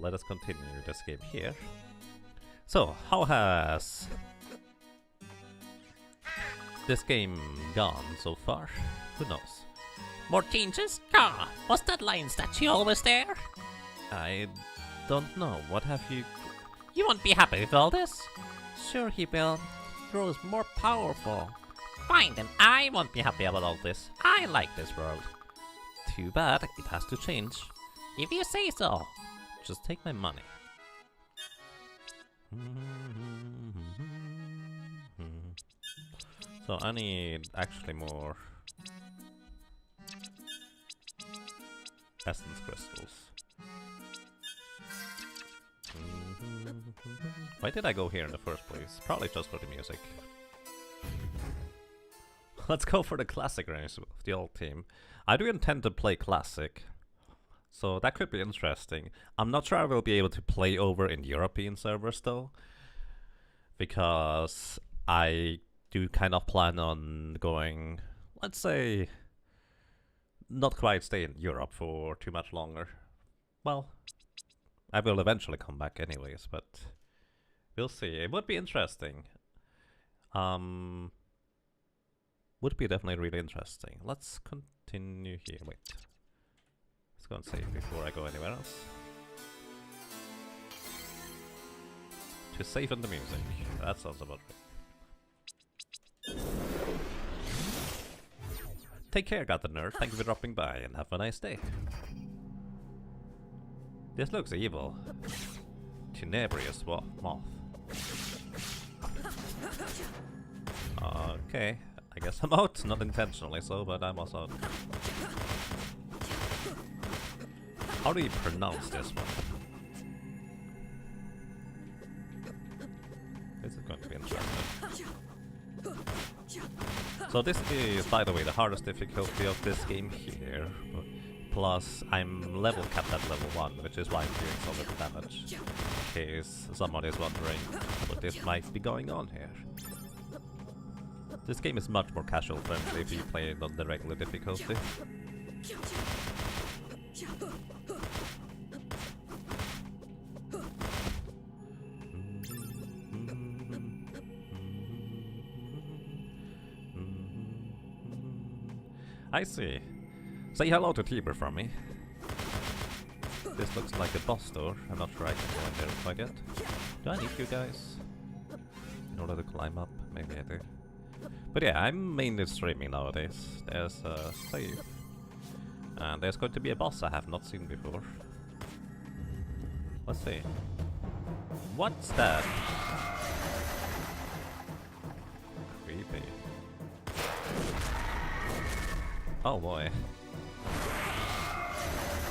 let us continue this game here. So, how has this game gone so far? Who knows? More changes? Ah, was that lion statue always there? I don't know. What have you... You won't be happy with all this? Sure he will. Grows more powerful. Fine, then I won't be happy about all this. I like this world. Too bad. It has to change. If you say so. Just take my money. So I need actually more essence crystals. Why did I go here in the first place? Probably just for the music. Let's go for the classic range of the old team. I do intend to play classic, so that could be interesting. I'm not sure I will be able to play over in European servers though, because I do kind of plan on going, let's say, not quite stay in Europe for too much longer. Well, I will eventually come back anyways, but we'll see. It would be interesting. Would be definitely really interesting. Let's continue here. Wait. Let's go and save before I go anywhere else. To save on the music. That sounds about right. Take care, Gardener. Thank you for dropping by and have a nice day. This looks evil. Tenebrious moth. Okay. I guess I'm out. Not intentionally so, but I'm also out. How do you pronounce this one? This is going to be interesting. So this is, by the way, the hardest difficulty of this game here. Plus, I'm level capped at level 1, which is why I'm doing so little damage. In case somebody is wondering what this might be going on here. This game is much more casual friendly if you play it on the regular difficulty. I see. Say hello to Tiber from me. This looks like a boss door. I'm not sure I can go in there if I get. Do I need you guys? In order to climb up? Maybe I do. But yeah, I'm mainly streaming nowadays. There's a save. And there's going to be a boss I have not seen before. Let's see. What's that? Creepy. Oh boy.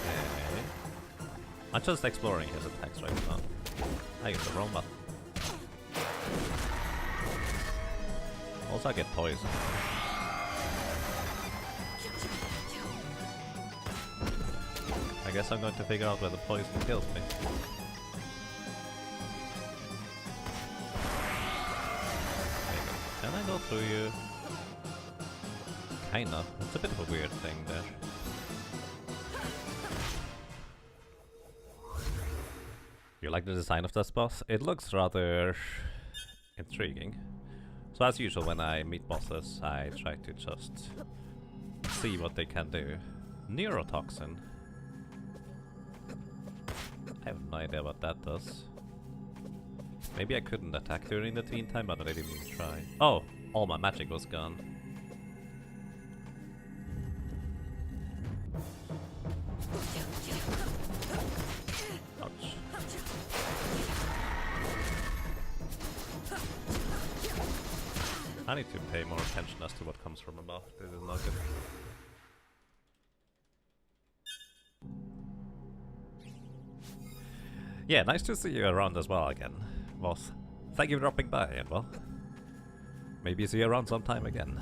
Okay. I'm just exploring his attacks right now. I get the wrong button. Also I get poisoned. I guess I'm going to figure out where the poison kills me. Maybe. Can I go through you? Kinda. It's a bit of a weird thing there. You like the design of this boss? It looks rather intriguing. So as usual, when I meet bosses, I try to just see what they can do. Neurotoxin. I have no idea what that does. Maybe I couldn't attack during the teen time, but I didn't even try. Oh! All my magic was gone. Ouch. I need to pay more attention as to what comes from above. This is not good. Yeah, nice to see you around as well again, boss. Thank you for dropping by, and well, maybe see you around sometime again.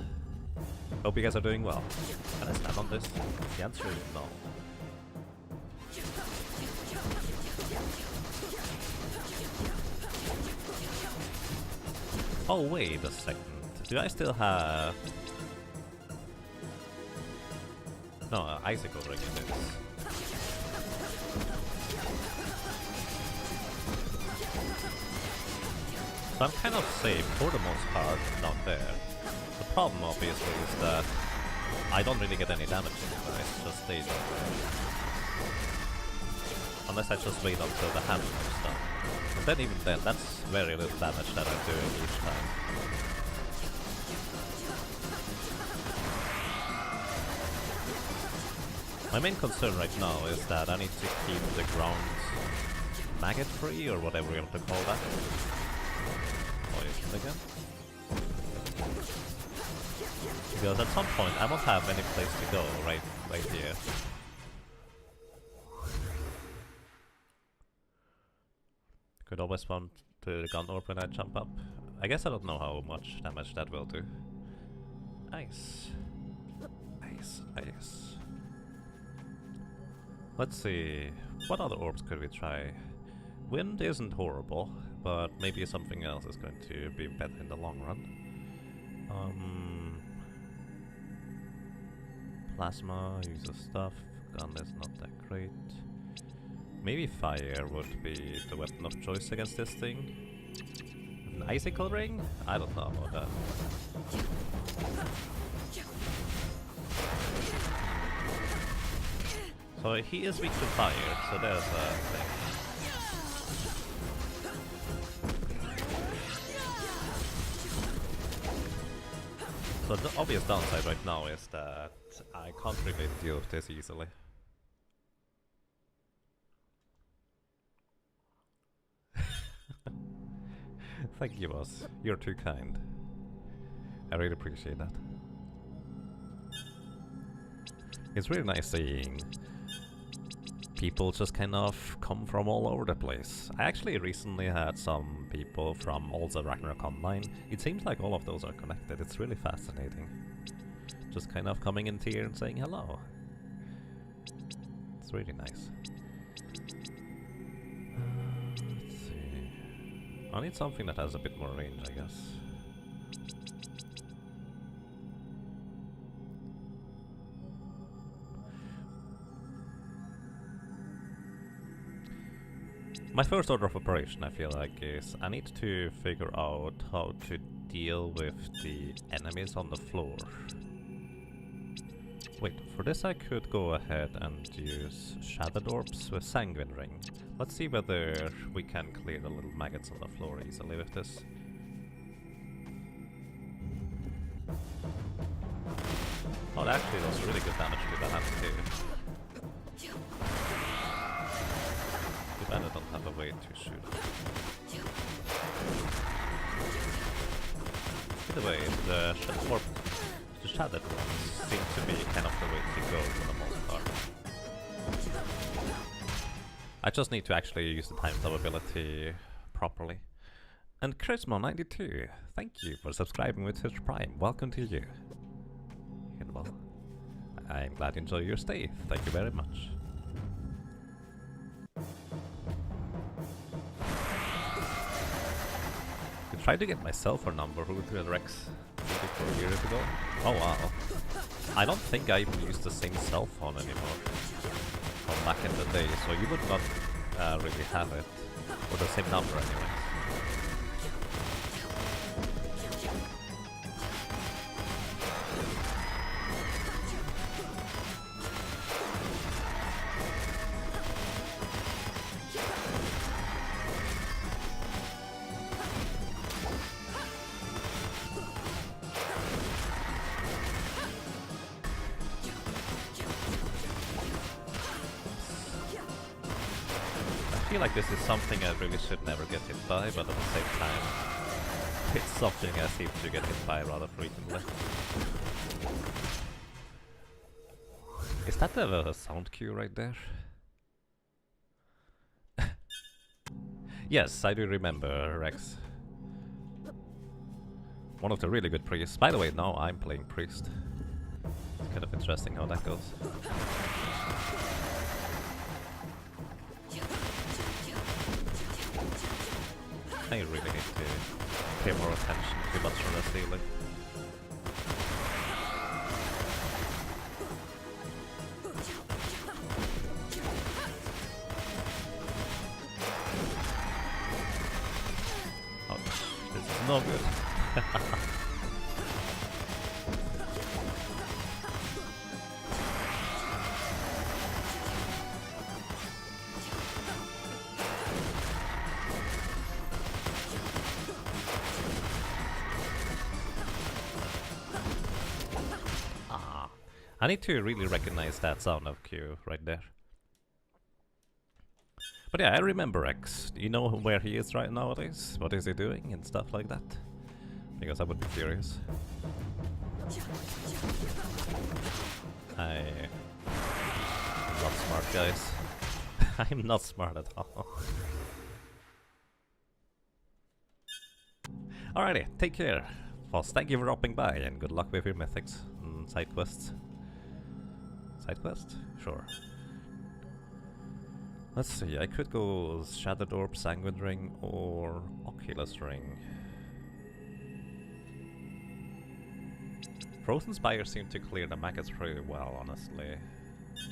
Hope you guys are doing well. Can I stand on this? The answer is no. Oh, wait a second. Do I still have... No, icicle ring it is. So I'm kind of safe for the most part down there. The problem obviously is that I don't really get any damage if I just stay down there. Unless I just wait until the hammer comes down. And then even then, that's very little damage that I'm doing each time. My main concern right now is that I need to keep the ground maggot free, or whatever you want to call that. Poison again. Because at some point I won't have any place to go right here. Could always want to the gun orb when I jump up. I guess I don't know how much damage that will do. Nice. Nice, nice. Let's see, what other orbs could we try? Wind isn't horrible, but maybe something else is going to be better in the long run. Plasma uses stuff, gun is not that great. Maybe fire would be the weapon of choice against this thing. An icicle ring? I don't know about that. So he is weak to fire, so there's a thing. So the obvious downside right now is that I can't really deal with this easily. Thank you, boss. You're too kind. I really appreciate that. It's really nice seeing people just kind of come from all over the place. I actually recently had some people from also Ragnarok Online. It seems like all of those are connected. It's really fascinating. Just kind of coming in here and saying hello. It's really nice. Let's see. I need something that has a bit more range, I guess. My first order of operation, I feel like, is I need to figure out how to deal with the enemies on the floor. Wait, for this I could go ahead and use Shattered Orbs with Sanguine Ring. Let's see whether we can clear the little maggots on the floor easily with this. Oh, that actually does really good damage to the hands too. Too bad I don't have a way to shoot it. Either way, the Shattered ones seem to be kind of the way to go for the most part. I just need to actually use the time stop ability properly. And Charisma92, thank you for subscribing with Twitch Prime. Welcome to you. Well, I'm glad you enjoy your stay. Thank you very much. I tried to get my cell phone number with Rex 4 years ago. Oh wow. I don't think I even use the same cell phone anymore from back in the day, so you would not really have it. Or the same number anyway. I feel like this is something I really should never get hit by, but at the same time, it's something I seem to get hit by rather frequently. Is that a sound cue right there? Yes, I do remember, Rex. One of the really good priests. By the way, now I'm playing priest. It's kind of interesting how that goes. I really need to pay more attention to what's from the ceiling. Oh, No good. Ah, I need to really recognize that sound of Q right there. But yeah, I remember X. Do you know where he is right nowadays? What is he doing and stuff like that? Because I would be curious. I'm not smart, guys. I'm not smart at all. Alrighty, take care. Foss, thank you for dropping by and good luck with your mythics and side quests. Side quest? Sure. Let's see, I could go Shattered Orb, Sanguine Ring, or Oculus Ring. Frozen Spire seemed to clear the maggots pretty well, honestly.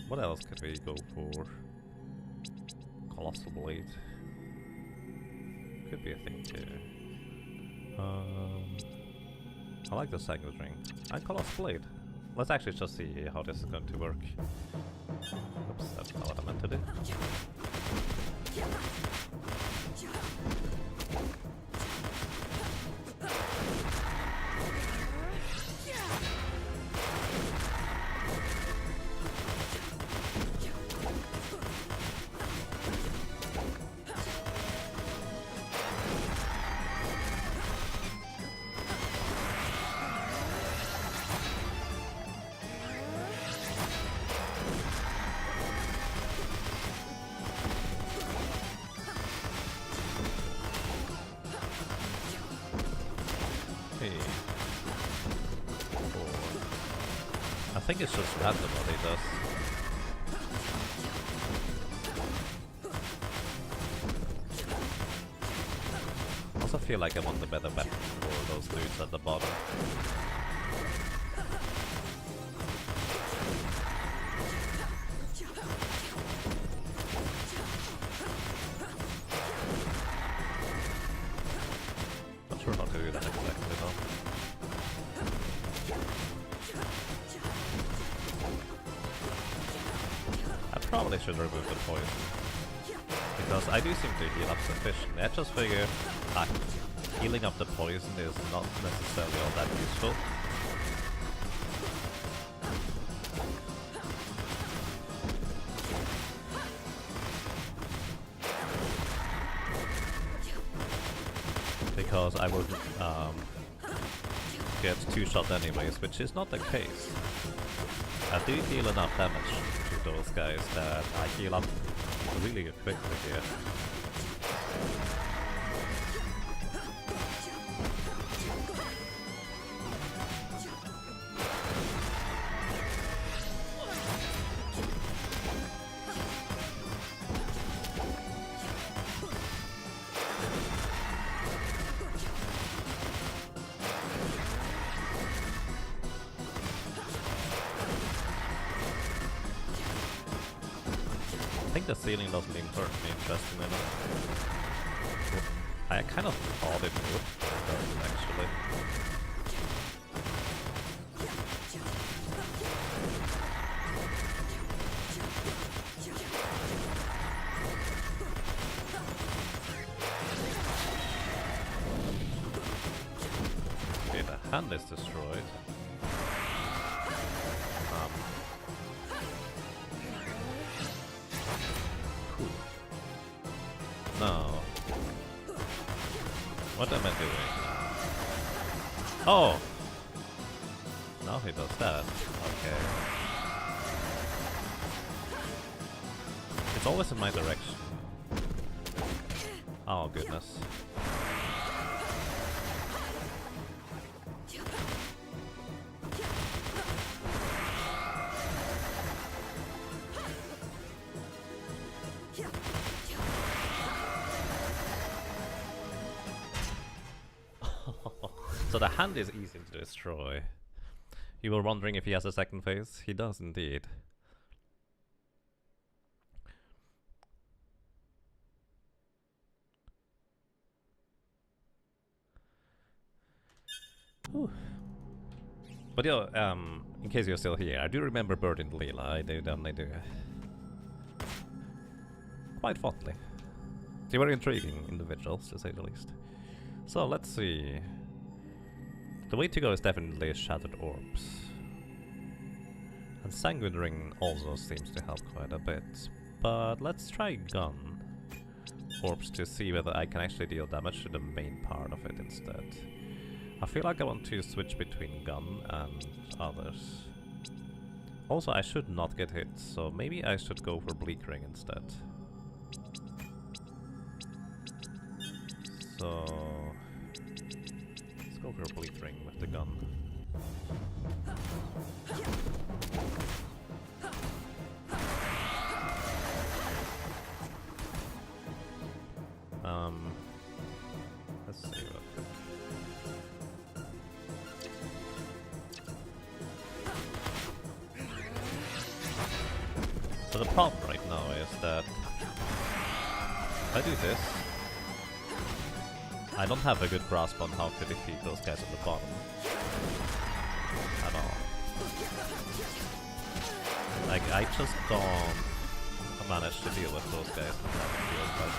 What else could we go for? Colossal Blade. Could be a thing too. I like the Sanguine Ring. And Colossal Blade. Let's actually just see how this is going to work. Oops, that's not what I meant to do. I think it's just random what he does. I also feel like I want the better bet for those dudes at the bottom. Not sure how to do that exactly though. Probably should remove the poison, because I do seem to heal up sufficiently. I just figure healing up the poison is not necessarily all that useful. Because I would get 2-shot anyways, which is not the case. I do deal enough damage to those guys that I heal up really quickly here. I think the ceiling doesn't even hurt me, interestingly enough. I kind of thought it would, but it doesn't actually. Okay, the hand is destroyed. No. What am I doing? Oh! Now he does that. Okay. It's always in my direction. Oh goodness. So the hand is easy to destroy. You were wondering if he has a second phase? He does indeed. Whew. But yeah, in case you're still here, I do remember Bird and Leela. I do definitely do. Quite fondly. They were intriguing individuals, to say the least. So let's see. The way to go is definitely Shattered Orbs. And Sanguine Ring also seems to help quite a bit. But let's try Gun Orbs to see whether I can actually deal damage to the main part of it instead. I feel like I want to switch between Gun and others. Also, I should not get hit, so maybe I should go for Bleak Ring instead. So let's go for a Bleak Ring with the gun. Let's see real quick. So the problem right now is that if I do this, I don't have a good grasp on how to defeat those guys at the bottom. At all. Like, I just don't manage to deal with those guys in that field, but...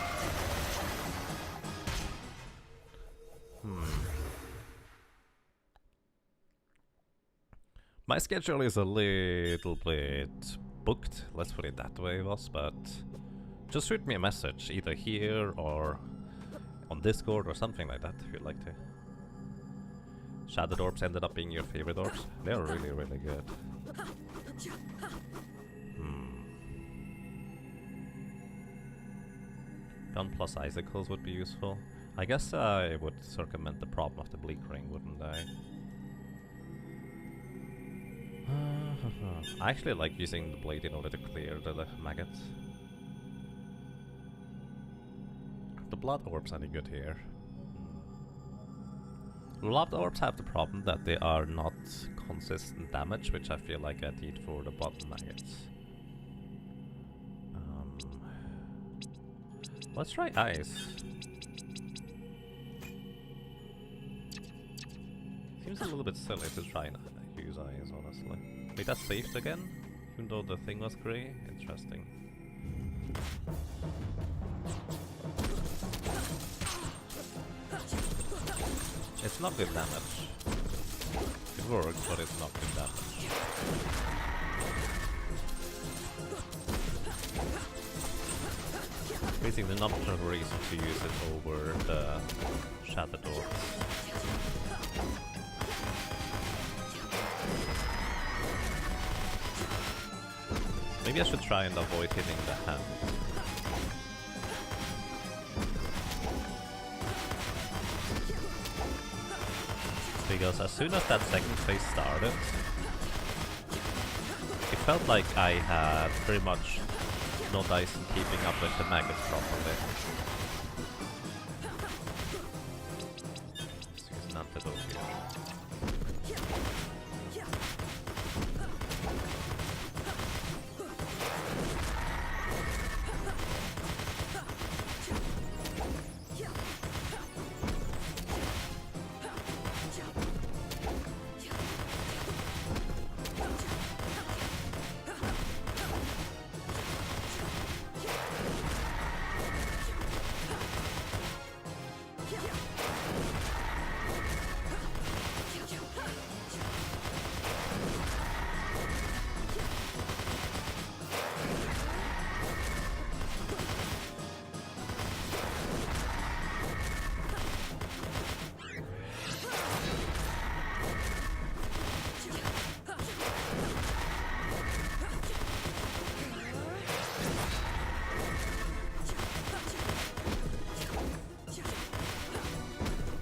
My schedule is a little bit booked, let's put it that way, Voss, but just shoot me a message, either here or on Discord or something like that, if you'd like to. Shattered Orbs ended up being your favorite orbs? They're really, really good. Gun plus Icicles would be useful. I guess I would circumvent the problem of the Bleak Ring, wouldn't I? I actually like using the blade in order to clear the maggots. The Blood Orbs any good here? Blood Orbs have the problem that they are not consistent damage, which I feel like I need for the bottom maggots. Let's try Ice. Seems a little bit silly to try and use Ice, honestly. Wait, that's saved again? Even though the thing was grey? Interesting. It's not good damage. It works, but it's not good damage. Basically not a reason to use it over the Shattered Orbs. Maybe I should try and avoid hitting the hand. Because as soon as that second phase started, it felt like I had pretty much no dice in keeping up with the maggots properly. Let's use an antidote here.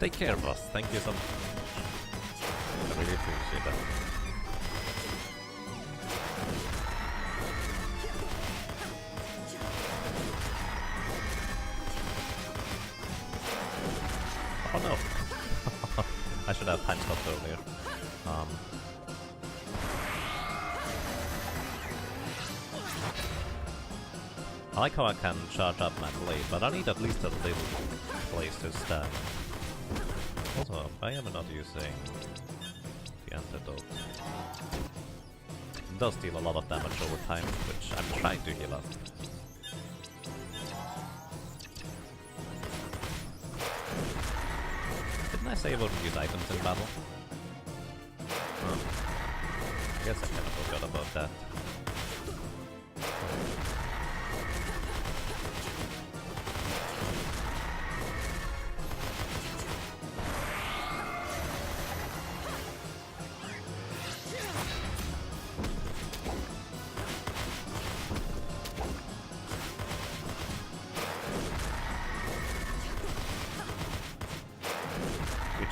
Take care of us, thank you so much. I really appreciate that. Oh no! I should have time stopped earlier. I like how I can charge up my blade, but I need at least a little place to stand. Also, why am I not using the antidote? It does deal a lot of damage over time, which I'm trying to heal up. Didn't I say I wouldn't use items in battle? Huh. I guess I kind of forgot about that.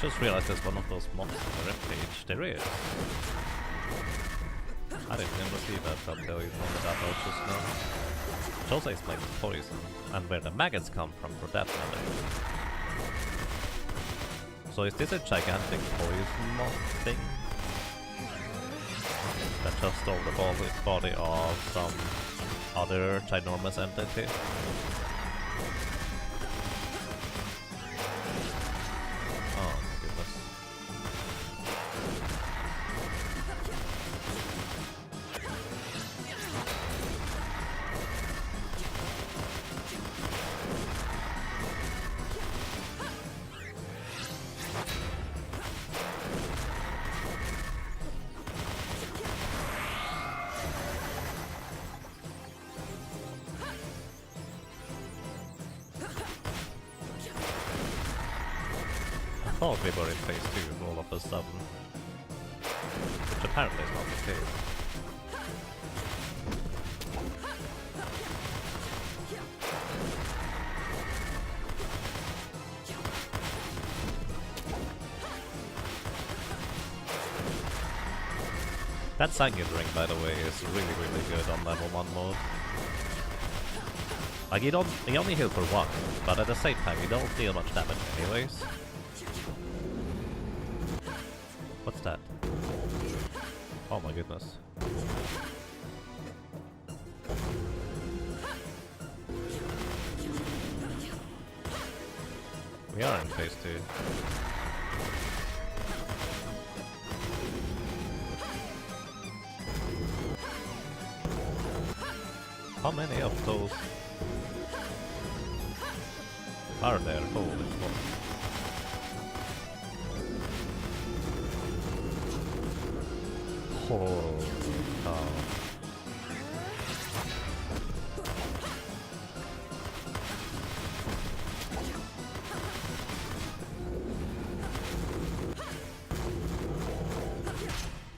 Just realized there's one of those mobs on the webpage. There is. I didn't even see that until you told me that out just now. Which also explains poison and where the maggots come from for that matter. So is this a gigantic poison mob thing? That just stole the body of some other ginormous entity? I thought we were in phase 2 all of a sudden, which apparently is not the case. That Sangin ring, by the way, is really good on level 1 mode. Like, you only heal for 1, but at the same time you don't deal much damage anyways. What's that? Oh my goodness. We are in phase 2. How many of those are there? Holy smoke. Oh, cow.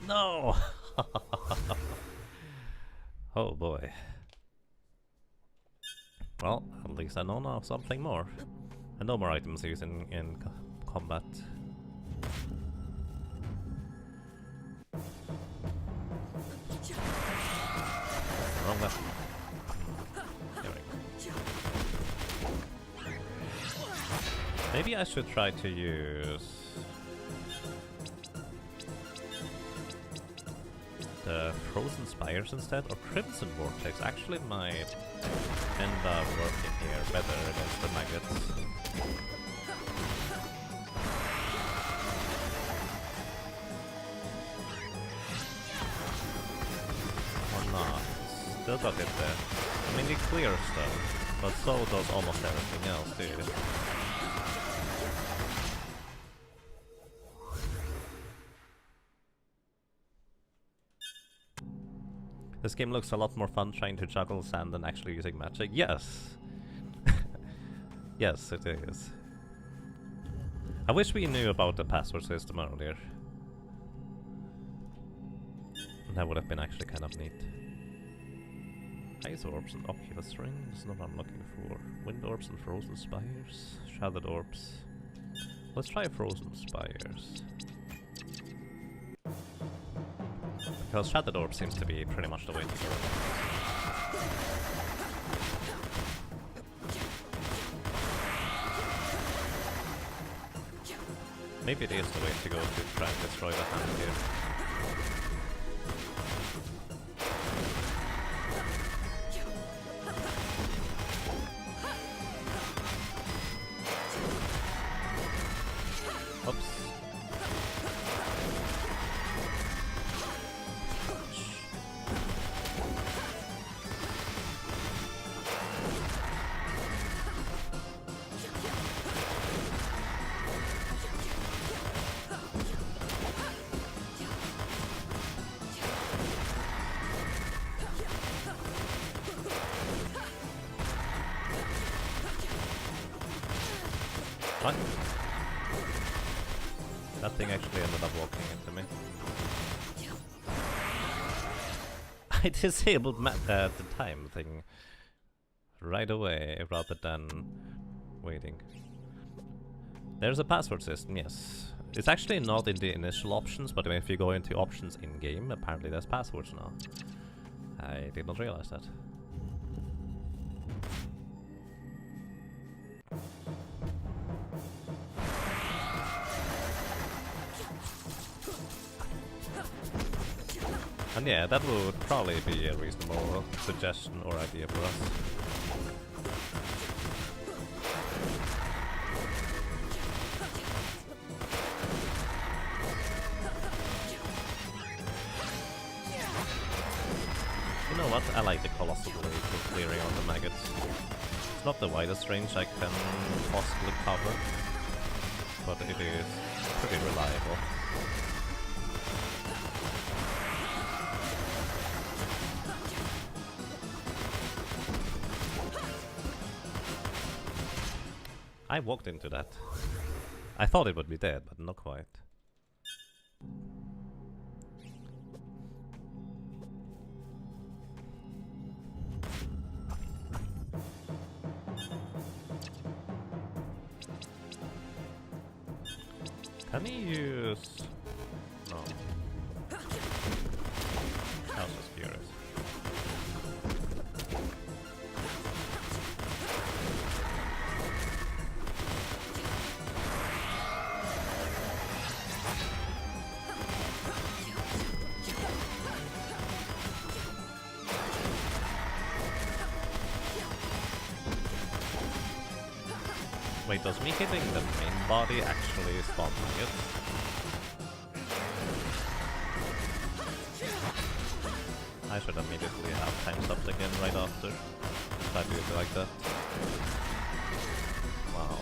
No! Oh boy. Well, at least I know now something more. And no more items used in combat. Wrong weapon. There we go. Maybe I should try to use the Frozen Spires instead, or Crimson Vortex actually might end up working here better against the maggots. Or not. Still got it there. I mean, it clears stuff, but so does almost everything else, dude. This game looks a lot more fun trying to juggle sand than actually using magic. Yes! Yes, it is. I wish we knew about the password system earlier. That would have been actually kind of neat. Ice orbs and oculus rings, not what I'm looking for. Wind orbs and frozen spires. Shadowed orbs. Let's try frozen spires. Because Shadowed Orb seems to be pretty much the way to go. Maybe it is the way to go to try and destroy the hand here. Oops. What? That thing actually ended up walking into me. I disabled the time thing right away rather than waiting. There's a password system, yes. It's actually not in the initial options, but if you go into options in-game, apparently there's passwords now. I did not realize that. And yeah, that would probably be a reasonable suggestion or idea for us. You know what? I like the colossal blade for clearing out the maggots. It's not the widest range I can possibly cover, but it is pretty reliable. I walked into that. I thought it would be dead, but not quite. Can he use... No. I was just curious. Wait, does me hitting the main body actually spawn maggots? I should immediately have time stopped again right after. If I do it like that. Wow.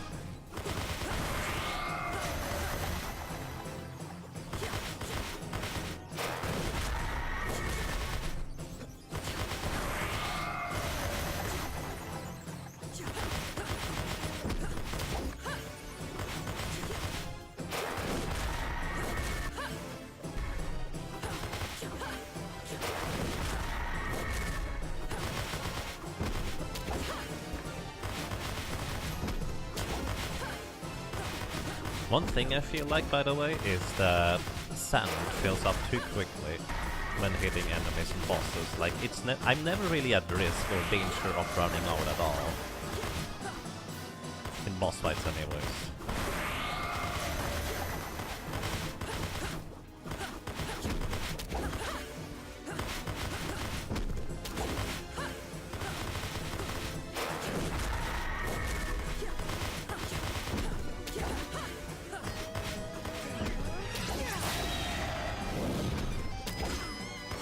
One thing I feel like, by the way, is that sand fills up too quickly when hitting enemies and bosses. Like, I'm never really at risk or danger of running out at all. In boss fights anyways.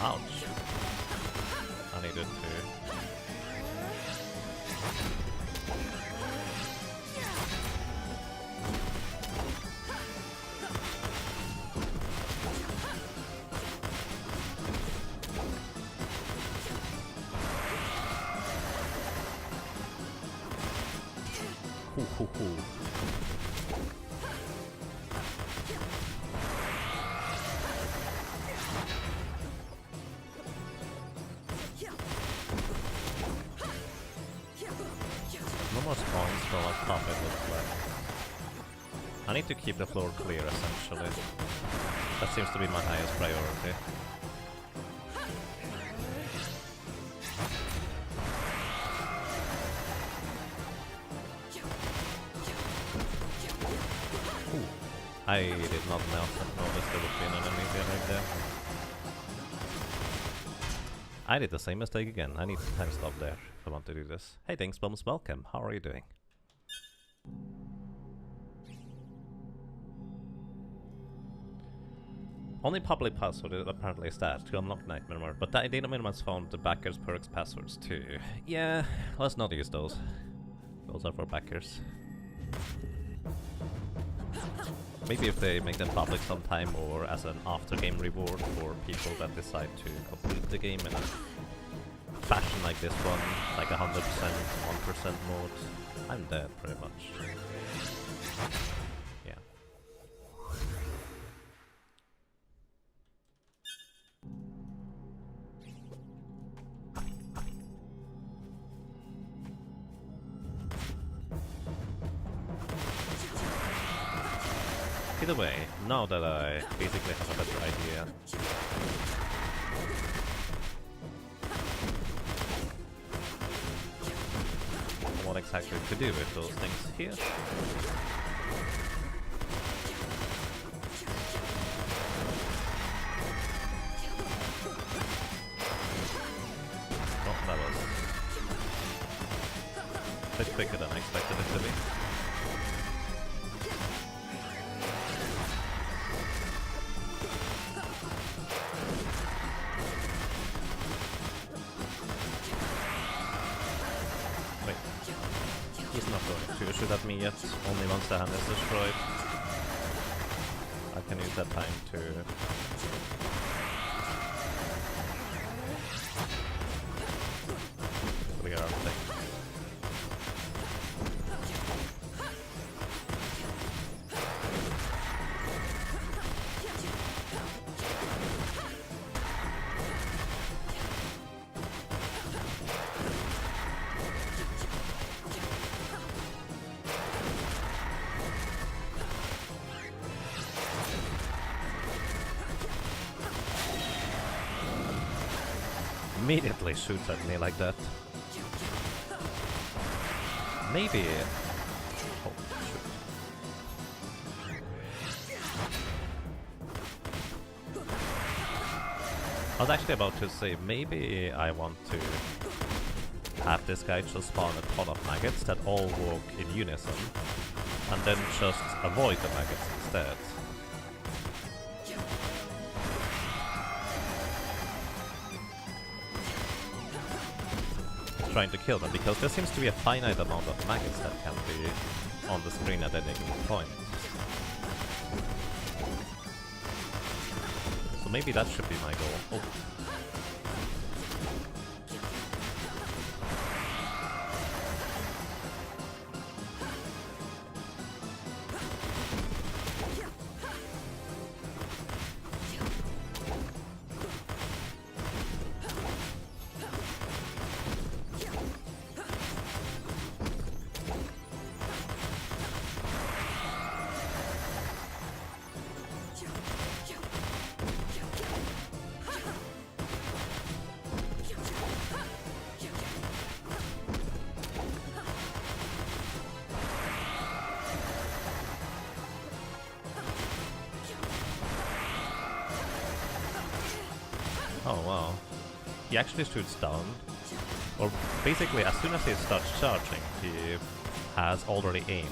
Ouch. I needed to... Hoo hoo hoo. No more spawns for like top it looks like. I need to keep the floor clear essentially. That seems to be my highest priority. Ooh. I did not notice there would be an enemy right there. I did the same mistake again. I need to time stop there if I want to do this. Hey Dingsbums, welcome. How are you doing? Only public password apparently is that to unlock Nightmare Mode, but the data minimums found the backers perks passwords too. Yeah, let's not use those. Those are for backers. Maybe if they make them public sometime or as an after-game reward for people that decide to complete the game in a fashion like this one, like 100%, 1% mode. I'm dead pretty much. Yeah. Either way, now that I basically have a better idea what exactly to do with those things here. Oh, that was a bit quicker than I expected it to be. Wait. He's not going to shoot at me yet, only once the hand is destroyed. I can use that time to... clear our thing. Immediately shoots at me like that. Maybe... oh, shoot. I was actually about to say, maybe I want to have this guy just spawn a ton of maggots that all walk in unison, and then just avoid the maggots instead. Trying to kill them, because there seems to be a finite amount of maggots that can be on the screen at any given point. So maybe that should be my goal. Oh. Oh wow. He actually shoots down. Or basically, as soon as he starts charging, he has already aimed.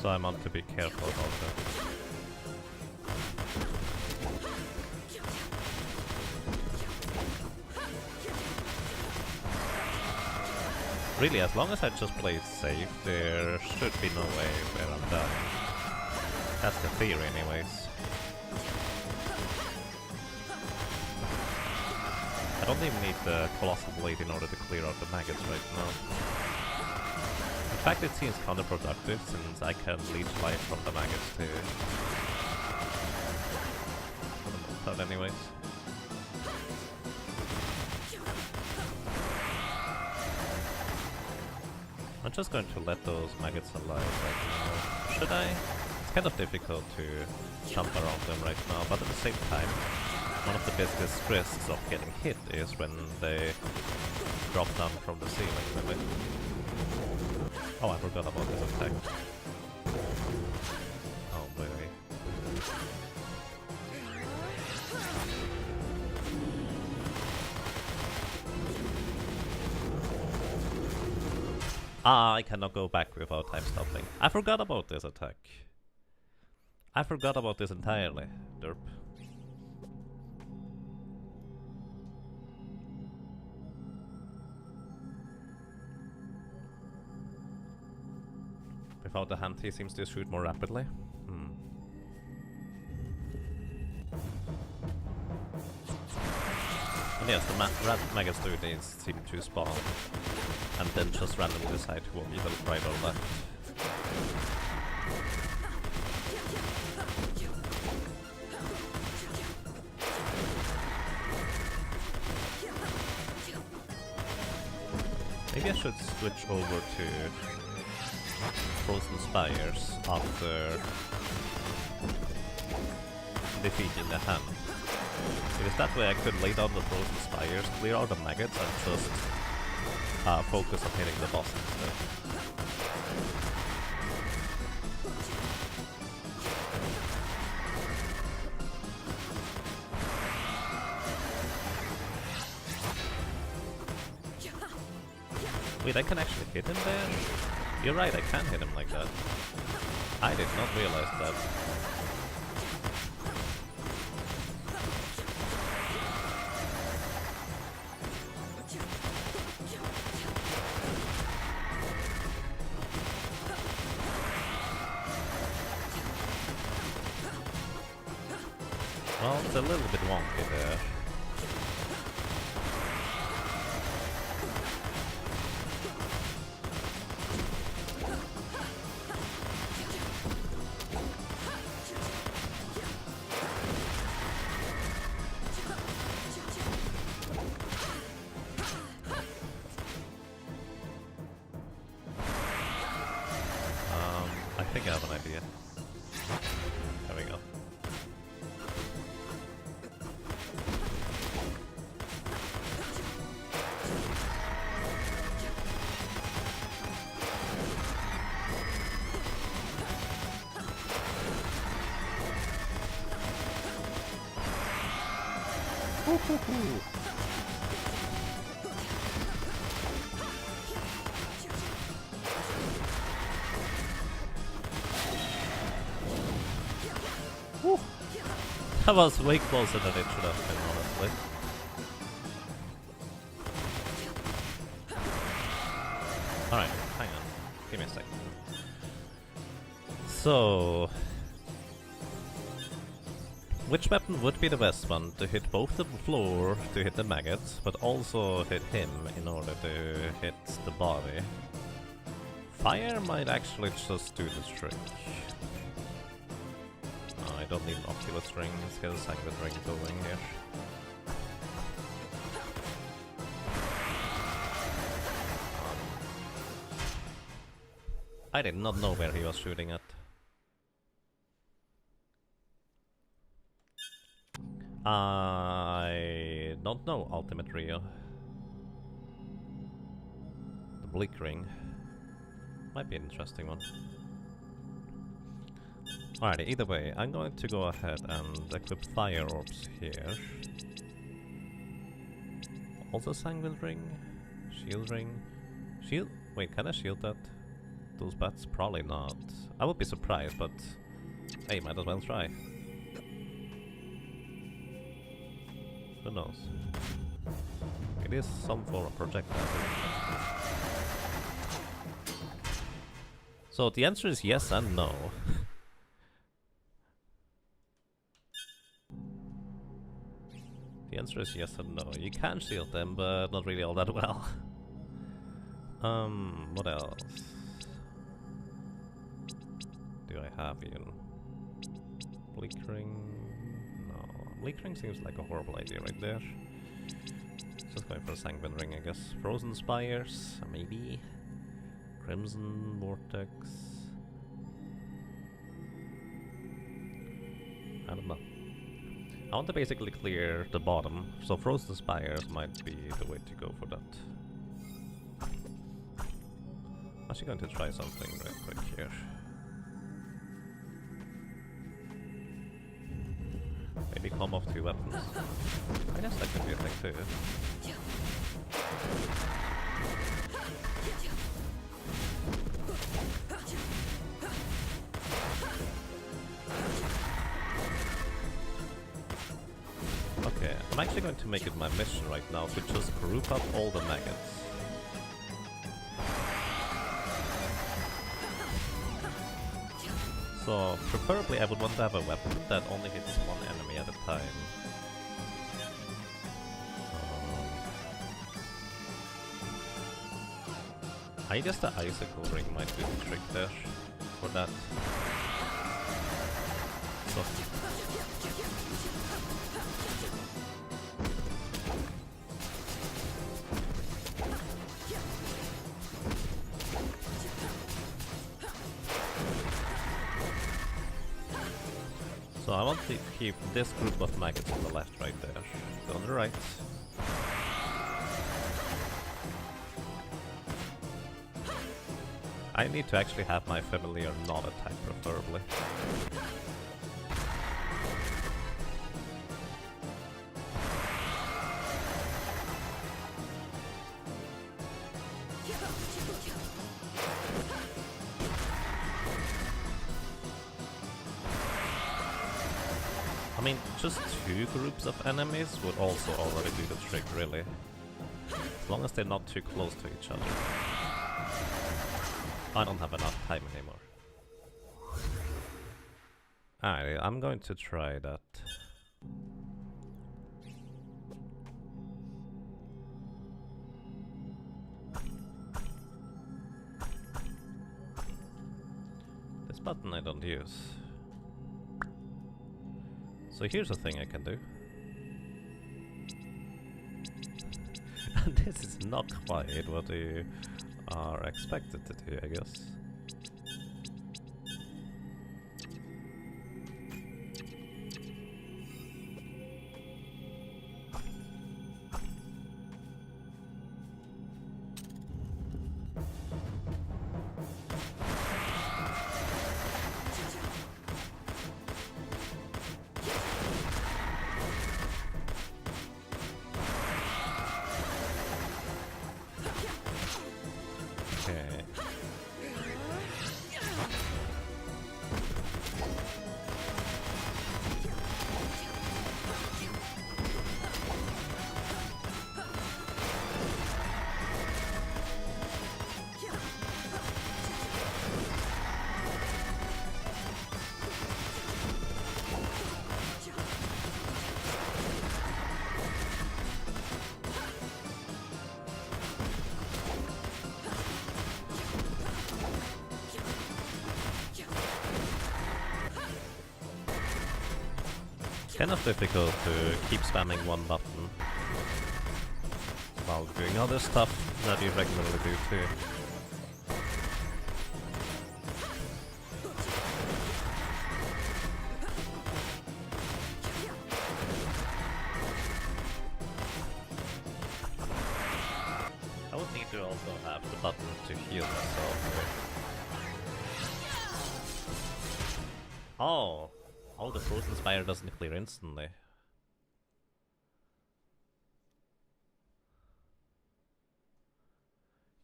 So I want to be careful about that. Really, as long as I just play it safe, there should be no way where I'm dying. That's the theory anyways. I don't even need the Colossal Blade in order to clear out the maggots right now. In fact, it seems counterproductive since I can leech life from the maggots too. For the most part anyways. I'm just going to let those maggots alive right now. Should I? It's kind of difficult to jump around them right now, but at the same time, one of the biggest risks of getting hit is when they drop down from the ceiling, really. Oh, I forgot about this attack. Oh, baby. Ah, I cannot go back without time stopping. I forgot about this attack. I forgot about this entirely, derp. Without the hand, he seems to shoot more rapidly. And yes, the maggots do these seem to spawn, and then just randomly decide who will be the right or left. Maybe I should switch over to Frozen Spires after defeating the hand. Because that way I could lay down the Frozen Spires, clear out the maggots, and just focus on hitting the boss instead. Wait, I can actually hit him there? You're right, I can hit him like that. I did not realize that. Well, it's a little bit wonky there. I think I have an idea. There we go. Woo. That was way closer than it should have been, honestly. Alright, hang on. Give me a second. So... which weapon would be the best one? To hit both the floor to hit the maggots, but also hit him in order to hit the body. Fire might actually just do the trick. I don't need an Oculus ring, let's get a Sanguine ring going here. I did not know where he was shooting at. I don't know Ultimate Rio. The Bleak Ring might be an interesting one. Alrighty, either way, I'm going to go ahead and equip Fire Orbs here. Also Sanguine Ring, Shield Ring, Shield... wait, can I shield that? Those bats? Probably not. I would be surprised, but hey, might as well try. Who knows? It is some form of projectile. So the answer is yes and no. The answer is yes and no. You can shield them, but not really all that well. What else do I have even? Bleak Ring? No. Bleak Ring seems like a horrible idea right there. Just going for a Sanguine Ring, I guess. Frozen Spires, maybe. Crimson Vortex. I don't know. I want to basically clear the bottom, so Frozen Spires might be the way to go for that. I'm actually going to try something real quick here. Maybe come off 2 weapons. I guess that could be a thing too. Okay, I'm actually going to make it my mission right now to just group up all the maggots. So, preferably I would want to have a weapon that only hits one enemy at a time. I guess the icicle ring might be the trick there for that. So So I want to keep this group of maggots on the left right there. Go on the right. I need to actually have my familiar not attack preferably. I mean, just 2 groups of enemies would also already do the trick, really. As long as they're not too close to each other. I don't have enough time anymore. Alright, I'm going to try that. This button I don't use. So here's a thing I can do. This is not quite what you are expected to do, I guess. Okay. Kind of difficult to keep spamming one button while doing other stuff that you regularly do too. I would need to also have the button to heal myself with. Oh! Oh, the Frozen Spire doesn't clear instantly.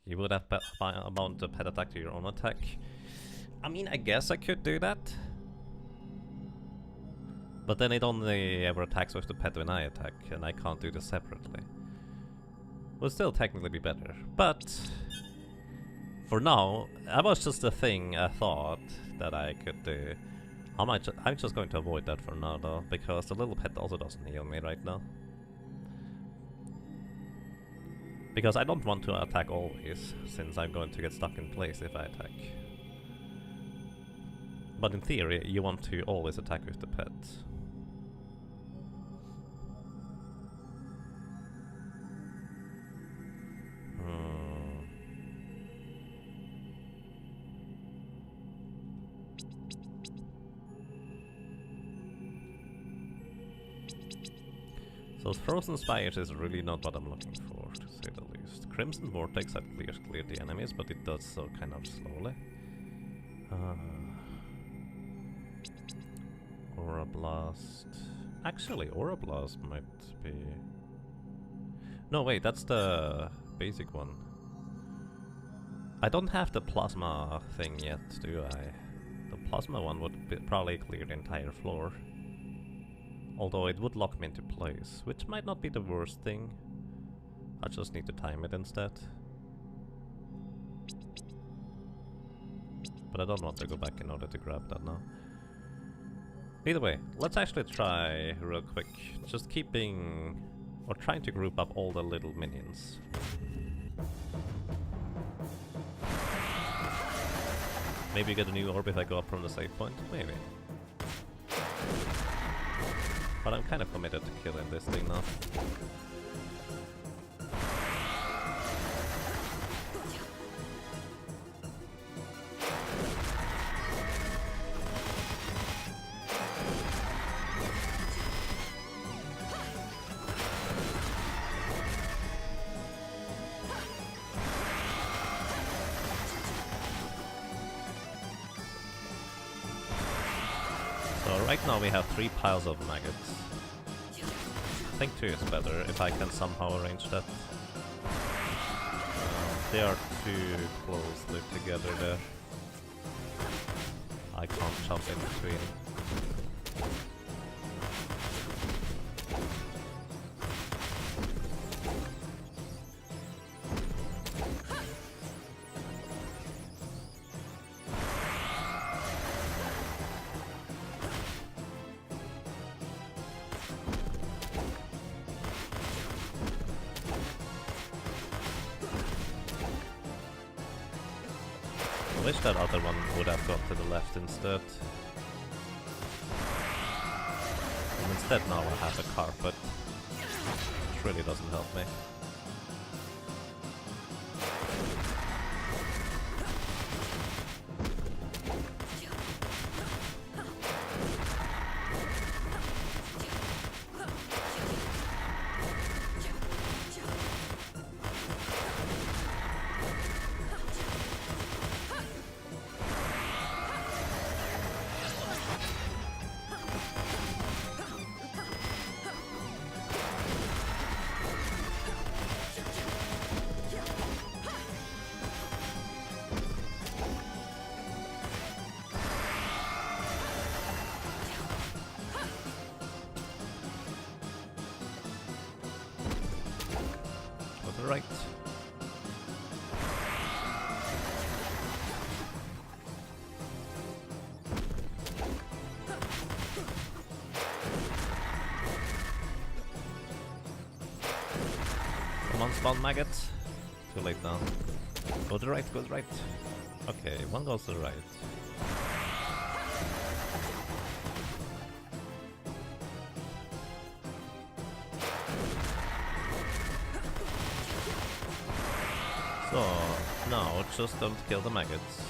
You would have amount a pet attack to your own attack. I mean, I guess I could do that. But then it only ever attacks with the pet when I attack, and I can't do this separately. Would still technically be better, but for now, that was just a thing I thought that I could do. I'm just going to avoid that for now though, because the little pet also doesn't heal me right now. Because I don't want to attack always, since I'm going to get stuck in place if I attack. But in theory, you want to always attack with the pet. So Frozen Spires is really not what I'm looking for, to say the least. Crimson Vortex I've cleared the enemies, but it does so kind of slowly. Aura Blast. Actually, Aura Blast might be... No, wait, that's the basic one. I don't have the Plasma thing yet, do I? The Plasma one would probably clear the entire floor. Although it would lock me into place, which might not be the worst thing. I just need to time it instead. But I don't want to go back in order to grab that now. Either way, let's actually try real quick. Just keeping... or trying to group up all the little minions. Maybe you get a new orb if I go up from the save point? Maybe. But I'm kind of committed to killing this thing now. So right now we have 3 piles of maggots. I think 2 is better if I can somehow arrange that. They are too closely together there. I can't jump in between. I wish that other one would have gone to the left instead. And instead now I have a carpet, which really doesn't help me. Right. Come on, spawn maggots. Too late now. Go to the right, go to the right. Okay, one goes to the right. So, now just don't kill the maggots.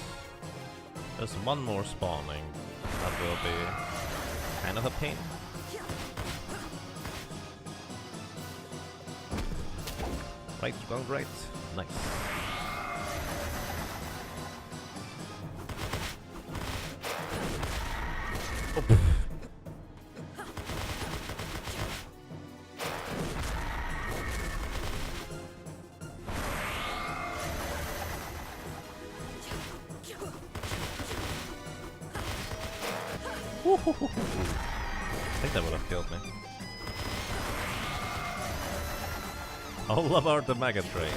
There's one more spawning. That will be kind of a pain. Right, well, right. Nice. Oh. I think that would have killed me. All aboard the maggot train.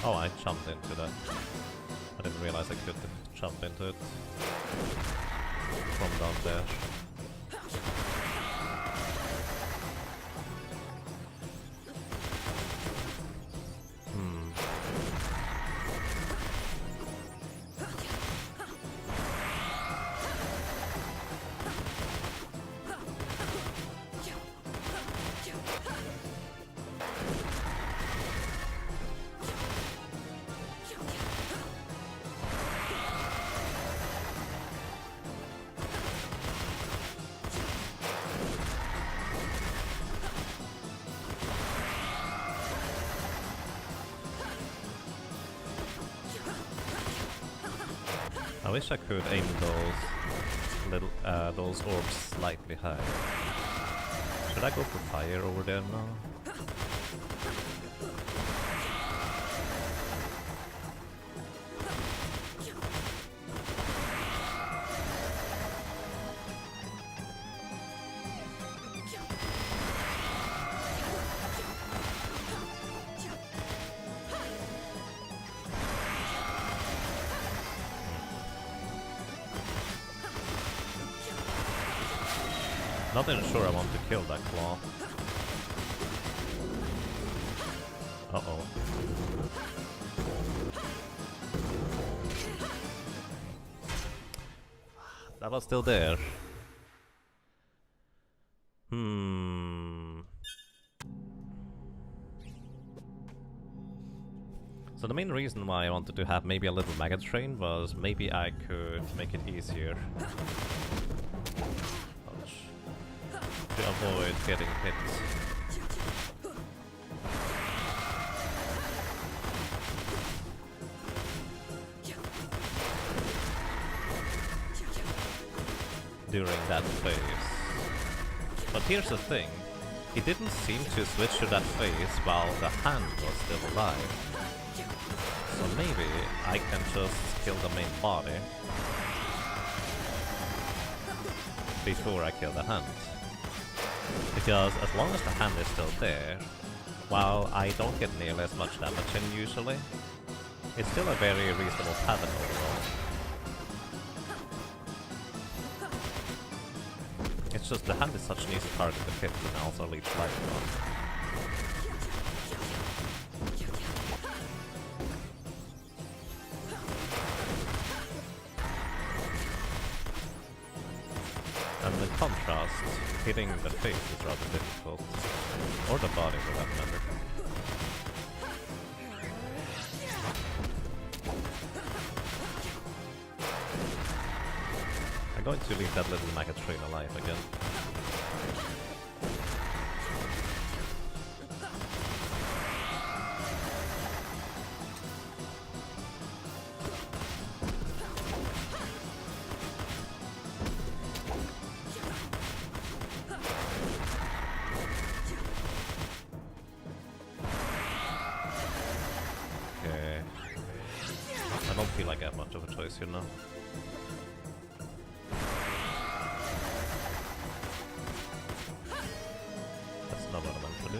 Oh, I jumped into that. I didn't realize I could jump into it from down there. I wish I could aim those orbs slightly higher. Should I go for fire over there now? Not even sure I want to kill that claw. Uh-oh. That was still there. So the main reason why I wanted to have maybe a little maggot train was maybe I could make it easier. Ouch. To avoid getting hit. During that phase. But here's the thing, he didn't seem to switch to that phase while the hand was still alive. So maybe I can just kill the main body before I kill the hand. Because as long as the hand is still there, while I don't get nearly as much damage in usually, it's still a very reasonable pattern overall. It's just the hand is such an easy target to hit and also leaves life on. And in contrast, hitting the face is rather difficult. Or the body for that matter. I'm going to leave that little maggot train alive again. Okay. I don't feel like I have much of a choice here now. That's not what I meant to do.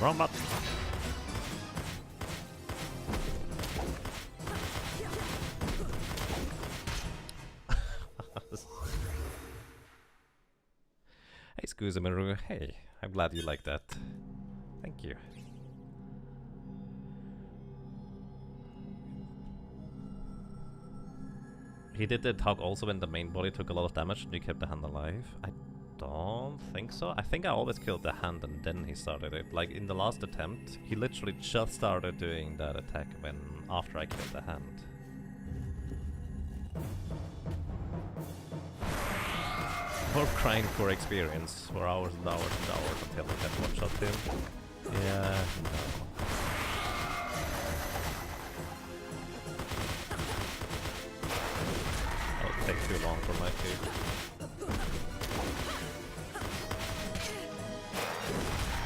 Wrong button. Hey Scuzamaru, hey, I'm glad you like that. Thank you. He did the tug also when the main body took a lot of damage and you kept the hand alive. I don't think so. I think I always killed the hand and then he started it. Like in the last attempt, he literally just started doing that attack when after I killed the hand. Or crying for experience for hours and hours and hours until I can one-shot him. Yeah, no. That'll take too long for my food.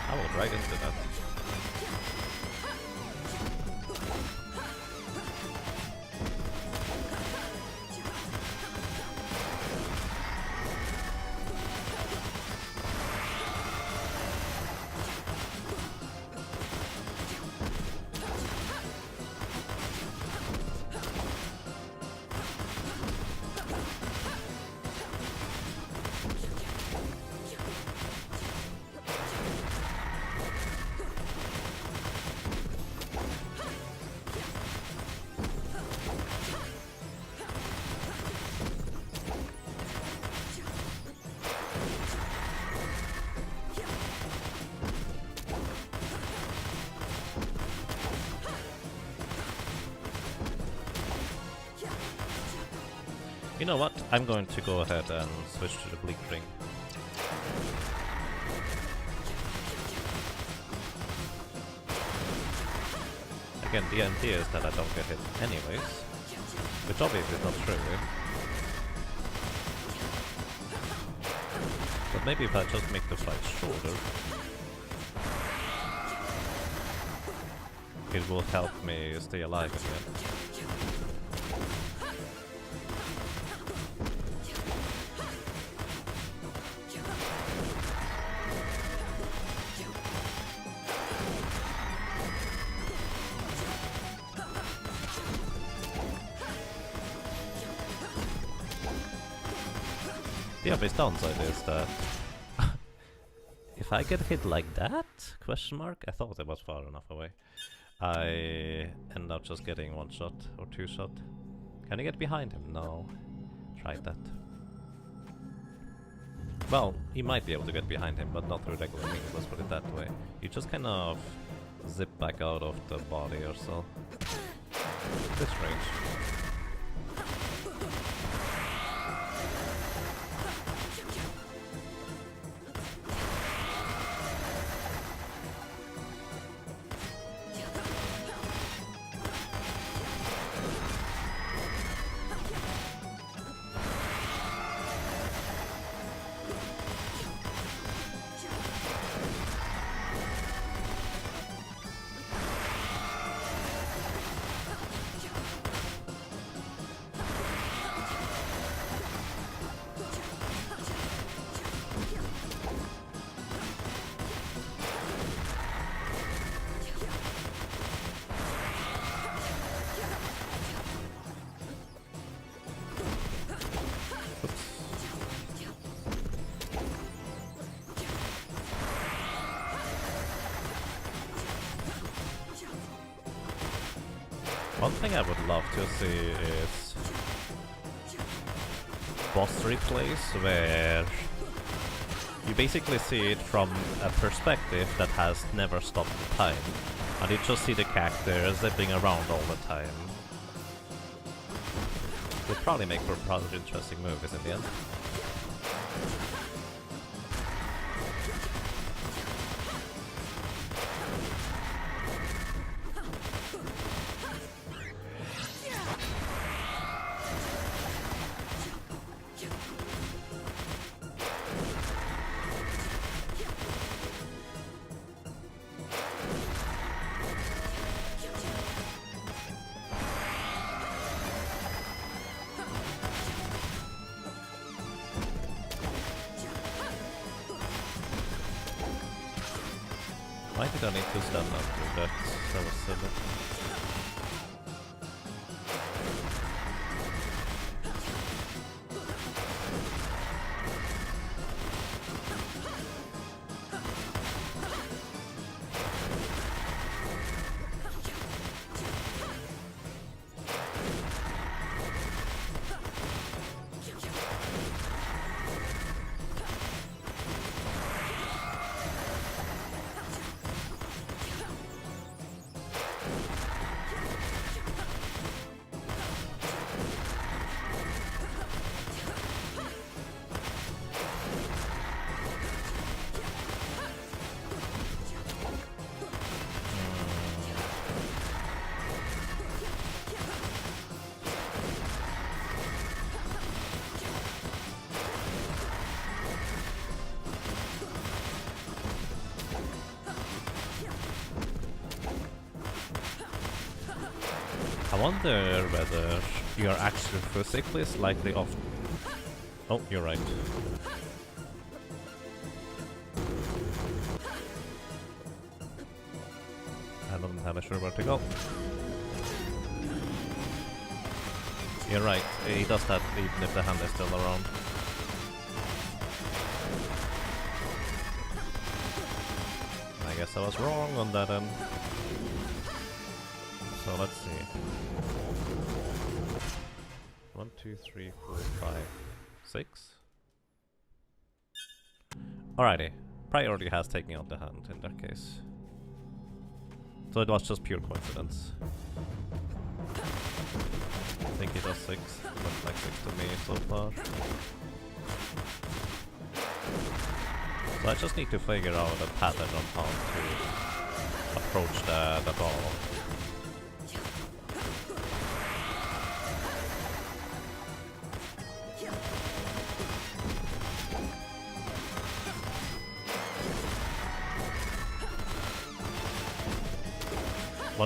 I walked right into that. You know what? I'm going to go ahead and switch to the bleak ring. Again, the idea is that I don't get hit anyways, which obviously is not true. But maybe if I just make the fight shorter, it will help me stay alive again. The obvious downside is that if I get hit like that, question mark, I thought it was far enough away, I end up just getting one shot or two shot. Can I get behind him? No. Tried that. Well, you might be able to get behind him, but not through regular means, let's put it that way. You just kind of zip back out of the body or so. Bit strange. One thing I would love to see is boss replays where you basically see it from a perspective that has never stopped the time, and you just see the character zipping around all the time. Would probably make for rather interesting movies in the end. Why did I need to stand up with that? That was silly. I wonder whether you're actually physically slightly off. Oh, you're right. I don't have a sure where to go. You're right, he does that even if the hand is still around. I guess I was wrong on that end. So let's see. 1, 2, 3, 4, 5, 6. Alrighty. Priority has taken out the hand in that case. So it was just pure coincidence. I think he does 6. Looks like 6 to me so far. So I just need to figure out a pattern on how to approach the ball.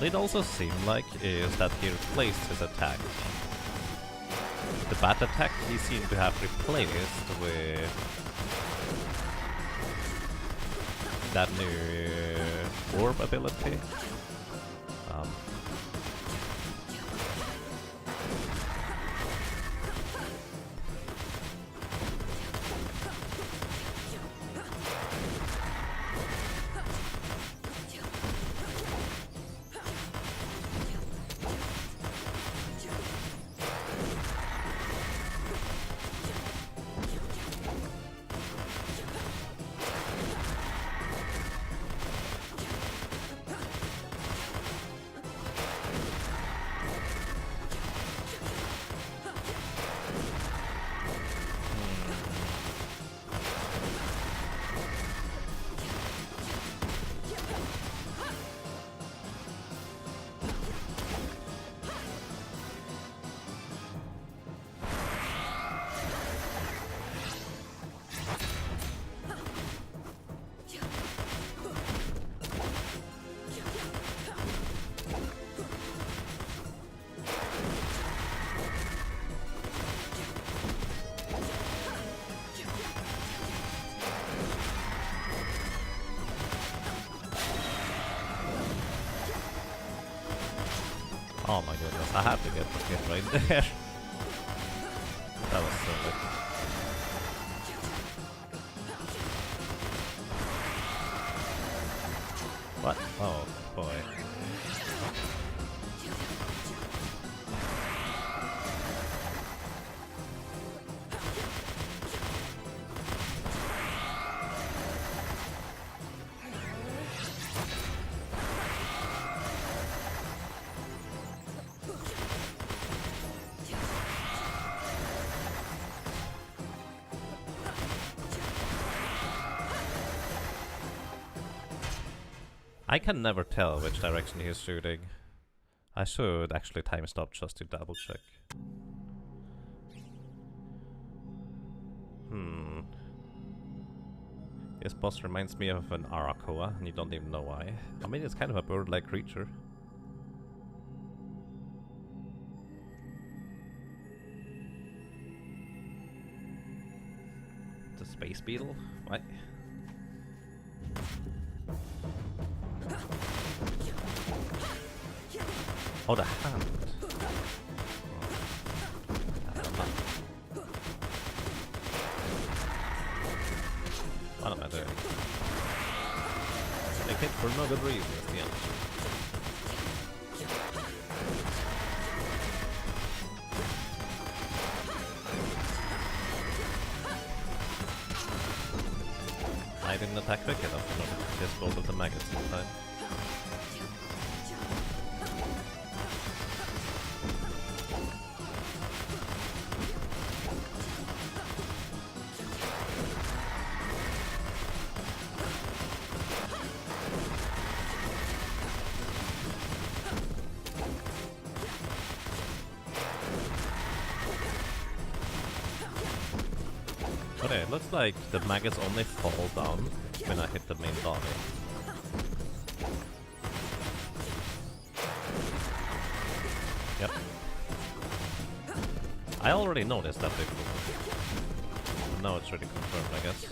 What it also seemed like is that he replaced his attack. The bat attack he seemed to have replaced with that new orb ability. Oh my goodness, I have to get the hit right there. That was so good. What? Oh boy. I can never tell which direction he is shooting. I should actually time stop just to double check. This boss reminds me of an Arakoa, and you don't even know why. I mean, it's kind of a bird-like creature. The space beetle? What? Oh, the hand. What am I doing? They hit for no good reason at the end. I didn't attack quick enough in order to kiss both of the maggots in time. Okay, it looks like the maggots only fall down when I hit the main body. Yep. I already noticed that before. Now it's really confirmed, I guess.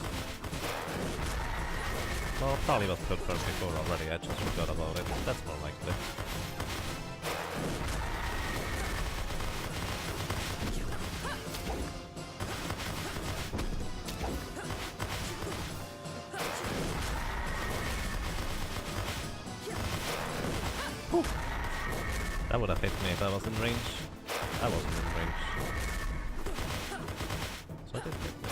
Well, probably was confirmed before already, I just forgot about it. That's more likely. That would have hit me if I was in range. I wasn't in range. So it did hit me.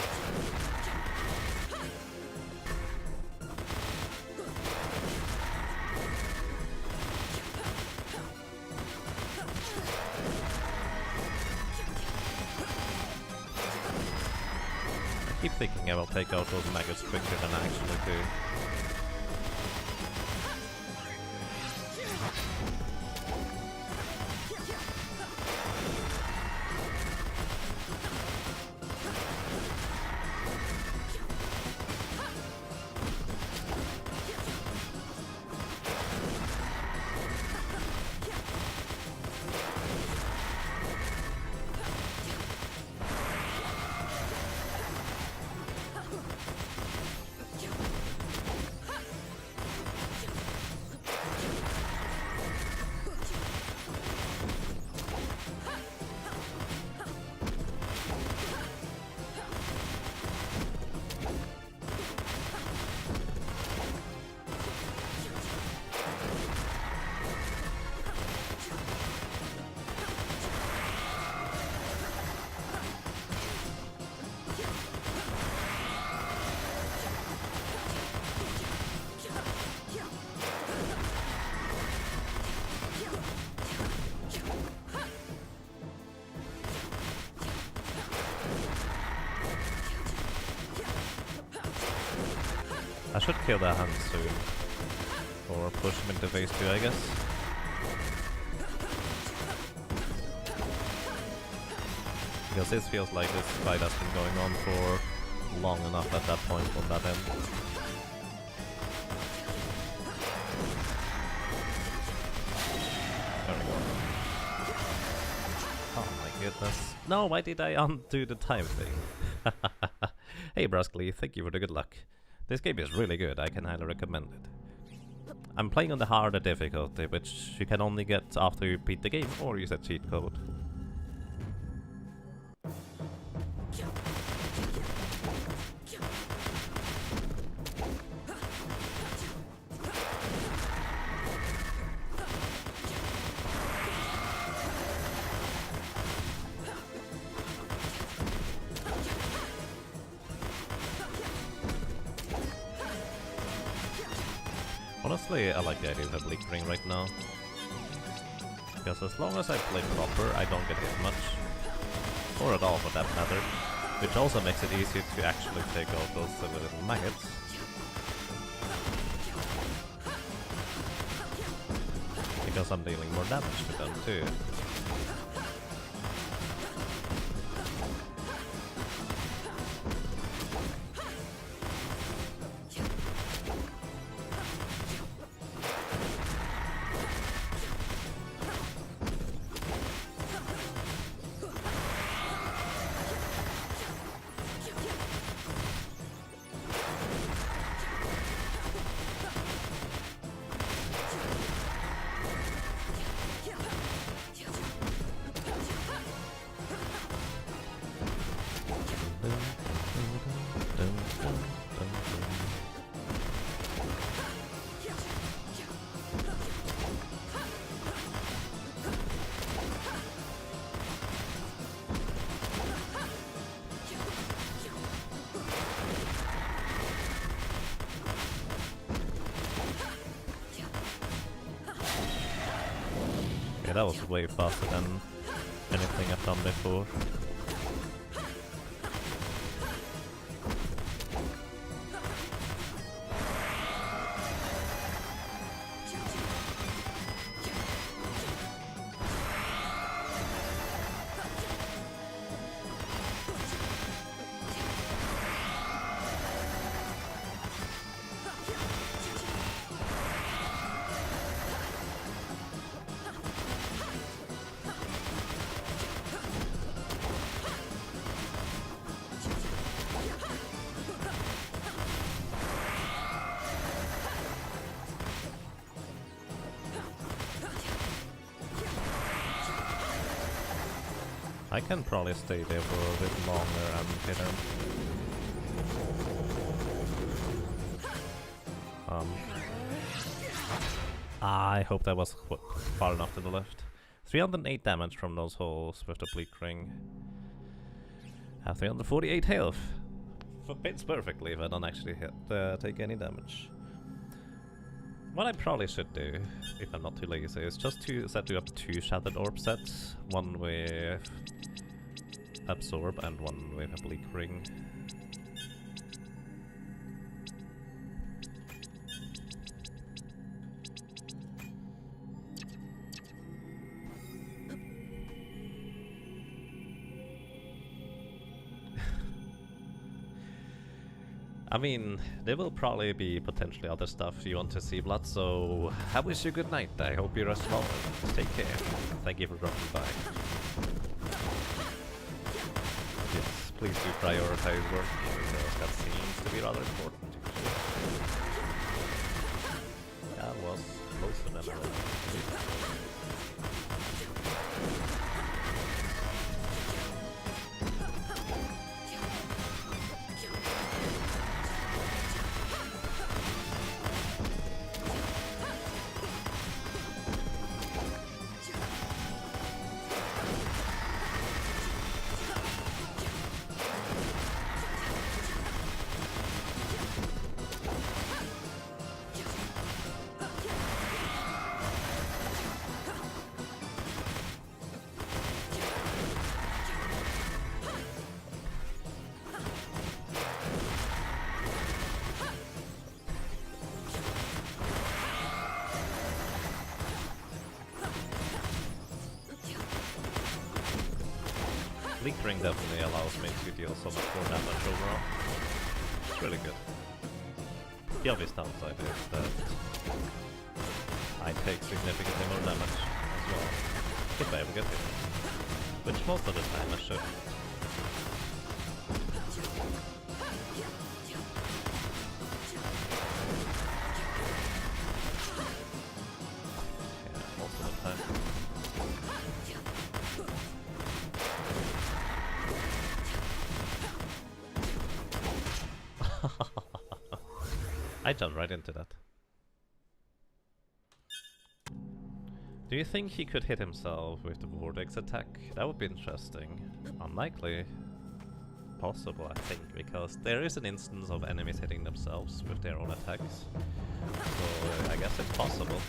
I keep thinking I will take out those maggots quicker than I actually do. I should kill that hand soon. Or push him into phase 2, I guess. Because this feels like this fight has been going on for long enough at that point on that end. There we go. Oh my goodness. No, why did I undo the time thing? Hey Bruskley, thank you for the good luck. This game is really good, I can highly recommend it. I'm playing on the harder difficulty, which you can only get after you beat the game or use a cheat code. Honestly, I like the idea of a Bleak Ring right now. Because as long as I play proper, I don't get hit much. Or at all for that matter. Which also makes it easier to actually take out those silly little maggots. Because I'm dealing more damage to them too. Yeah, that was way faster than anything I've done before. I can probably stay there for a bit longer and hit him. I hope that was far enough to the left. 308 damage from those holes with the Bleak Ring. Have 348 health. Fits perfectly if I don't actually take any damage. What I probably should do, if I'm not too lazy, is just to set up 2 Shattered Orb sets. One with Absorb and one with a Bleak Ring. I mean, there will probably be potentially other stuff you want to see, Blood, so I wish you good night. I hope you rest well. Take care. Thank you for dropping by. Yes, please do prioritize work, because that seems to be rather important. That was closer than I wanted. Bleak Ring definitely allows me to deal so much more damage overall. It's really good. The obvious downside is that I take significantly more damage as well, if I ever get hit. Which most of the time I should. Yeah, most of the time. I jumped right into that. Do you think he could hit himself with the Vortex attack? That would be interesting. Unlikely. Possible, I think, because there is an instance of enemies hitting themselves with their own attacks. So I guess it's possible.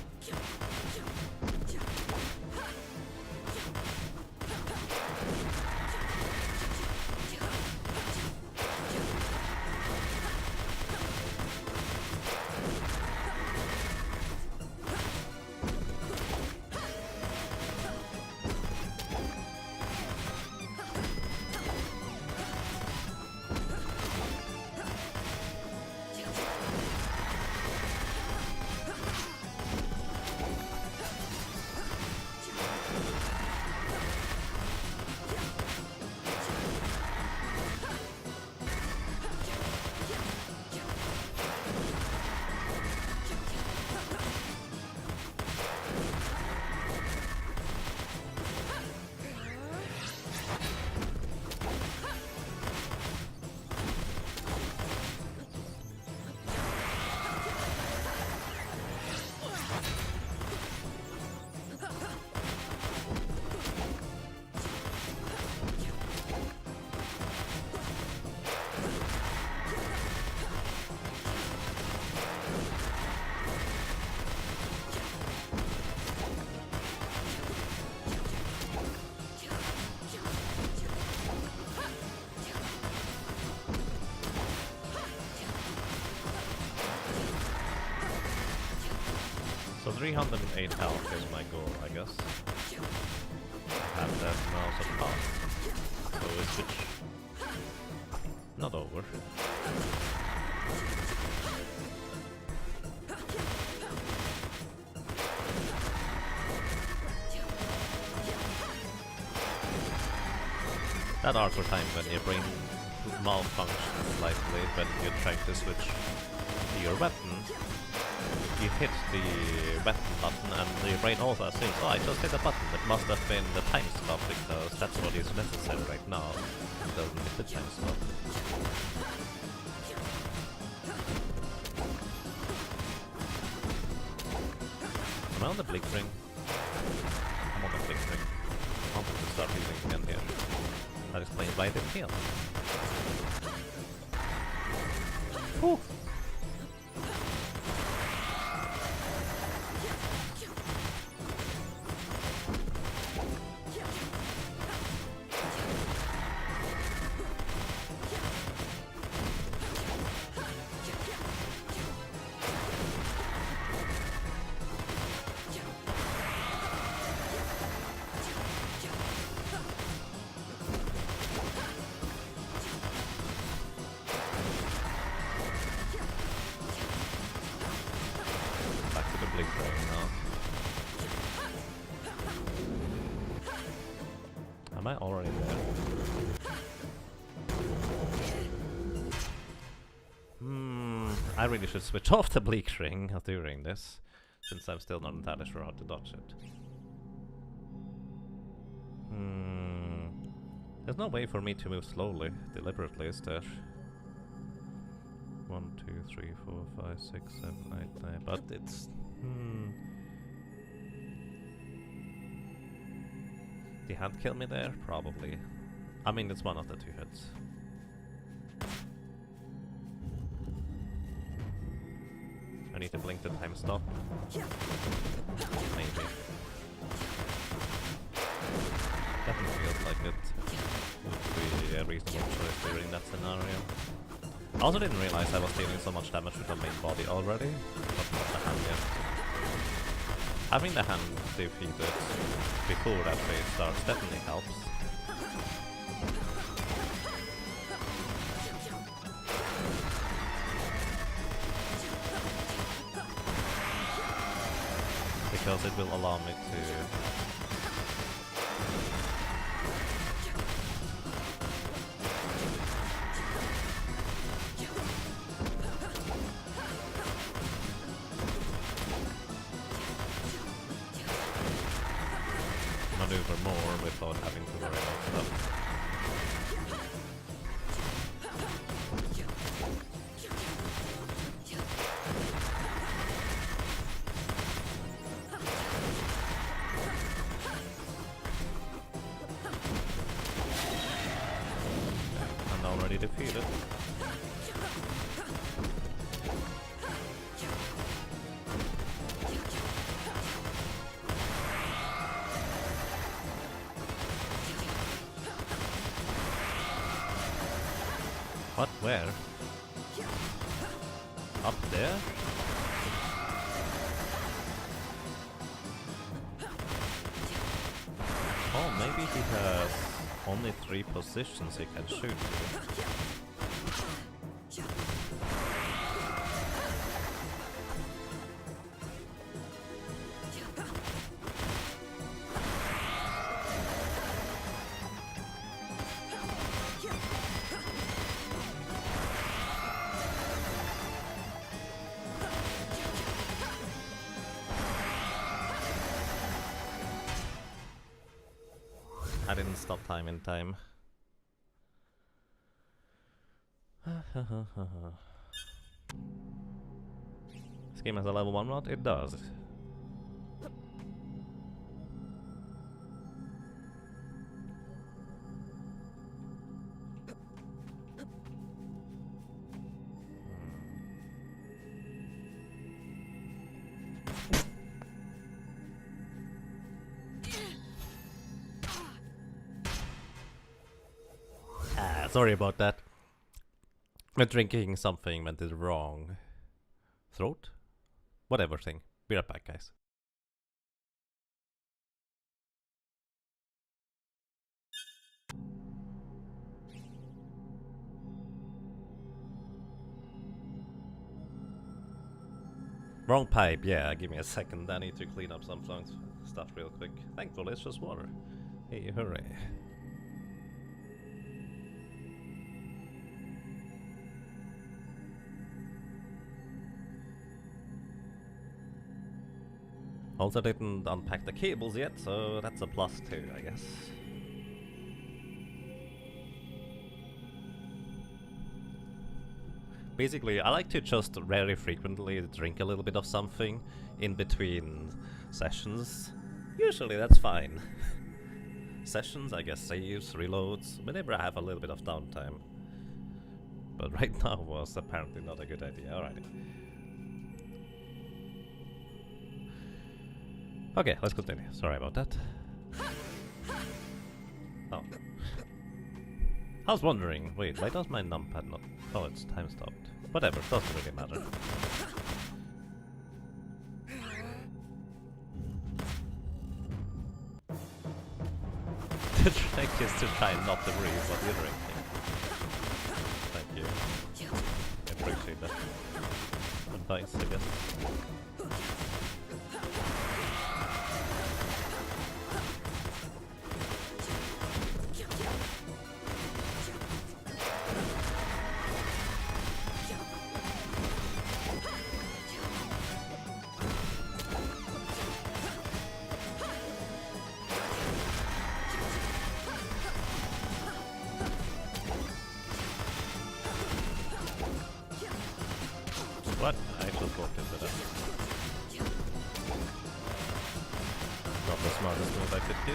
So 308 health is my goal, I guess. I have that now so far. So is it not over? That Arthur time when your brain malfunctions slightly when you're trying to switch to your weapon. You hit the weapon button and your brain also assumes, oh, I just hit a button. It must have been the time stop because that's what is necessary right now. It doesn't hit the time stop. Am I on the Bleak Ring? I'm on the Bleak Ring. I wanted to start healing again here. That explains why I didn't heal. Whew. Am I already there? I really should switch off the Bleak Ring during this, since I'm still not entirely sure how to dodge it. There's no way for me to move slowly, deliberately, is there? 1, 2, 3, 4, 5, 6, 7, 8, 9, but it's... The hand kill me there? Probably. I mean, it's one of the two hits. I need to blink the time stop. Maybe. Definitely feels like it would be a reasonable choice during that scenario. I also didn't realize I was dealing so much damage with the main body already, but not the hand yet. Having the hand defeated before that phase starts definitely helps. because it will allow me to maneuver more without having to worry about stuff. I'm already defeated. What? Where? Up there? Oh, maybe he has only 3 positions he can shoot to. I didn't stop time in time. This game has a level 1 mod? It does. Sorry about that. I'm drinking something went the wrong throat? Whatever thing. Be right back, guys. Wrong pipe, yeah, give me a second. I need to clean up some stuff real quick. Thankfully, it's just water. Hey, hooray. Also didn't unpack the cables yet, so that's a plus too, I guess. Basically, I like to just very frequently drink a little bit of something in between sessions. Usually that's fine. Sessions, I guess, saves, reloads, whenever I have a little bit of downtime. But right now was apparently not a good idea, alrighty. Okay, let's continue. Sorry about that. Oh. I was wondering, wait, why does my numpad not... Oh, it's time stopped. Whatever, doesn't really matter. The trick is to try not to breathe while you're drinking. Thank you. I appreciate that advice, I guess. What? I just walked into that. Not the smartest move I could do.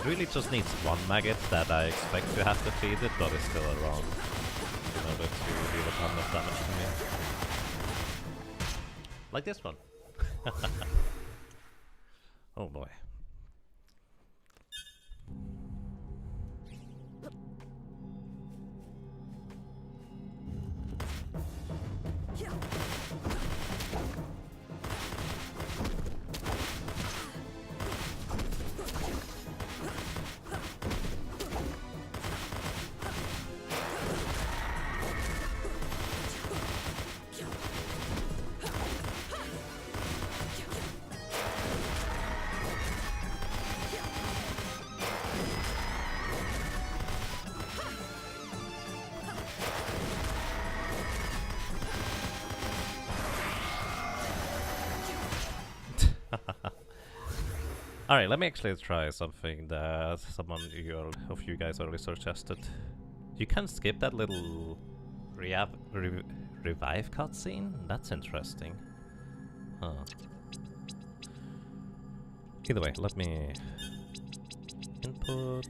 really just needs one maggot that I expect to have defeated, but is still around in order to deal a ton of damage to me. Like this one. Oh boy. Alright, let me actually try something that someone of you guys already suggested. You can skip that little revive cutscene? That's interesting. Huh. Either way, let me input.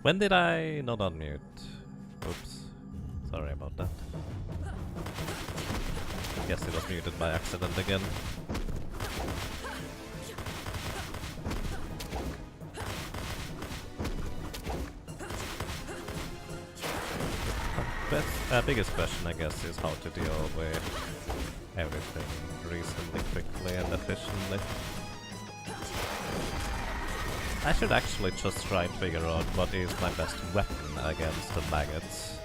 When did I not unmute? Oops. Sorry about that. Guess it was muted by accident again. biggest question, I guess, is how to deal with everything reasonably quickly and efficiently. I should actually just try and figure out what is my best weapon against the maggots.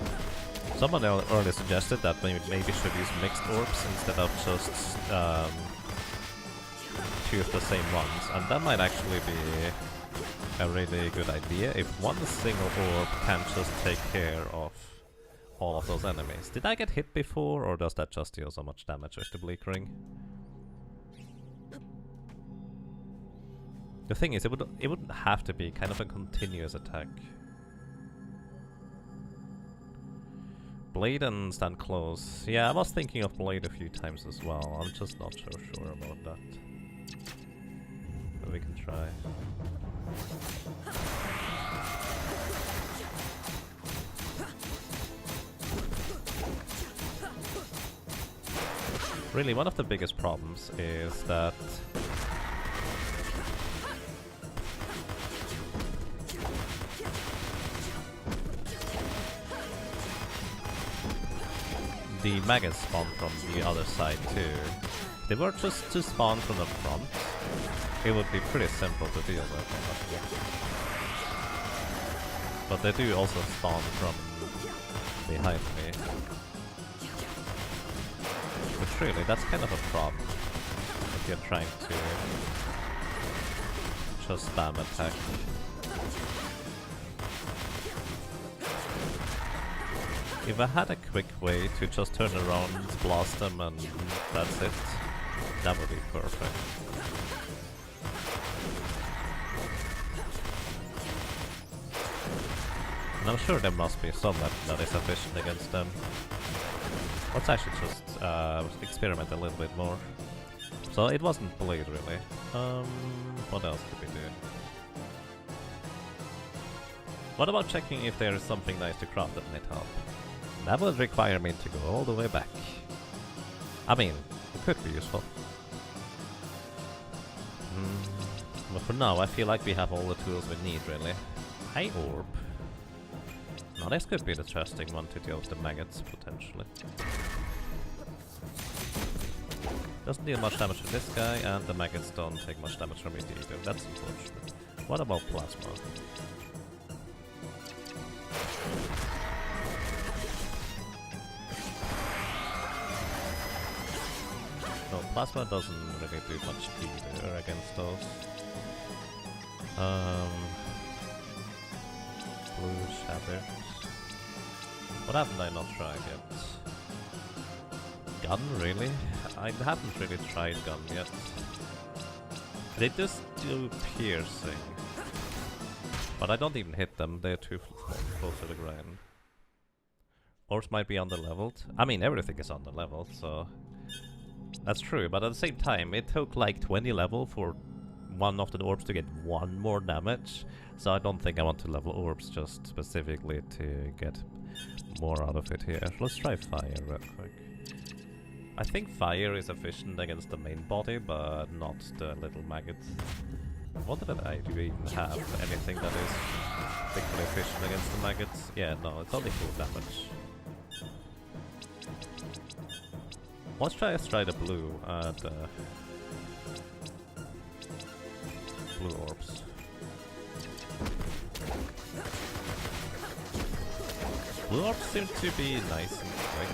Someone earlier suggested that we maybe should use mixed orbs instead of just two of the same ones, and that might actually be a really good idea if one single orb can just take care of all of those enemies. Did I get hit before, or does that just deal so much damage with the Bleak Ring? The thing is, it wouldn't have to be kind of a continuous attack. Blade and stand close. Yeah, I was thinking of Blade a few times as well. I'm just not so sure about that. But we can try. Really, one of the biggest problems is that the maggots spawn from the other side too. If they were just to spawn from the front, it would be pretty simple to deal with, honestly. But they do also spawn from behind me. But really, that's kind of a problem if you're trying to just spam attack. If I had a quick way to just turn around, blast them, and that's it, that would be perfect. And I'm sure there must be some weapon that is efficient against them. Let's actually just experiment a little bit more. So it wasn't Blade, really. What else could we do? What about checking if there is something nice to craft that might help? That would require me to go all the way back. I mean, it could be useful. But for now, I feel like we have all the tools we need, really. High orb. Now this could be the interesting one to deal with the maggots, potentially. Doesn't deal much damage to this guy, and the maggots don't take much damage from it either. That's unfortunate. What about plasma? No, plasma doesn't really do much either against those. Blue shatters. What haven't I not tried yet? Gun, really? I haven't really tried gun yet. They just do piercing. But I don't even hit them, they're too close to the ground. Orbs might be under-leveled. I mean, everything is under-leveled, so... That's true, but at the same time, it took like 20 level for one of the orbs to get one more damage. So I don't think I want to level orbs just specifically to get more out of it here. Let's try fire real quick. I think fire is efficient against the main body, but not the little maggots. What did I do even have? Anything that is particularly efficient against the maggots? Yeah, no, it's only full damage. Let's try the blue, blue orbs. Blue orbs seem to be nice and quick.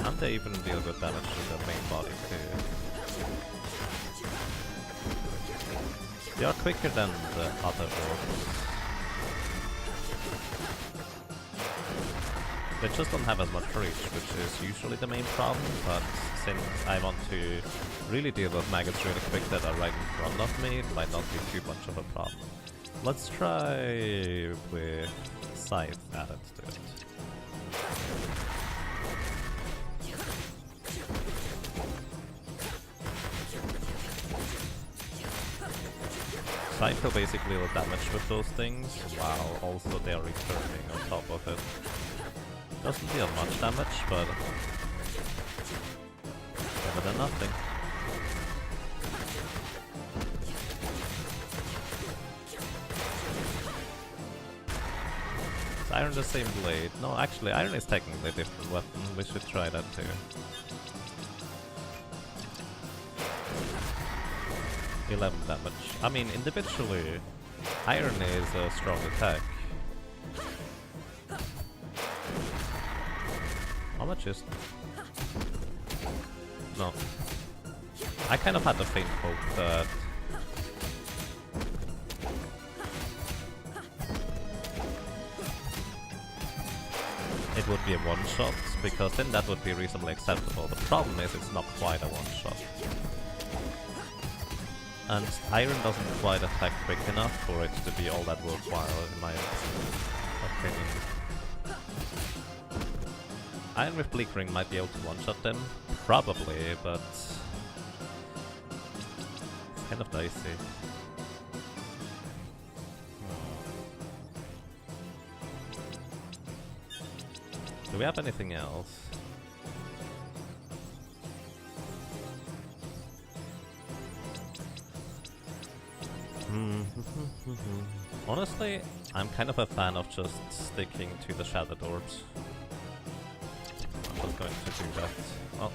And they even deal good damage to the main body too. They are quicker than the other orbs. They just don't have as much reach, which is usually the main problem, but since I want to really deal with maggots really quick that are right in front of me, it might not be too much of a problem. Let's try with Scythe added to it. Scythe will basically deal damage with those things, while also they are returning on top of it. Doesn't deal much damage, but better than nothing. Iron the same blade? No, actually, iron is technically a different weapon. We should try that too. 11 damage. I mean, individually, iron is a strong attack. How much is... No. I kind of had the faint hope that... it would be a one-shot, because then that would be reasonably acceptable. The problem is it's not quite a one-shot. And iron doesn't quite attack quick enough for it to be all that worthwhile, in my opinion. Iron with Bleak Ring might be able to one-shot them, probably, but... it's kind of dicey. Do we have anything else? Honestly, I'm kind of a fan of just sticking to the Shadow Orbs. I'm just going to do that. Oh.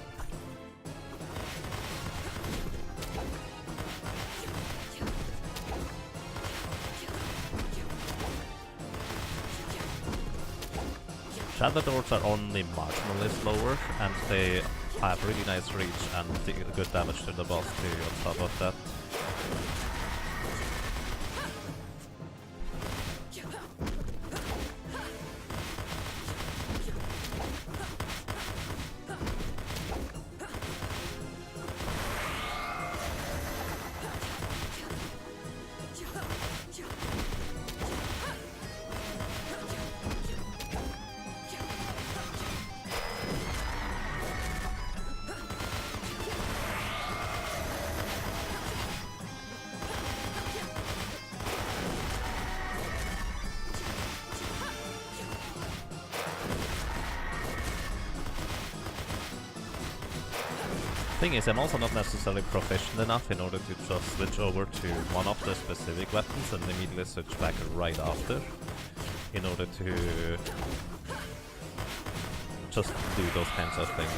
Shadow Orbs are only marginally slower, and they have really nice reach and good damage to the boss too on top of that. Thing is, I'm also not necessarily proficient enough in order to just switch over to one of the specific weapons and immediately switch back right after, in order to just do those kinds of things.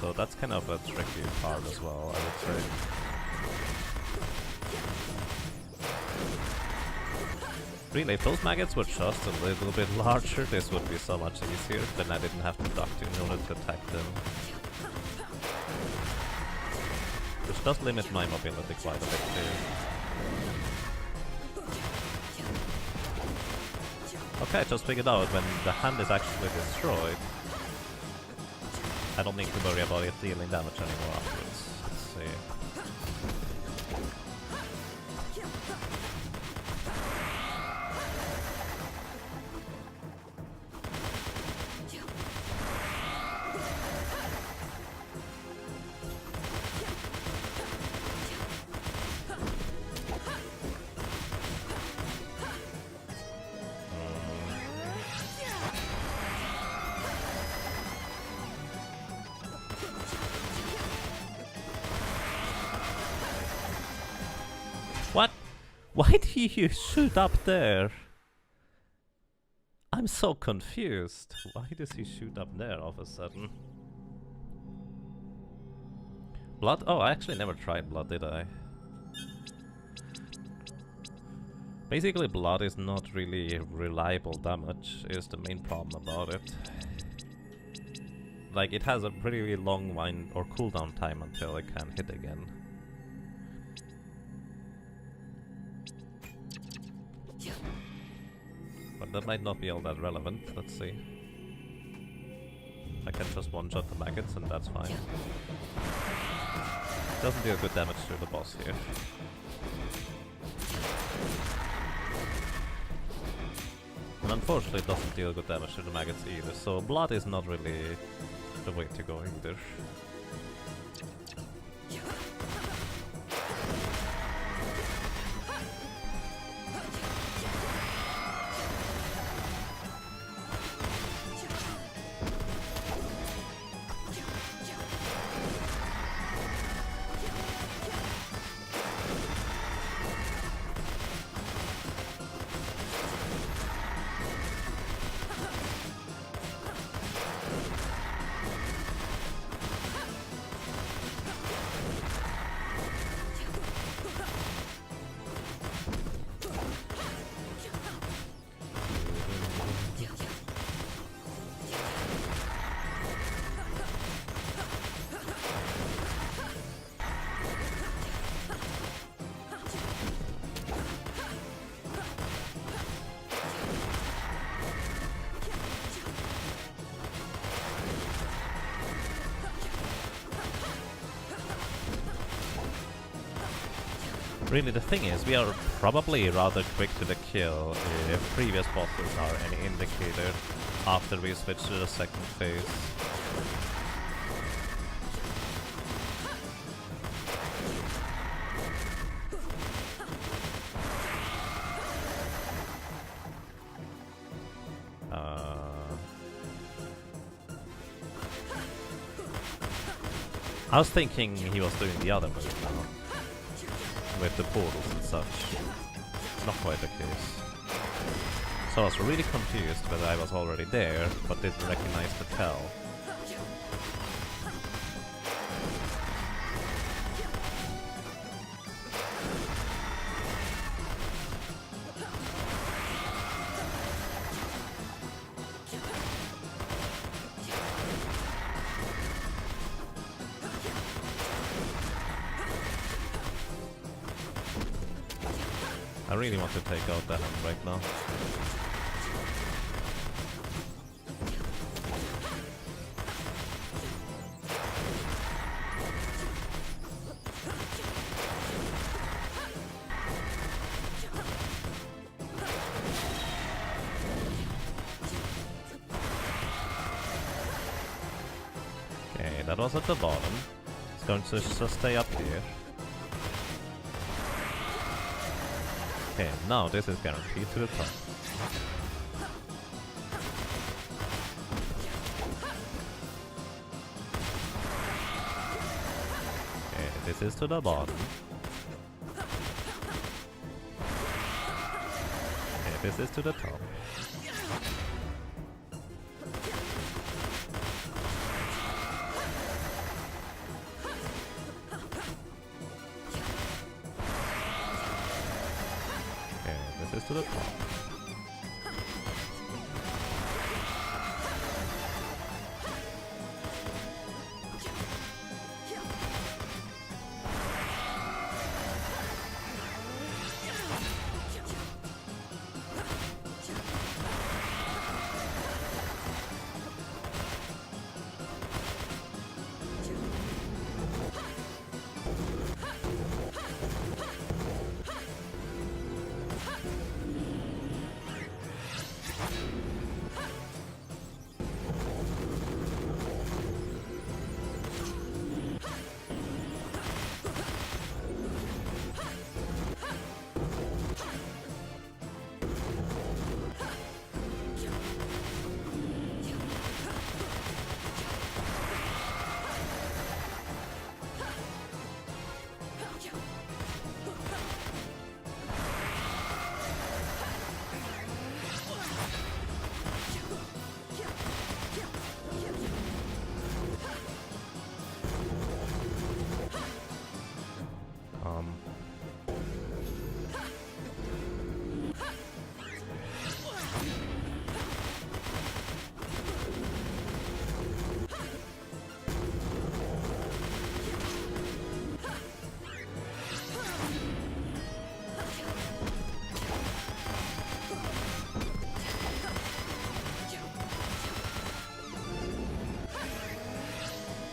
So that's kind of a tricky part as well, I would say. Really, if those maggots were just a little bit larger, this would be so much easier, then I didn't have to duck in order to attack them. Which does limit my mobility quite a bit too. Okay, I just figured out when the hand is actually destroyed, I don't need to worry about it dealing damage anymore afterwards. Let's see. What? Why did you shoot up there? I'm so confused. Why does he shoot up there all of a sudden? Blood? Oh, I actually never tried blood, did I? Basically, blood is not really reliable damage, is the main problem about it. Like, it has a pretty long wind or cooldown time until it can hit again. But that might not be all that relevant. Let's see. I can just one-shot the maggots and that's fine. Doesn't deal good damage to the boss here. And unfortunately it doesn't deal good damage to the maggots either, so blood is not really the way to go either. Really, the thing is, we are probably rather quick to the kill if previous bosses are any indicator after we switch to the second phase. I was thinking he was doing the other move now, with the portals and such. Not quite the case. So I was really confused whether I was already there, but didn't recognize the tell. I really want to take out that hand right now. Okay, that was at the bottom. It's going to just stay up here. Okay, now this is guaranteed to the top. Okay, this is to the bottom. Okay, this is to the top. This is to the top.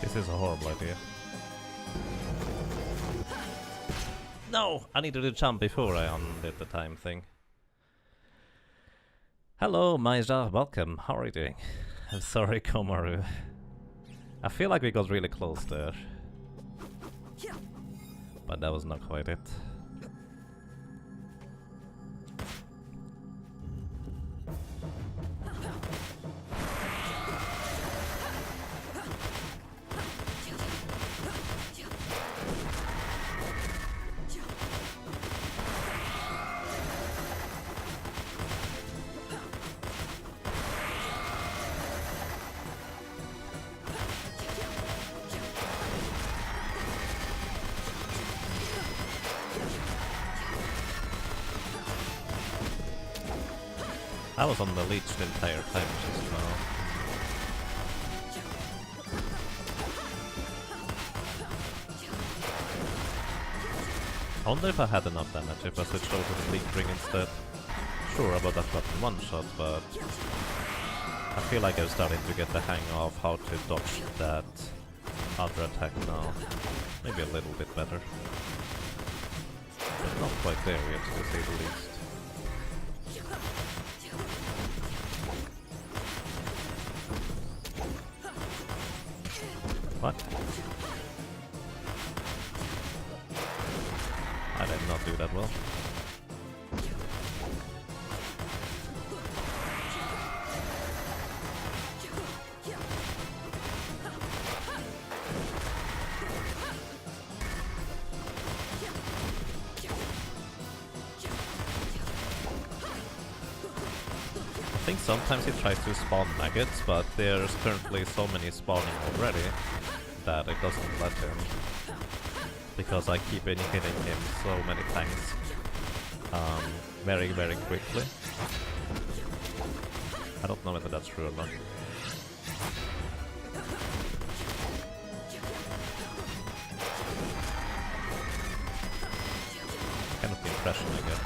This is a horrible idea. No! I needed to jump before I undid the time thing. Hello, Maija. Welcome. How are you doing? I'm sorry, Komaru. I feel like we got really close there. But that was not quite it. I was on the leech the entire time just now. I wonder if I had enough damage if I switched over to the leak ring instead. Sure about that button one shot, but I feel like I'm starting to get the hang of how to dodge that other attack now. Maybe a little bit better. quite there yet, to say the least. What? I did not do that well. I think sometimes he tries to spawn maggots, but there's currently so many spawning already that it doesn't let him. Because I keep hitting him so many times very, very quickly. I don't know whether that's true or not. Kind of the impression I get.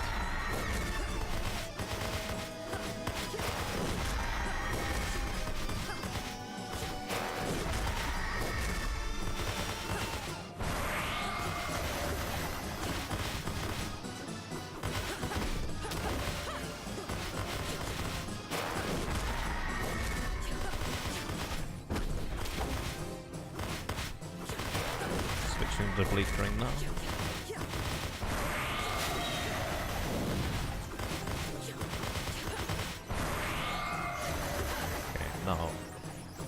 Switching the bleak ring now. Okay, now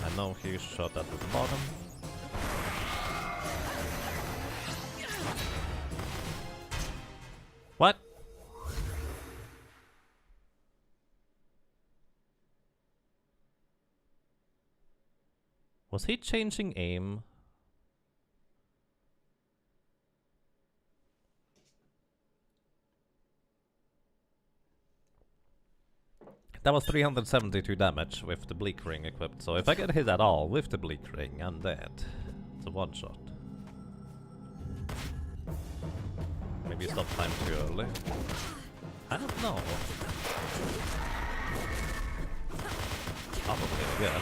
I know he shot at the bottom. What? Was he changing aim? That was 372 damage with the bleak ring equipped, so if I get hit at all with the bleak ring, I'm dead. It's a one shot. Maybe stop time too early. I don't know. Probably, I guess.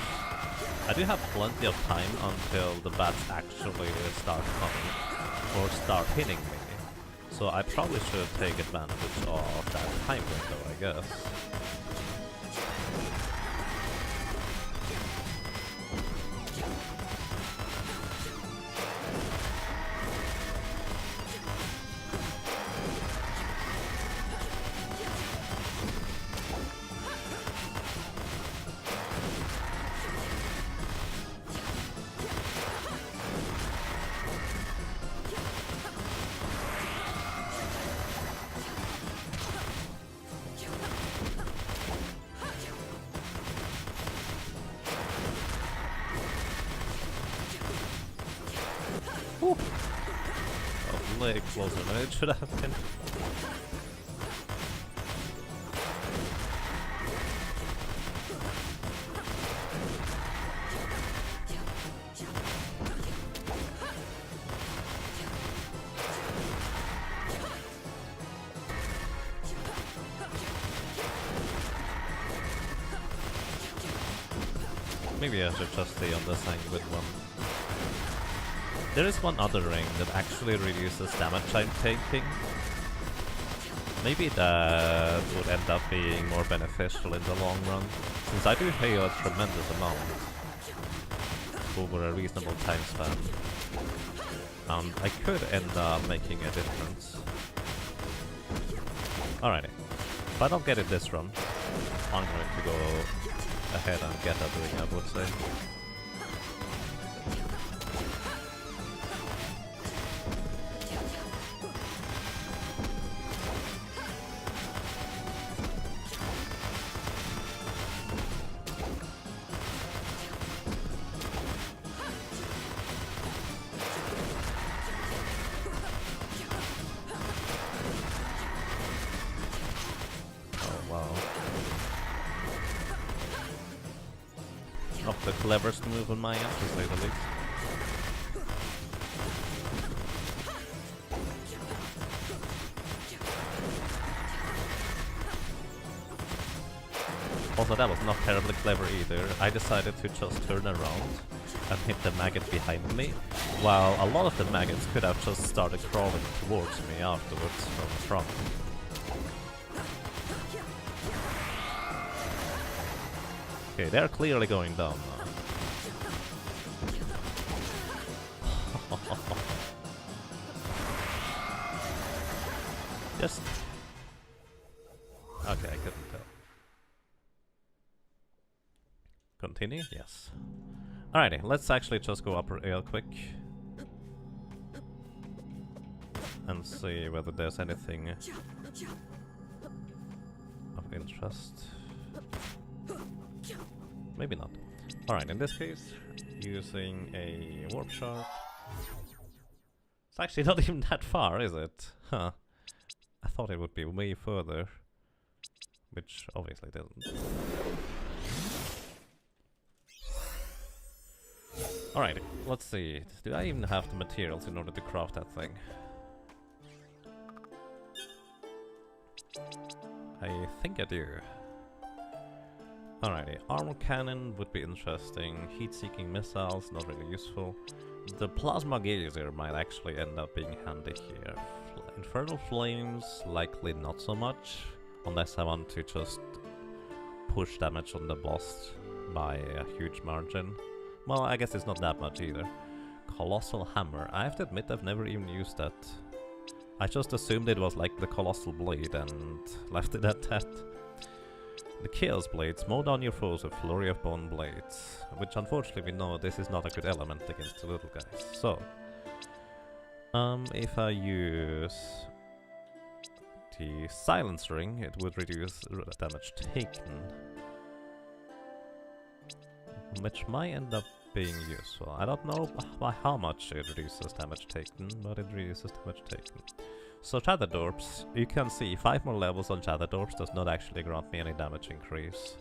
I do have plenty of time until the bats actually start coming or start hitting me. So I probably should take advantage of that time window, I guess. Whew. Oh, way closer than it should have been. Maybe I should just stay on the sanguine one. There is one other ring that actually reduces damage I'm taking. Maybe that would end up being more beneficial in the long run, since I do heal a tremendous amount over a reasonable time span. I could end up making a difference. Alrighty. If I don't get it this run, I'm going to go ahead and get that ring, I would say. Not the cleverest move on my end, to say the least. Also, that was not terribly clever either. I decided to just turn around and hit the maggot behind me, while a lot of the maggots could have just started crawling towards me afterwards from the front. Okay, they're clearly going down now. Just... Okay, I couldn't tell. Continue? Yes. Alrighty, let's actually just go up real quick. And see whether there's anything of interest. Maybe not. Alright, in this case, using a warp shard. It's actually not even that far, is it? Huh. I thought it would be way further. Which obviously doesn't. Alright, let's see. Do I even have the materials in order to craft that thing? I think I do. Alrighty, armor cannon would be interesting. Heat-seeking missiles, not really useful. The plasma geyser might actually end up being handy here. Infernal flames, likely not so much. Unless I want to just push damage on the boss by a huge margin. Well, I guess it's not that much either. Colossal hammer. I have to admit I've never even used that. I just assumed it was like the colossal blade and left it at that. The Chaos Blades. Mow down your foes with flurry of bone blades. Which unfortunately we know this is not a good element against the little guys. So, if I use the Silence Ring, it would reduce damage taken. Which might end up being useful. I don't know by how much it reduces damage taken, but it reduces damage taken. So Shattered Orbs, you can see 5 more levels on Shattered Orbs does not actually grant me any damage increase.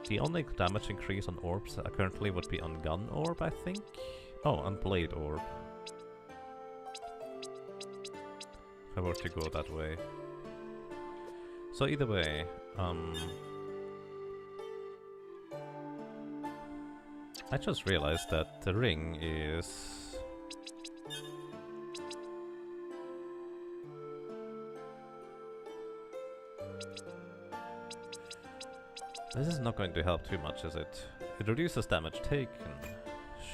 The only damage increase on orbs currently would be on Gun Orb, I think? Oh, on Blade Orb. If I were to go that way. So either way, I just realized that the ring is... This is not going to help too much, is it? It reduces damage taken,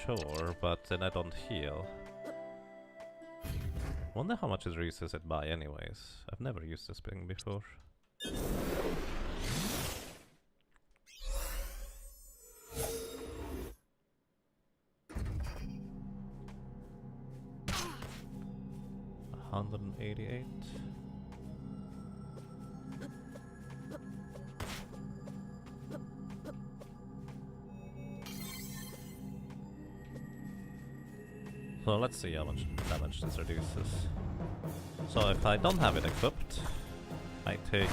sure, but then I don't heal. Wonder how much it reduces it by anyways. I've never used this thing before. $188. So let's see how much damage this reduces. So if I don't have it equipped, I take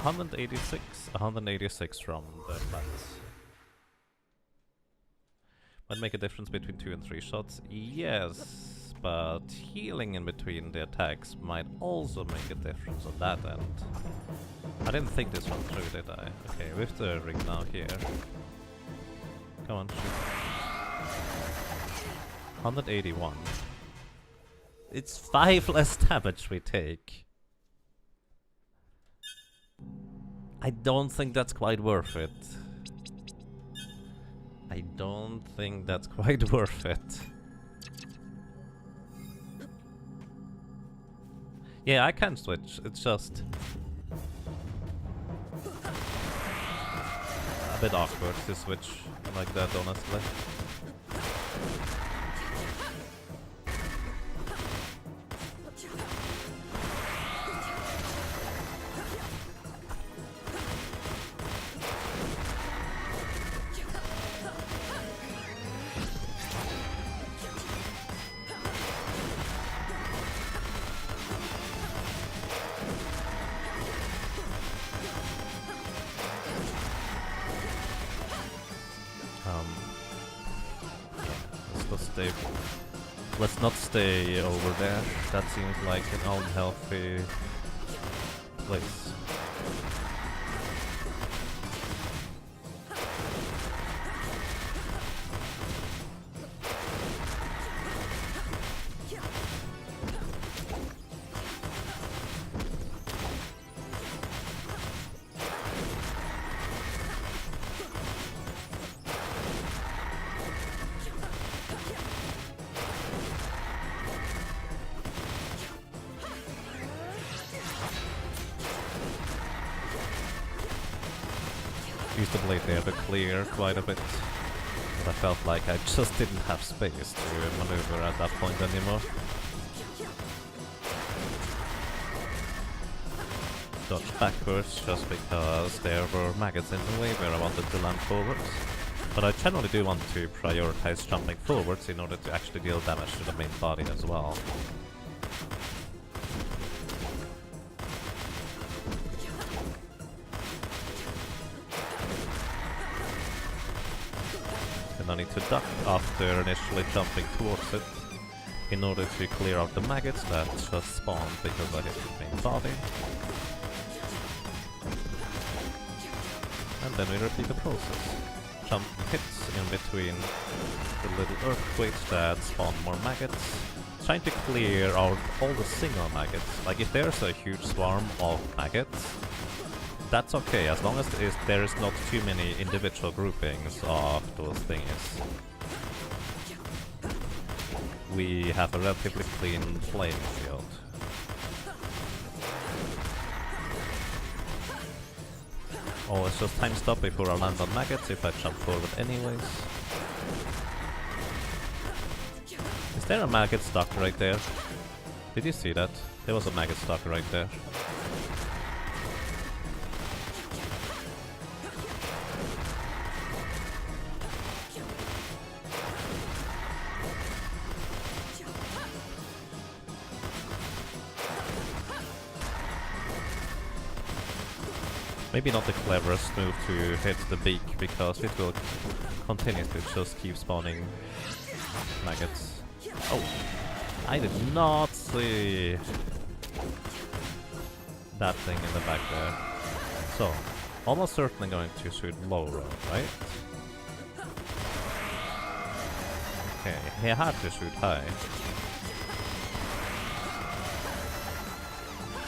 186 from the plants. Might make a difference between 2 and 3 shots. Yes, but healing in between the attacks might also make a difference on that end. I didn't think this one through, did I? Okay, with the ring now here. Come on, shoot. 181. It's 5 less damage we take. I don't think that's quite worth it. I don't think that's quite worth it. Yeah, I can switch. It's just a bit awkward to switch like that, honestly. Let's not stay over there. That seems like an unhealthy place. Used the blade there to clear quite a bit, but I felt like I just didn't have space to maneuver at that point anymore. Dodge backwards just because there were maggots in the way where I wanted to land forwards. But I generally do want to prioritize jumping forwards in order to actually deal damage to the main body as well. And I need to duck after initially jumping towards it in order to clear out the maggots that just spawned because I hit the main body. And then we repeat the process. Jump hits in between the little earthquakes that spawn more maggots. Trying to clear out all the single maggots. Like if there's a huge swarm of maggots, that's okay, as long as there is not too many individual groupings of those thingies. We have a relatively clean playing field. Always just time stop before I land on maggots if I jump forward anyways. Is there a maggot stuck right there? Did you see that? There was a maggot stuck right there. Maybe not the cleverest move to hit the beak, because it will continue to just keep spawning maggots. Oh! I did not see that thing in the back there. So, almost certainly going to shoot low roll, right? Okay, he had to shoot high.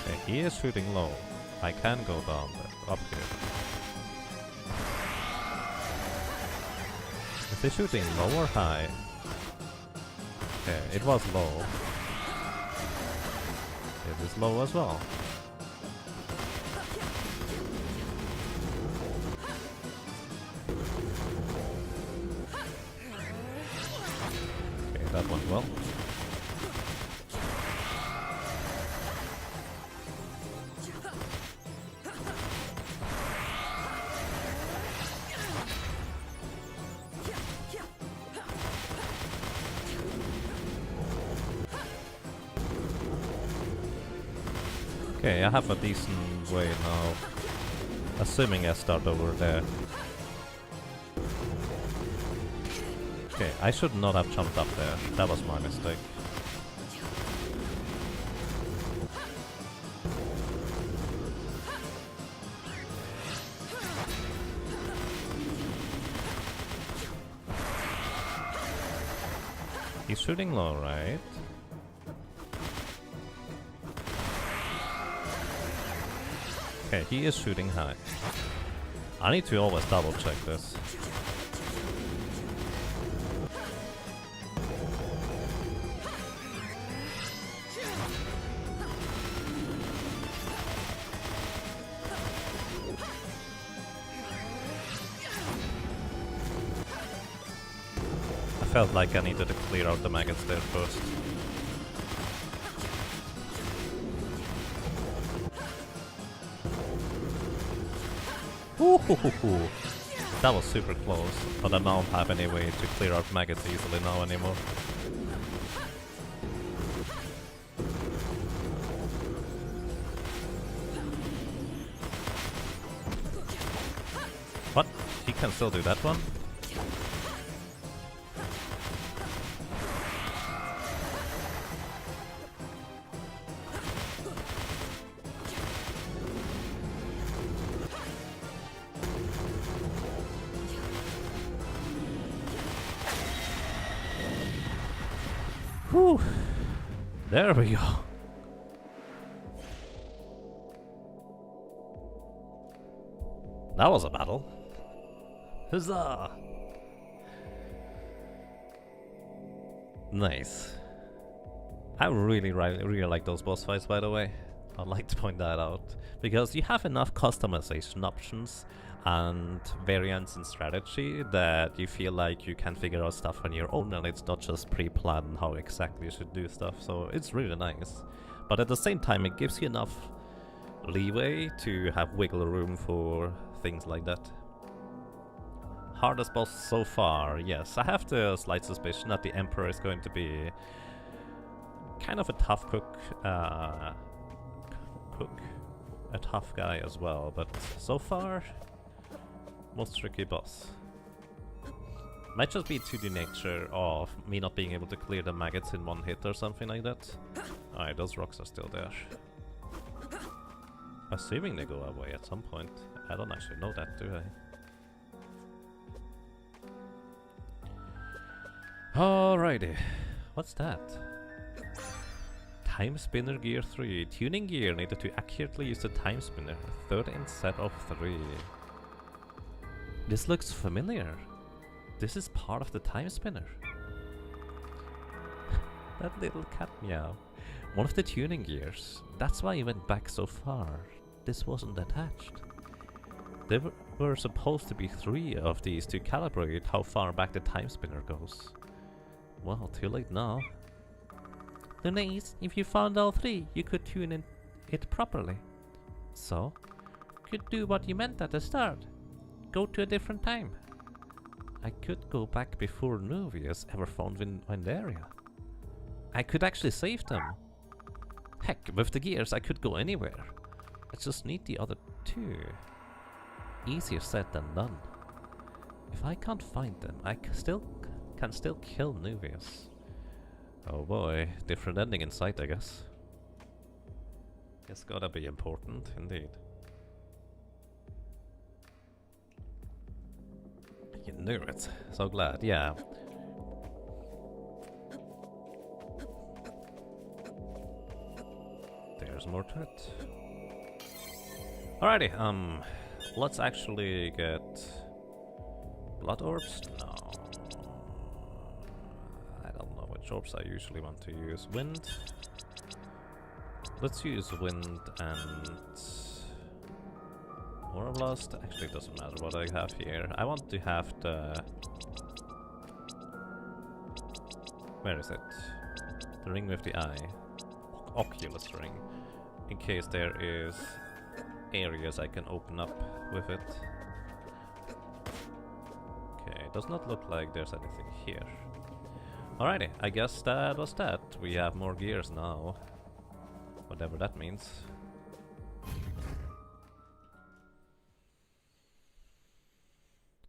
Okay, he is shooting low. I can go down there, up here. Is he shooting low or high? Okay, it was low. It is low as well. Okay, that went well. Okay, I have a decent way now, assuming I start over there. Okay, I should not have jumped up there, that was my mistake. He's shooting low, right? Okay, he is shooting high. I need to always double check this. I felt like I needed to clear out the maggots there first. Ooh, that was super close, but I don't have any way to clear out maggots easily now anymore. What? He can still do that one? Whew. There we go. That was a battle. Huzzah! Nice. I really like those boss fights, by the way. I'd like to point that out, because you have enough customization options and variants in strategy that you feel like you can figure out stuff on your own, and it's not just pre-planned how exactly you should do stuff, so it's really nice. But at the same time, it gives you enough leeway to have wiggle room for things like that. Hardest boss so far, yes. I have the slight suspicion that the Emperor is going to be kind of a tough a tough guy as well, but so far, most tricky boss. Might just be to the nature of me not being able to clear the maggots in one hit or something like that. Alright, those rocks are still there. Assuming they go away at some point. I don't actually know that, do I? Alrighty. What's that? Timespinner Gear 3. Tuning gear needed to accurately use the Timespinner. 3rd instead of 3. This looks familiar. This is part of the Timespinner. That little cat meow. One of the tuning gears. That's why you went back so far. This wasn't attached. There were supposed to be 3 of these to calibrate how far back the Timespinner goes. Well, too late now. Denise, if you found all 3, you could tune it properly. So, could do what you meant at the start. Go to a different time. I could go back before Nuvius ever found Windaria. I could actually save them. Heck, with the gears I could go anywhere. I just need the other 2. Easier said than done. If I can't find them, I can still kill Nuvius. Oh boy, different ending in sight, I guess. It's gotta be important, indeed. You knew it. So glad, yeah. There's more to it. Alrighty, let's actually get blood orbs? No. I don't know which orbs I usually want to use. Wind? Let's use wind and Aura Blast. Actually, it doesn't matter what I have here. I want to have the... Where is it? The ring with the eye. Oculus ring. In case there is areas I can open up with it. Okay, it does not look like there's anything here. Alrighty, I guess that was that. We have more gears now. Whatever that means.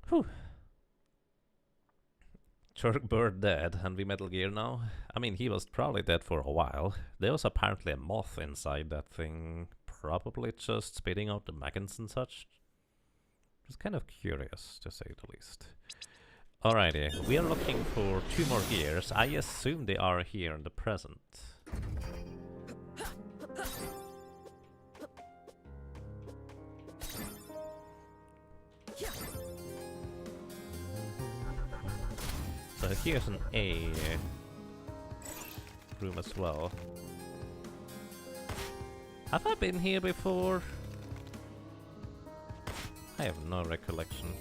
Whew. Bird dead, and we Metal Gear now. I mean, he was probably dead for a while. There was apparently a moth inside that thing, probably just spitting out the maggots and such. Just kind of curious, to say the least. Alrighty, we are looking for 2 more gears. I assume they are here in the present. So here's an A room as well. Have I been here before? I have no recollection.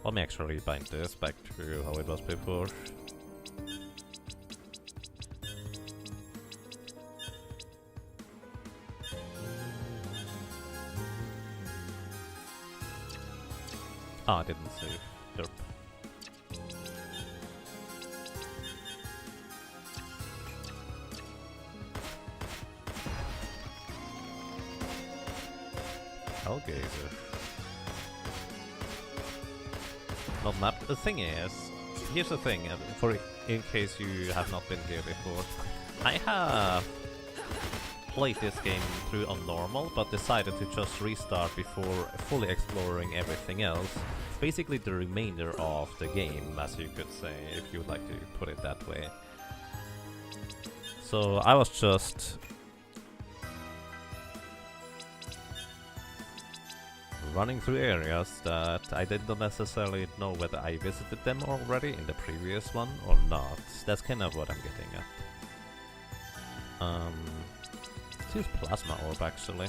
Let me actually bind this back to how it was before. Ah, I didn't save. Derp. Hellgazer. Not mapped. The thing is, here's the thing, for in case you have not been here before. I have played this game through on normal, but decided to just restart before fully exploring everything else. Basically the remainder of the game, as you could say, if you would like to put it that way. So I was just running through areas that I didn't necessarily know whether I visited them already in the previous one or not. That's kind of what I'm getting at. Let's use Plasma Orb actually.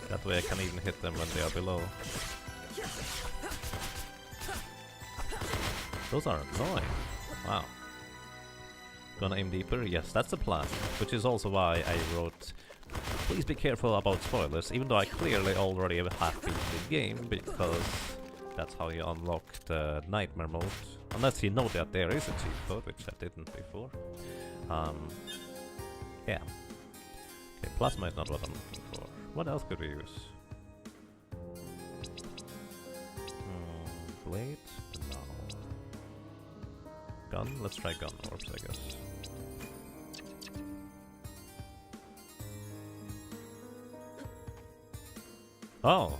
That way I can even hit them when they are below. Those are annoying. Wow. Gonna aim deeper? Yes, that's the plan. Which is also why I wrote, please be careful about spoilers, even though I clearly already have beaten the game, because that's how you unlock the nightmare mode. Unless you know that there is a cheat code, which I didn't before. Yeah. Okay, Plasma is not what I'm looking for. What else could we use? Blade? No. Gun? Let's try gun orbs, I guess. Oh!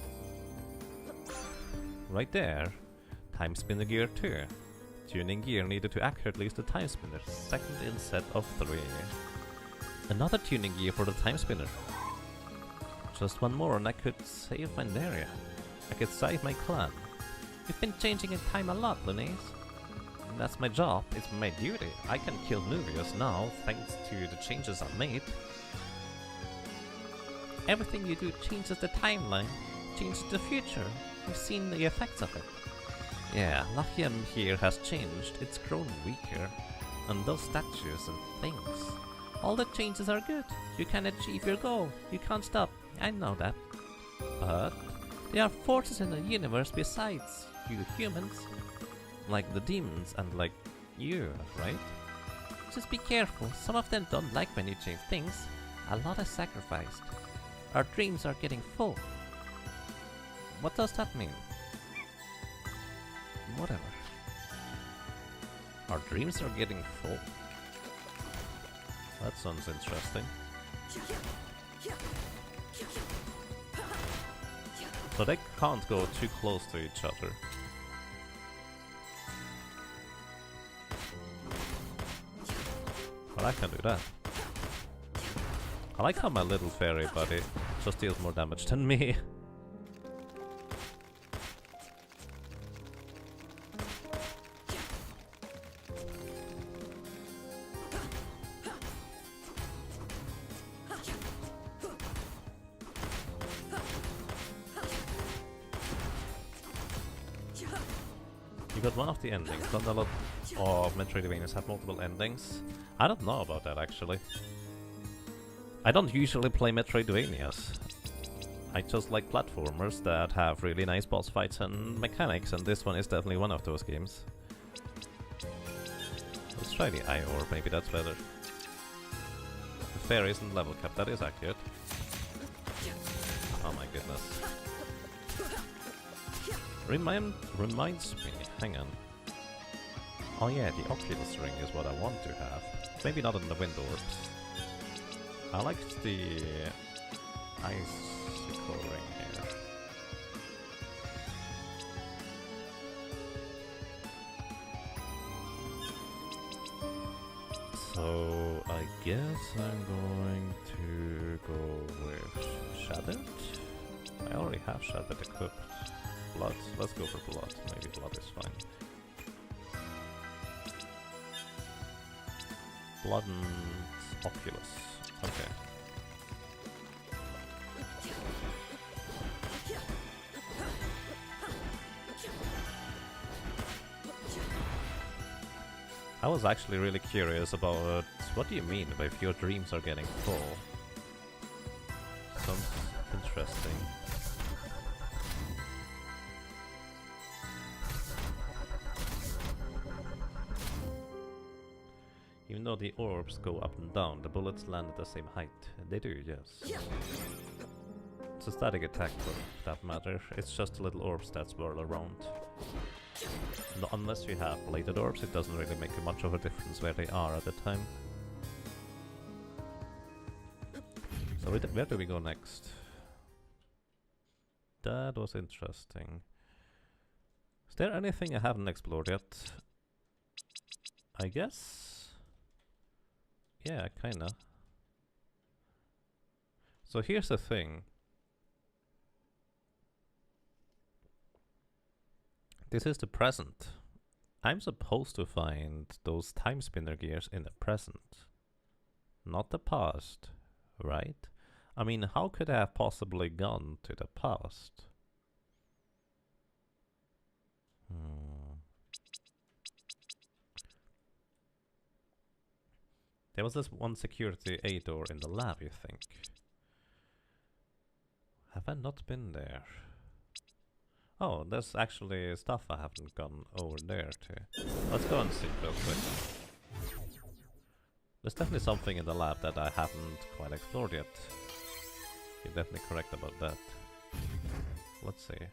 Right there. Timespinner gear 2. Tuning gear needed to accurately use the Timespinner. Second in set of 3. Another tuning gear for the Timespinner. Just one more and I could save Pandaria. I could save my clan. You've been changing in time a lot, Lunese. That's my job, it's my duty. I can kill Nuvius now, thanks to the changes I've made. Everything you do changes the timeline, changes the future. You've seen the effects of it. Yeah, Lachiam here has changed, it's grown weaker. And those statues and things. All the changes are good. You can achieve your goal. You can't stop. I know that. But there are forces in the universe besides you humans. Like the demons and like you, right? Just be careful. Some of them don't like when you change things. A lot is sacrificed. Our dreams are getting full. What does that mean? Whatever. Our dreams are getting full. That sounds interesting. So they can't go too close to each other. But I can do that. I like how my little fairy buddy just deals more damage than me. You got one of the endings. Not a lot of Metroidvanias have multiple endings. I don't know about that actually. I don't usually play Metroidvanias. I just like platformers that have really nice boss fights and mechanics, and this one is definitely one of those games. Let's try the Eye Orb, maybe that's better. The fairy isn't level capped, that is accurate. Oh my goodness. Reminds me, hang on. Oh yeah, the Oculus ring is what I want to have. Maybe not in the wind orbs. I like the icicle ring here. So I guess I'm going to go with Shattered. I already have Shattered equipped. Blood. Let's go for blood. Maybe blood is fine. Blood and Oculus. Okay. I was actually really curious about what do you mean by if your dreams are getting full? Sounds interesting. Even though the orbs go up and down, the bullets land at the same height. They do, yes. It's a static attack for that matter. It's just little orbs that swirl around. No, unless you have bladed orbs, it doesn't really make much of a difference where they are at the time. So where do we go next? That was interesting. Is there anything I haven't explored yet? I guess? Yeah, kinda. So here's the thing. This is the present. I'm supposed to find those Timespinner gears in the present, not the past, right? I mean, how could I have possibly gone to the past? There was this one security A door in the lab, you think? Have I not been there? Oh, there's actually stuff I haven't gone over there to. Let's go and see real quick. There's definitely something in the lab that I haven't quite explored yet. You're definitely correct about that. Let's see.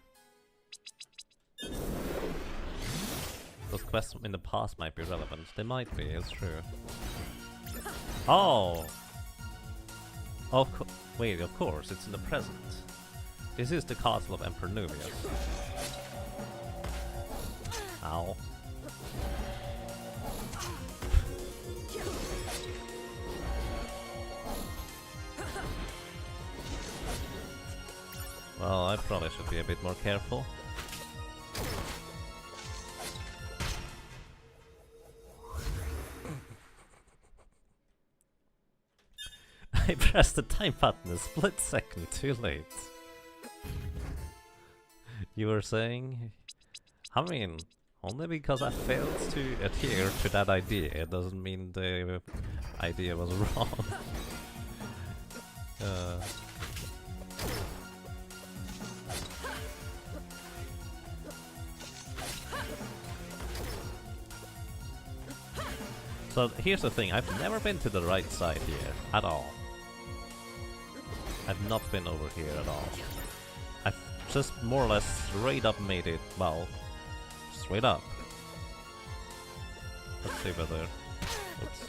Those quests in the past might be relevant. They might be, it's true. Oh! Wait, of course, it's in the present. This is the castle of Emperor Nubius. Ow. Well, I probably should be a bit more careful. I pressed the time button a split second too late. You were saying? I mean, only because I failed to adhere to that idea, it doesn't mean the idea was wrong. So here's the thing, I've never been to the right side here, at all. I've not been over here at all. I've just more or less straight up made it, well, straight up. Let's see whether... Oops.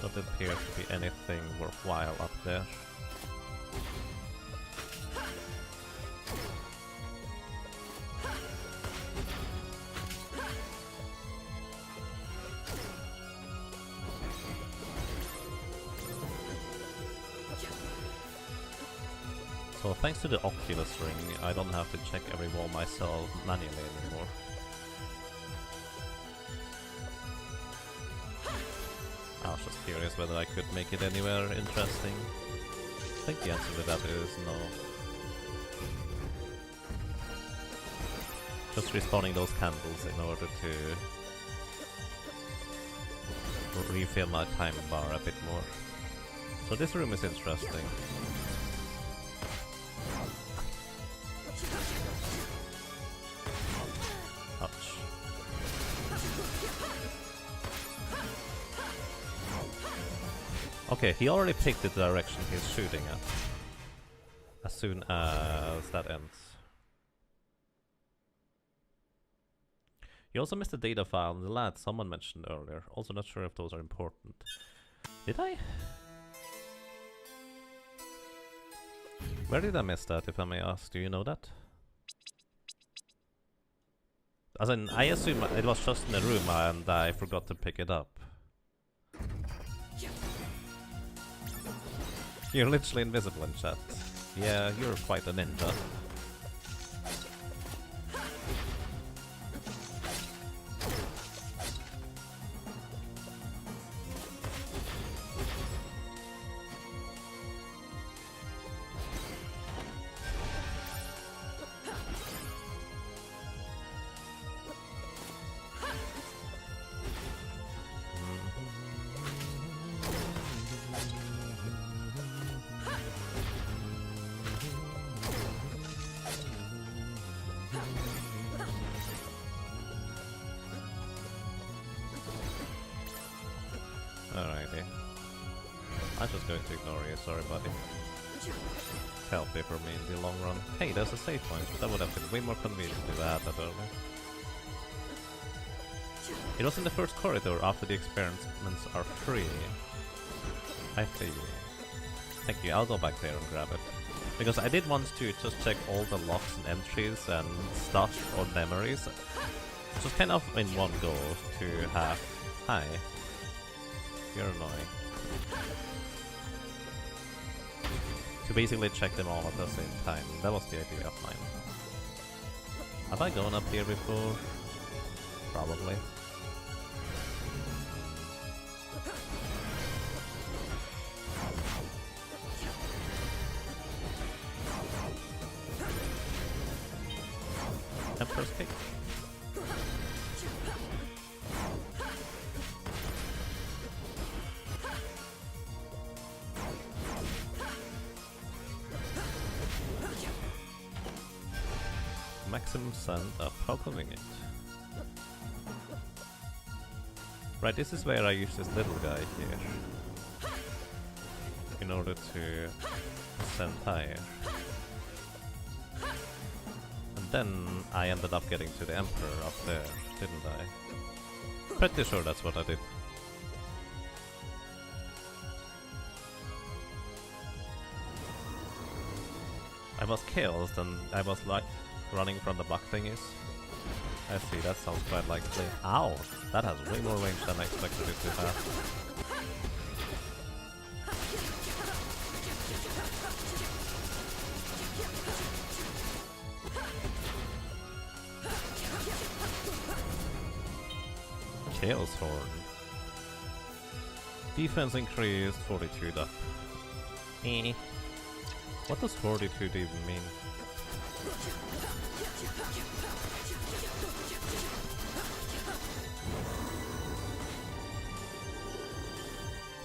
Doesn't appear to be anything worthwhile up there. So thanks to the Oculus ring, I don't have to check every wall myself manually anymore. I was just curious whether I could make it anywhere interesting. I think the answer to that is no. Just respawning those candles in order to refill my time bar a bit more. So this room is interesting. Ouch. Okay, he already picked the direction he's shooting at. As soon as that ends. You also missed the data file in the lab someone mentioned earlier. Also not sure if those are important. Did I? Where did I miss that, if I may ask? Do you know that? As in, I assume it was just in a room and I forgot to pick it up. You're literally invisible in chat. Yeah, you're quite a ninja. Alrighty. I'm just going to ignore you, sorry buddy. It's healthy for me in the long run. Hey, there's a save point. That would have been way more convenient if I had that earlier. It was in the first corridor after the experiments are free. I see. Thank you, I'll go back there and grab it. Because I did want to just check all the locks and entries and stuff or memories. Just kind of in one go to have... Hi. You're annoying. To basically check them all at the same time. That was the idea of mine. Have I gone up here before? Probably. Emperor's kick. Maximum send up. How convenient. Right, this is where I use this little guy here in order to ascend higher. And then I ended up getting to the Emperor up there, didn't I? Pretty sure that's what I did. I was killed and I was like running from the block thingies. I see, that sounds quite likely. Ow! That has way more range than I expected it to have. Chaos Horn. Defense increased 42 up. What does 42 even mean?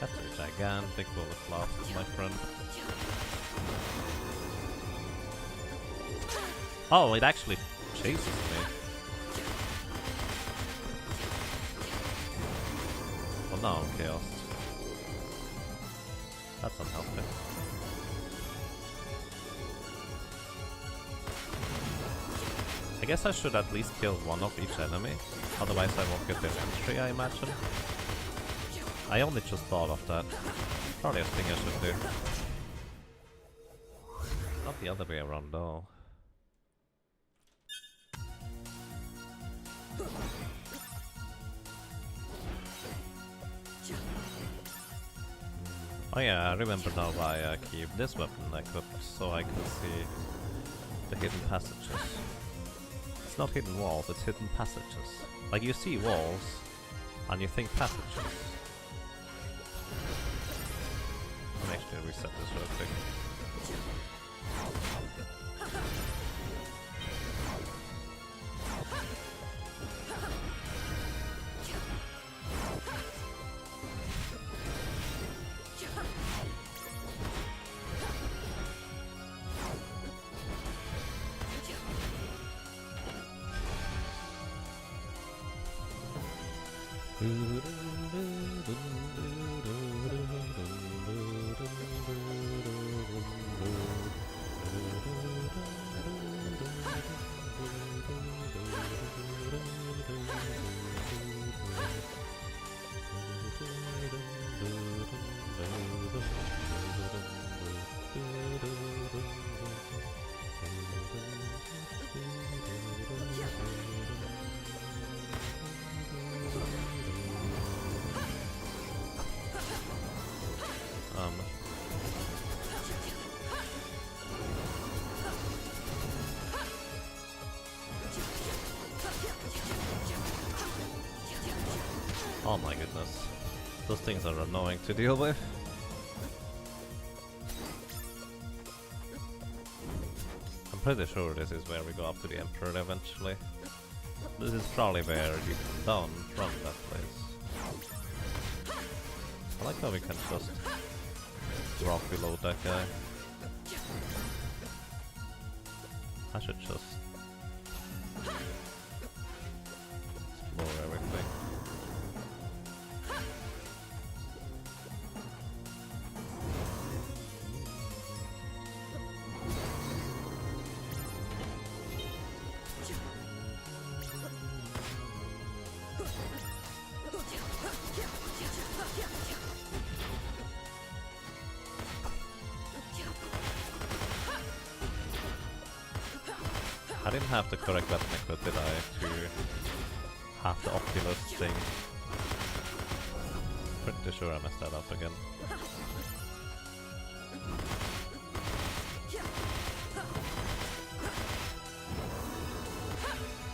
That's a gigantic bullet blast, my friend. Oh, it actually chases me. Well, now I'm chaos. That's unhealthy. I guess I should at least kill one of each enemy, otherwise I won't get their entry, I imagine. I only just thought of that. Probably a thing I should do. Not the other way around though. Oh yeah, I remember now why I keep this weapon equipped, so I can see the hidden passages. It's not hidden walls, it's hidden passages. Like you see walls, and you think passages. Let me actually reset this real quick. Oh my goodness. Those things are annoying to deal with. I'm pretty sure this is where we go up to the Emperor eventually. This is probably where you come down from that place. I like how we can just drop below that guy. I should just explore everything. I didn't have the correct weapon equipped, did I, to have the Oculus thing? Pretty sure I messed that up again.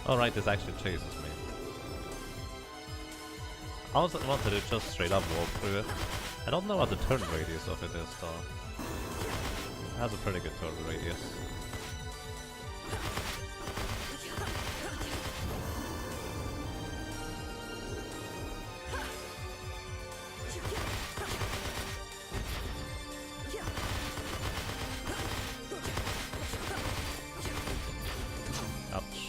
Alright, this actually chases me. I also wanted to just straight up walk through it. I don't know what the turn radius of it is though. It has a pretty good turn radius. Ouch.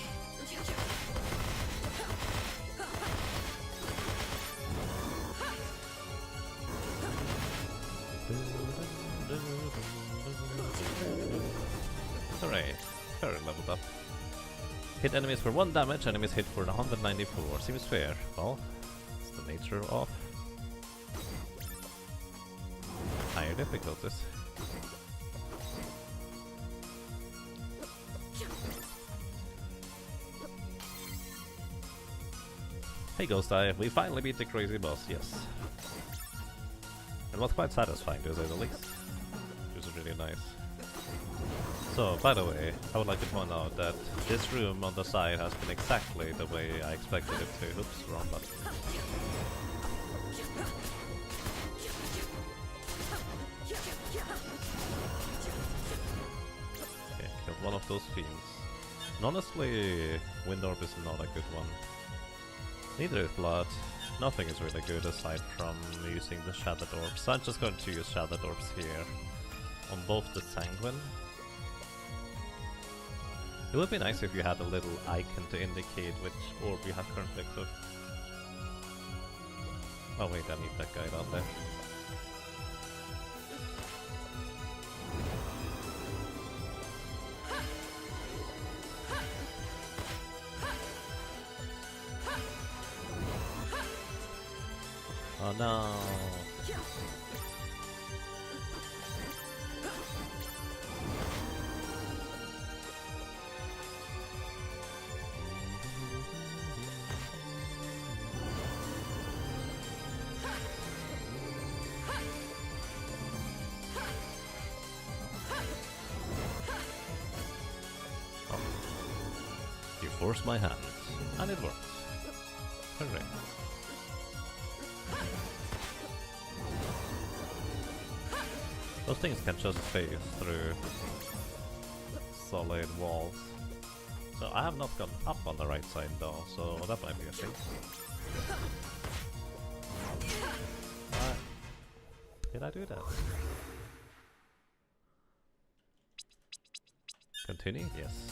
Hooray, current leveled up. Hit enemies for 1 damage, enemies hit for 194. Seems fair. Well, it's the nature of higher difficulties. Hey Ghost Eye, we finally beat the crazy boss, yes. It was quite satisfying to say the least. It was really nice. So, by the way, I would like to point out that this room on the side has been exactly the way I expected it to. Oops, wrong button. Okay, killed one of those fiends. And honestly, Wind Orb is not a good one. Neither is Blood. Nothing is really good aside from using the Shattered Orbs. So I'm just going to use Shattered Orbs here on both the Sanguine. It would be nice if you had a little icon to indicate which orb you have currently equipped. Oh wait, I need that guy down there. Oh no! Oh. You forced my hand, and it worked. Hooray. Those things can just phase through solid walls. So I have not gone up on the right side though, so that might be a thing. Did I do that? Continue? Yes.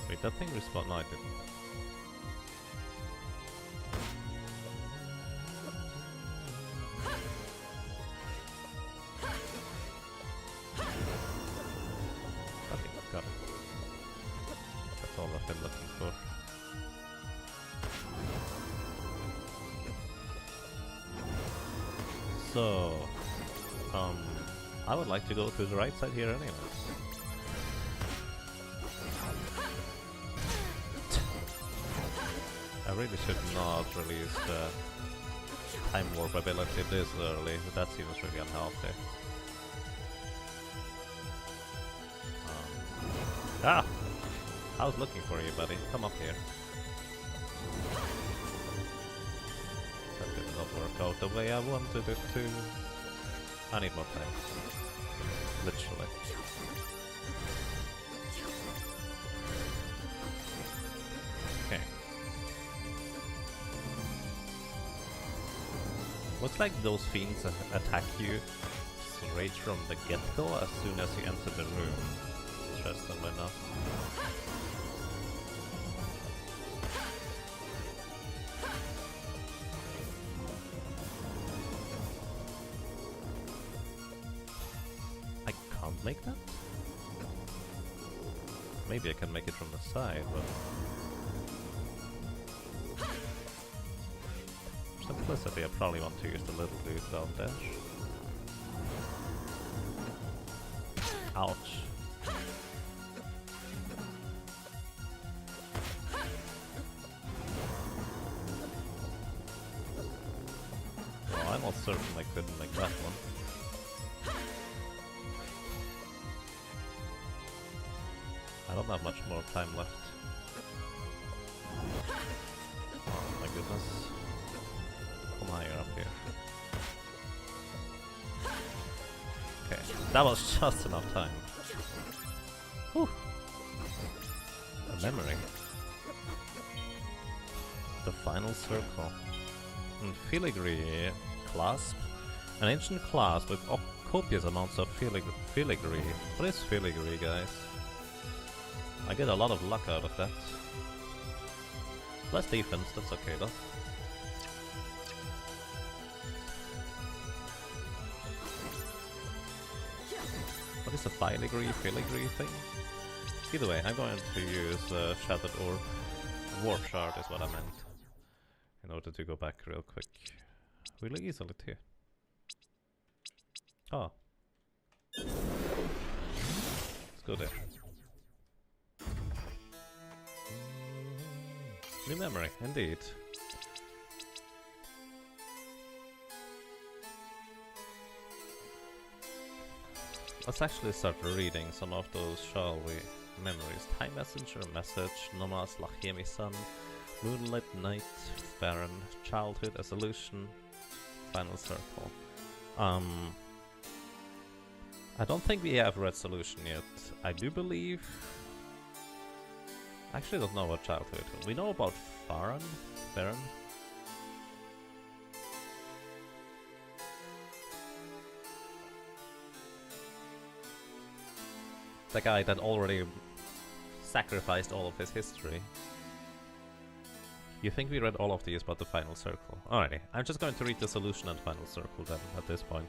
Wait, that thing respawned? No, I didn't. Okay, got it. That's all I've been looking for. So, I would like to go to the right side here anyways. I really should not release the time warp ability this early, that seems really unhealthy. I was looking for you, buddy. Come up here. That did not work out the way I wanted it to. I need more time. Literally. Okay. Looks like those fiends attack you straight from the get-go as soon as you enter the room. Interestingly enough. I can't make that? Maybe I can make it from the side, but... for simplicity, I probably want to use the little dude down dash. Ouch. certain I couldn't make that one. I don't have much more time left. Oh my goodness. Come higher up here. Okay, that was just enough time. Whew. A memory. The final circle. Filigree clasp. An ancient clasp with copious amounts of filigree. What is filigree, guys? I get a lot of luck out of that. Less defense, that's okay though. What is a filigree thing? Either way, I'm going to use Shattered or Warp Shard is what I meant. In order to go back real quick. Really easily too. Oh. Let's go there. New memory, indeed. Let's actually start reading some of those, shall we? Memories. Time Messenger, Message, Nomas, Lachemi Sun, Moonlit Night, Baron, Childhood, A Solution, Final Circle. I don't think we have read Solution yet. I do believe... I actually don't know about Childhood. We know about Baron. The guy that already sacrificed all of his history. You think we read all of these but the Final Circle? Alrighty, I'm just going to read the Solution and Final Circle then, at this point.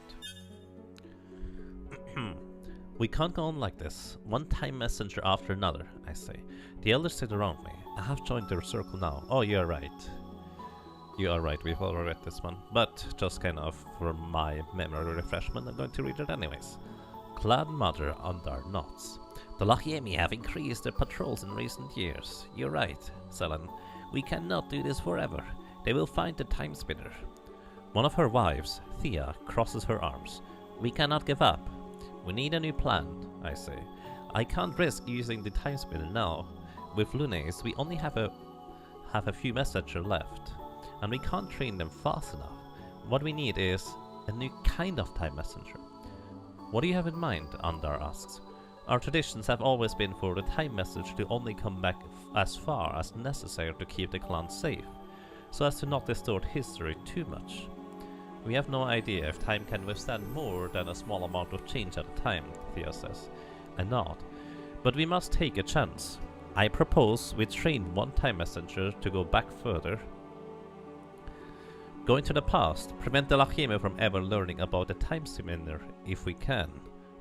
We can't go on like this. One time messenger after another, I say. The elders sit around me. I have joined their circle now. Oh, you're right. You are right, we've already read this one. But, just kind of for my memory refreshment, I'm going to read it anyways. Clan Mother under knots. The Lachemi have increased their patrols in recent years. You're right, Selen. We cannot do this forever. They will find the Timespinner. One of her wives, Thea, crosses her arms. We cannot give up. We need a new plan, I say. I can't risk using the Timespinner now. With Lunes, we only have a few messengers left, and we can't train them fast enough. What we need is a new kind of time messenger. What do you have in mind? Andar asks. Our traditions have always been for the time message to only come back as far as necessary to keep the clan safe, so as to not distort history too much. We have no idea if time can withstand more than a small amount of change at a time, Thea says. I nod. But we must take a chance. I propose we train one time messenger to go back further. Go into the past, prevent the Lachemi from ever learning about the Timespinner if we can.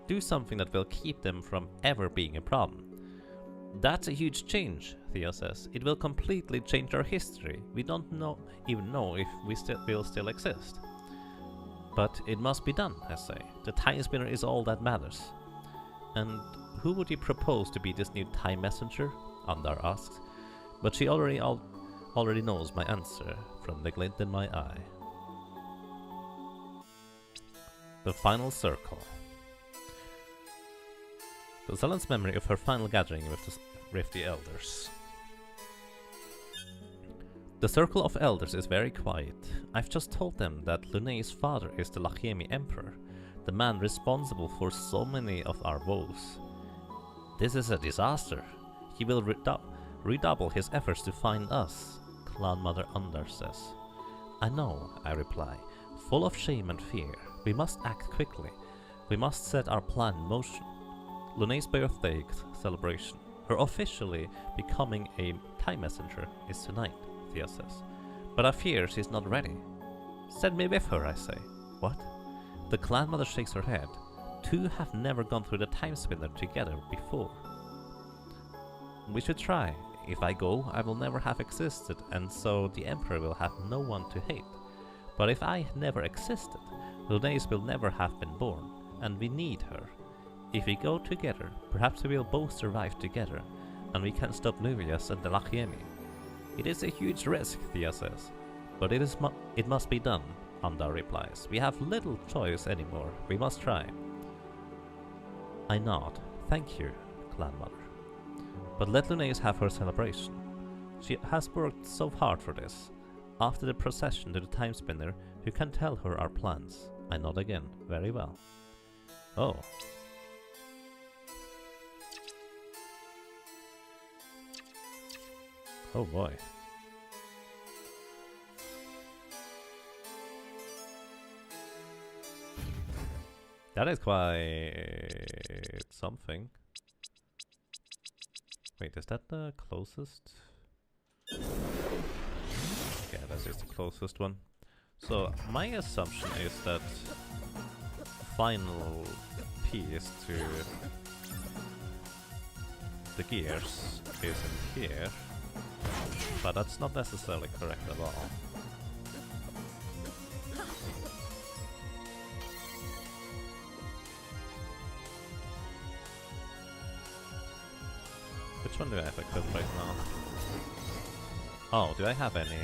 Do something that will keep them from ever being a problem. That's a huge change, Thea says. It will completely change our history. We don't even know if we will still exist. But it must be done, I say. The Timespinner is all that matters. And who would you propose to be this new time messenger? Andar asks. But she already knows my answer from the glint in my eye. The Final Circle. The Selen's memory of her final gathering with the elders. The circle of elders is very quiet. I've just told them that Lune's father is the Lachemi Emperor, the man responsible for so many of our woes. This is a disaster. He will redouble his efforts to find us, Clan Mother Under says. I know, I reply, full of shame and fear. We must act quickly. We must set our plan in motion. Lune's birthday celebration, her officially becoming a time messenger, is tonight, Thea says. But I fear she's not ready. Send me with her, I say. What? The clan mother shakes her head. Two have never gone through the Timespinner together before. We should try. If I go, I will never have existed, and so the Emperor will have no one to hate. But if I never existed, Lunes will never have been born, and we need her. If we go together, perhaps we will both survive together, and we can stop Nuvius and the Lachemi. It is a huge risk, Thea says, but it must be done. Anda replies. We have little choice anymore. We must try. I nod. Thank you, Clan Mother. But let Lunais have her celebration. She has worked so hard for this. After the procession to the Timespinner, you can tell her our plans. I nod again. Very well. Oh. Oh boy. That is quite something. Wait, is that the closest? Yeah, that is the closest one. So my assumption is that the final piece to the gears is in here, but that's not necessarily correct at all. Which one do I have equipped right now? Oh, do I have any?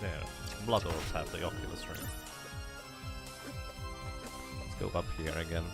There. Blood Orbs have the Oculus Ring. Let's go up here again.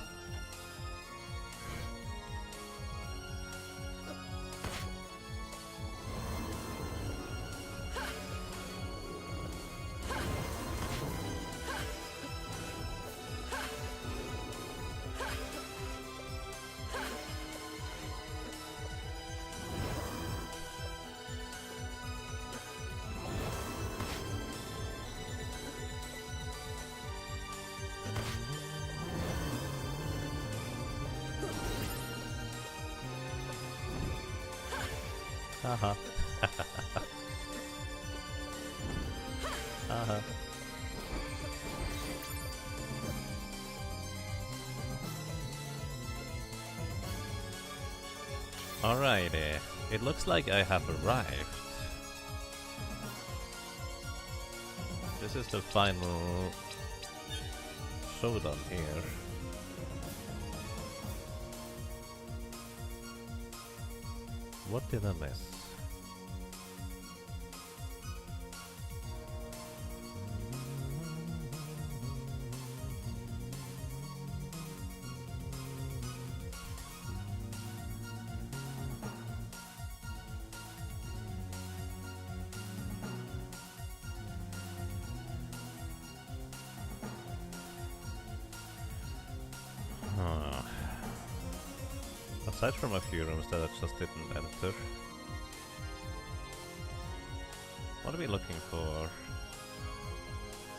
Haha. Haha. Alrighty. It looks like I have arrived. This is the final showdown here. What did I miss? Aside from a few rooms that I just didn't enter. What are we looking for?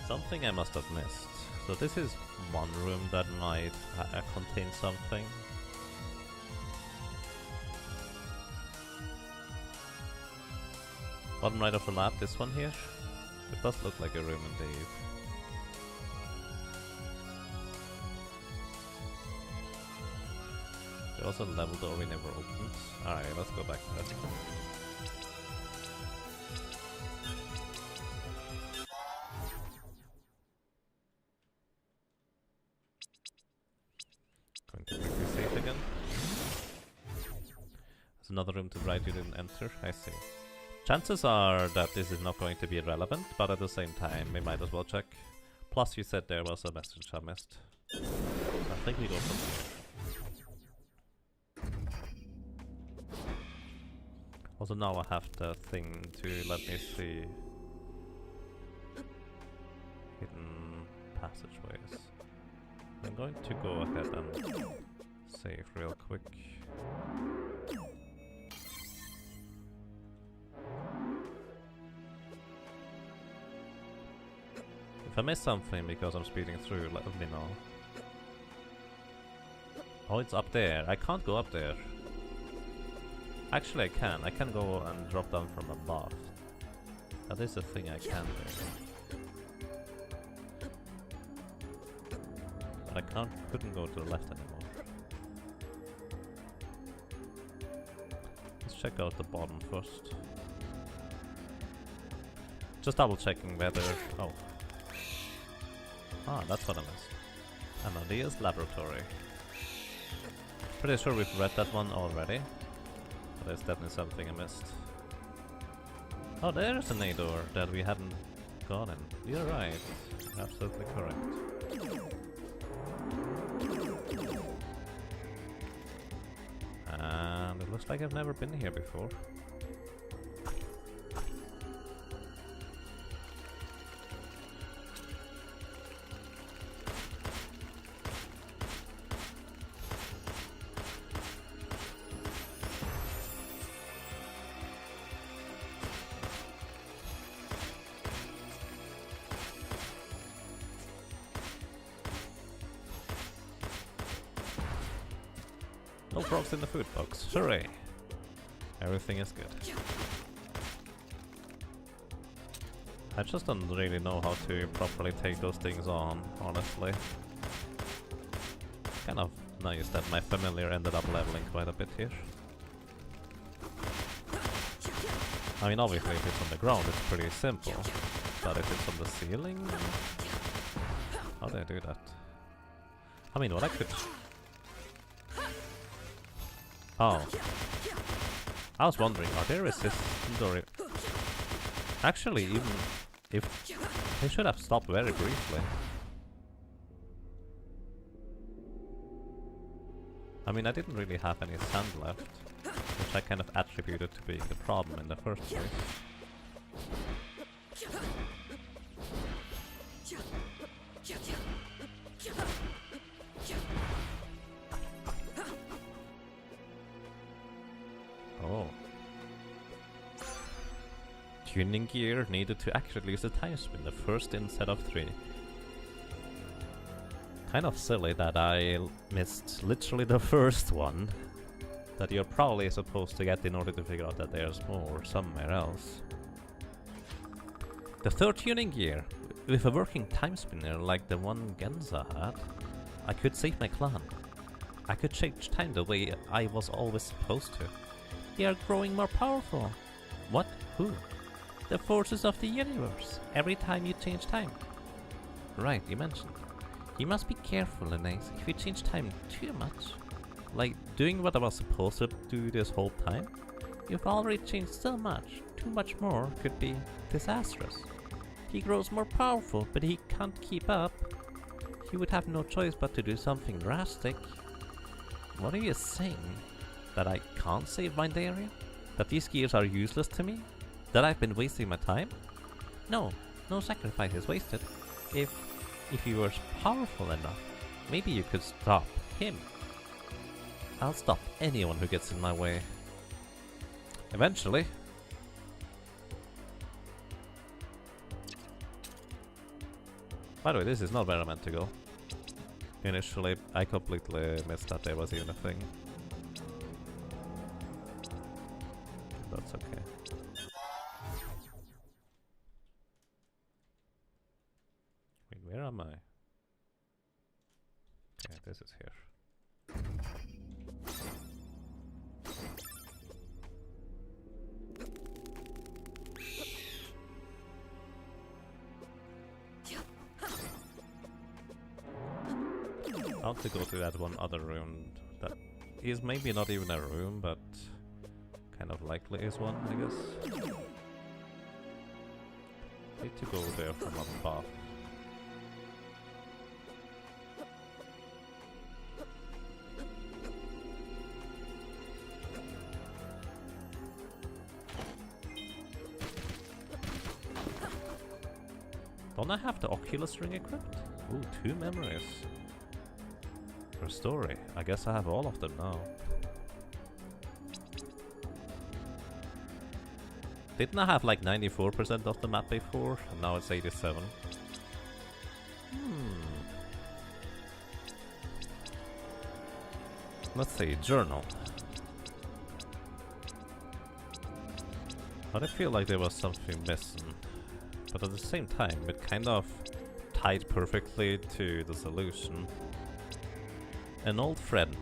Something I must have missed. So this is one room that might contain something. Bottom right of the map, this one here. It does look like a room indeed. There's also a level door we never opened. Alright, let's go back to that. Going to quickly save again. There's another room to the right you didn't enter, I see. Chances are that this is not going to be relevant, but at the same time we might as well check. Plus you said there was a message I missed. So I think we go from here. Also now I have the thing to let me see hidden passageways. I'm going to go ahead and save real quick. If I miss something because I'm speeding through, let me know. Oh, it's up there. I can't go up there. Actually, I can. I can go and drop down from above. That is a thing I can do. But I couldn't go to the left anymore. Let's check out the bottom first. Just double checking whether... Oh. Ah, that's what I missed. Anodia's laboratory. Pretty sure we've read that one already. But there's definitely something I missed. Oh, there's an A door that we hadn't gotten. You're right. Absolutely correct. And it looks like I've never been here before. No frogs in the food box. Hooray! Everything is good. I just don't really know how to properly take those things on, honestly. Kind of nice that my familiar ended up leveling quite a bit here. I mean, obviously if it's on the ground it's pretty simple, but if it's on the ceiling... How do I do that? I mean, what I could... Oh. I was wondering, are they resistant or... Actually, even if... They should have stopped very briefly. I mean, I didn't really have any sand left, which I kind of attributed to being the problem in the first place. Oh. Tuning gear needed to accurately use the Timespinner first instead of 3. Kind of silly that I missed literally the first one that you're probably supposed to get in order to figure out that there's more somewhere else. The third tuning gear. With a working Timespinner like the one Genza had, I could save my clan. I could change time the way I was always supposed to. They are growing more powerful. What? Who? The forces of the universe. Every time you change time. Right, you mentioned. You must be careful, Linnaeus, if you change time too much. Like doing what I was supposed to do this whole time. You've already changed so much. Too much more could be disastrous. He grows more powerful, but he can't keep up. He would have no choice but to do something drastic. What are you saying? That I can't save my area? That these gears are useless to me? That I've been wasting my time? No, no sacrifice is wasted. If you were powerful enough, maybe you could stop him. I'll stop anyone who gets in my way. Eventually. By the way, this is not where I meant to go. Initially, I completely missed that there was even a thing. That's okay. Wait, where am I? Okay, this is here. I want to go to that one other room that is maybe not even a room, but kind of likely is one, I guess. Need to go there from above. Don't I have the Oculus ring equipped? Ooh, 2 memories. For story. I guess I have all of them now. Didn't I have like 94% of the map before? And now it's 87. Let's see, journal. But I feel like there was something missing. But at the same time, it kind of tied perfectly to the solution. An old friend.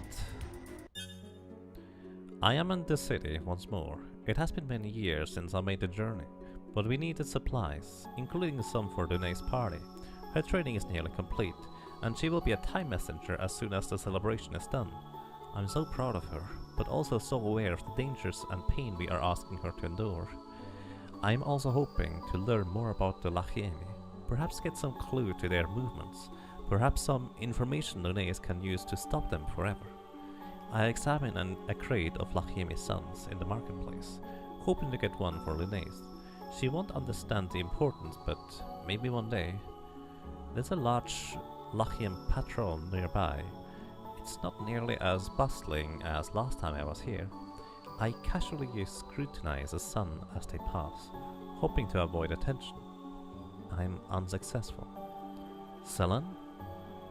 I am in the city once more. It has been many years since I made the journey, but we needed supplies, including some for Dune's party. Her training is nearly complete, and she will be a time messenger as soon as the celebration is done. I'm so proud of her, but also so aware of the dangers and pain we are asking her to endure. I'm also hoping to learn more about the Lachiemi, perhaps get some clue to their movements, perhaps some information Lunaeus can use to stop them forever. I examine a crate of Lachiemi's sons in the marketplace, hoping to get one for Lunaeus. She won't understand the importance, but maybe one day. There's a large Lachiem patrol nearby. It's not nearly as bustling as last time I was here. I casually scrutinize the sun as they pass, hoping to avoid attention. I'm unsuccessful. Selan?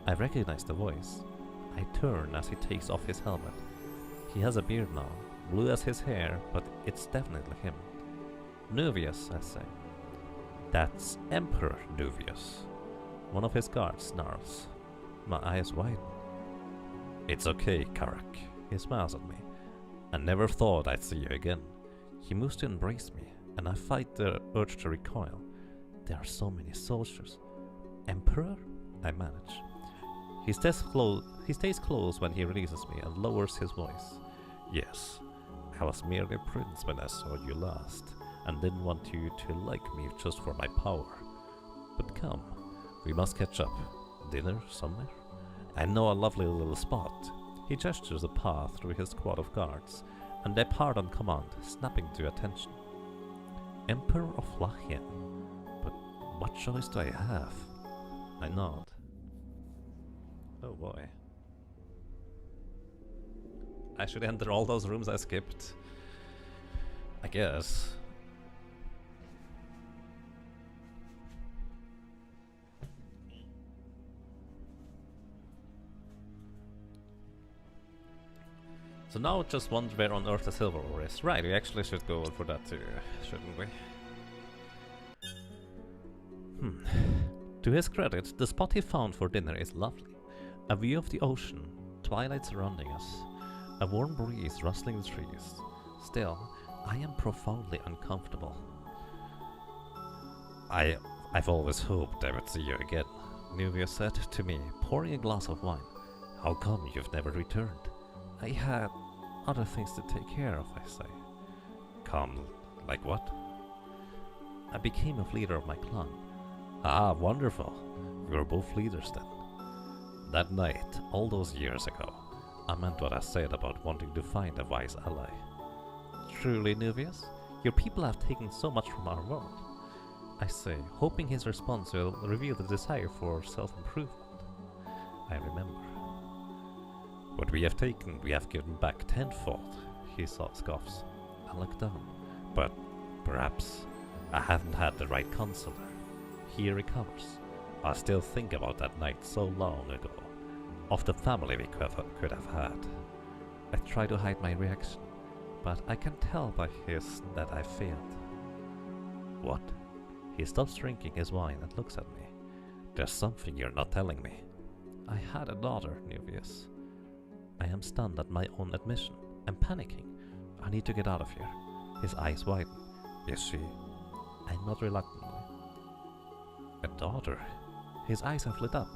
I recognize the voice. I turn as he takes off his helmet. He has a beard now, blue as his hair, but it's definitely him. Nuvius, I say. That's Emperor Nuvius. One of his guards snarls. My eyes widen. It's okay, Karak. He smiles at me. I never thought I'd see you again. He moves to embrace me, and I fight the urge to recoil. There are so many soldiers. Emperor? I manage. He stays close when he releases me and lowers his voice. Yes, I was merely a prince when I saw you last, and didn't want you to like me just for my power. But come, we must catch up. Dinner somewhere? I know a lovely little spot. He gestures a path through his squad of guards, and they part on command, snapping to attention. Emperor of Lachien. But what choice do I have? I nod. Oh boy. I should enter all those rooms I skipped. I guess. So now just wonder where on earth the silver ore is. Right, we actually should go for that too, shouldn't we? To his credit, the spot he found for dinner is lovely. A view of the ocean, twilight surrounding us, a warm breeze rustling the trees. Still, I am profoundly uncomfortable. I've always hoped I would see you again, Nuvia said to me, pouring a glass of wine. How come you've never returned? I had other things to take care of, I say. Come, like what? I became a leader of my clan. Ah, wonderful. We were both leaders then. That night, all those years ago, I meant what I said about wanting to find a wise ally. Truly, Nuvius, your people have taken so much from our world, I say, hoping his response will reveal the desire for self-improvement. I remember. What we have taken, we have given back tenfold, he scoffs. I look down, but perhaps I haven't had the right counselor. He recovers. I still think about that night so long ago, of the family we could have had. I try to hide my reaction, but I can tell by his that I failed. What? He stops drinking his wine and looks at me. There's something you're not telling me. I had a daughter, Nuvius. I am stunned at my own admission. I'm panicking. I need to get out of here. His eyes widen. Is she? I nod reluctantly. A daughter? His eyes have lit up.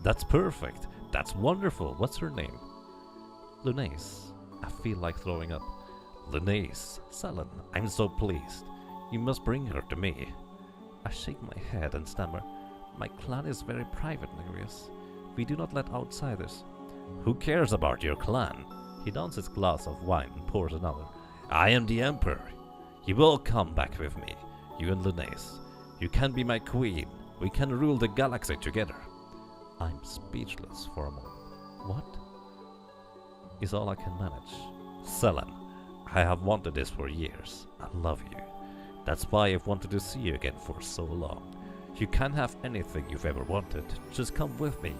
That's perfect. That's wonderful. What's her name? Lunaeus. I feel like throwing up. Lunaeus. Selan. I'm so pleased. You must bring her to me. I shake my head and stammer. My clan is very private, Nereus. We do not let outsiders. Who cares about your clan? He downs his glass of wine and pours another. I am the Emperor. You will come back with me, you and Lunaeus. You can be my queen. We can rule the galaxy together. I'm speechless for a moment. What? Is all I can manage. Selan, I have wanted this for years. I love you. That's why I've wanted to see you again for so long. You can have anything you've ever wanted. Just come with me.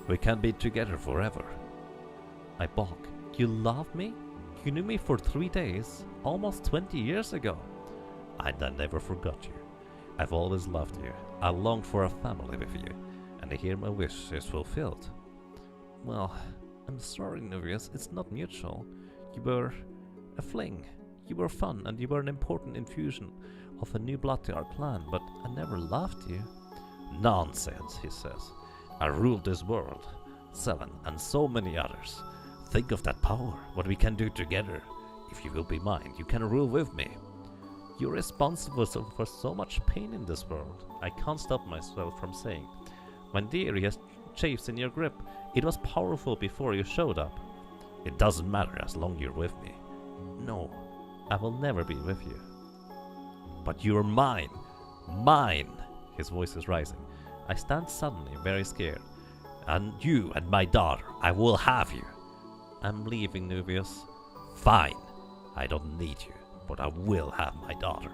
We can be together forever. I balk. You love me? You knew me for 3 days, almost 20 years ago. And I never forgot you. I've always loved you. I longed for a family with you, and here my wish is fulfilled. Well, I'm sorry, Nuvius, it's not mutual. You were a fling. You were fun, and you were an important infusion of a new blood to our clan, but I never loved you. Nonsense, he says. I ruled this world, Selan, and so many others. Think of that power, what we can do together. If you will be mine, you can rule with me. You're responsible for so much pain in this world. I can't stop myself from saying. When the area chafes in your grip, it was powerful before you showed up. It doesn't matter as long you're with me. No, I will never be with you. But you're mine. Mine! His voice is rising. I stand suddenly, very scared. And you and my daughter, I will have you. I'm leaving, Nubius. Fine. I don't need you, but I will have my daughter.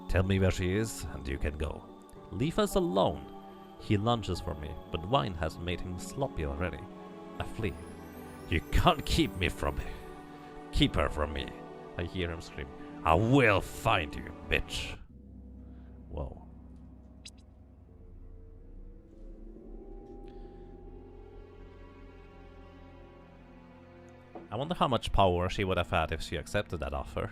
Tell me where she is, and you can go. Leave us alone. He lunges for me, but wine has made him sloppy already. I flee. You can't keep me from her. Keep her from me. I hear him scream. I will find you, bitch. Whoa. I wonder how much power she would have had if she accepted that offer.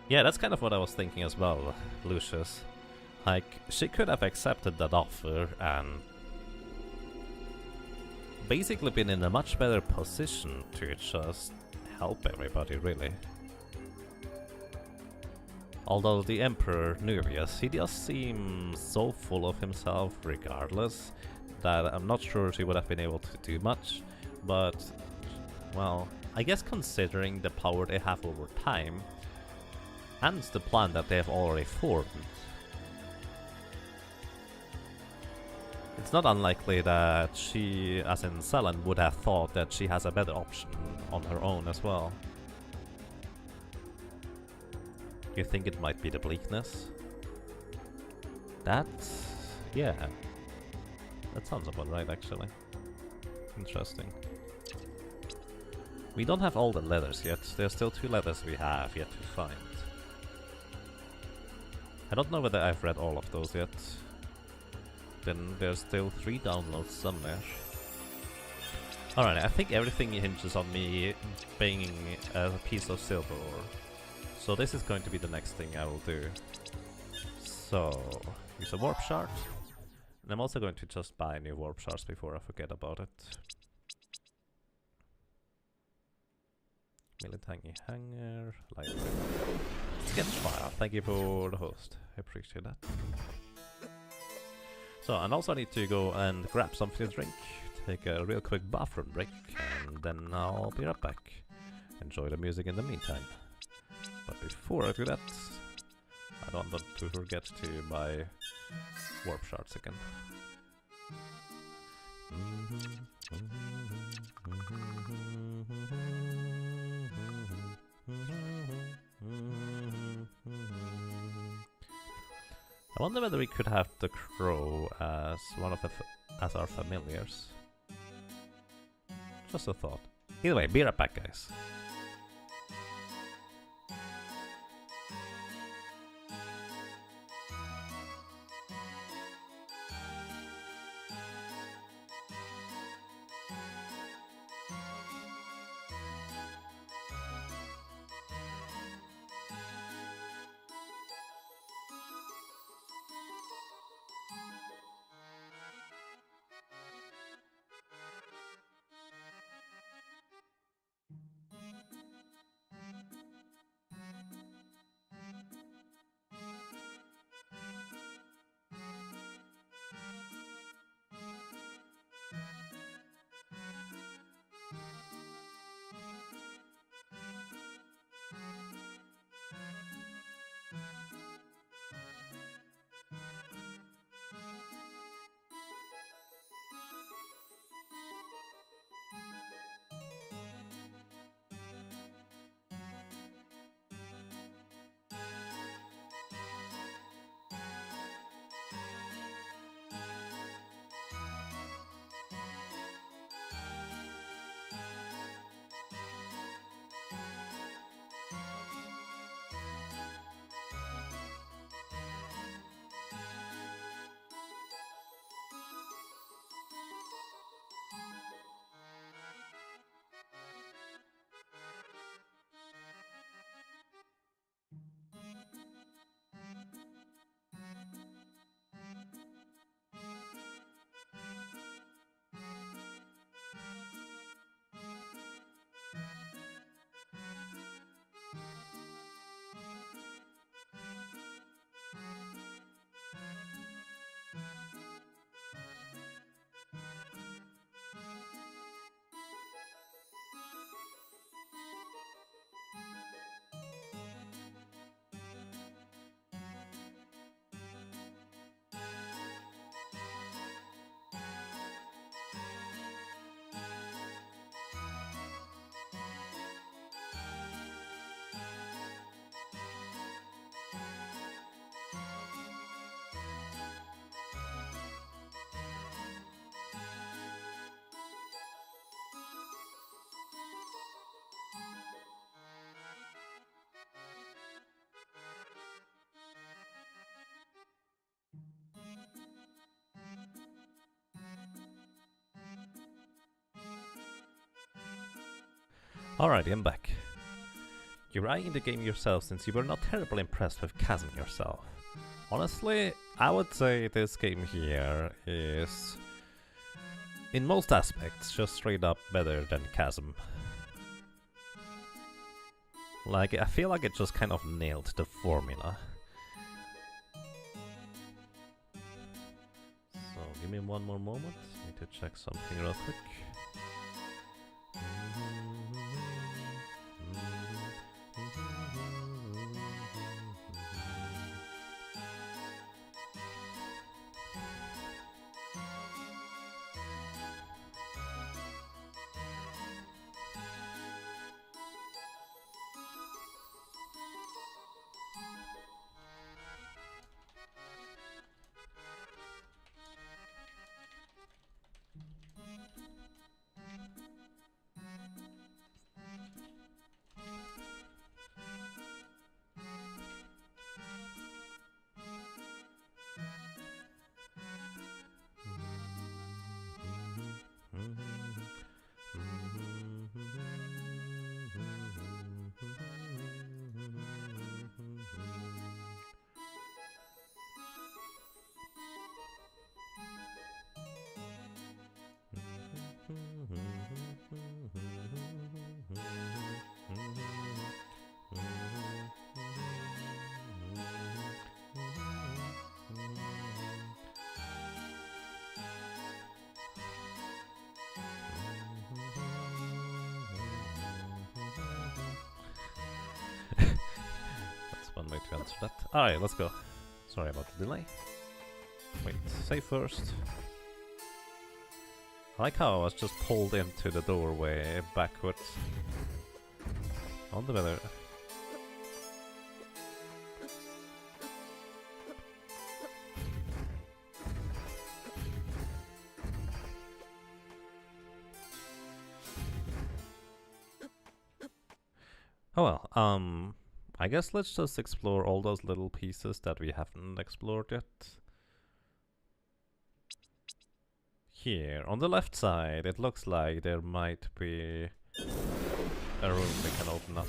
Yeah, that's kind of what I was thinking as well, Lucius. Like, she could have accepted that offer and basically been in a much better position to just help everybody, really. Although the Emperor Nubius, he does seem so full of himself regardless that I'm not sure she would have been able to do much, but, well, I guess considering the power they have over time and the plan that they have already formed, it's not unlikely that she, as in Selen, would have thought that she has a better option on her own as well. You think it might be the bleakness? Yeah. That sounds about right, actually. Interesting. We don't have all the letters yet. There's still 2 letters we have yet to find. I don't know whether I've read all of those yet. Then there's still 3 downloads somewhere. Alright, I think everything hinges on me being a piece of silver ore. So this is going to be the next thing I will do. So, use a warp shard. And I'm also going to just buy new warp shards before I forget about it. Militangi hanger, light sketch file. Thank you for the host. I appreciate that. So, and also I need to go and grab something to drink, take a real quick bathroom break, and then I'll be right back. Enjoy the music in the meantime. But before I do that, I don't want to forget to buy warp shards again. I wonder whether we could have the crow as one of as our familiars. Just a thought. Either way, be right back, guys. Alrighty, I'm back. You're eyeing the game yourself since you were not terribly impressed with Chasm yourself. Honestly, I would say this game here is, in most aspects, just straight up better than Chasm. Like, I feel like it just kind of nailed the formula. So, give me one more moment. Need to check something real quick. That's one way to answer that. Alright, let's go. Sorry about the delay. Wait, save first. I like how I was just pulled into the doorway backwards. On the weather. Oh well, I guess let's just explore all those little pieces that we haven't explored yet. Here, on the left side, it looks like there might be a room we can open up.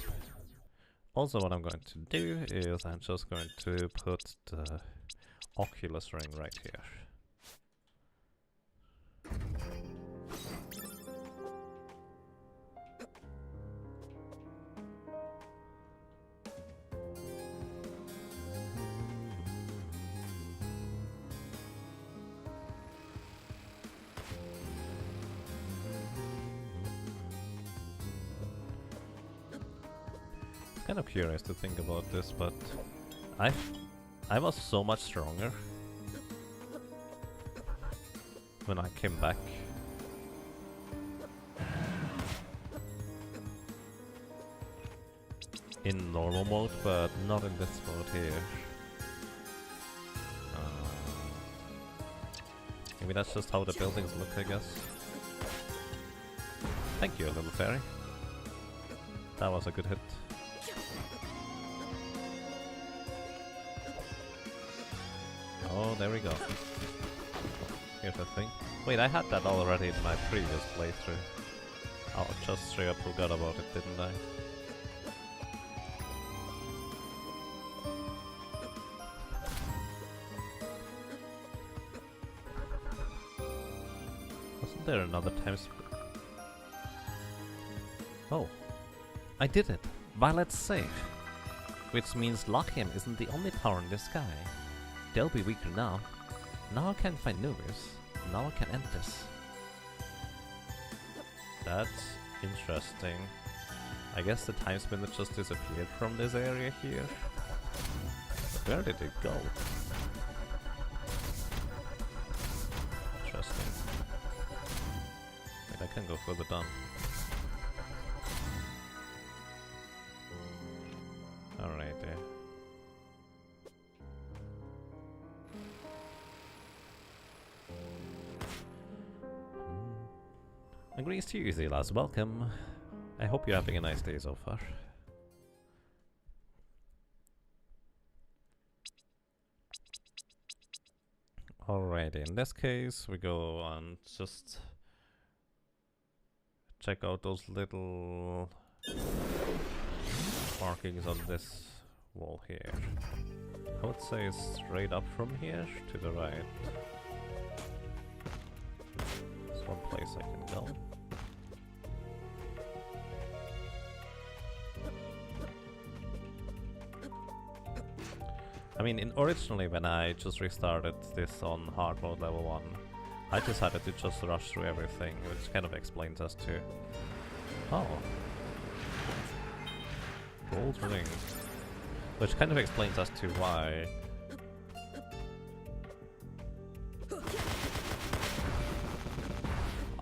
Also, what I'm going to do is I'm just going to put the Oculus ring right here. Kind of curious to think about this, but I was so much stronger when I came back. In normal mode, but not in this mode here. Maybe that's just how the buildings look, I guess. Thank you, little fairy. That was a good hit. Oh, there we go. Here's the thing. Wait, I had that already in my previous playthrough. Oh, just straight up forgot about it, didn't I? Wasn't there another Timespinner? Oh, I did it! Violet's safe! Which means Lockham isn't the only power in the sky. They'll be weaker now. Now I can find Nubius. Now I can end this. That's interesting. I guess the Timespinner just disappeared from this area here. But where did it go? Interesting. Wait, I can go further down. Alright, there. And greetings to you, Zilas. Welcome. I hope you're having a nice day so far. Alrighty, in this case, we go and just check out those little markings on this wall here. I would say straight up from here to the right. There's one place I can go. I mean, originally when I just restarted this on hard mode level 1, I decided to just rush through everything, which kind of explains as to... Oh. Gold ring. Which kind of explains as to why...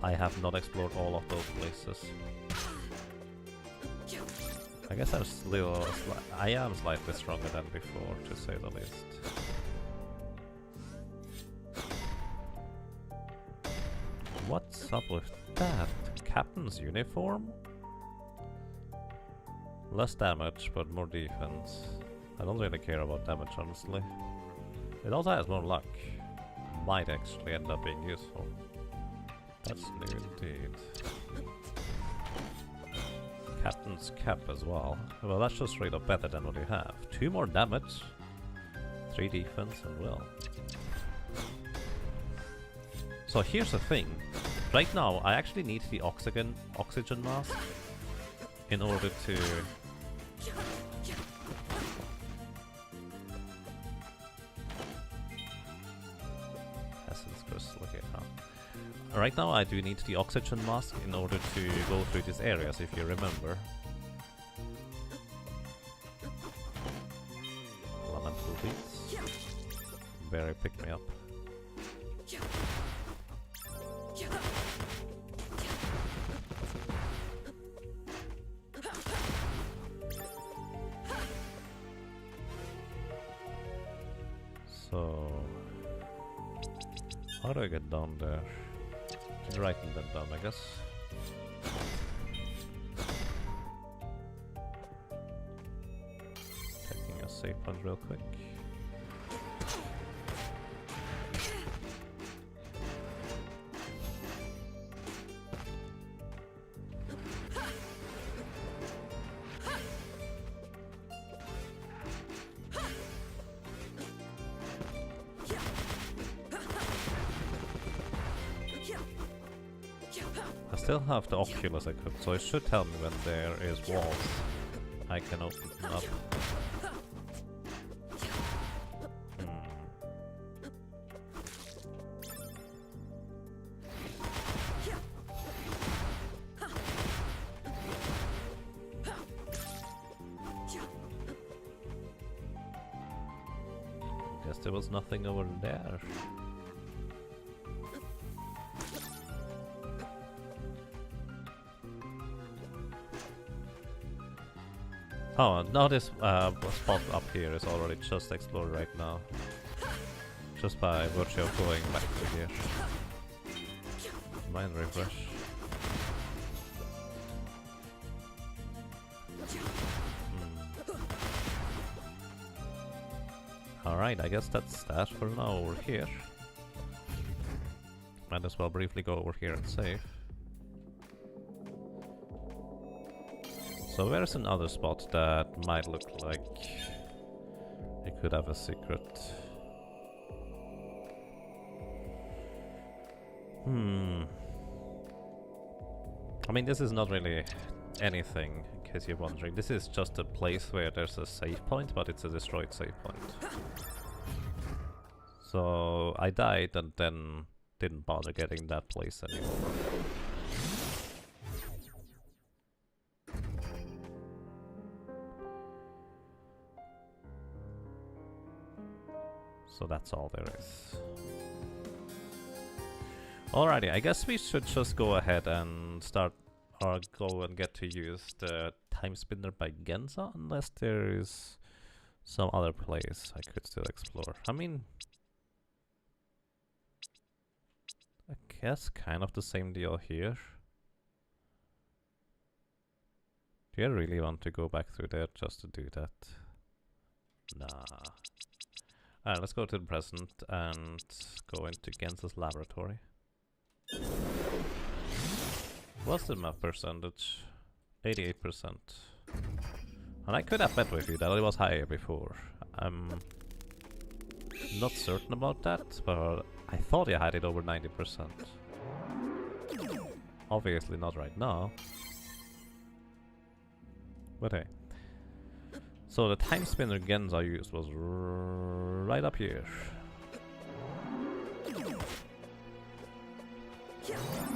I have not explored all of those places. I guess I am slightly stronger than before, to say the least. What's up with that? Captain's uniform? Less damage, but more defense. I don't really care about damage, honestly. It also has more luck. Might actually end up being useful. That's new indeed. Captain's cap as well. Well, that's just straight up better than what you have. 2 more damage, 3 defense, and will. So here's the thing. Right now, I actually need the oxygen mask in order to... Essence crystal, okay, now. Right now I do need the oxygen mask in order to go through these areas, if you remember. Elemental beats. Very pick me up. So... how do I get down there? Writing them down, I guess. Taking a save point real quick. I still have the Oculus equipped, so it should tell me when there is walls I can open up. Guess there was nothing over there. Oh, now this spot up here is already just explored right now. Just by virtue of going back to here. Mind refresh. Alright, I guess that's that for now over here. Might as well briefly go over here and save. So where's another spot that might look like it could have a secret? I mean, this is not really anything, in case you're wondering. This is just a place where there's a save point, but it's a destroyed save point. So I died and then didn't bother getting that place anymore. So that's all there is. Alrighty, I guess we should just go ahead and start or go and get to use the Timespinner by Genza, unless there is some other place I could still explore. I mean, I guess kind of the same deal here. Do I really want to go back through there just to do that? Nah. Alright, let's go to the present and go into Genza's laboratory. What's the map percentage? 88%. And I could have bet with you that it was higher before. I'm not certain about that, but I thought I had it over 90%. Obviously not right now. But hey. So the Timespinner gens I used was right up here.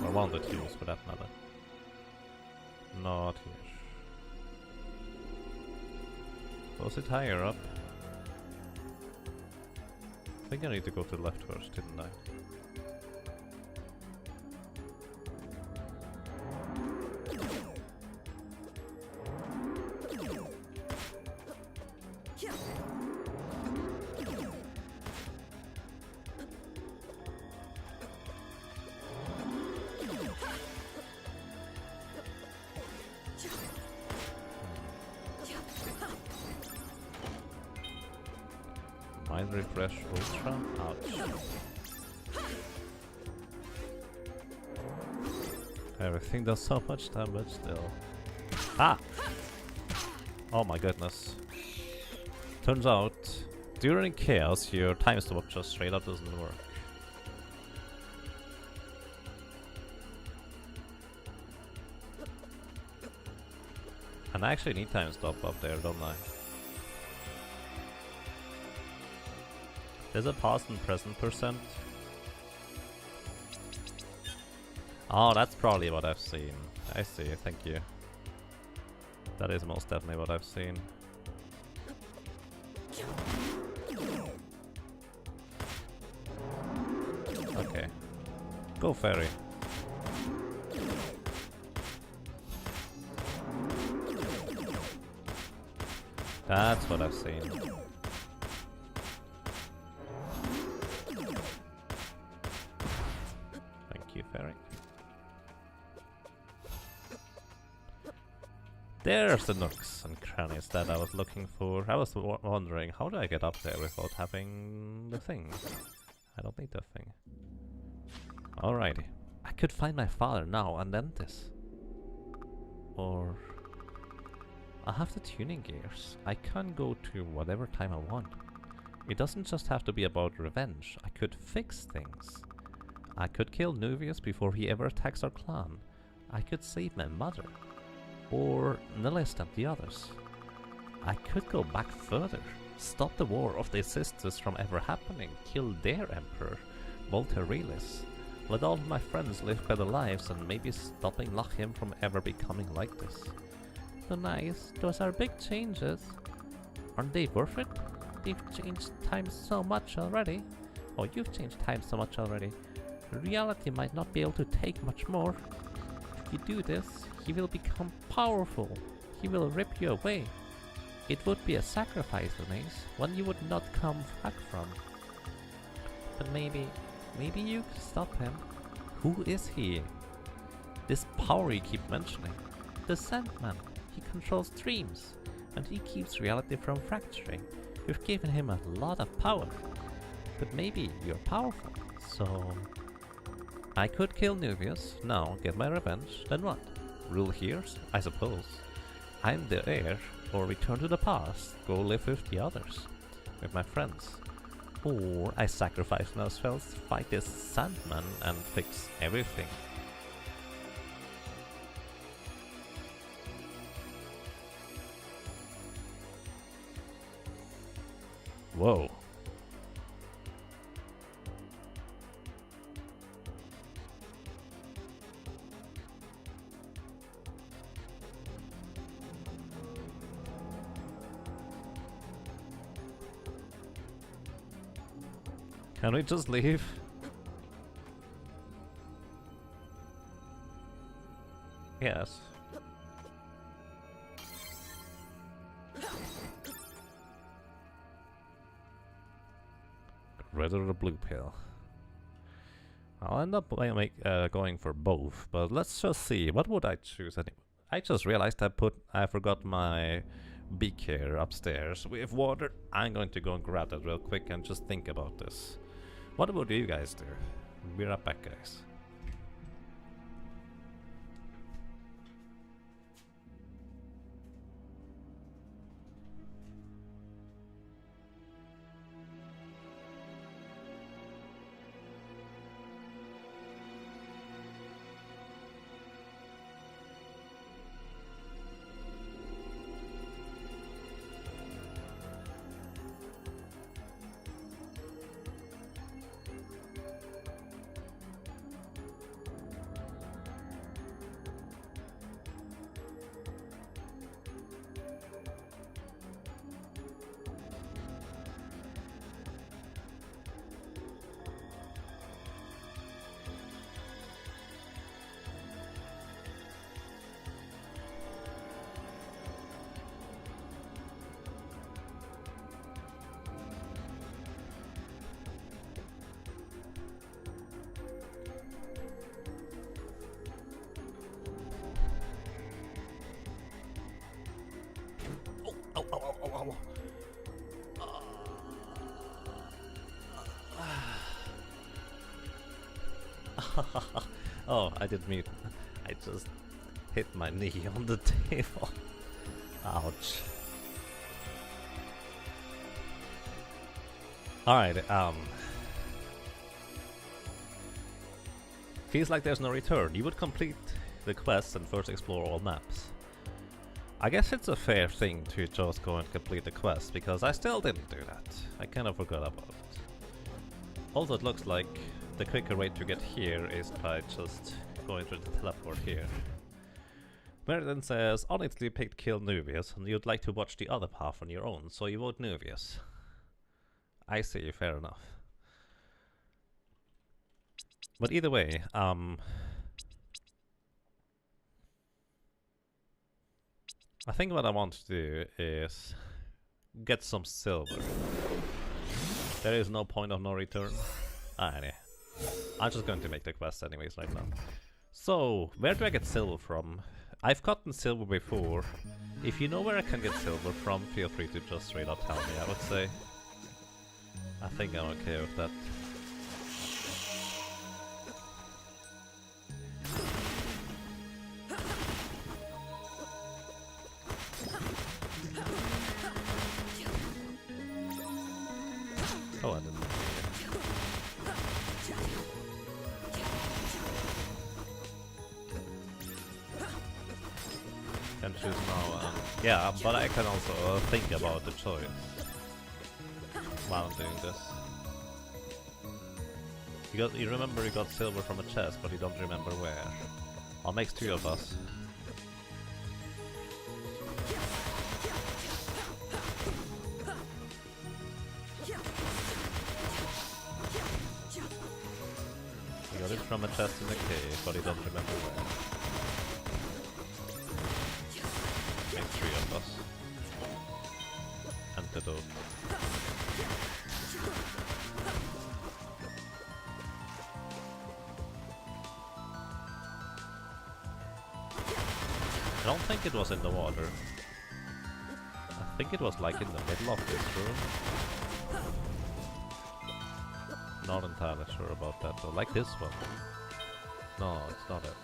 Or one of the twos for that matter. Not here. Was it higher up? I think I need to go to the left first, didn't I? Mind refresh ultra? Ouch. Everything does so much damage still. Ah! Oh my goodness. Turns out, during chaos your time stop just straight up doesn't work. And I actually need time stop up there, don't I? There's a past and present percent. Oh, that's probably what I've seen. I see, thank you. That is most definitely what I've seen. Okay. Go fairy. That's what I've seen. Thank you, fairy. There's the nooks and crannies that I was looking for. I was wondering, how do I get up there without having the thing? I don't need the thing. Alrighty. I could find my father now and then this. Or... I have the tuning gears. I can go to whatever time I want. It doesn't just have to be about revenge. I could fix things. I could kill Nuvius before he ever attacks our clan. I could save my mother. Or Nihilist and the others. I could go back further. Stop the war of the sisters from ever happening. Kill their emperor, Volterilis. Let all of my friends live better lives and maybe stopping Lachim from ever becoming like this. So nice, those are big changes. Aren't they worth it? They've changed time so much already. Oh, you've changed time so much already. Reality might not be able to take much more. If you do this, he will become powerful. He will rip you away. It would be a sacrifice, Denise, one you would not come back from. But maybe you could stop him. Who is he? This power you keep mentioning. The Sandman. He controls dreams, and he keeps reality from fracturing. You've given him a lot of power. But maybe you're powerful, so... I could kill Nuvius, now get my revenge, then what? Rule here, I suppose. I'm the heir, or return to the past, go live with the others, with my friends. Or I sacrifice Nosfels, fight this Sandman, and fix everything. Whoa. Can we just leave? Yes. Red or the blue pill? I'll end up going for both, but let's just see. What would I choose anyway? I just realized I forgot my beaker upstairs with water. I'm going to go and grab that real quick and just think about this. What would you guys do? Be right back, guys. Oh, I didn't mean. I just hit my knee on the table. Ouch. Alright, feels like there's no return. You would complete the quest and first explore all maps. I guess it's a fair thing to just go and complete the quest, because I still didn't do that. I kind of forgot about it. Also, it looks like the quicker way to get here is by just going through the teleport here. Meriden says, honestly picked Kill Nuvius, and you'd like to watch the other path on your own, so you vote Nuvius. I see, fair enough. But either way, I think what I want to do is get some silver. There is no point of no return. Anyway, I'm just going to make the quest anyways right now. So, where do I get silver from? I've gotten silver before. If you know where I can get silver from, feel free to just straight up tell me, I would say. I think I'm okay with that. Oh, I didn't. Can choose now. Yeah, but I can also think about the choice while I'm doing this. You remember you got silver from a chest, but you don't remember where. Well, makes two of us. You got it from a chest in the cave, but you don't remember where. Makes three of us. Antidote. I don't think it was in the water. I think it was like in the middle of this room. Not entirely sure about that though. Like this one. No, it's not it.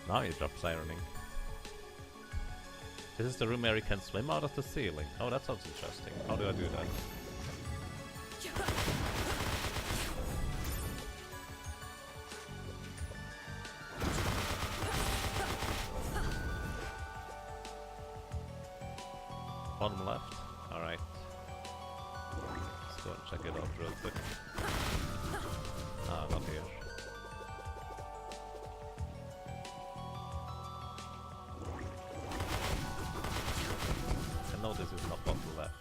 Now he drops ironing. This is the room where you can swim out of the ceiling. Oh, that sounds interesting. How do I do that? Bottom left? Alright. Let's go and check it out real quick. Ah, not here. I know this is not bottom left,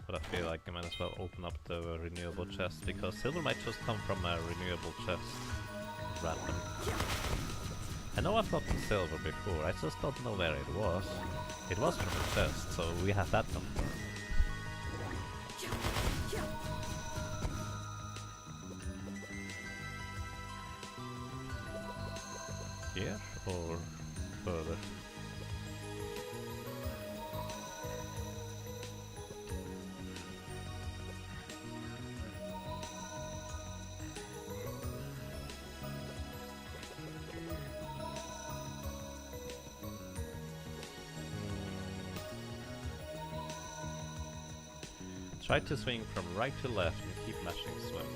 but I feel like I might as well open up the renewable chest, because silver might just come from a renewable chest. Random. I know I've gotten silver before, I just don't know where it was. It was from a chest, so we have that confirmed. Here or further? Try to swing from right to left and keep mashing swim.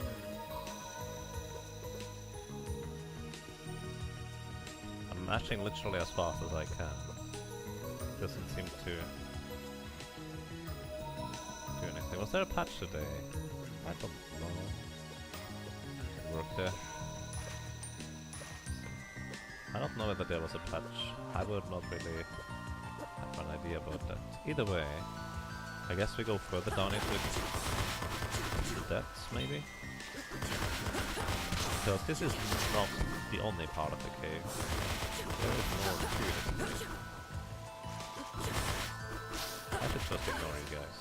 I'm mashing literally as fast as I can. Doesn't seem to do anything. Was there a patch today? I don't know. It worked there. I don't know whether there was a patch. I would not really have an idea about that. Either way, I guess we go further down into the depths, maybe? Because this is not the only part of the cave. There is more to it. I should just ignore you guys.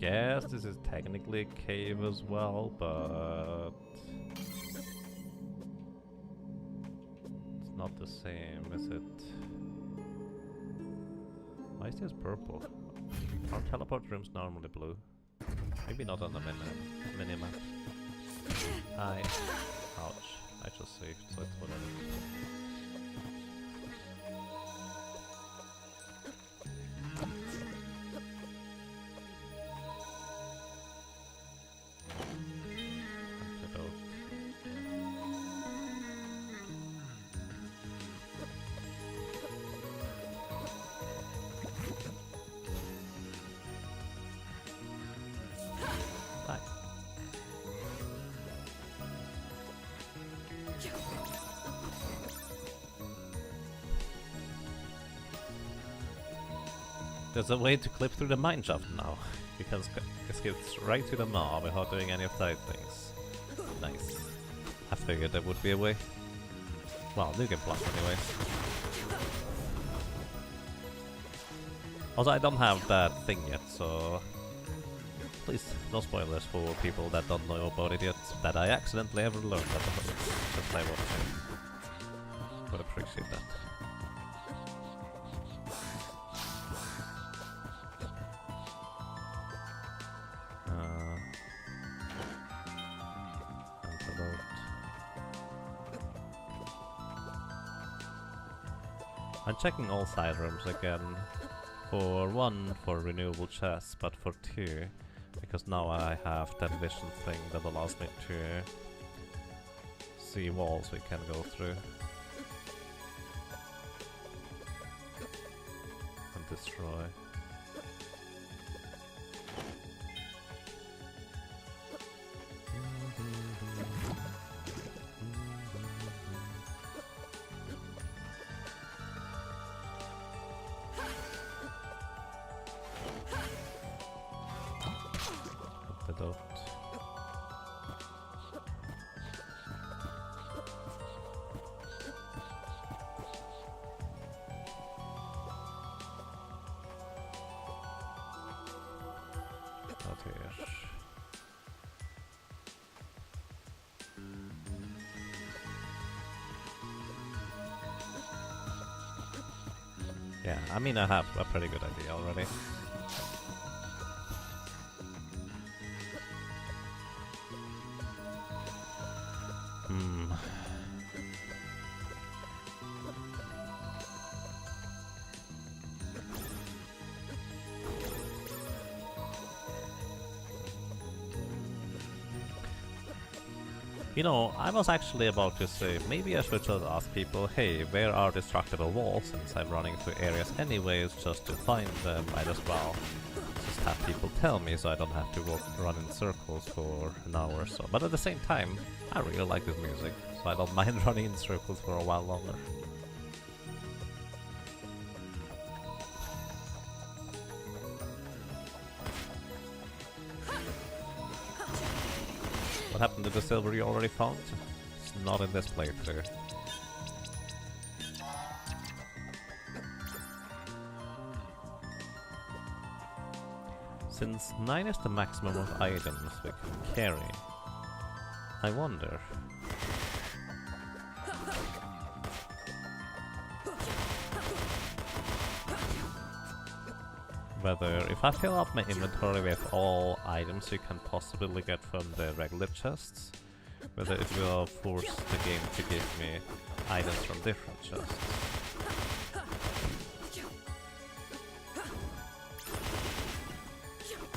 guess this is technically a cave as well, but it's not the same, is it? Why is this purple? Are teleport rooms normally blue? Maybe not on the minimap. Ouch. I just saved, so it's whatever. There's a way to clip through the mine shaft now. You can skip right to the maw without doing any of those things. Nice. I figured there would be a way. Well, you can plus anyways. Also, I don't have that thing yet, so please, no spoilers for people that don't know about it yet. That I accidentally ever learned about it. Just by watching. Would appreciate that. I'm checking all side rooms again. For one, for renewable chests, but for two, because now I have that vision thing that allows me to see walls we can go through. And destroy. Yeah, I mean I have a pretty good idea already. You know, I was actually about to say, maybe I should just ask people, hey, where are destructible walls, since I'm running through areas anyways, just to find them, might as well just have people tell me so I don't have to run in circles for an hour or so. But at the same time, I really like this music, so I don't mind running in circles for a while longer. What happened to the silver you already found? It's not in this playthrough. Since 9 is the maximum of items we can carry, I wonder... whether if I fill up my inventory with all items you can possibly get from the regular chests, whether it will force the game to give me items from different chests.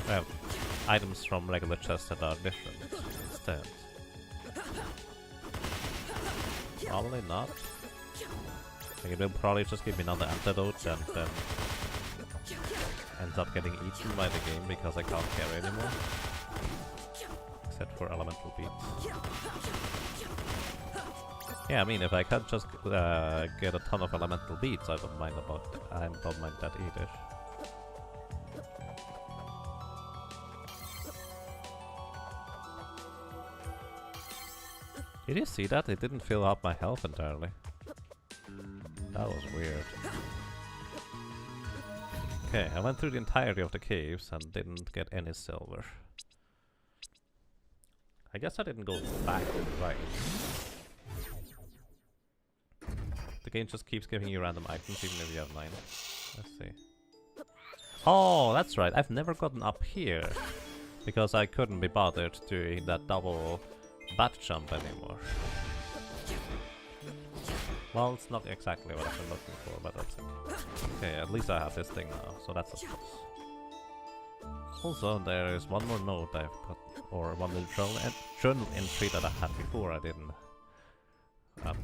Well, items from regular chests that are different instead. Probably not. Like it will probably just give me another antidote and then ends up getting eaten by the game because I can't carry anymore. Except for elemental beats. Yeah, I mean, if I could just get a ton of elemental beats, I don't mind that either. Did you see that? It didn't fill up my health entirely. That was weird. Okay, I went through the entirety of the caves and didn't get any silver. I guess I didn't go back to the right. The game just keeps giving you random items even if you have 9. Let's see. Oh, that's right. I've never gotten up here because I couldn't be bothered doing that double bat jump anymore. Well, it's not exactly what I've been looking for, but that's okay. Okay, at least I have this thing now, so that's a plus. Also, there is one more note I've got, or one little journal entry that I had before I didn't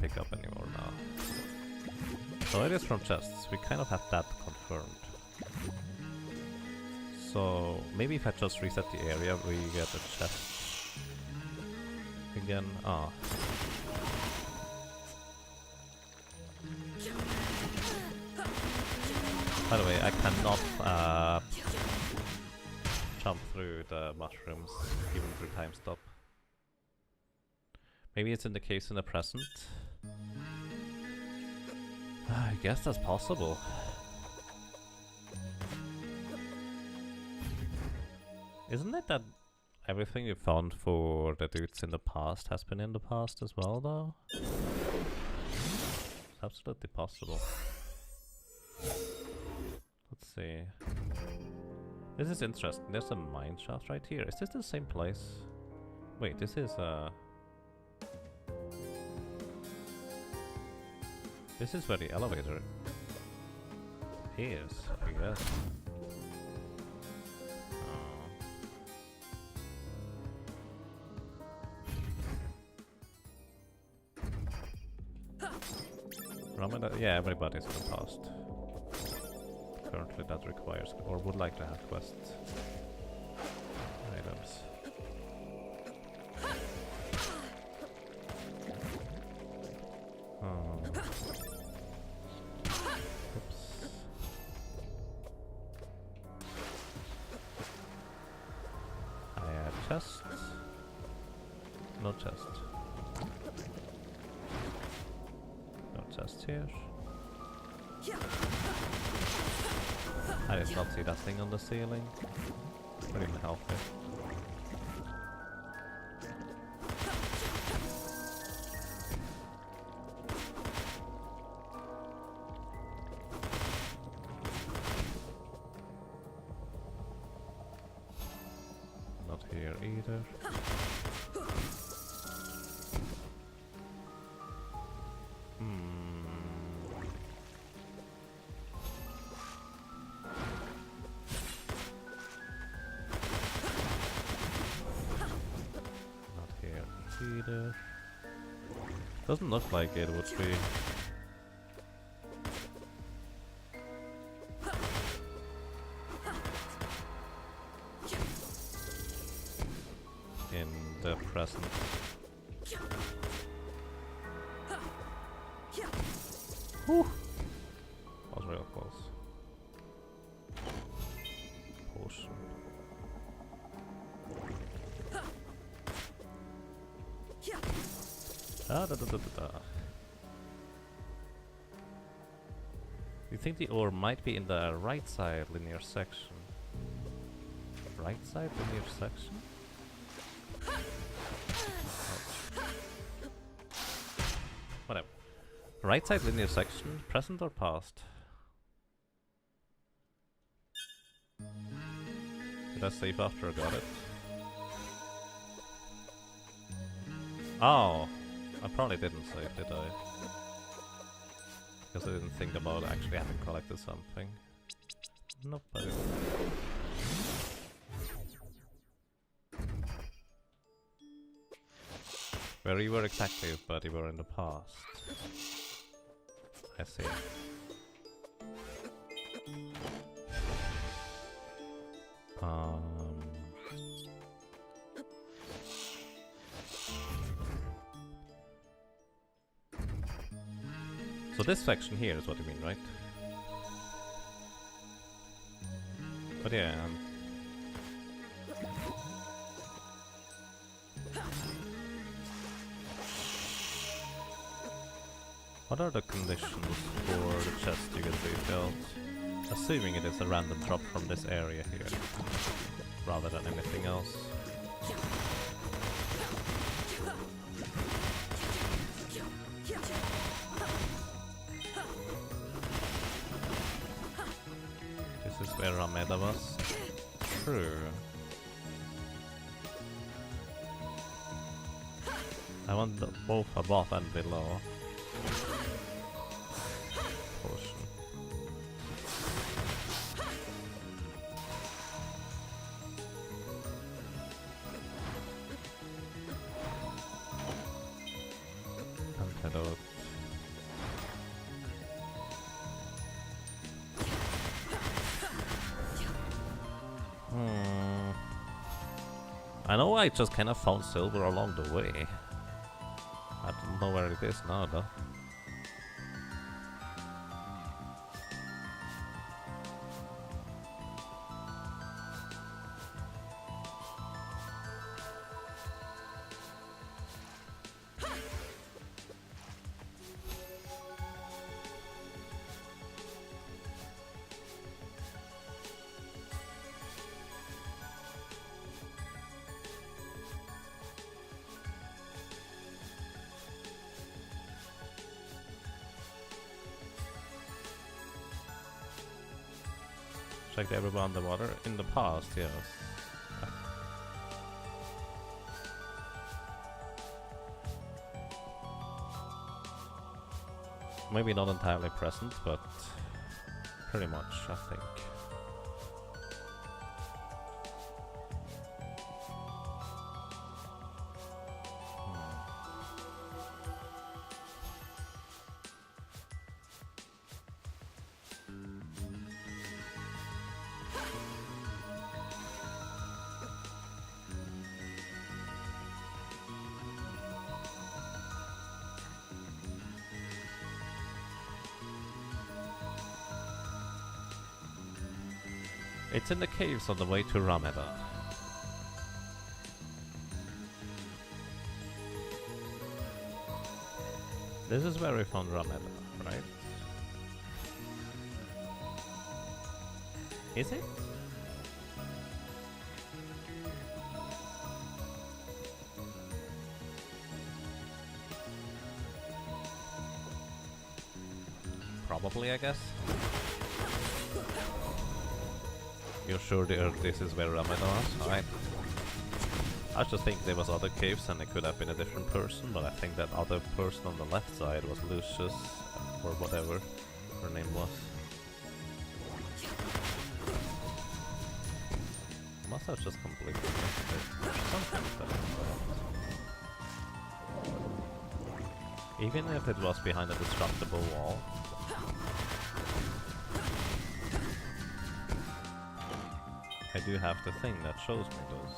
pick up anymore now. So it is from chests, we kind of have that confirmed. So maybe if I just reset the area, we get a chest again. Ah. By the way, I cannot jump through the mushrooms, even through time stop. Maybe it's in the case in the present. I guess that's possible. Isn't it that everything you found for the dudes in the past has been in the past as well, though? It's absolutely possible. Let's see. This is interesting. There's a mine shaft right here. Is this the same place? Wait, this is this is where the elevator is, I guess. Yeah, everybody's in the past. Currently that requires, or would like to have quests. Items. Oops. I have chests. No chest. No chest here. I did not see that thing on the ceiling. Not even help it. Not here either. Either. Doesn't look like it would be. In the present. Whew. Was real close. Potion. You think the ore might be in the right side linear section? Right side linear section? Oh. Whatever. Right side linear section, present or past? Did I save after I got it? Oh! I probably didn't save, did I? Because I didn't think about actually having collected something. Nope, I didn't. Where you were exactly, but you were in the past. I see. So this section here is what you mean, right? But yeah. What are the conditions for the chest to get refilled? assuming it is a random drop from this area here, rather than anything else. This is where Rameda was. True. I want both above and below. Potion. Antidote. I know I just kind of found silver along the way. I don't know where it is now though. Checked everyone underwater in the past, yes. Maybe not entirely present, but pretty much, I think. It's in the caves on the way to Rameda. This is where we found Rameda, right? Is it? Probably, I guess. You're sure this is where Rameda was? Alright. I just think there was other caves and it could have been a different person, but I think that other person on the left side was Lucius, or whatever her name was. Must have just completely missed it. Something that. Even if it was behind a destructible wall. I do have the thing that shows me those.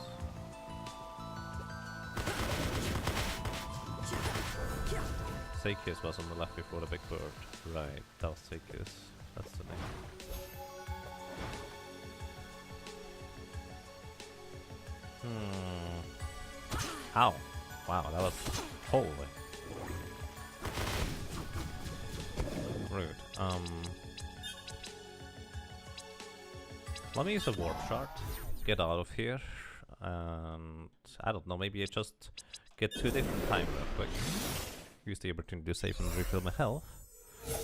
Sakius was on the left before the big bird. Right, that was Sakius. That's the name. Ow! Wow, that was holy. Rude. Let me use a warp shard, get out of here, and I don't know, maybe I just get 2 different time real quick. Use the opportunity to save and refill my health.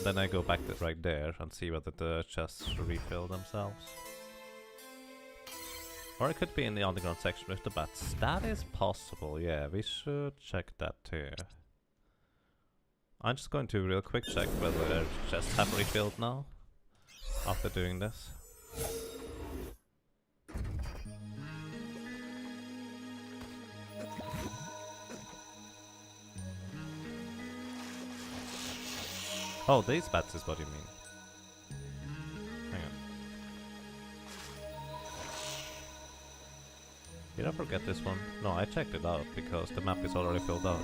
Then I go back right there and see whether the chests refill themselves. Or it could be in the underground section with the bats. That is possible, yeah, we should check that too. I'm just going to real quick check whether the chests have refilled now, after doing this. Oh, these bats is what you mean. Hang on. Did I forget this one? No, I checked it out because the map is already filled out.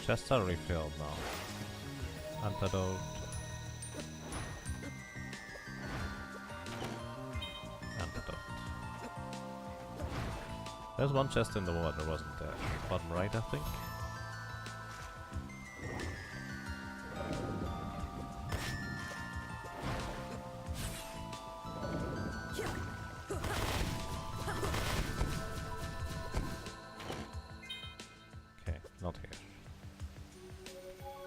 Chests are refilled now. Antidote. Antidote. There's one chest in the water, wasn't there? Bottom right, I think. Okay, not here.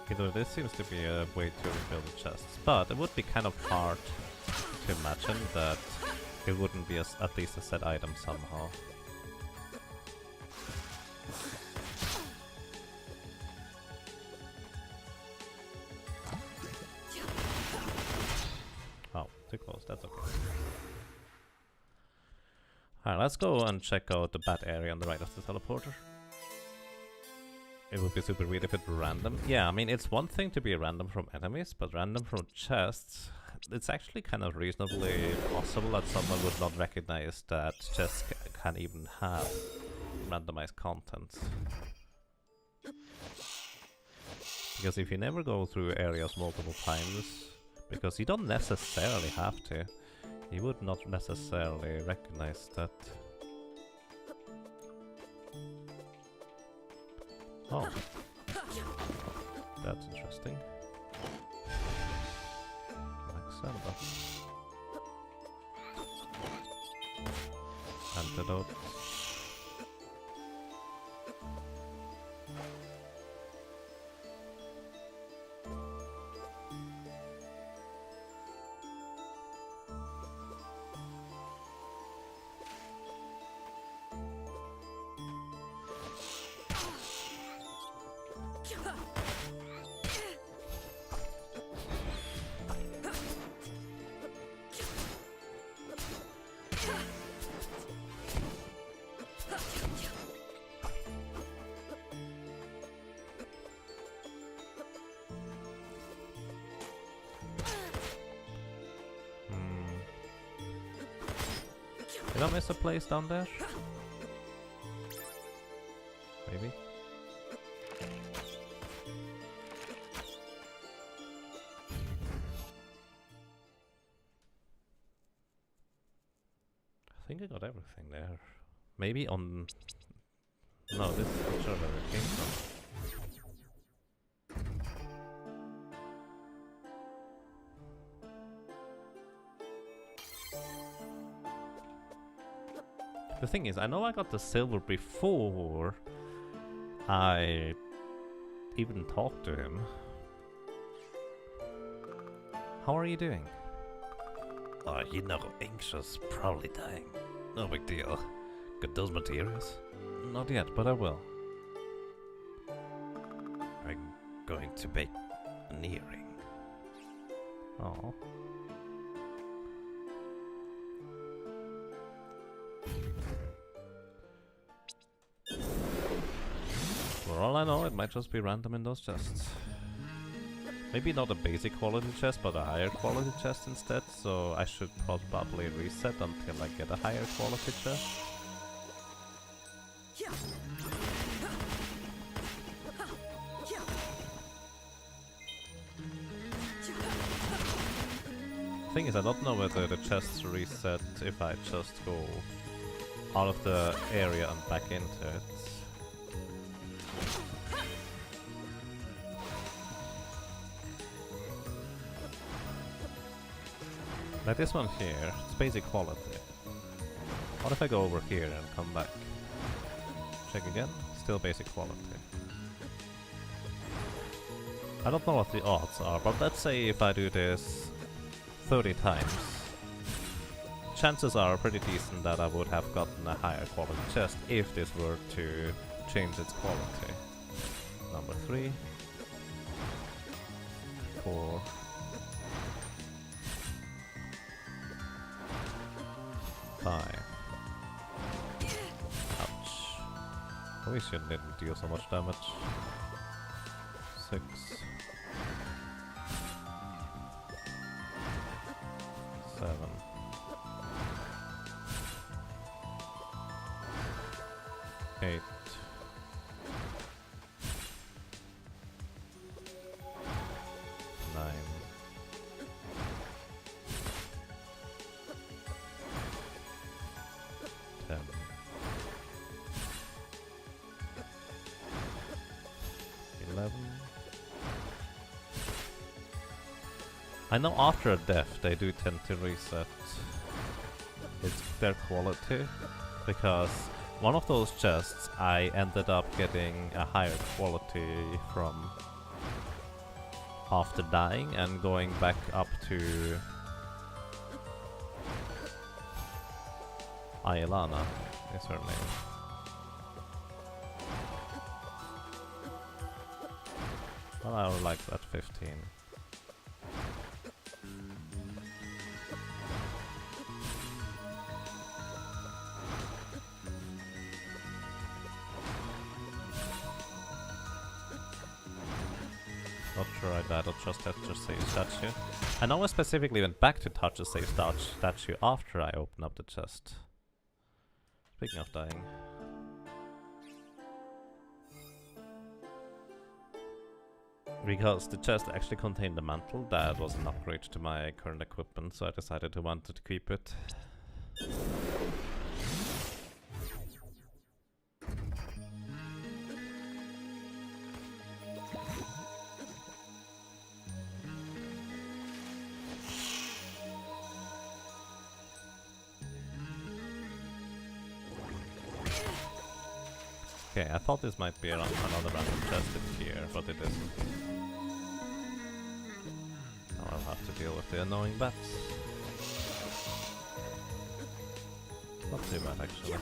Either this seems to be a way to refill the chests, but it would be kind of hard to imagine that it wouldn't be at least a set item somehow. Oh, too close, that's okay. Alright, let's go and check out the bad area on the right of the teleporter. It would be super weird if it were random. Yeah, I mean, it's one thing to be random from enemies, but random from chests, it's actually kind of reasonably possible that someone would not recognize that chests can even have randomized content. Because if you never go through areas multiple times, because you don't necessarily have to, you would not necessarily recognize that. Oh, that's interesting. Like Zelda. Antidote. Did I miss a place down there? Maybe? I think I got everything there. Maybe on... No, this is not sure where it came from. The thing is, I know I got the silver before I even talked to him. How are you doing? Oh, you know, anxious, probably dying. No big deal. Got those materials? Not yet, but I will. I'm going to bake an earring. Oh. For all I know, it might just be random in those chests. Maybe not a basic quality chest, but a higher quality chest instead, so I should probably reset until I get a higher quality chest. Thing is, I don't know whether the chests reset if I just go out of the area and back into it. Like this one here, it's basic quality. What if I go over here and come back? Check again, still basic quality. I don't know what the odds are, but let's say if I do this 30 times, chances are pretty decent that I would have gotten a higher quality chest if this were to change its quality. Number 3, 4, 5. Ouch. I wish it didn't deal so much damage. 6. 7. 8. I know after a death they do tend to reset their quality, because one of those chests I ended up getting a higher quality from after dying and going back up to Aelana is her name. Well, I would like that 15. Not sure I died, I'll just have to save statue. I know I specifically went back to touch the save statue after I opened up the chest. Speaking of dying. Because the chest actually contained the mantle, that was an upgrade to my current equipment, so I decided to want to keep it. Okay, I thought this might be another random chest in here, but it isn't. Now I'll have to deal with the annoying bats. Not too bad, actually.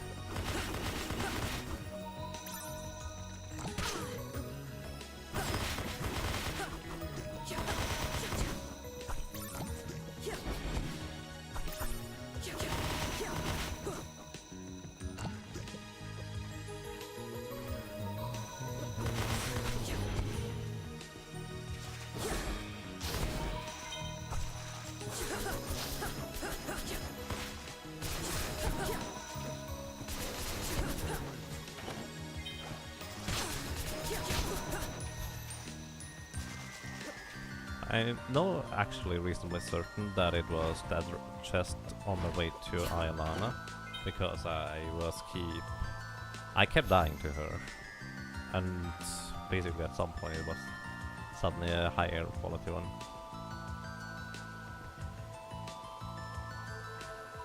I know actually reasonably certain that it was that chest on the way to Aelana, because I kept dying to her, and basically at some point it was suddenly a higher quality one.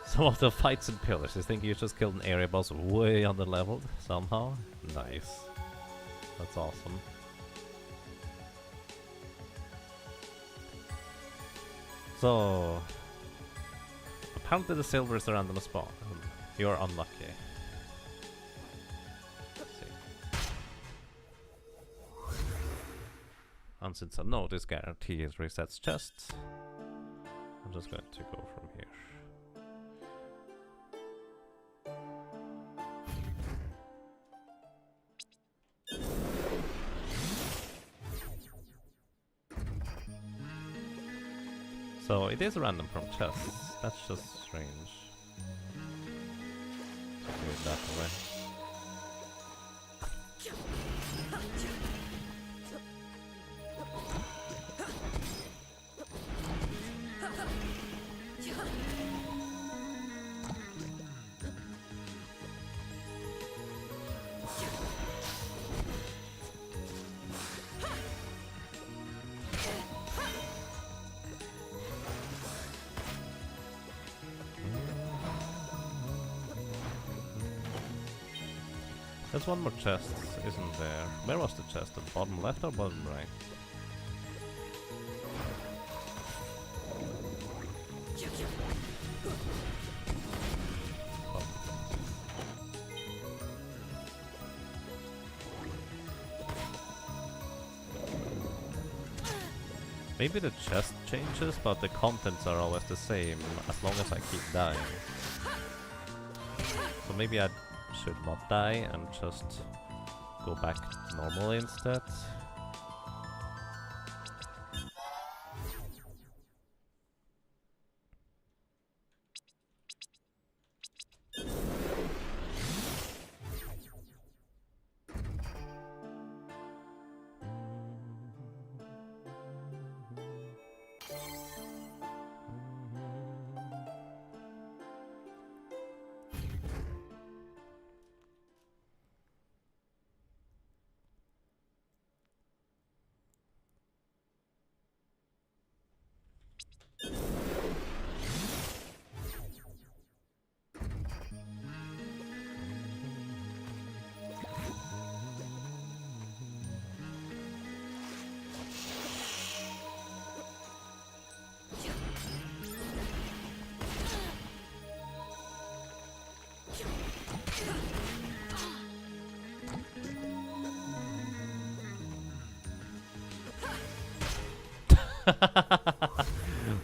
Some of the fights in Pillars, you think you just killed an area boss way underleveled somehow? Nice. That's awesome. So, apparently the silver is a random spawn. You're unlucky. Let's see. And since I know this guarantee resets chests, I'm just going to go from here. So it is random from chests. That's just strange. Do it that way. There's one more chest, isn't there? Where was the chest? At the bottom left or bottom right? Oh. Maybe the chest changes, but the contents are always the same as long as I keep dying. So maybe I should not die and just go back normally instead.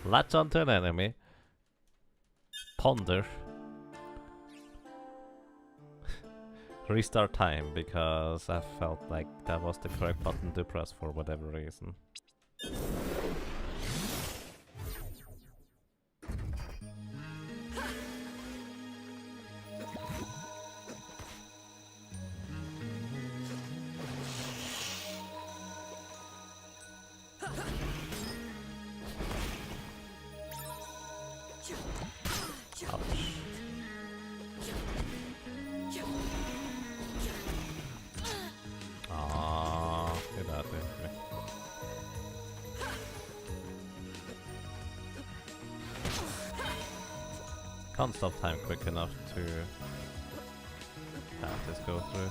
Latch onto an enemy. Ponder. Restart time, because I felt like that was the correct button to press for whatever reason. Can't stop time quick enough to have this go through.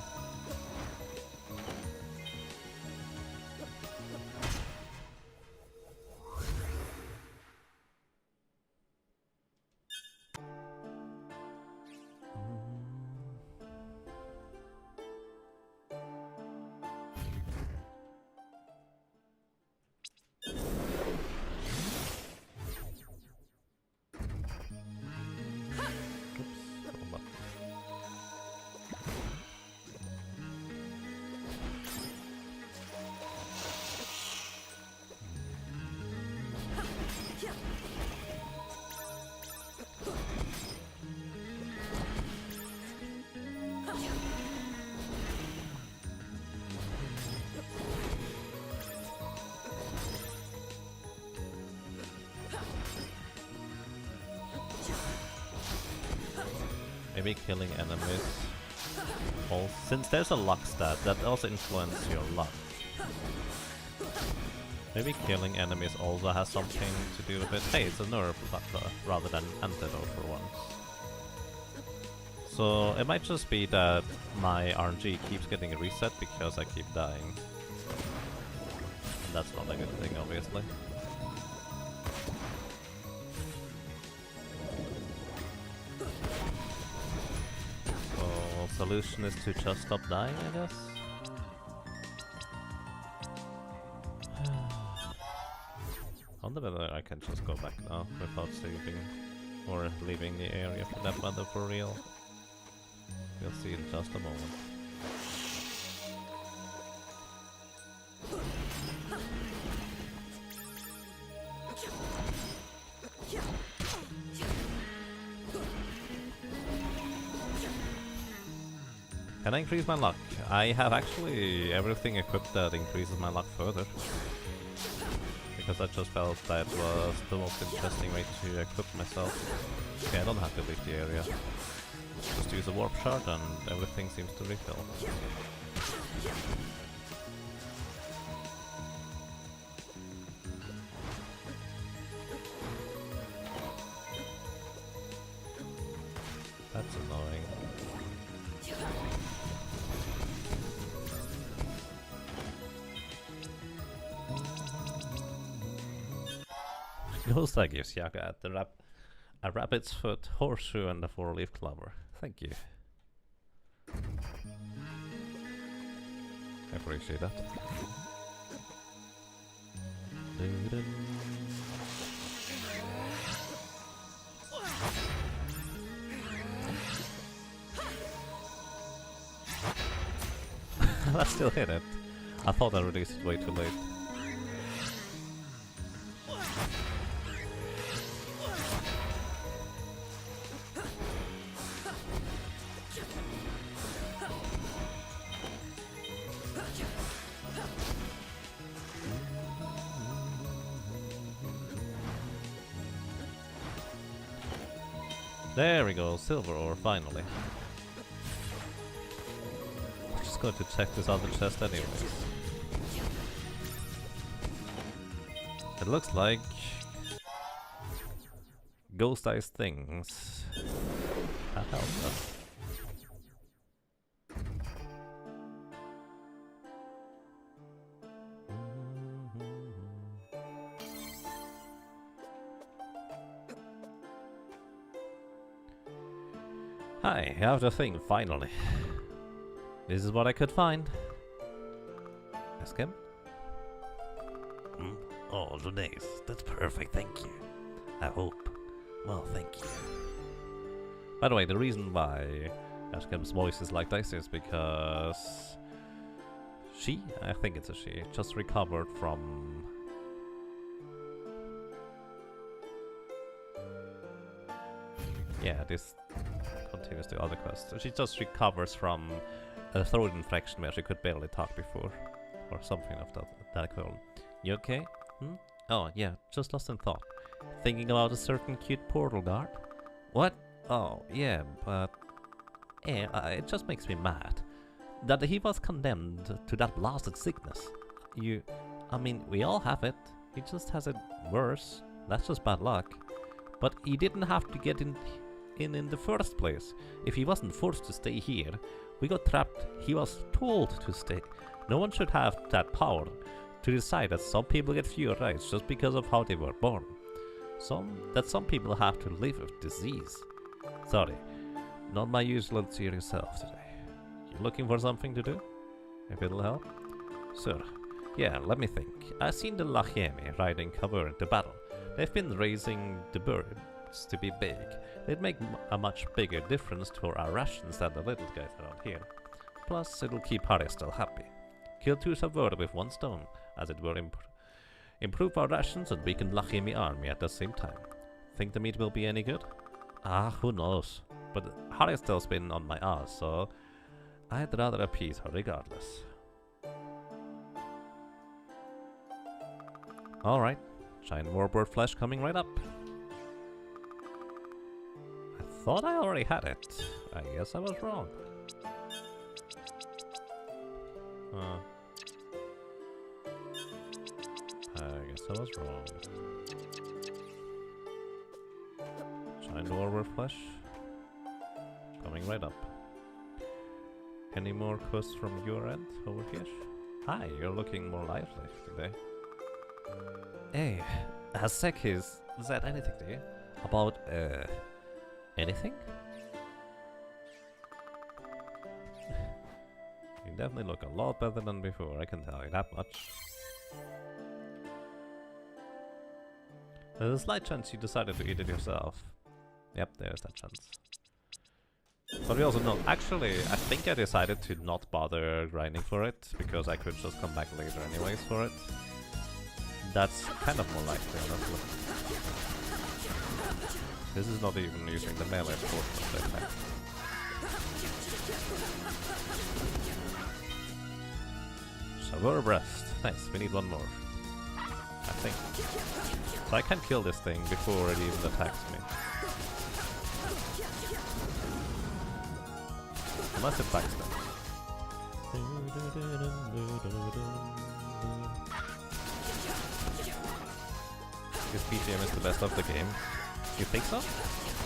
Maybe killing enemies. Well, since there's a luck stat, that also influences your luck. Maybe killing enemies also has something to do with it. Hey, it's a nerf rather than antidote for once. So it might just be that my RNG keeps getting a reset because I keep dying. And that's not a good thing, obviously. Solution is to just stop dying, I guess. I wonder whether I can just go back now without saving or leaving the area for that matter for real. We'll see in just a moment. Can I increase my luck? I have actually everything equipped that increases my luck further. Because I just felt that was the most interesting way to equip myself. Okay, I don't have to leave the area. Just use a warp shard and everything seems to refill. That's annoying. Ghost I gives Yaga at the a rabbit's foot, horseshoe, and a four-leaf clover. Thank you. I appreciate that. That still hit it. I thought I released it way too late. There we go, silver ore, finally. I'm just going to check this other chest anyways. It looks like ghost-eyes things have helped us. Hi, I have the thing, finally. This is what I could find. Ask him. Oh, Renee's. That's perfect, thank you. I hope. Well, thank you. By the way, the reason why Ashkam's voice is like this is because she, I think it's a she, just recovered from... Yeah, this continues the other quest. So she just recovers from a throat infection where she could barely talk before. Or something of that equivalent. You okay? Hmm? Oh, yeah, just lost in thought. Thinking about a certain cute portal guard? What? Oh, yeah, but... it just makes me mad. That he was condemned to that blasted sickness. I mean, we all have it. He just has it worse. That's just bad luck. But he didn't have to get in the first place. If he wasn't forced to stay here, we got trapped. He was told to stay. No one should have that power to decide that some people get fewer rights just because of how they were born. Some people have to live with disease. Sorry, not my usual serious self today. You looking for something to do? If it'll help? Sure. Yeah, let me think. I've seen the Lachemi riding cover into battle. They've been raising the birds to be big. They'd make a much bigger difference to our rations than the little guys around here. Plus, it'll keep Harry still happy. Kill two Savura with one stone, as it will improve our rations and weaken Lachemi army at the same time. Think the meat will be any good? Ah, who knows. But Harry's still been on my ass, so I'd rather appease her regardless. Alright, giant warbird flesh coming right up. I thought I already had it. I guess I was wrong. I guess I was wrong. Giant warbird flesh coming right up. Any more quests from your end over here? Hi, you're looking more lively today. Hey, has Sekis said anything to you? About, anything? You definitely look a lot better than before, I can tell you that much. There's a slight chance you decided to eat it yourself. Yep, there's that chance. But we also know, actually, I think I decided to not bother grinding for it, because I could just come back later anyways for it. That's kind of more likely, honestly. This is not even using the melee portion of the attack. Savor breast. Nice, we need one more. I think. So I can kill this thing before it even attacks me. Unless it bites them. This BGM is the best of the game. You think so?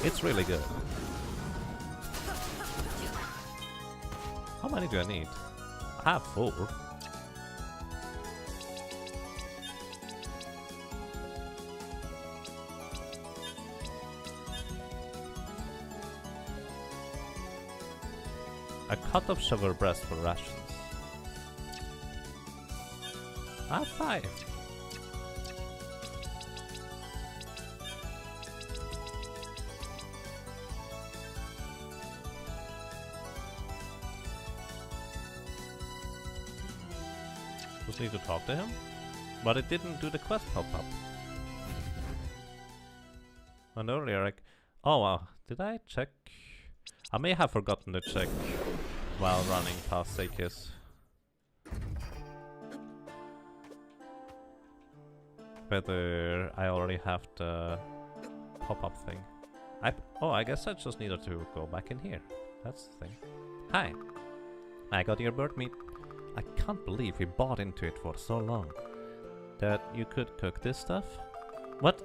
It's really good. How many do I need? I have 4. A cut of shovel breast for rations. I have 5. Just need to talk to him, but it didn't do the quest pop-up. And earlier, like, oh, did I check? I may have forgotten to check while running past Seikis. Whether I already have the pop-up thing. I guess I just needed to go back in here. That's the thing. Hi, I got your bird meat. I can't believe we bought into it for so long. That you could cook this stuff? What?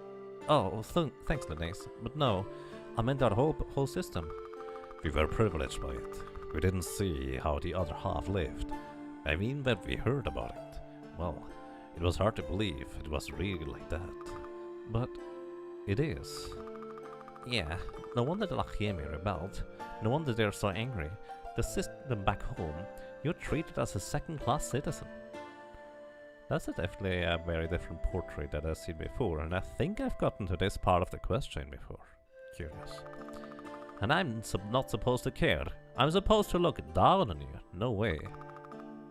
Oh, thanks, Linnaeus. But no, I meant our whole system. We were privileged by it. We didn't see how the other half lived. I mean, when we heard about it, well, it was hard to believe it was really like that. But it is. Yeah, no wonder the Lachemi rebelled. No wonder they're so angry. The system back home, you're treated as a second-class citizen. That's definitely a very different portrait that I've seen before, and I think I've gotten to this part of the question before. Curious. And I'm not supposed to care. I'm supposed to look down on you. No way.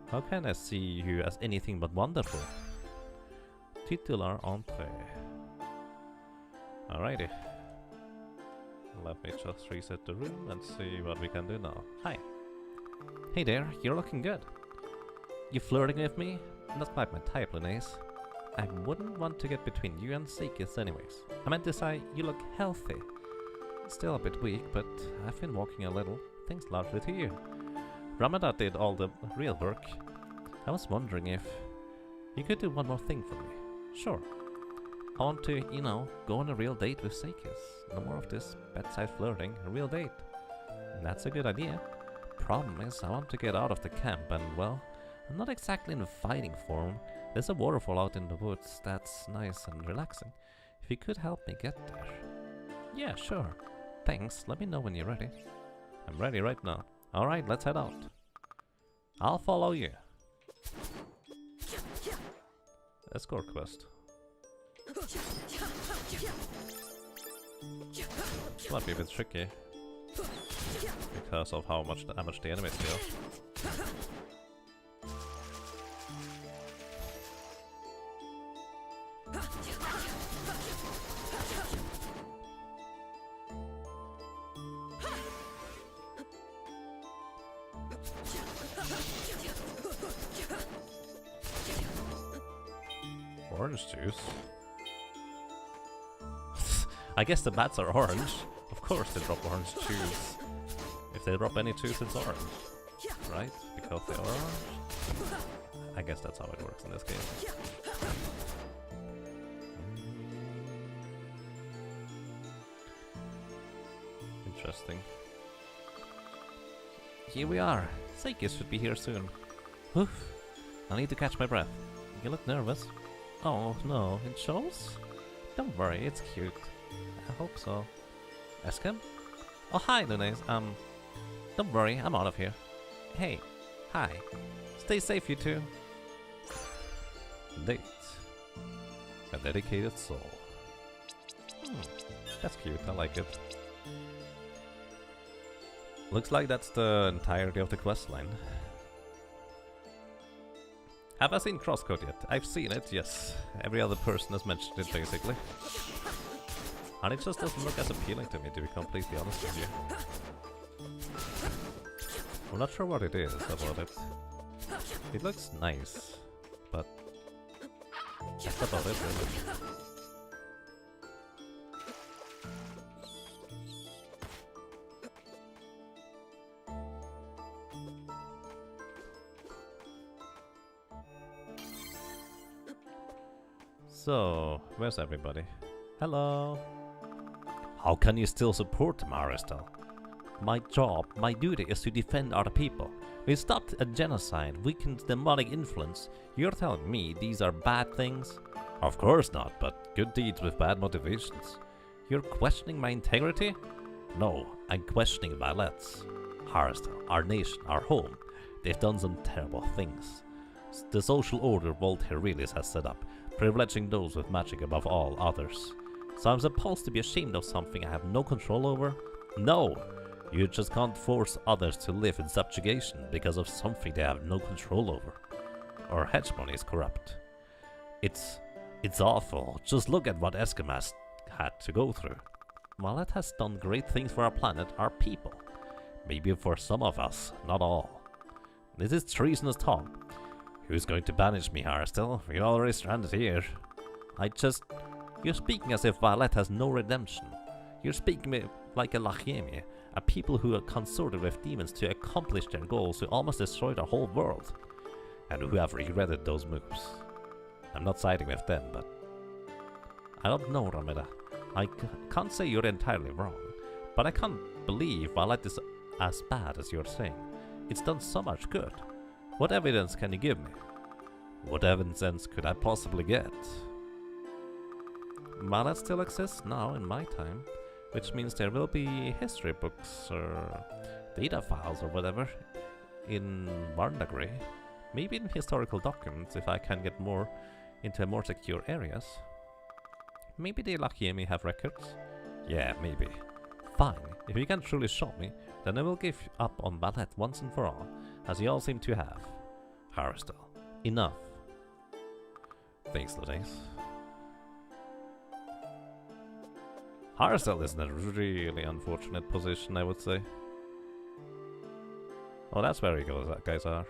How can I see you as anything but wonderful? Titular entree. Alrighty. Let me just reset the room and see what we can do now. Hi. Hey there, you're looking good. You flirting with me? Not quite my type, Linnaeus. I wouldn't want to get between you and Seikis anyways. I meant to say, you look healthy. Still a bit weak, but I've been walking a little, thanks largely to you. Ramada did all the real work. I was wondering if you could do one more thing for me. Sure. I want to, you know, go on a real date with Seikis. No more of this bedside flirting, a real date. And that's a good idea. Problem is, I want to get out of the camp and, well, I'm not exactly in fighting form. There's a waterfall out in the woods that's nice and relaxing. If you could help me get there. Yeah, sure. Thanks, let me know when you're ready. I'm ready right now. Alright, let's head out. I'll follow you. Escort quest. Might be a bit tricky because of how much damage the enemies deal. Orange juice. I guess the bats are orange. Of course they drop orange juice. If they drop any juice, it's orange. Right? Because they are orange? I guess that's how it works in this game. Interesting. Here we are. Seikis should be here soon. Oof. I need to catch my breath. You look nervous. Oh no, it shows? Don't worry, it's cute. I hope so. Eskim? Oh hi, Lunes. Don't worry, I'm out of here. Hey, hi. Stay safe, you two. Date. A dedicated soul. That's cute, I like it. Looks like that's the entirety of the questline. Have I seen Crosscode yet? I've seen it, yes. Every other person has mentioned it, basically. And it just doesn't look as appealing to me, to be completely honest with you. I'm not sure what it is about it. It looks nice, but that's about it, really. So, where's everybody? Hello? How can you still support them, Aristel? My job, my duty is to defend our people. We stopped a genocide, weakened demonic influence. You're telling me these are bad things? Of course not, but good deeds with bad motivations. You're questioning my integrity? No, I'm questioning Violet's. Aristel, our nation, our home. They've done some terrible things. The social order Voltaire Relis has set up, privileging those with magic above all others. So I'm supposed to be ashamed of something I have no control over? No! You just can't force others to live in subjugation because of something they have no control over. Our hegemony is corrupt. It's awful. Just look at what Eskimo had to go through. While it has done great things for our planet, our people. Maybe for some of us, not all. This is treasonous talk. Who's going to banish me, Harstel? We're already stranded here. You're speaking as if Violet has no redemption. You're speaking like a Lachiemi, a people who have consorted with demons to accomplish their goals, who almost destroyed our whole world, and who have regretted those moves. I'm not siding with them, but I don't know, Rameda. I can't say you're entirely wrong, but I can't believe Violet is as bad as you're saying. It's done so much good. What evidence can you give me? What evidence could I possibly get? Violet still exists now in my time, which means there will be history books or data files or whatever in Varnagri. Maybe in historical documents if I can get more into more secure areas. Maybe the Lachiemi have records? Yeah, maybe. Fine, if you can truly show me, then I will give up on ballet once and for all, as you all seem to have. Haristal, enough. Thanks, Ladace. Haristal is in a really unfortunate position, I would say. Oh, that's where you guys are.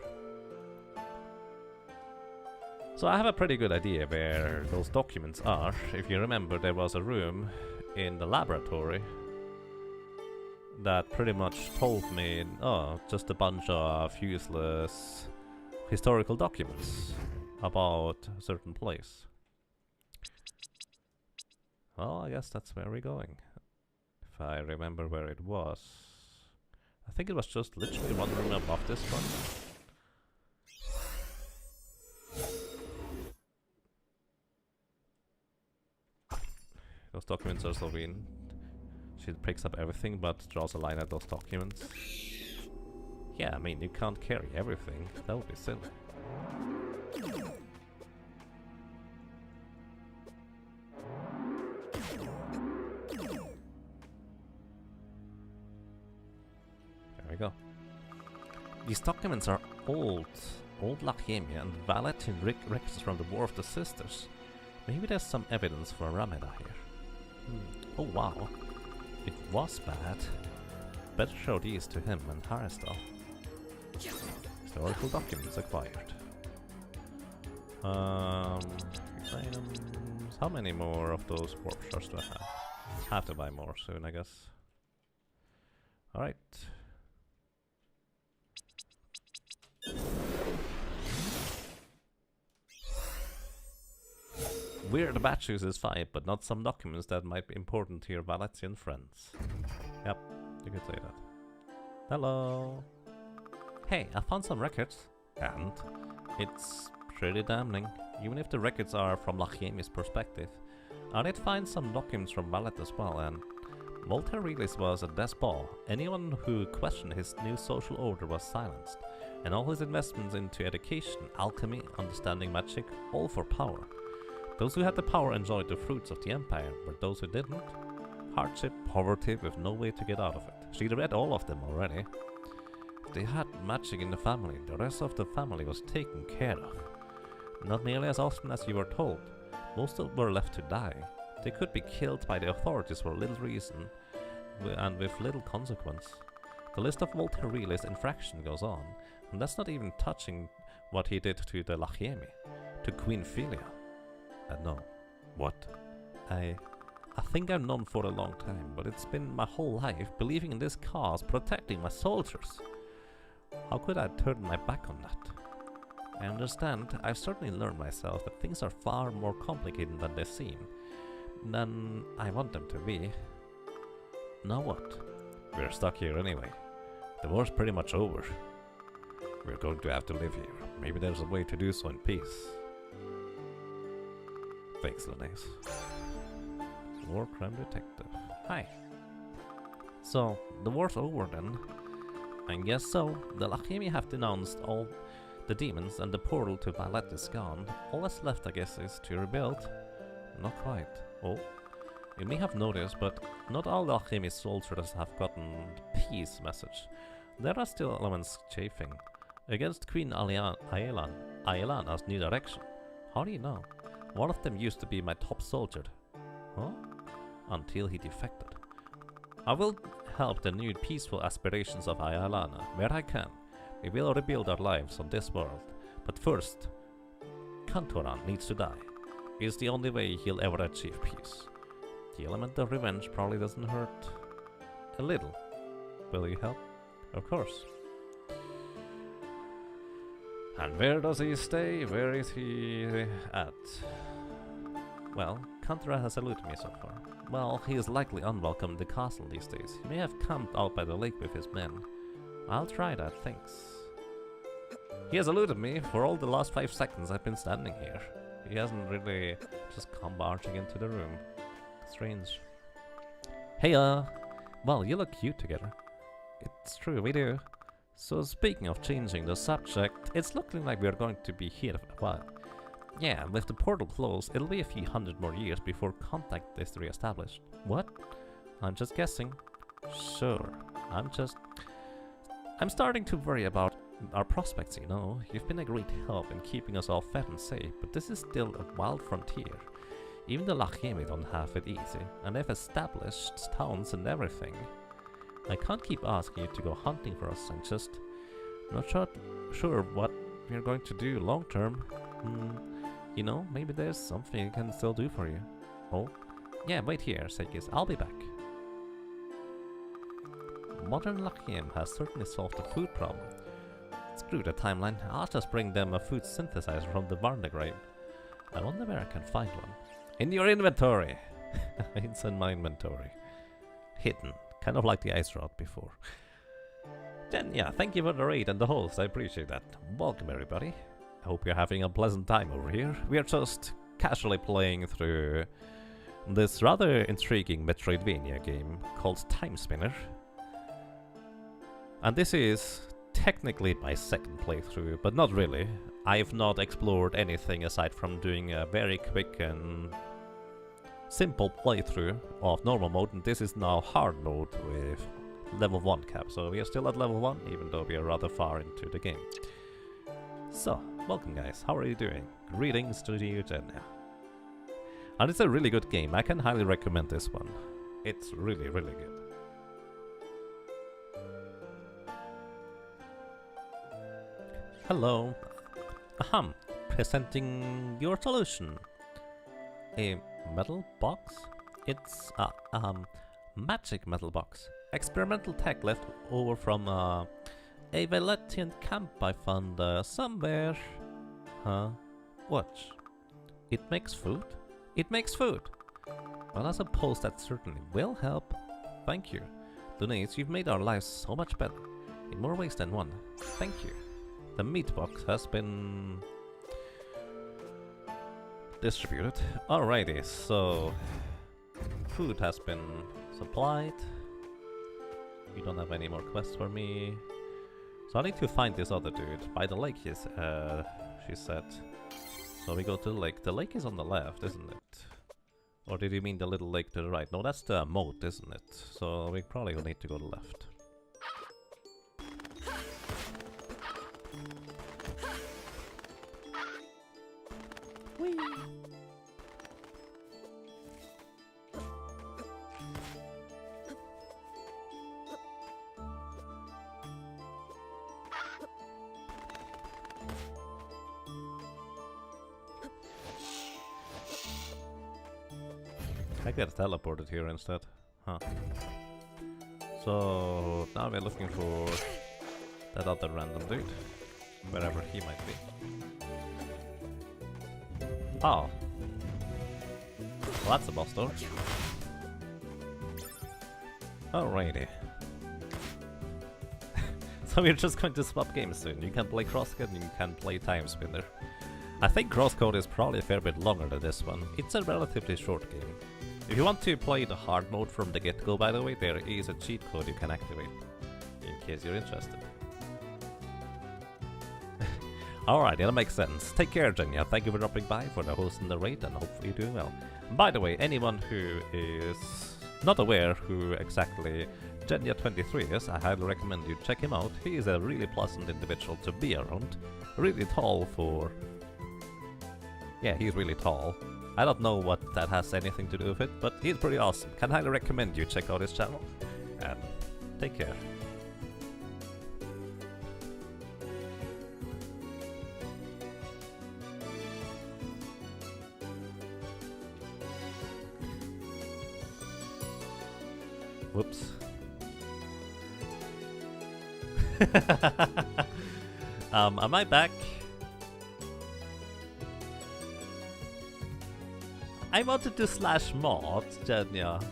So I have a pretty good idea where those documents are. If you remember, there was a room in the laboratory that pretty much told me, oh, just a bunch of useless historical documents about a certain place. Well, I guess that's where we're going. If I remember where it was. I think it was just literally one room above this one. Those documents are Slovene. She picks up everything but draws a line at those documents. Yeah, I mean, you can't carry everything. That would be silly. There we go. These documents are old Lachiemi and valid in records from the War of the Sisters. Maybe there's some evidence for Rameda here. Oh wow, it was bad. Better show these to him and Haristal. Historical documents acquired. Items. How many more of those warp shards do I have? Have to buy more soon, I guess. Alright. Weird batches is fine, but not some documents that might be important to your Valetian friends. Yep, you could say that. Hello! Hey, I found some records. And? It's pretty damning, even if the records are from Lachiemi's perspective. I did find some documents from Valet as well, and Voltaire Relis was a despot. Anyone who questioned his new social order was silenced, and all his investments into education, alchemy, understanding magic, all for power. Those who had the power enjoyed the fruits of the empire, but those who didn't, hardship, poverty with no way to get out of it. She'd read all of them already. If they had magic in the family, the rest of the family was taken care of. Not nearly as often as you were told. Most were left to die. They could be killed by the authorities for little reason, and with little consequence. The list of Voltaire Relis' infraction goes on, and that's not even touching what he did to the Lachiemi, to Queen Philia. No. What? I think I've known for a long time, but it's been my whole life believing in this cause, protecting my soldiers. How could I turn my back on that? I understand, I've certainly learned myself that things are far more complicated than they seem, than I want them to be. Now what? We're stuck here anyway. The war's pretty much over. We're going to have to live here. Maybe there's a way to do so in peace. Thanks, Ladace. War crime detective. Hi. So, the war's over then? I guess so. The Lachiemi have denounced all the demons and the portal to Valet is gone. All that's left, I guess, is to rebuild. Not quite. Oh. You may have noticed, but not all the Lachiemi soldiers have gotten the peace message. There are still elements chafing. Against Queen Aelana's new direction. How do you know? One of them used to be my top soldier. Huh? Until he defected. I will help the new peaceful aspirations of Aelana where I can. We will rebuild our lives on this world. But first, Kantoran needs to die. It's the only way he'll ever achieve peace. The element of revenge probably doesn't hurt. A little. Will you help? Of course. And where does he stay? Where is he at? Well, Kantora has eluded me so far. Well, he is likely unwelcome in the castle these days. He may have camped out by the lake with his men. I'll try that, thanks. He has eluded me for all the last 5 seconds I've been standing here. He hasn't really just come barging into the room. Strange. Hey, well, you look cute together. It's true, we do. So speaking of changing the subject, it's looking like we're going to be here for a while. Yeah, with the portal closed, it'll be a few hundred more years before contact is re-established. What? I'm just guessing. Sure, I'm starting to worry about our prospects, you know. You've been a great help in keeping us all fed and safe, but this is still a wild frontier. Even the Lachemi don't have it easy, and they've established towns and everything. I can't keep asking you to go hunting for us and just not sure what we're going to do long term. You know, maybe there's something I can still do for you. Oh, yeah, wait here, Sekis, I'll be back. Modern Lachiem has certainly solved the food problem. Screw the timeline, I'll just bring them a food synthesizer from the Varnegrave. I wonder where I can find one. In your inventory! It's in my inventory. Hidden, kind of like the ice rod before. Then yeah, thank you for the raid and the host, I appreciate that. Welcome everybody. I hope you're having a pleasant time over here. We are just casually playing through this rather intriguing Metroidvania game called Timespinner. And this is technically my second playthrough, but not really. I've not explored anything aside from doing a very quick and simple playthrough of normal mode, and this is now hard mode with level 1 cap, so we are still at level 1 even though we are rather far into the game. So, welcome guys, how are you doing? Greetings to you, Jenna. And it's a really good game, I can highly recommend this one. It's really, really good. Hello. Ahem, presenting your solution. A metal box? It's a magic metal box. Experimental tech left over from a Valetian camp I found somewhere. Huh? Watch. It makes food? It makes food! Well, I suppose that certainly will help. Thank you. Lunace, you've made our lives so much better. In more ways than one. Thank you. The meat box has been distributed. Alrighty, so food has been supplied. You don't have any more quests for me. So I need to find this other dude by the lake, she said. So we go to the lake. The lake is on the left, isn't it? Or did you mean the little lake to the right? No, that's the moat, isn't it? So we probably will need to go to the left. Whee! I get teleported here instead. Huh. So now we're looking for that other random dude, wherever he might be. Oh. Well, that's a boss door. Alrighty. So we're just going to swap games soon. You can play Crosscut and you can play Timespinner. I think Crosscode is probably a fair bit longer than this one. It's a relatively short game. If you want to play the hard mode from the get-go, by the way, there is a cheat code you can activate, in case you're interested. Alright, that makes sense. Take care, Jenya. Thank you for dropping by, for the host and the raid, and hopefully you're doing well. By the way, anyone who is not aware who exactly Jenya23 is, I highly recommend you check him out. He is a really pleasant individual to be around. Really tall for... Yeah, he's really tall. I don't know what that has anything to do with it, but he's pretty awesome. Can highly recommend you check out his channel. And take care. Whoops. Am I back? I wanted to slash mod, Jenya.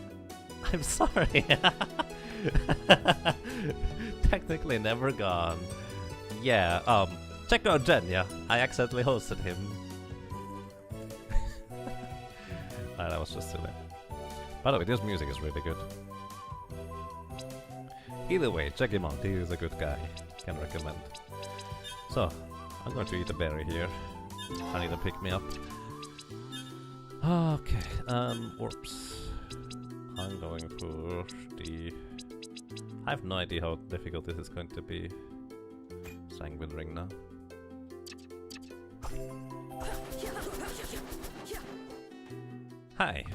I'm sorry. Technically never gone. Yeah, check out Jenya. I accidentally hosted him. That was just silly. By the way, this music is really good. Either way, check him out. He is a good guy. can recommend. So, I'm going to eat a berry here. I need to pick me up. Okay, orbs. I'm going for the... I have no idea how difficult this is going to be. Sanguine ring now. Hi.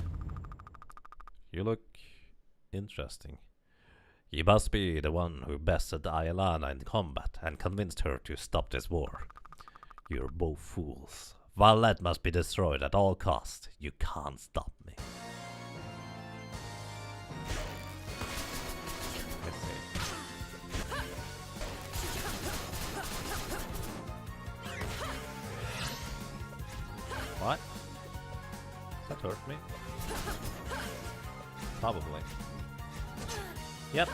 You look interesting. You must be the one who bested Ayalana in combat and convinced her to stop this war. You're both fools. Valette must be destroyed at all costs. You can't stop me. Let's see. What? Does that hurt me? Probably. Yep.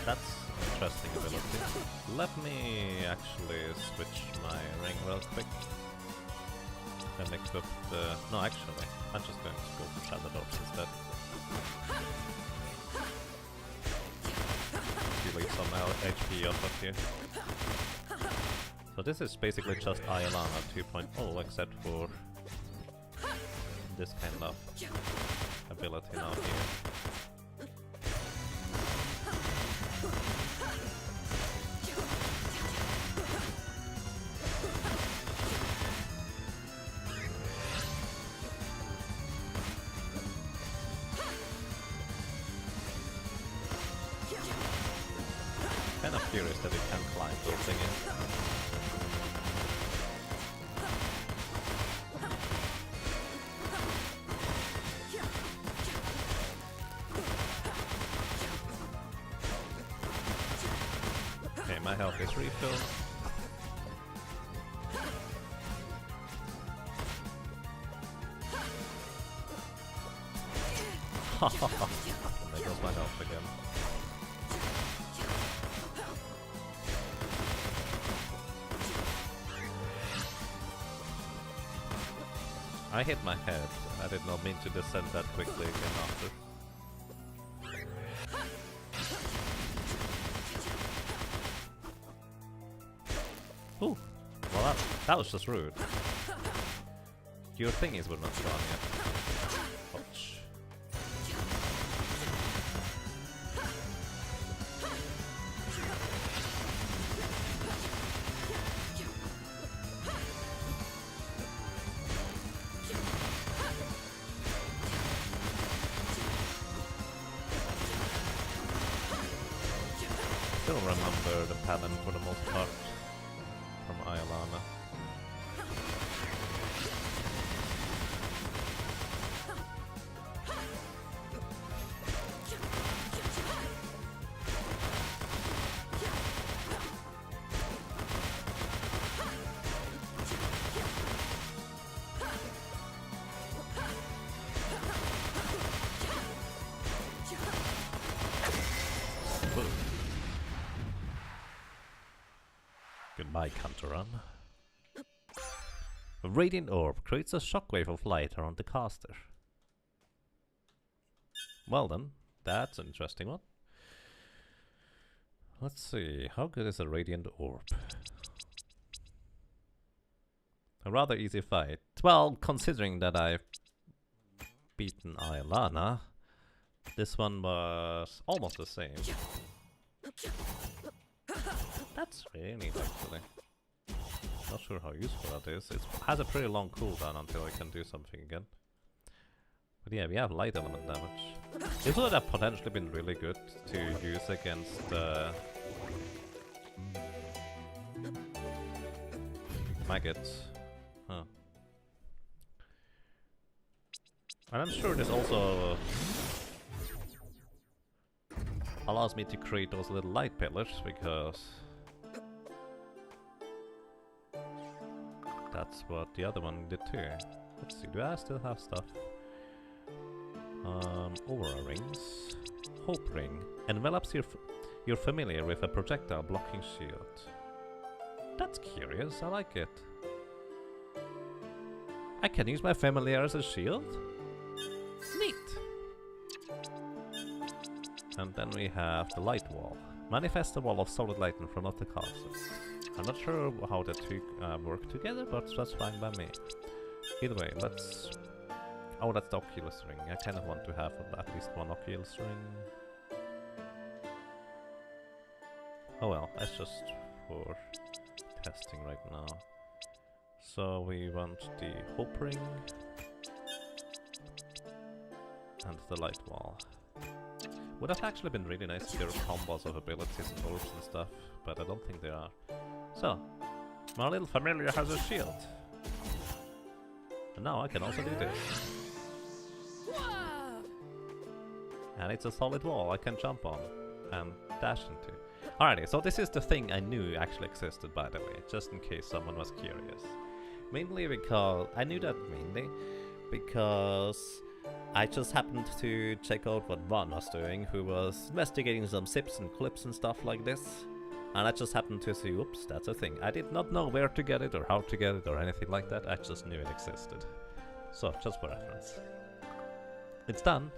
That's interesting ability. Let me actually switch my ring real quick. And equip the... No, actually, I'm just going to go for Shadow Orbs instead. Delete some HP off of here. So this is basically just Ayalana 2.0 except for this kind of ability now here. Kind of curious that it can climb those thingies. Okay, my health is refilled. And there goes my health again. I hit my head. I did not mean to descend that quickly again after. Ooh, well that was just rude. Your thingies were not gone yet. Ouch. Still remember the pattern for the most part from Ayalana. Goodbye, Cantoran. A radiant orb creates a shockwave of light around the caster. Well then, that's an interesting one. Let's see, how good is a radiant orb? A rather easy fight. Well, considering that I've beaten Ayalana, this one was almost the same. That's really neat, actually. Not sure how useful that is. It has a pretty long cooldown until I can do something again. But yeah, we have light element damage. This would have potentially been really good to use against maggots. Huh. And I'm sure this also allows me to create those little light pillars, because that's what the other one did too. Let's see, do I still have stuff? Aura rings. Hope ring. Envelops your familiar with a projectile blocking shield. That's curious, I like it. I can use my familiar as a shield? Neat! And then we have the light wall. Manifest a wall of solid light in front of the castle. I'm not sure how the two work together, but that's fine by me. Either way, let's... Oh, that's the Oculus ring. I kind of want to have at least one Oculus ring. Oh well, that's just for testing right now. So we want the hope ring and the light wall. Would have actually been really nice to get combos of abilities and orbs and stuff, but I don't think they are. So, my little familiar has a shield. And now I can also do this. And it's a solid wall I can jump on and dash into. Alrighty, so this is the thing I knew actually existed, by the way, just in case someone was curious. Mainly because... I knew that mainly because I just happened to check out what Vaughn was doing, who was investigating some zips and clips and stuff like this. And I just happened to see, oops, that's a thing. I did not know where to get it or how to get it or anything like that, I just knew it existed. So, just for reference. It's done.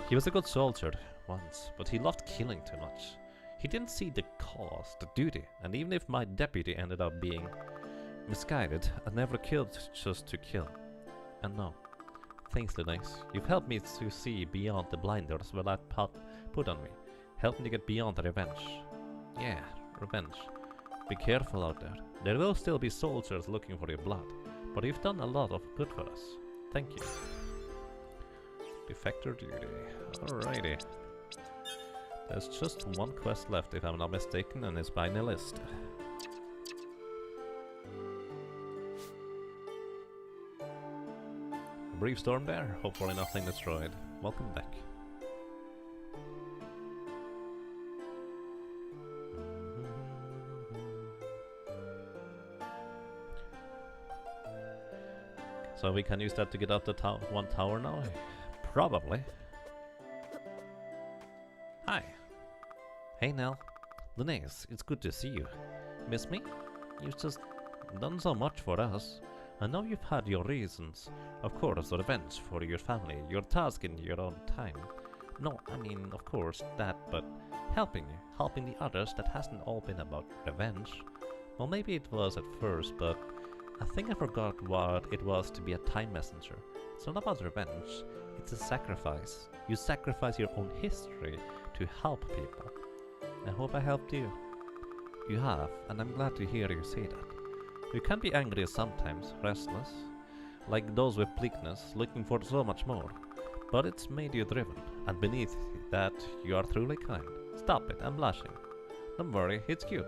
He was a good soldier once, but he loved killing too much. He didn't see the cause, the duty, and even if my deputy ended up being misguided, I never killed just to kill. And no. Thanks, Linux. You've helped me to see beyond the blinders that put on me. Helped me to get beyond the revenge. Yeah, revenge. Be careful out there. There will still be soldiers looking for your blood, but you've done a lot of good for us. Thank you. Defector duty. Alrighty. There's just one quest left if I'm not mistaken, and it's by Nihilist. A brief storm there, hopefully nothing destroyed. Welcome back. So we can use that to get up the one tower now? Probably. Hi. Hey Nell. Linnaeus, it's good to see you. Miss me? You've just done so much for us. I know you've had your reasons. Of course, revenge for your family, your task in your own time. No, I mean, of course, that, but helping you, helping the others, that hasn't all been about revenge. Well, maybe it was at first, but I think I forgot what it was to be a time messenger. It's not about revenge, it's a sacrifice. You sacrifice your own history to help people. I hope I helped you. You have, and I'm glad to hear you say that. You can be angry sometimes, restless, like those with bleakness, looking for so much more. But it's made you driven, and beneath that, you are truly kind. Stop it, I'm blushing. Don't worry, it's cute.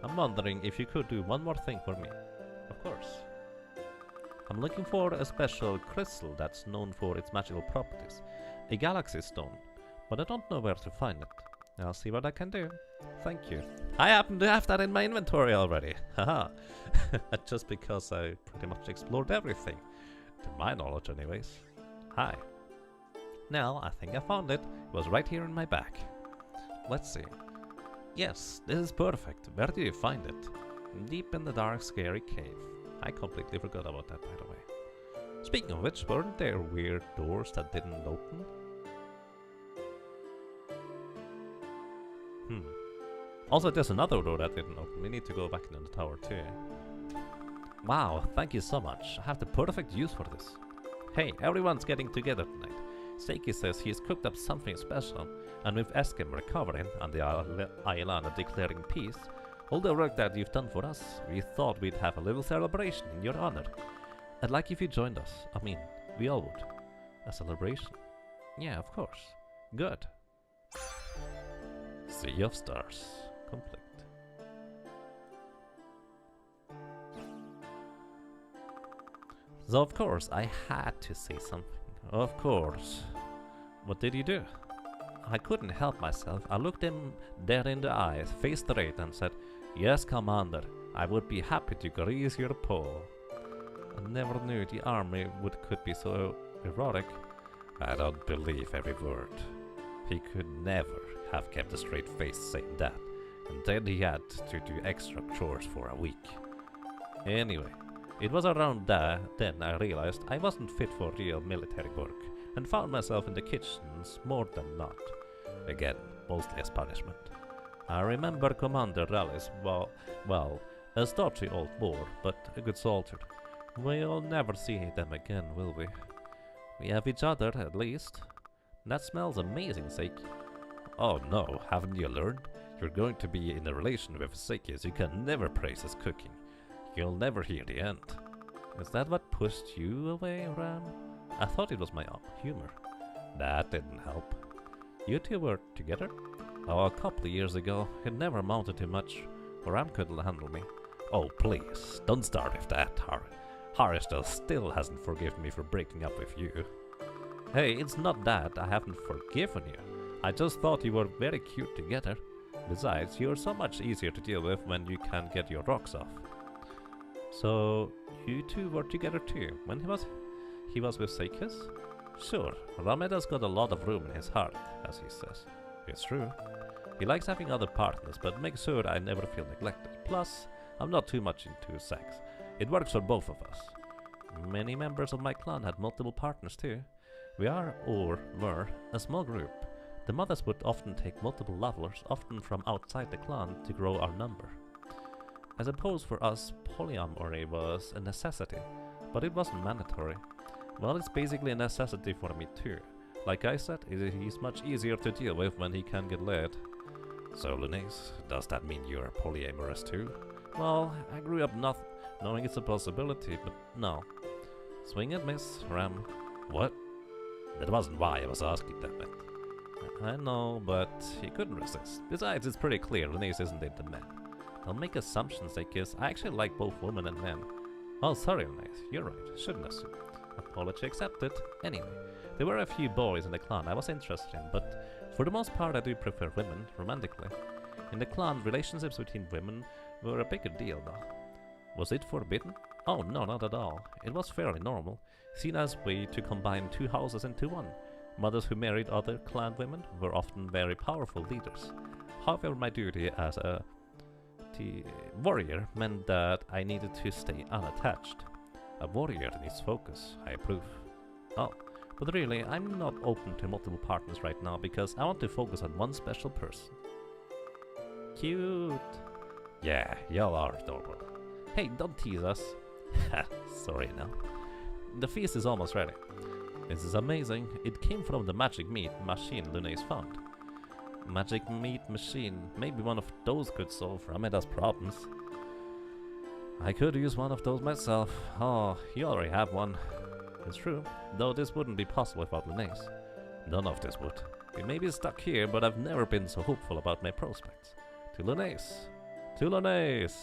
I'm wondering if you could do one more thing for me. Of course. I'm looking for a special crystal that's known for its magical properties. A galaxy stone, but I don't know where to find it. I'll see what I can do. Thank you. I happen to have that in my inventory already. Haha. Just because I pretty much explored everything. To my knowledge anyways. Hi. Now, I think I found it. It was right here in my bag. Let's see. Yes, this is perfect. Where did you find it? Deep in the dark, scary cave. I completely forgot about that, by the way. Speaking of which, weren't there weird doors that didn't open? Also, there's another door that didn't open. We need to go back into the tower too. Wow, thank you so much. I have the perfect use for this. Hey, everyone's getting together tonight. Seiki says he's cooked up something special, and with Eskim recovering and the island declaring peace, all the work that you've done for us, we thought we'd have a little celebration in your honor. I'd like if you joined us. I mean, we all would. A celebration? Yeah, of course. Good. Sea of Stars. Complete. So of course, I had to say something. Of course. What did you do? I couldn't help myself. I looked him dead in the eyes, face straight, and said, "Yes, Commander, I would be happy to grease your pole." I never knew the army could be so erotic. I don't believe every word. He could never have kept a straight face saying that, and then he had to do extra chores for a week. Anyway, it was around then I realized I wasn't fit for real military work, and found myself in the kitchens more than not. Again, mostly as punishment. I remember Commander Rallis, well, a stodgy old boar, but a good soldier. We'll never see them again, will we? We have each other, at least. That smells amazing, Seiki. Oh no, haven't you learned? You're going to be in a relation with Seiki, so you can never praise his cooking. You'll never hear the end. Is that what pushed you away, Ram? I thought it was my humor. That didn't help. You two were together? Oh, a couple of years ago. It never amounted to much. Ram couldn't handle me. Oh, please, don't start with that, Harristel still hasn't forgiven me for breaking up with you. Hey, it's not that I haven't forgiven you. I just thought you were very cute together. Besides, you're so much easier to deal with when you can get your rocks off. So, you two were together too, when he was with Seikis? Sure, Rameda's got a lot of room in his heart, as he says. It's true. He likes having other partners, but makes sure I never feel neglected. Plus, I'm not too much into sex. It works for both of us. Many members of my clan had multiple partners too. We are, or were, a small group. The mothers would often take multiple lovers, often from outside the clan, to grow our number. I suppose for us, polyamory was a necessity, but it wasn't mandatory. Well, it's basically a necessity for me too. Like I said, he's much easier to deal with when he can get laid. So, Lunace, does that mean you're polyamorous too? Well, I grew up not knowing it's a possibility, but no. Swing and miss, Ram. What? That wasn't why I was asking that, man. I know, but he couldn't resist. Besides, it's pretty clear Lunace isn't into men. Don't make assumptions, I guess. I actually like both women and men. Oh, sorry, Lunace. You're right. Shouldn't assume. Apology accepted. Anyway, there were a few boys in the clan I was interested in, but for the most part I do prefer women, romantically. In the clan, relationships between women were a bigger deal, though. Was it forbidden? Oh, no, not at all. It was fairly normal, seen as a way to combine two houses into one. Mothers who married other clan women were often very powerful leaders. However, my duty as a warrior meant that I needed to stay unattached. A warrior needs focus, I approve. Oh, but really, I'm not open to multiple partners right now because I want to focus on one special person. Cute! Yeah, y'all are adorable. Hey, don't tease us. Sorry now. The feast is almost ready. This is amazing. It came from the magic meat machine Lunace found. Magic meat machine. Maybe one of those could solve Rameda's problems. I could use one of those myself. Oh, you already have one. It's true, though this wouldn't be possible without Lunace. None of this would. We may be stuck here, but I've never been so hopeful about my prospects. To Lunace! To Lunace!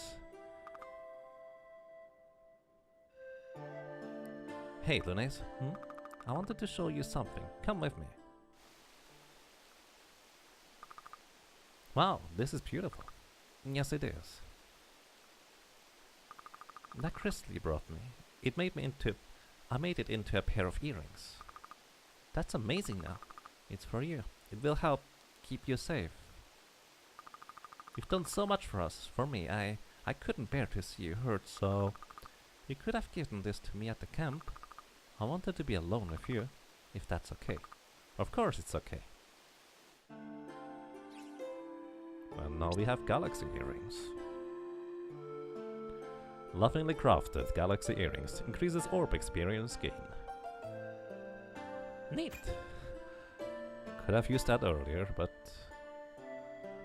Hey, Lunace. I wanted to show you something. Come with me. Wow, this is beautiful. Yes, it is. That crystal you brought me, I made it into a pair of earrings. That's amazing now. It's for you. It will help keep you safe. You've done so much for us, for me. I couldn't bear to see you hurt, so you could have given this to me at the camp. I wanted to be alone with you, if that's okay. Of course it's okay. And now we have galaxy earrings. Lovingly crafted galaxy earrings increases orb experience gain. Neat! Could have used that earlier, but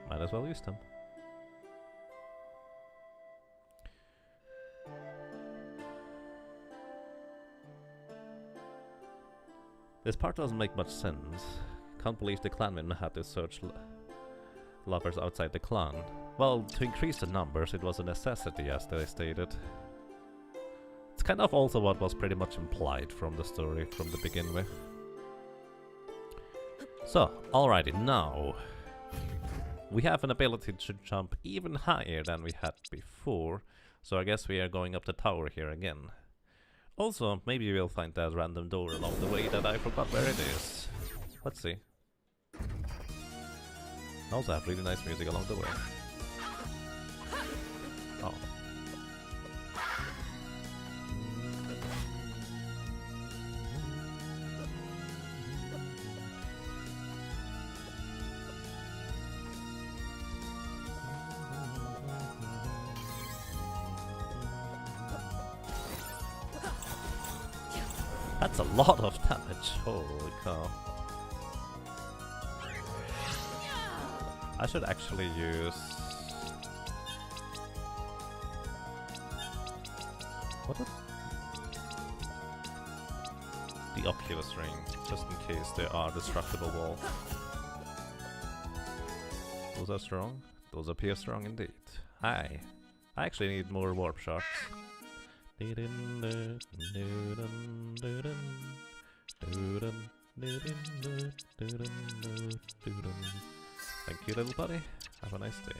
might as well use them. This part doesn't make much sense. Can't believe the clanmen had to search lovers outside the clan. Well, to increase the numbers, it was a necessity, as they stated. It's kind of also what was pretty much implied from the story from the begin with. So, alrighty, now we have an ability to jump even higher than we had before, so I guess we are going up the tower here again. Also, maybe we'll find that random door along the way that I forgot where it is. Let's see. Also have really nice music along the way. Oh. That's a lot of damage. Holy cow. I should actually use... What the Oculus ring, just in case there are destructible walls. Those are strong. Those appear strong indeed. Hi. I actually need more warp shots. Thank you, little buddy. Have a nice day.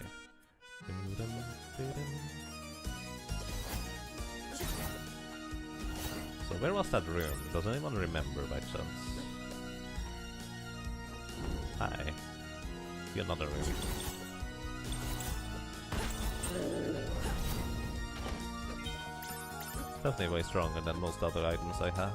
So where was that room? Does anyone remember by chance? Hi. Another room. Definitely way stronger than most other items I have.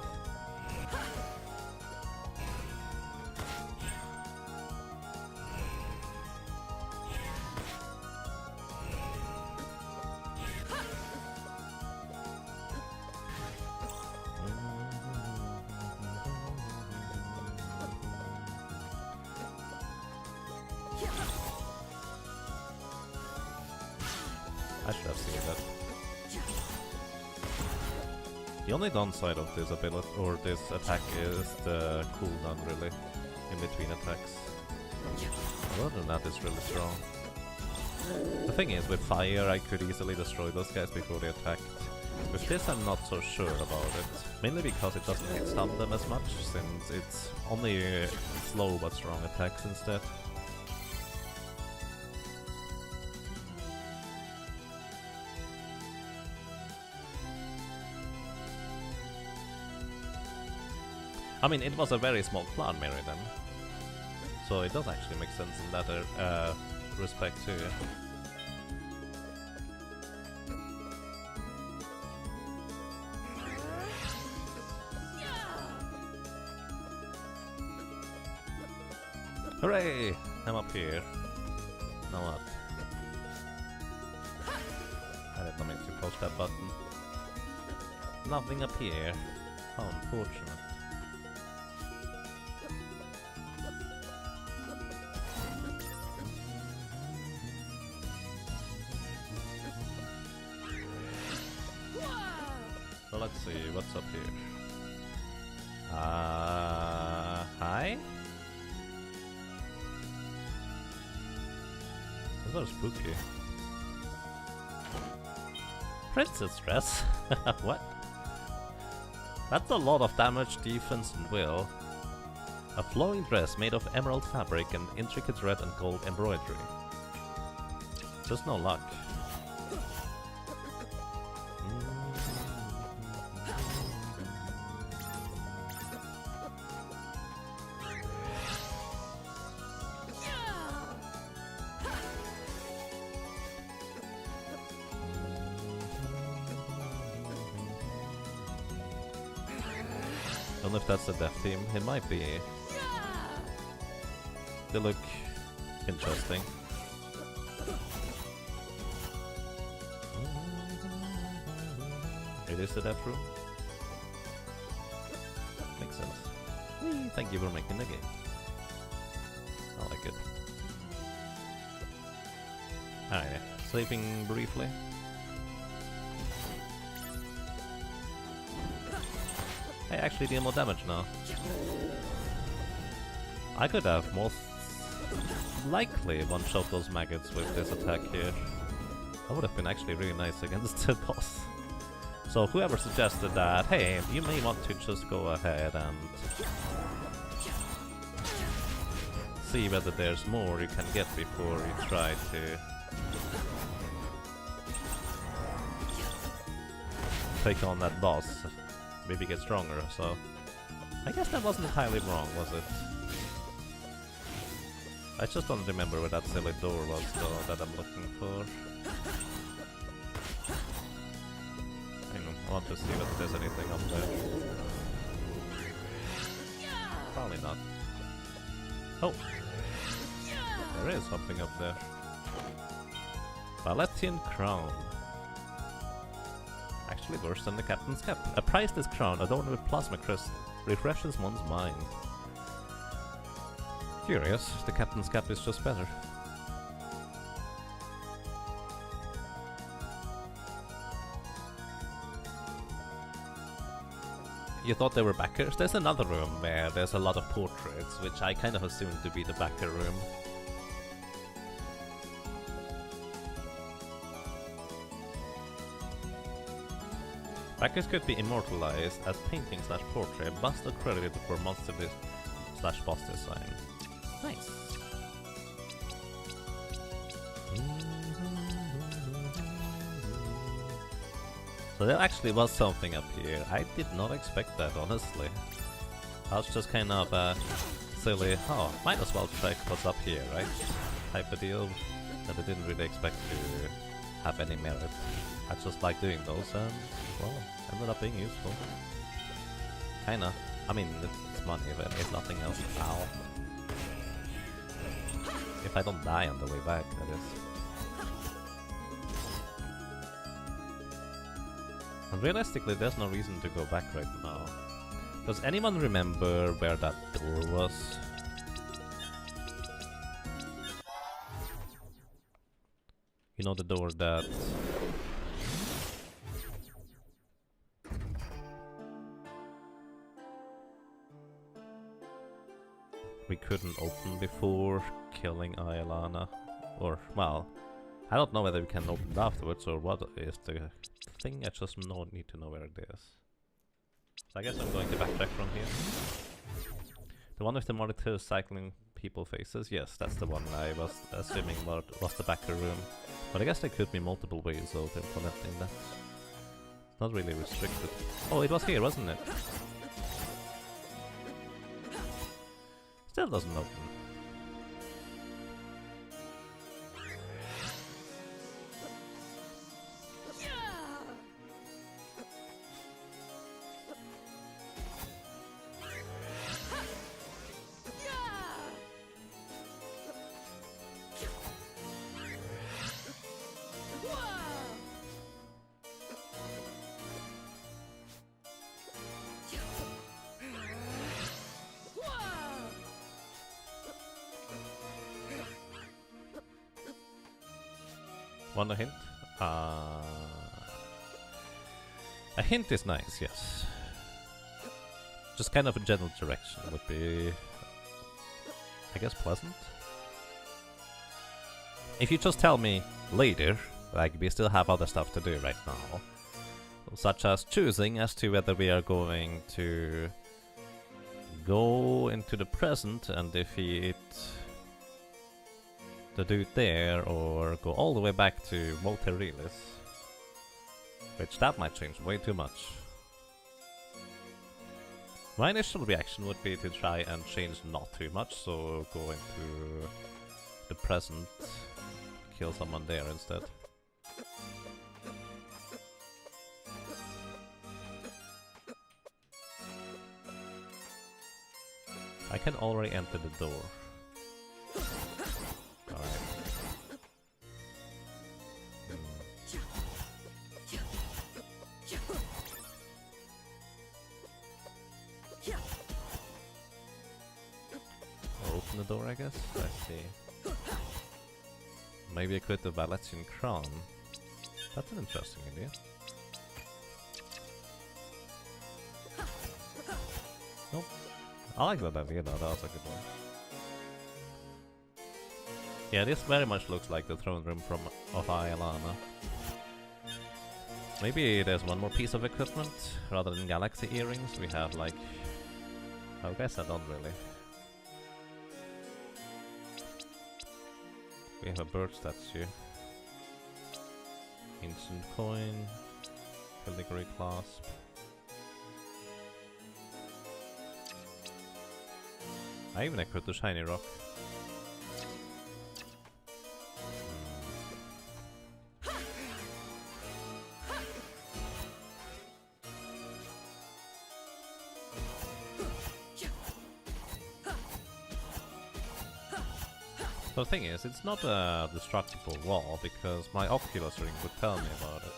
I should have seen that. The only downside of this ability or this attack is the cooldown, really, in between attacks. Other than that, it's really strong. The thing is, with fire, I could easily destroy those guys before they attacked. With this, I'm not so sure about it. Mainly because it doesn't hit stun them as much, since it's only slow but strong attacks instead. I mean, it was a very small clan mirror then, so it does actually make sense in that respect too. Hooray! I'm up here. Now what? I did not mean to push that button. Nothing up here. How unfortunate. So let's see, what's up here? Hi? Those are spooky. Princess dress? What? That's a lot of damage, defense, and will. A flowing dress made of emerald fabric and intricate red and gold embroidery. Just no luck. I don't know if that's the death team. It might be. They look interesting. It is the death room. Makes sense. Thank you for making the game. I like it. Alright, sleeping briefly. I actually deal more damage now. I could have most likely one-shot those maggots with this attack here. That would have been actually really nice against the boss. So whoever suggested that, hey, you may want to just go ahead and see whether there's more you can get before you try to take on that boss. Maybe get stronger, so I guess that wasn't entirely wrong, was it? I just don't remember where that silly door was, though, that I'm looking for. Hang on, I want to see if there's anything up there. Probably not. Oh! There is something up there. Valetian Crown. Actually worse than the Captain's Cap. A priceless crown adorned with plasma crystal refreshes one's mind. Curious, the Captain's Cap is just better. You thought they were backers? There's another room where there's a lot of portraits, which I kind of assumed to be the backer room. Backers could be immortalized as painting slash portrait, bust or credited for monster slash boss design. Nice. So there actually was something up here. I did not expect that, honestly. I was just kind of silly, oh, might as well check what's up here, right? Type of deal that I didn't really expect to have any merit. I just like doing those and, well, ended up being useful. Kinda. I mean, it's money, but if nothing else. Ow. If I don't die on the way back, that is. And realistically, there's no reason to go back right now. Does anyone remember where that door was? You know, the door that... we couldn't open before killing Ayalana. Or, well, I don't know whether we can open it afterwards or what is the thing. I just need to know where it is. So I guess I'm going to backtrack from here. The one with the monitor cycling people faces? Yes, that's the one I was assuming was the backer room. But I guess there could be multiple ways of implementing that. It's not really restricted. Oh, it was here, wasn't it? Still doesn't open. Want a hint? A hint is nice, yes. Just kind of a general direction would be, I guess, pleasant. If you just tell me later, like we still have other stuff to do right now, such as choosing as to whether we are going to go into the present and defeat the dude there, or go all the way back to Volterilis. Which that might change way too much. My initial reaction would be to try and change not too much, so go into the present, kill someone there instead. I can already enter the door. Open the door, I guess? Let's see. Maybe equip the Valetian Crown. That's an interesting idea. Nope. I like that idea though, that was a good one. Yeah, this very much looks like the throne room of Ayalana. Maybe there's one more piece of equipment, rather than galaxy earrings. We have like... I guess I don't really. We have a bird statue. Ancient coin. Filigree clasp. I even equipped the shiny rock. So the thing is, it's not a destructible wall, because my Oculus ring would tell me about it.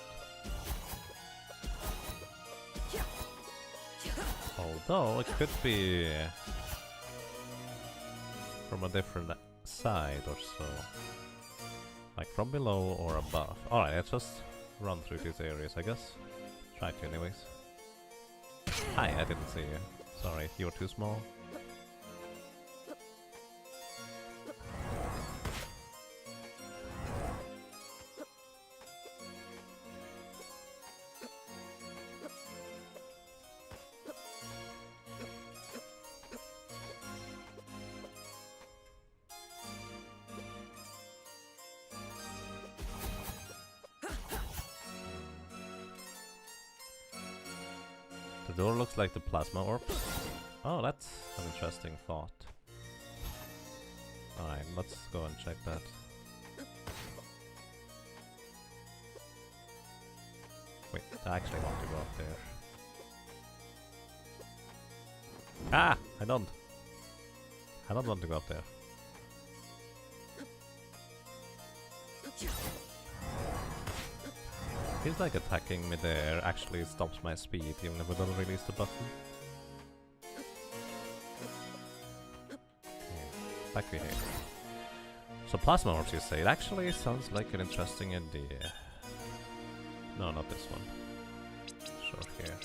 Although it could be from a different side or so. Like from below or above. Alright, let's just run through these areas, I guess. Try to anyways. Hi, I didn't see you. Sorry, you were too small. The door looks like the plasma orb. Oh, that's an interesting thought. Alright, let's go and check that. Wait, I actually want to go up there. Ah! I don't want to go up there. Feels like attacking mid-air actually stops my speed even if I don't release the button. Okay, back we here. So plasma orbs, you say? It actually sounds like an interesting idea. No, not this one. Sure, here.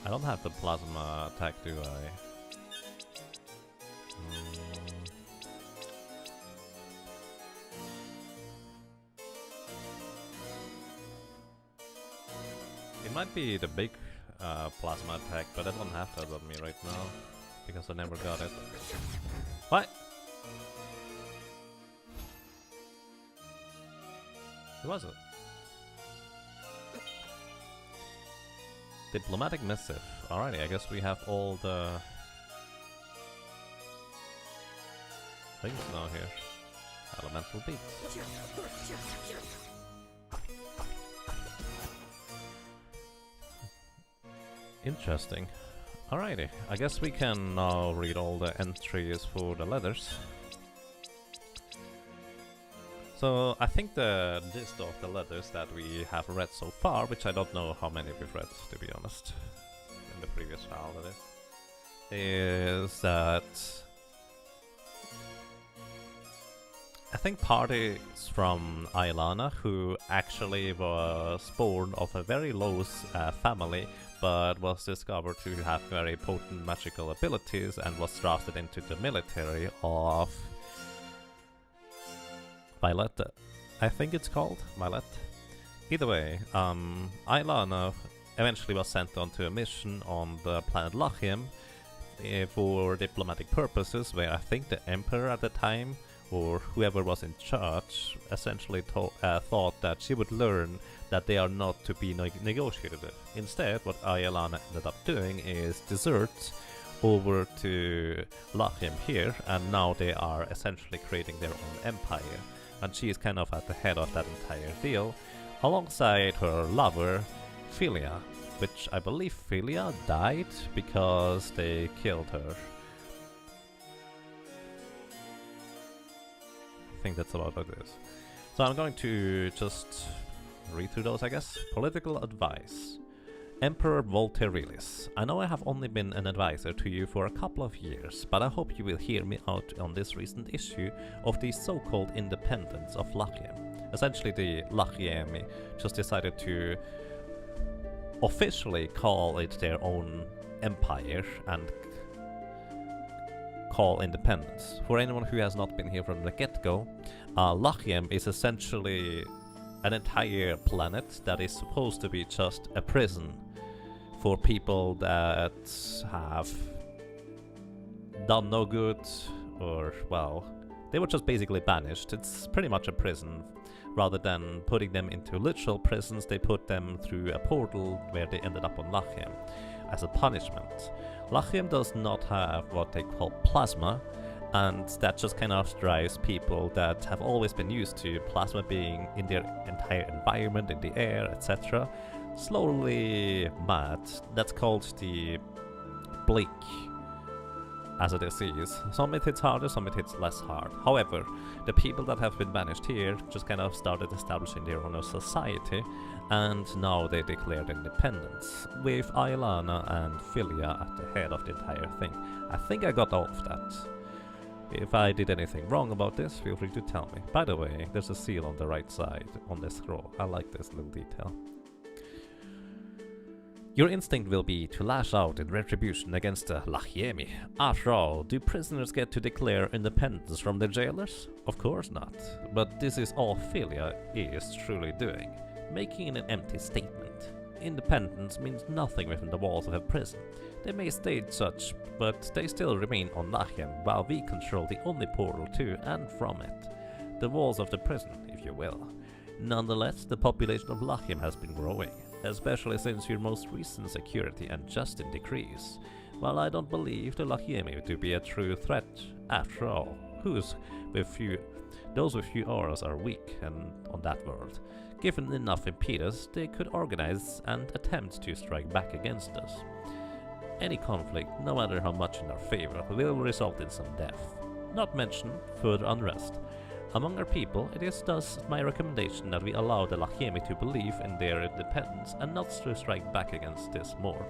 I don't have the plasma attack, do I? It might be the big plasma attack, but I don't have that on me right now because I never got it. What? Who was it? Diplomatic missive. Alrighty, I guess we have all the things now here. Elemental beats. Interesting. Alrighty, I guess we can now read all the entries for the letters. So I think the gist of the letters that we have read so far, which I don't know how many we've read to be honest, in the previous file that is that I think parties from Ailana who actually was born of a very low family but was discovered to have very potent magical abilities and was drafted into the military of Violet, I think it's called, Violet. Either way, Ailana eventually was sent onto a mission on the planet Lachiem for diplomatic purposes, where I think the Emperor at the time, or whoever was in charge, essentially thought that she would learn that they are not to be negotiated with. Instead, what Ailana ended up doing is desert over to Lachiem here, and now they are essentially creating their own empire. And she is kind of at the head of that entire deal, alongside her lover, Philia, which I believe Philia died because they killed her. I think that's about what it is. So I'm going to just read through those, I guess. Political advice. Emperor Volterilis, I know I have only been an advisor to you for a couple of years, but I hope you will hear me out on this recent issue of the so-called independence of Lachiem. Essentially, the Lachiem just decided to officially call it their own empire and call independence. For anyone who has not been here from the get-go, Lachiem is essentially an entire planet that is supposed to be just a prison for people that have done no good, or, well, they were just basically banished. It's pretty much a prison. Rather than putting them into literal prisons, they put them through a portal where they ended up on Lachiem as a punishment. Lachiem does not have what they call plasma, and that just kind of drives people that have always been used to plasma being in their entire environment, in the air, etc., slowly mad. That's called the bleak as a disease. Some it hits harder, some it hits less hard. However, the people that have been banished here just kind of started establishing their own society, and now they declared independence, with Aelana and Philia at the head of the entire thing. I think I got all of that. If I did anything wrong about this, feel free to tell me. By the way, there's a seal on the right side on the scroll. I like this little detail. Your instinct will be to lash out in retribution against the Lachiemi. After all, do prisoners get to declare independence from their jailers? Of course not. But this is all Philia is truly doing, making an empty statement. Independence means nothing within the walls of a prison. They may state such, but they still remain on Lachiem, while we control the only portal to and from it. The walls of the prison, if you will. Nonetheless, the population of Lachiem has been growing, especially since your most recent security and just decrease. While I don't believe the Lachiemi to be a true threat, after all, those with few auras are weak and on that world. Given enough impetus, they could organize and attempt to strike back against us. Any conflict, no matter how much in our favor, will result in some death, not mention further unrest. Among our people, it is thus my recommendation that we allow the Lachiemi to believe in their independence and not to strike back against this more.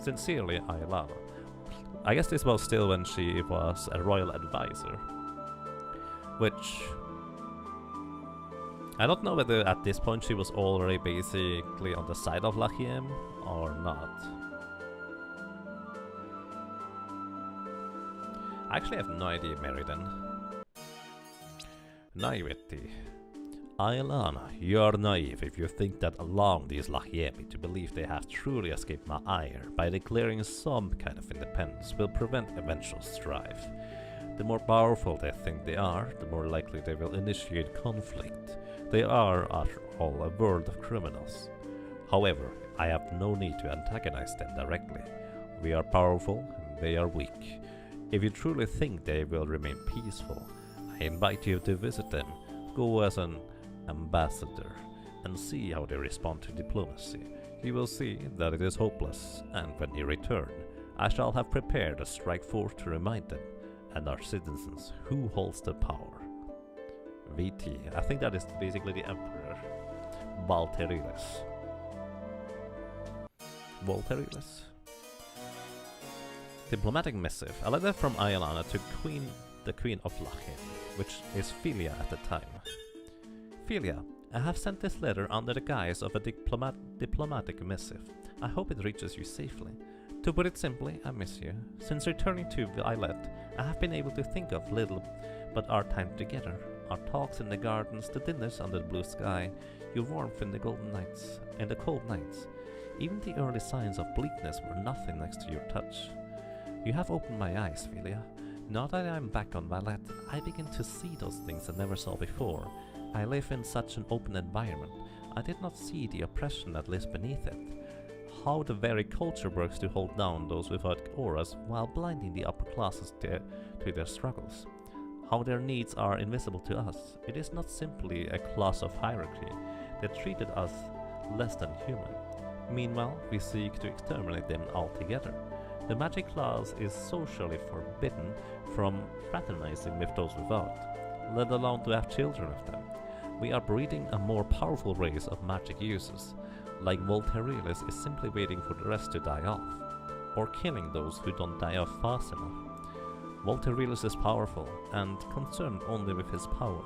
Sincerely, Aelana. I guess this was still when she was a royal advisor, which I don't know whether at this point she was already basically on the side of Lachiem or not. I actually have no idea, Meriden. Naivety. Aelana, you're naive if you think that allowing these Lachiemi to believe they have truly escaped my ire by declaring some kind of independence will prevent eventual strife. The more powerful they think they are, the more likely they will initiate conflict. They are, after all, a world of criminals. However, I have no need to antagonize them directly. We are powerful, and they are weak. If you truly think they will remain peaceful, I invite you to visit them, go as an ambassador, and see how they respond to diplomacy. You will see that it is hopeless, and when you return, I shall have prepared a strike force to remind them, and our citizens, who holds the power. VT, I think that is basically the Emperor. Valterilis. Volterilis? Diplomatic missive, a letter from Aelana to the Queen of Lachiem, which is Philia at the time. Philia, I have sent this letter under the guise of a diplomatic missive. I hope it reaches you safely. To put it simply, I miss you. Since returning to Violet, I have been able to think of little but our time together. Our talks in the gardens, the dinners under the blue sky, your warmth in the cold nights. Even the early signs of bleakness were nothing next to your touch. You have opened my eyes, Philia. Now that I am back on Violet, I begin to see those things I never saw before. I live in such an open environment. I did not see the oppression that lives beneath it. How the very culture works to hold down those without auras while blinding the upper classes to their struggles. How their needs are invisible to us. It is not simply a class of hierarchy. They treated us less than human. Meanwhile, we seek to exterminate them altogether. The magic class is socially forbidden from fraternizing with those without, let alone to have children with them. We are breeding a more powerful race of magic users, like Volterilis is simply waiting for the rest to die off, or killing those who don't die off fast enough. Volterilis is powerful, and concerned only with his power.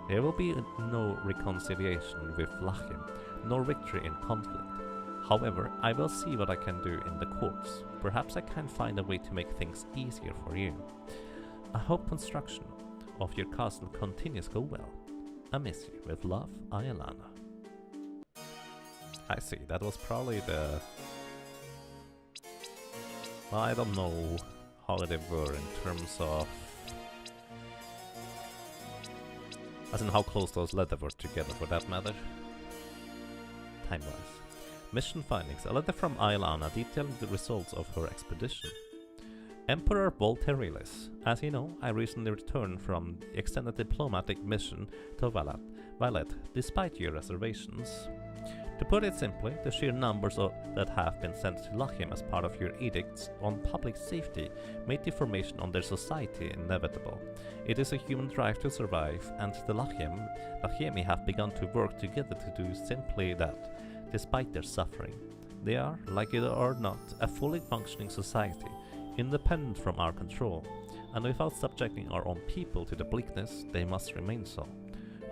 There will be no reconciliation with Lachiem, nor victory in conflict. However, I will see what I can do in the courts. Perhaps I can find a way to make things easier for you. I hope construction of your castle continues to go well. I miss you. With love, Aelana. I see, that was probably the... Well, I don't know how they were in terms of... as in how close those letters were together, for that matter. Time-wise. Mission findings. A letter from Aelana detailing the results of her expedition. Emperor Volterilis. As you know, I recently returned from the extended diplomatic mission to Violet, despite your reservations. To put it simply, the sheer numbers that have been sent to Lachiem as part of your edicts on public safety made the formation on their society inevitable. It is a human drive to survive, and the Lachiemi have begun to work together to do simply that, despite their suffering. They are, like it or not, a fully functioning society, independent from our control, and without subjecting our own people to the bleakness, they must remain so.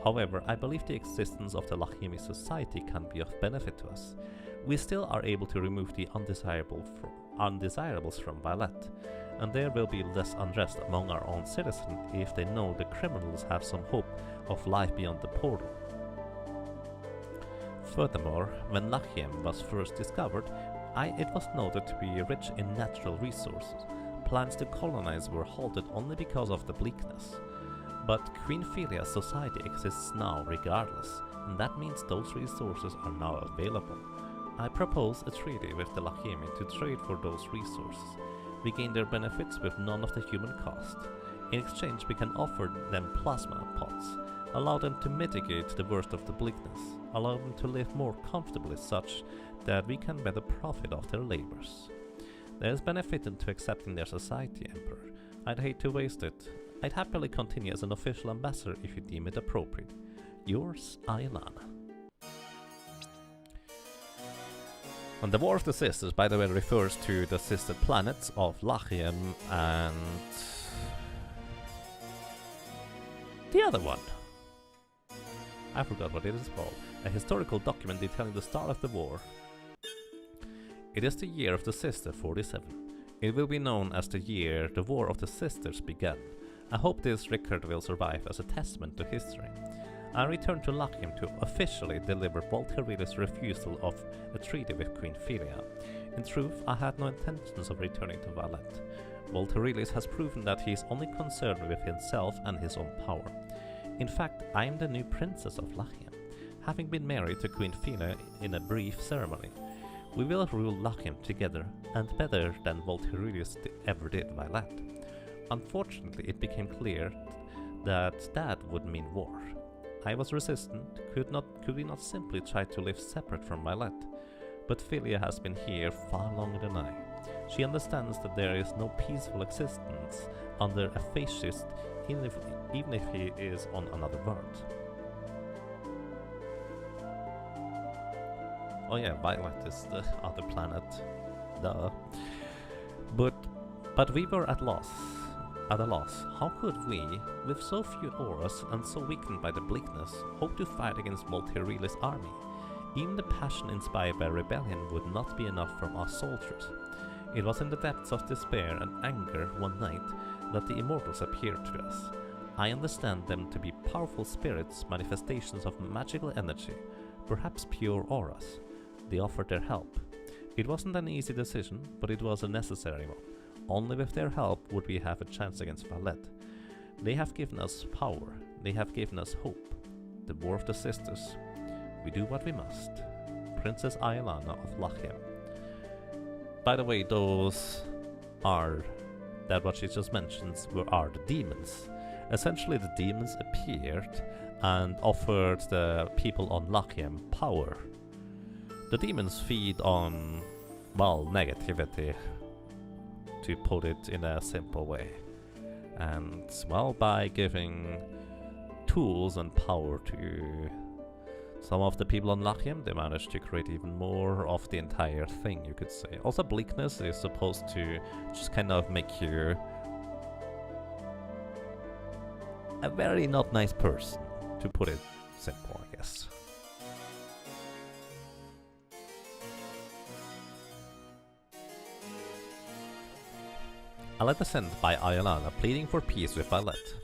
However, I believe the existence of the Lachiemi society can be of benefit to us. We still are able to remove the undesirables from Violet, and there will be less unrest among our own citizens if they know the criminals have some hope of life beyond the portal. Furthermore, when Lachiem was first discovered, it was noted to be rich in natural resources. Plans to colonize were halted only because of the bleakness. But Queen Filia's society exists now regardless, and that means those resources are now available. I propose a treaty with the Lachiemi to trade for those resources. We gain their benefits with none of the human cost. In exchange, we can offer them plasma pots, allow them to mitigate the worst of the bleakness, allow them to live more comfortably such that we can better profit of their labors. There is benefit into accepting their society, Emperor. I'd hate to waste it. I'd happily continue as an official ambassador if you deem it appropriate. Yours, Ayalana. And the War of the Sisters, by the way, refers to the sister planets of Lachiem and the other one. I forgot what it is called. A historical document detailing the start of the war. It is the year of the Sister 47. It will be known as the year the War of the Sisters began. I hope this record will survive as a testament to history. I return to Lachiem to officially deliver Volterilis' refusal of a treaty with Queen Filia. In truth, I had no intentions of returning to Violet. Volterilis has proven that he is only concerned with himself and his own power. In fact, I am the new princess of Lachiem, having been married to Queen Filia in a brief ceremony. We will rule Lachiem together, and better than Volterilis ever did Violet. Unfortunately, it became clear that would mean war. I was resistant. Could we not simply try to live separate from Violet? But Filia has been here far longer than I. She understands that there is no peaceful existence under a fascist, even if he is on another world. Oh yeah, Violet is the other planet. Duh. But we were at a loss. How could we, with so few auras and so weakened by the bleakness, hope to fight against Volterilis' army? Even the passion inspired by rebellion would not be enough from our soldiers. It was in the depths of despair and anger one night that the immortals appeared to us. I understand them to be powerful spirits, manifestations of magical energy, perhaps pure auras. They offered their help. It wasn't an easy decision, but it was a necessary one. Only with their help would we have a chance against Violet. They have given us power. They have given us hope. The War of the Sisters. We do what we must. Princess Ayalana of Lachiem. By the way, what she just mentions are the demons. Essentially, the demons appeared and offered the people on Lachiem power. The demons feed on, well, negativity, to put it in a simple way. And, well, by giving tools and power to some of the people on Lachiem, they managed to create even more of the entire thing, you could say. Also, bleakness is supposed to just kind of make you a very not nice person, to put it simple, I guess. A letter sent by Ayalana pleading for peace with Violet.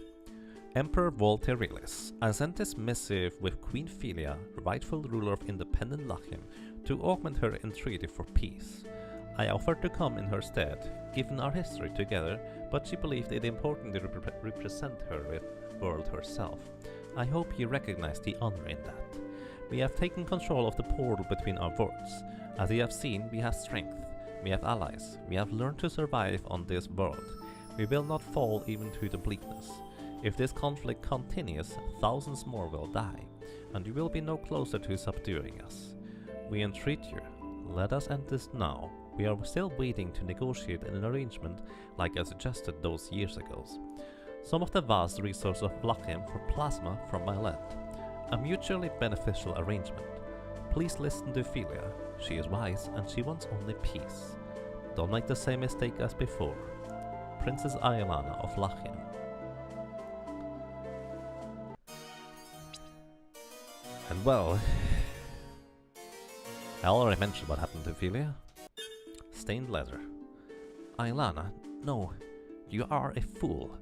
Emperor Volterilis, I sent this missive with Queen Filia, rightful ruler of independent Lachiem, to augment her entreaty for peace. I offered to come in her stead, given our history together, but she believed it important to represent her world herself. I hope you recognize the honor in that. We have taken control of the portal between our worlds. As you have seen, we have strength. We have allies. We have learned to survive on this world. We will not fall even to the bleakness. If this conflict continues, thousands more will die, and you will be no closer to subduing us. We entreat you, let us end this now. We are still waiting to negotiate an arrangement like I suggested those years ago. Some of the vast resources of Vlachim for plasma from my land. A mutually beneficial arrangement. Please listen to Philia. She is wise and she wants only peace. Don't make the same mistake as before. Princess Ayalana of Vlachim. And well, I already mentioned what happened to Philia. Stained leather. Ayalana, no, you are a fool.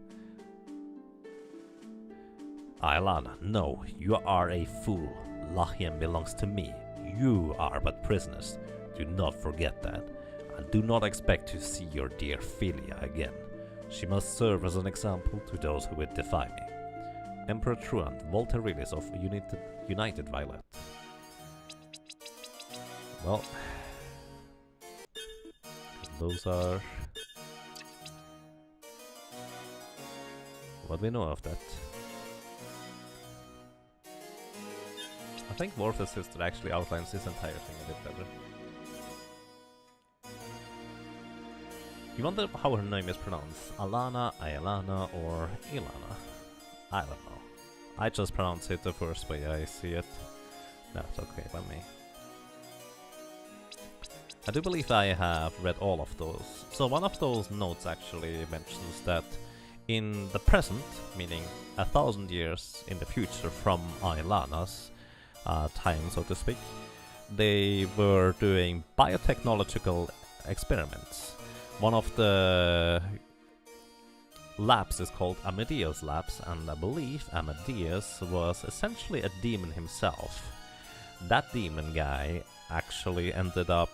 Ayalana, no, you are a fool. Lachiem belongs to me. You are but prisoners. Do not forget that. And do not expect to see your dear Philia again. She must serve as an example to those who would defy me. Emperor Truant, Volterilis of United Violet. Well, those are what we know of that. I think Warth's sister actually outlines this entire thing a bit better. You wonder how her name is pronounced? Alana, Ayalana, or Ilana? I don't know. I just pronounce it the first way I see it. That's okay by me. I do believe I have read all of those. So one of those notes actually mentions that in the present, meaning 1,000 years in the future from Ayalana's time, so to speak, they were doing biotechnological experiments. One of the labs is called Amadeus Labs, and I believe Amadeus was essentially a demon himself. That demon guy actually ended up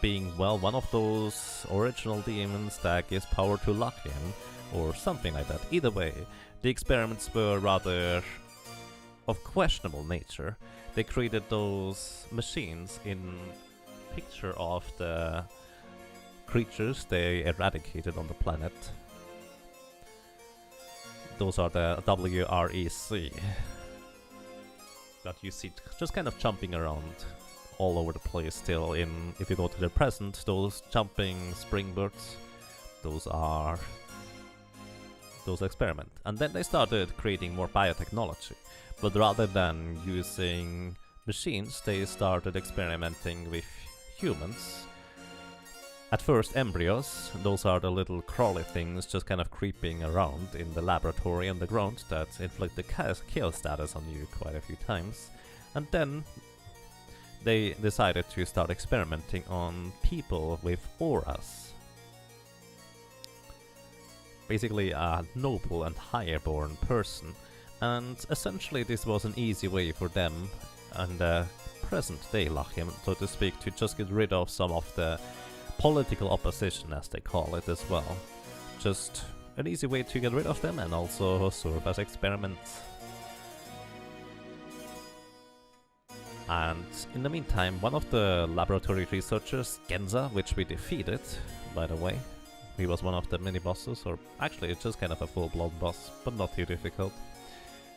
being, well, one of those original demons that gives power to Lachiem, or something like that. Either way, the experiments were rather of questionable nature. They created those machines in picture of the creatures they eradicated on the planet. Those are the WREC that you see just kind of jumping around all over the place still. In if you go to the present, those jumping springbirds, those are those experiments. And then they started creating more biotechnology, but rather than using machines, they started experimenting with humans. At first, embryos, those are the little crawly things just kind of creeping around in the laboratory underground that inflict the kill status on you quite a few times. And then they decided to start experimenting on people with auras. Basically a noble and higher-born person. And essentially this was an easy way for them and present-day Lachiem, so to speak, to just get rid of some of the political opposition, as they call it, as well. Just an easy way to get rid of them and also serve as experiments. And in the meantime, one of the laboratory researchers, Genza, which we defeated, by the way, he was one of the mini bosses, or actually it's just kind of a full-blown boss, but not too difficult.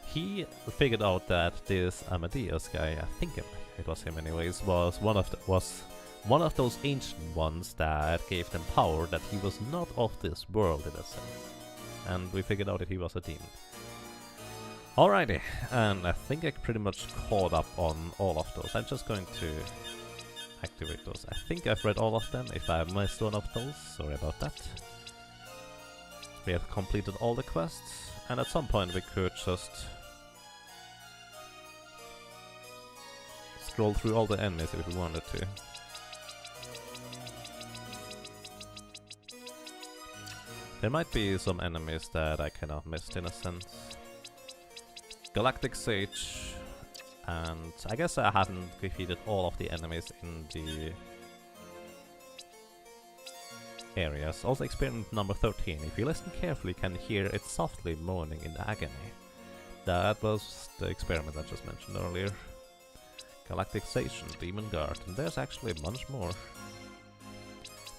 He figured out that this Amadeus guy, I think it was him anyways, was one of those ancient ones that gave them power, that he was not of this world in a sense. And we figured out that he was a demon. Alrighty, and I think I pretty much caught up on all of those. I'm just going to activate those. I think I've read all of them. If I missed one of those, sorry about that. We have completed all the quests, and at some point we could just scroll through all the enemies if we wanted to. There might be some enemies that I kind of missed in a sense. Galactic Sage, and I guess I haven't defeated all of the enemies in the areas. Also experiment number 13. If you listen carefully, you can hear it softly moaning in agony. That was the experiment I just mentioned earlier. Galactic Sage, Demon Guard, and there's actually a bunch more.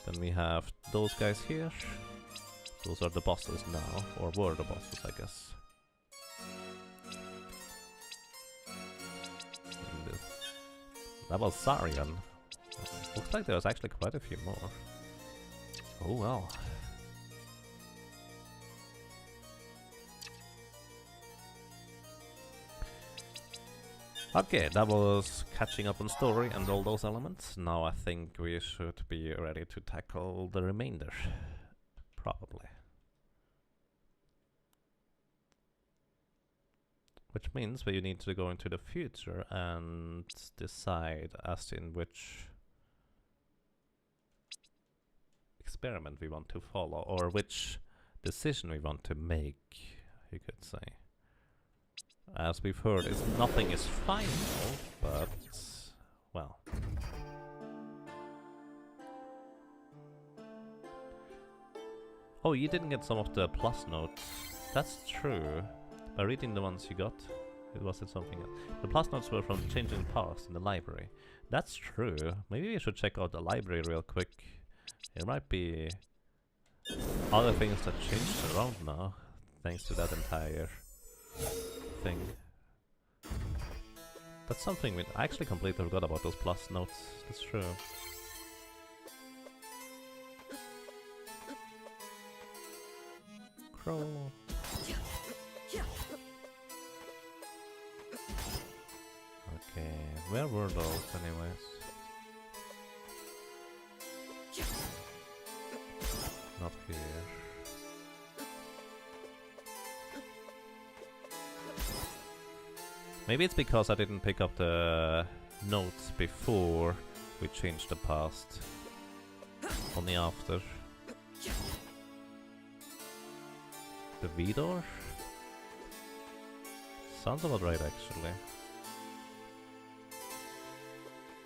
Then we have those guys here. Those are the bosses now, or were the bosses, I guess. That was Sarian. Looks like there's actually quite a few more. Oh well. Okay, that was catching up on story and all those elements. Now I think we should be ready to tackle the remainder. Probably. Which means we need to go into the future and decide as in which experiment we want to follow, or which decision we want to make, you could say. As we've heard, nothing is final, but, well. Oh, you didn't get some of the plus notes. That's true. By reading the ones you got, it wasn't something else. The plus notes were from changing paths in the library. That's true. Maybe we should check out the library real quick. There might be other things that changed around now, thanks to that entire thing. That's something I actually completely forgot about those plus notes. That's true. Crow. Okay, where were those anyways? Not here. Maybe it's because I didn't pick up the notes before we changed the past. Only after. The V-door? Sounds about right actually.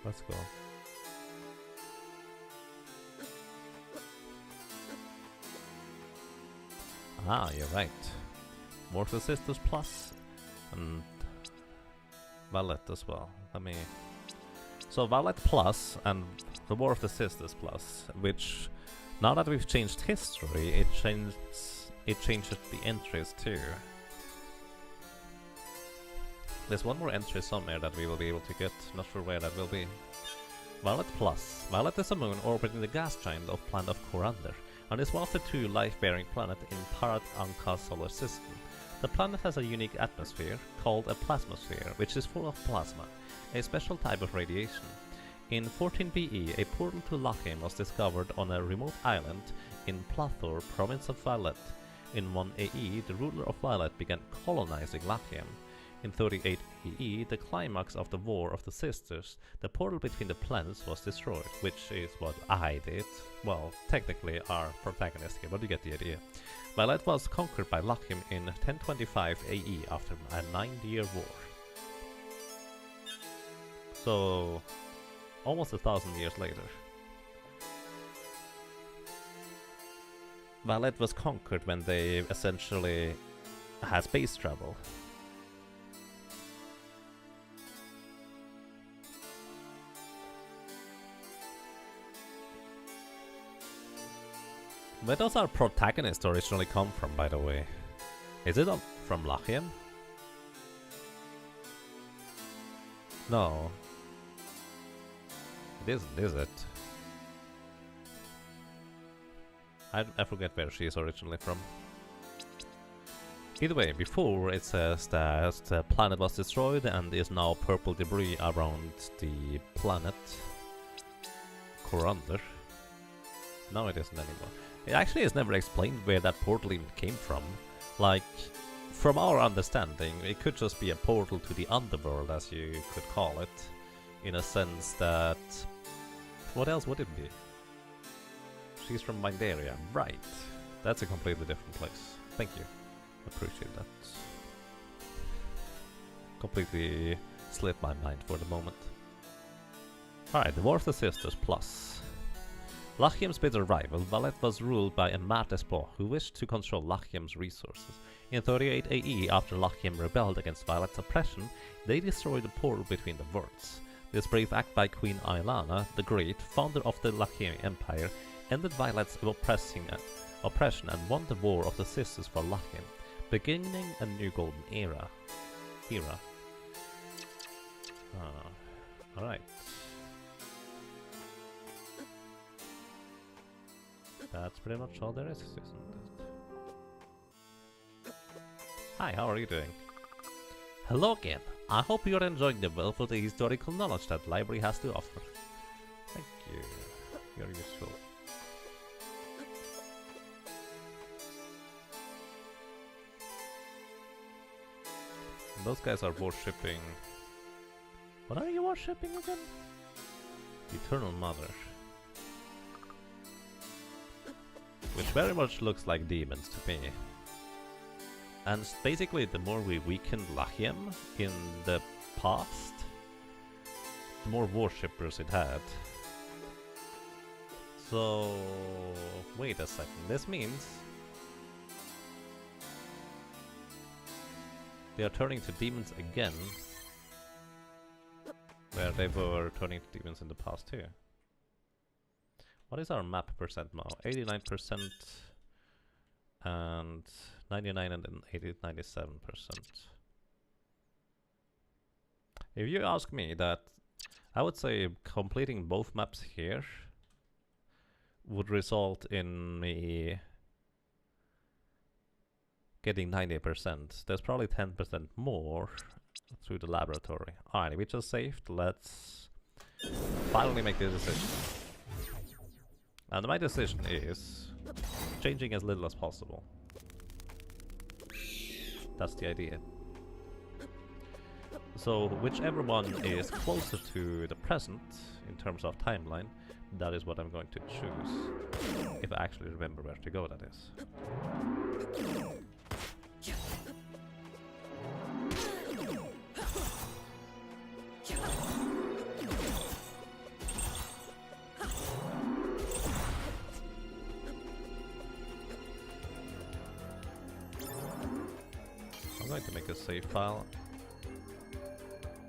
Let's go. Ah, you're right. More for Sisters Plus and Valet as well. Let me... So Valet Plus and the War of the Sisters Plus, which now that we've changed history, it changes the entries too. There's one more entry somewhere that we will be able to get, not sure where that will be. Valet Plus. Valet is a moon orbiting the gas giant of planet of Corander, and is one of the 2 life-bearing planets in Parat-Anka's solar system. The planet has a unique atmosphere, called a plasmosphere, which is full of plasma, a special type of radiation. In 14 BE, a portal to Lachim was discovered on a remote island in Plathor, province of Valet. In 1 AE, the ruler of Valet began colonizing Lachim. In 38 AE, the climax of the War of the Sisters, the portal between the planets was destroyed, which is what I did. Well, technically our protagonist here, but you get the idea. Valet was conquered by Lachim in 1025 AE after a 9-year war. So, almost 1,000 years later. Valet was conquered when they essentially had space travel. Where does our protagonist originally come from, by the way? Is it from Lachiem? No. It isn't, is it? I forget where she is originally from. Either way, before it says that the planet was destroyed and is now purple debris around the planet Corander. No, it isn't anymore. It actually is never explained where that portal even came from. Like, from our understanding, it could just be a portal to the underworld, as you could call it. In a sense that... What else would it be? She's from Mindaria, right. That's a completely different place. Thank you. Appreciate that. Completely slipped my mind for the moment. Alright, the War of the Sisters Plus. Lachiem's bitter rival, Valet was ruled by a mad despot who wished to control Lachiem's resources. In 38 AE, after Lachiem rebelled against Valet's oppression, they destroyed the portal between the worlds. This brave act by Queen Ailana, the Great, founder of the Lachiem Empire, ended Valet's oppression and won the War of the Sisters for Lachiem, beginning a new golden era. Alright. That's pretty much all there is, isn't it? Hi, how are you doing? Hello again. I hope you're enjoying the wealth of the historical knowledge that library has to offer. Thank you. You're useful. And those guys are worshipping... What are you worshipping again? The Eternal Mother. Which very much looks like demons to me. And basically, the more we weakened Lachiem in the past, the more worshippers it had. So, wait a second, this means they are turning to demons again, where they were turning to demons in the past too. What is our map percent now? 89% and 99 and then 97%. If you ask me that, I would say completing both maps here would result in me getting 90%. There's probably 10% more through the laboratory. Alright, we just saved. Let's finally make the decision. And my decision is changing as little as possible. That's the idea. So whichever one is closer to the present in terms of timeline, that is what I'm going to choose. If I actually remember where to go, that is. I'm going to make a save file.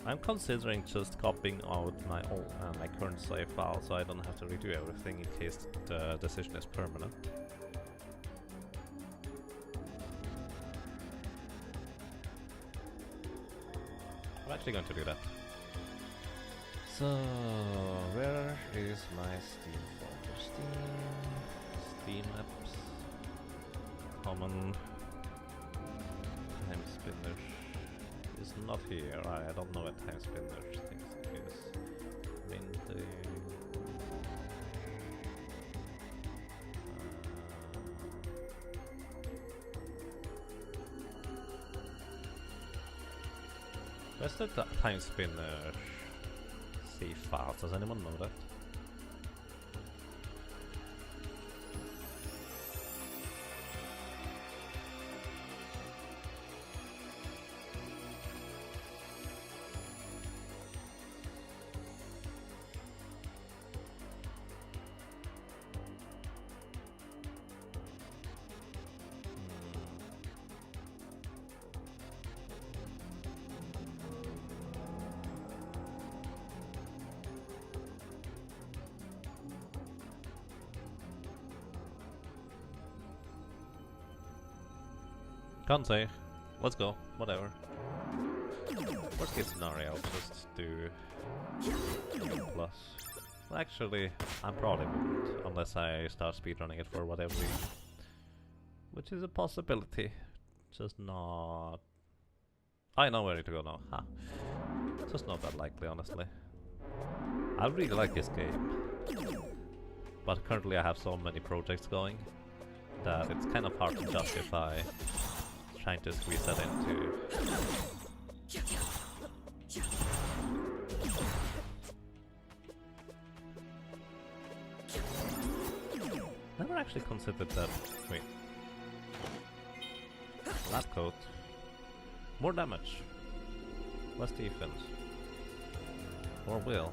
I'm considering just copying out my old, my current save file, so I don't have to redo everything in case the decision is permanent. I'm actually going to do that. So, where is my Steam folder? Steam apps, common, Timespinner is not here. I don't know what Timespinner thinks it is. Minty. Where's the Timespinner save files? Does anyone know that? Can't say. Let's go. Whatever. Worst case scenario, I'll just do plus. Well, actually, I probably wouldn't, unless I start speedrunning it for whatever reason. Which is a possibility. Just not... I know where to go now. Ha. Just not that likely, honestly. I really like this game. But currently I have so many projects going that it's kind of hard to justify trying to squeeze that into. Never actually considered that. Wait. Lab coat. More damage. Less defense. More will.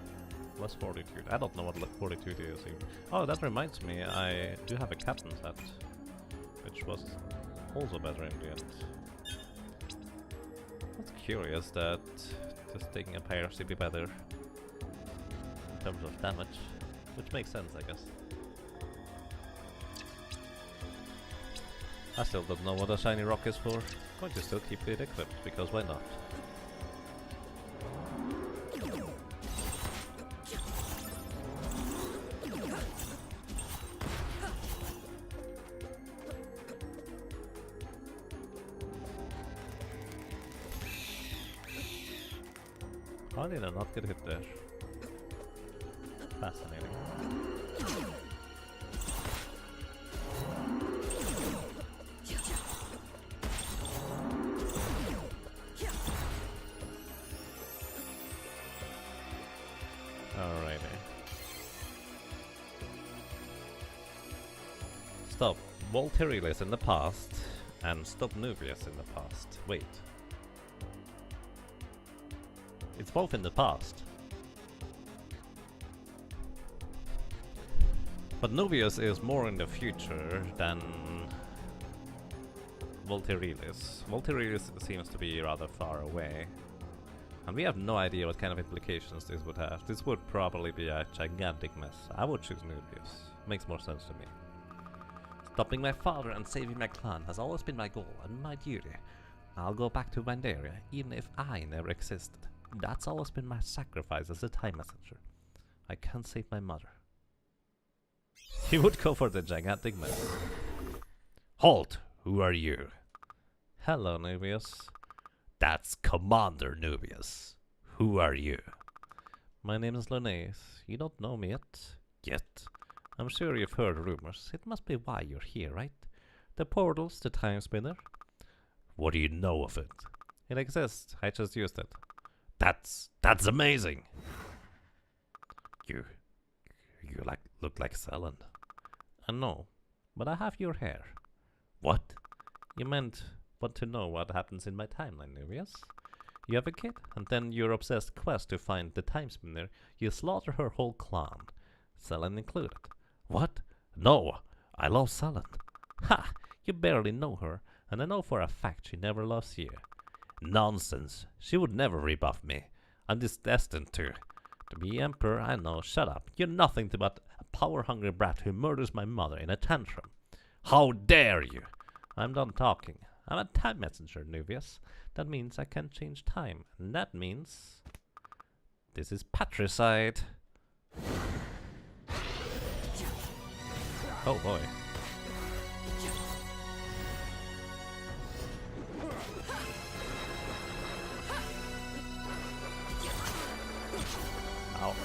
Less fortitude. I don't know what fortitude is even. Oh, that reminds me, I do have a captain set, which was also better in the end. That's curious that just taking a piracy be better in terms of damage, which makes sense, I guess. I still don't know what a shiny rock is for. Going to still keep it equipped, because why not? How did I not get hit there? Fascinating. Alrighty. Stop Volterilis in the past and stop Nubius in the past. Wait. It's both in the past. But Nubius is more in the future than Volterilis. Volterilis seems to be rather far away. And we have no idea what kind of implications this would have. This would probably be a gigantic mess. I would choose Nubius. Makes more sense to me. Stopping my father and saving my clan has always been my goal and my duty. I'll go back to Vandaria, even if I never existed. That's always been my sacrifice as a time messenger. I can't save my mother. He would go for the gigantic mess. Halt! Who are you? Hello, Nubius. That's Commander Nubius. Who are you? My name is Linnaeus. You don't know me yet? Yet? I'm sure you've heard rumors. It must be why you're here, right? The portals, the Timespinner. What do you know of it? It exists. I just used it. That's amazing. You look like Selen. I know, but I have your hair. What? You want to know what happens in my timeline, Nubius? You have a kid, and then your obsessed quest to find the Timespinner, you slaughter her whole clan, Selen included. What? No, I love Selen. Ha! You barely know her, and I know for a fact she never loves you. Nonsense. She would never rebuff me. I'm just destined to be emperor, I know. Shut up. You're nothing but a power-hungry brat who murders my mother in a tantrum. How dare you? I'm done talking. I'm a time messenger, Nubius. That means I can change time. And that means... this is patricide. Oh boy. Ow.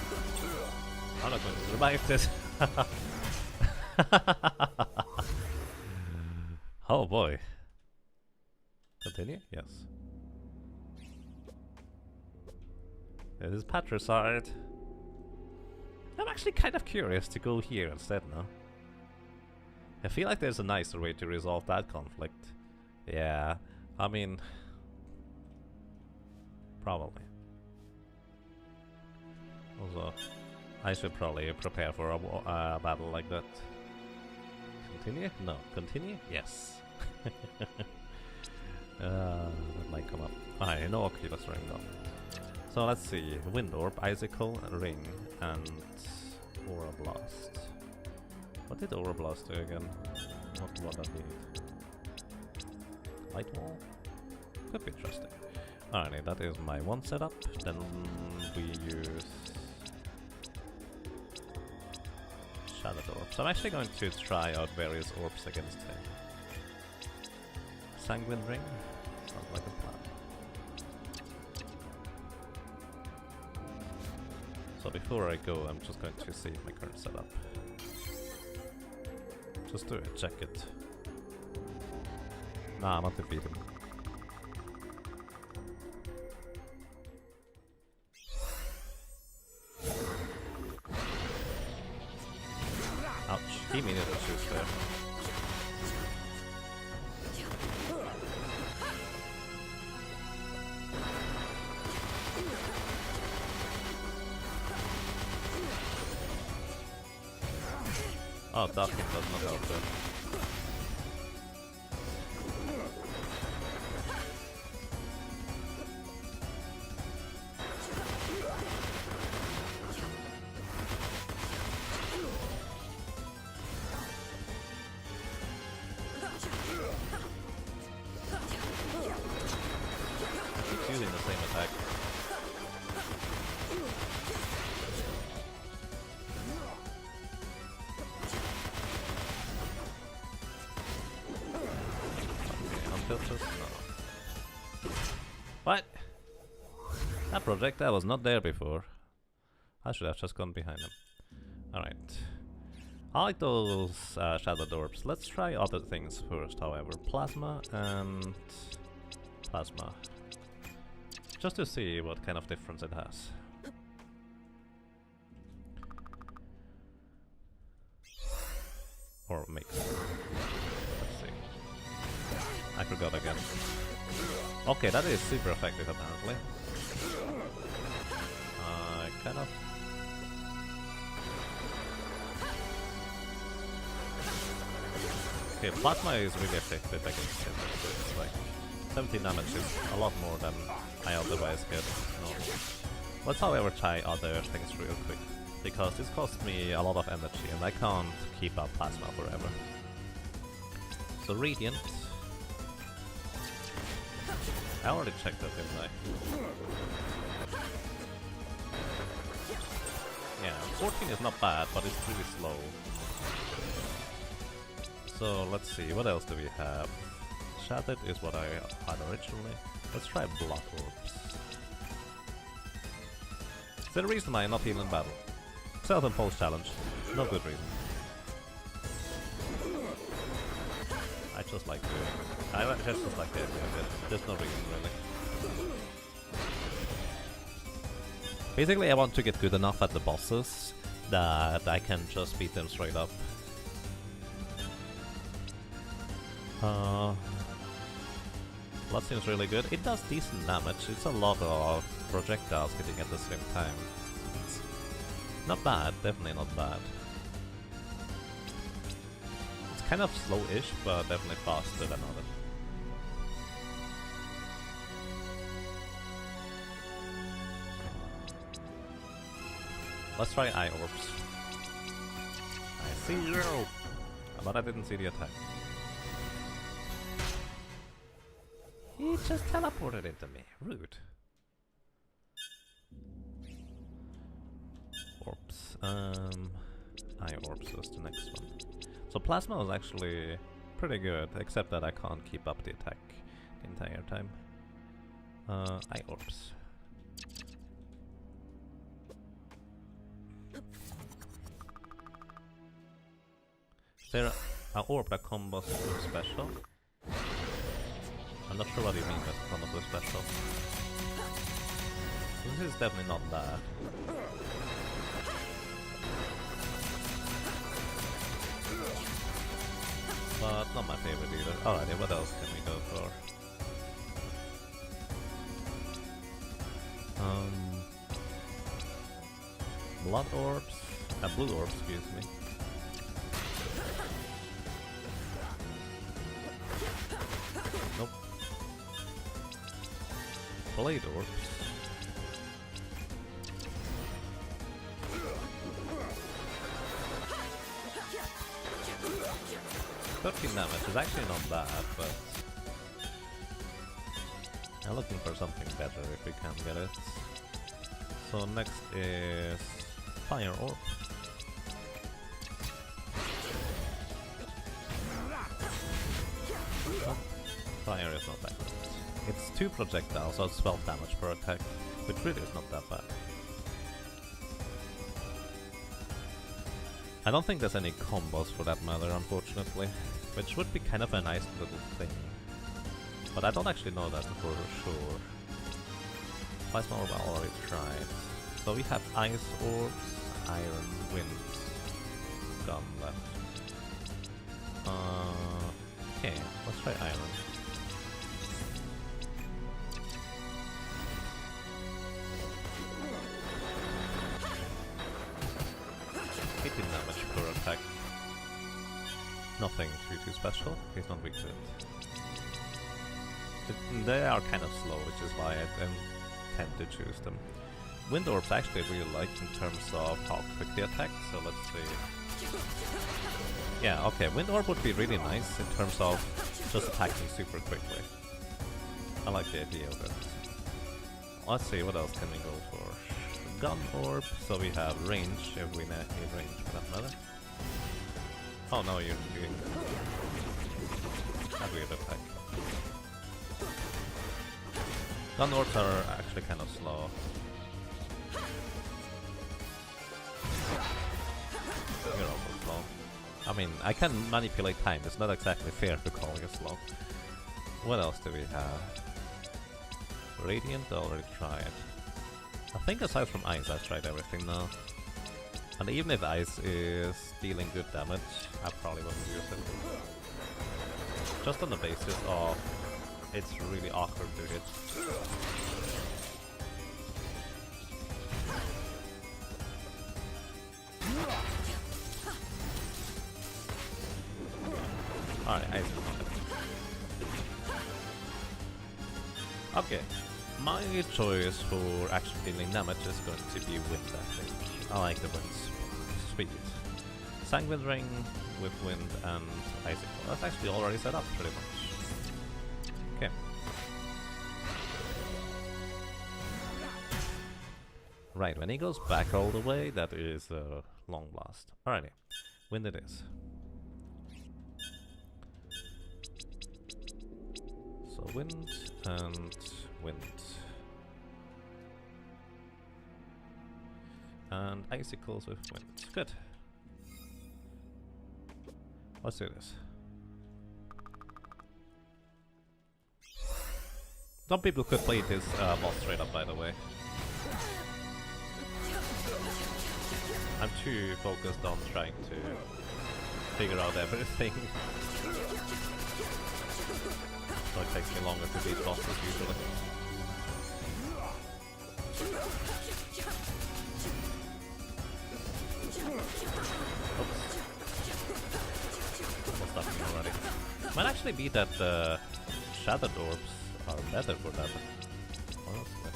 I'm not going to survive this. Oh boy. Continue? Yes. This is patricide. I'm actually kind of curious to go here instead now. I feel like there's a nicer way to resolve that conflict. Yeah, I mean... probably. Also, I should probably prepare for a battle like that. Continue? No. Continue? Yes. That might come up. I know Oculus Ring though. So let's see. Wind Orb, Icicle, Ring, and Aura Blast. What did Aura Blast do again? What would that be? Light Wall? Could be interesting. Alright, that is my one setup. Then we use Shadow Orbs. I'm actually going to try out various orbs against him. Sanguine Ring? Sounds like a plan. So before I go, I'm just going to save my current setup. Just to check it. Nah, I'm not defeated. Ouch, he immediately shoots there. Oh, Dustin does not help there. Keeps using the same attack. No. What? That projectile was not there before. I should have just gone behind him. Alright. I like those shadow orbs. Let's try other things first, however. Plasma and... Plasma. Just to see what kind of difference it has. Or mix. Let's see. I forgot again. Okay, that is super effective apparently. Kind of... Okay, plasma is really effective against him. It's like 17 damage is a lot more than I otherwise get. No. Let's however try other things real quick, because this costs me a lot of energy and I can't keep up plasma forever. So Radiant. I already checked that, didn't I? Yeah, 14 is not bad, but it's really slow. So let's see, what else do we have? Shattered is what I had originally. Let's try Blood Orbs. Is there a reason why I'm not healing in battle? Self-imposed challenge. No good reason. I just like doing it. I just like the idea of it. There's no reason really. Basically I want to get good enough at the bosses that I can just beat them straight up. That seems really good. It does decent damage. It's a lot of projectiles hitting at the same time. It's not bad, definitely not bad. It's kind of slow-ish, but definitely faster than others. Let's try Eye Orbs. I see you! But I didn't see the attack. He just teleported into me. Rude. Orbs. Eye Orbs was the next one. So Plasma was actually pretty good, except that I can't keep up the attack the entire time. Eye Orbs. Is there an orb that combos with special? I'm not sure what you mean with combos with special. This is definitely not bad. But not my favorite either. Alrighty, what else can we go for? Blood Orbs? Blue Orbs, excuse me. Nope. Blade Orbs. Damage is actually not bad, but I'm looking for something better if we can get it. So next is Fire Orb. Oh, fire is not that good. It's 2 projectiles, so it's 12 damage per attack, which really is not that bad. I don't think there's any combos for that matter, unfortunately. Which would be kind of a nice little thing. But I don't actually know that for sure. Plasma Orb I already tried. So we have Ice Orbs, Iron, Wind, Gun left. Okay, let's try Iron. Damage per attack. Nothing too special. He's not weak to it. They are kind of slow, which is why I tend to choose them. Wind Orbs I actually really like in terms of how quick they attack, so let's see. Yeah, okay, Wind Orb would be really nice in terms of just attacking super quickly. I like the idea of it. Let's see, what else can we go for? Gun Orb, so we have range, if we need range for that matter. Oh no, you're doing a weird attack. Gun Orbs are actually actually kind of slow. You're also slow. I mean, I can manipulate time. It's not exactly fair to call you slow. What else do we have? Radiant, already tried. I think aside from Ice, I've tried everything now. And even if Ice is dealing good damage, I probably won't use it. Just on the basis of it's really awkward to hit. Alright, Ice is not it. Okay. My choice for actually dealing damage is going to be Wind, I think. I like the Wind's speed. Sanguine Ring with Wind and Icicle. That's actually already set up pretty much. Okay. Right, when he goes back all the way, that is a long blast. Alrighty, Wind it is. So Wind and Wind. And Icicles with Wind. Good. Let's do this. Some people could play this boss straight up, by the way. I'm too focused on trying to figure out everything. So it takes me longer to beat bosses usually. Oops. Almost up me already. Might actually be that the Shadow Orbs are better for that. Honestly.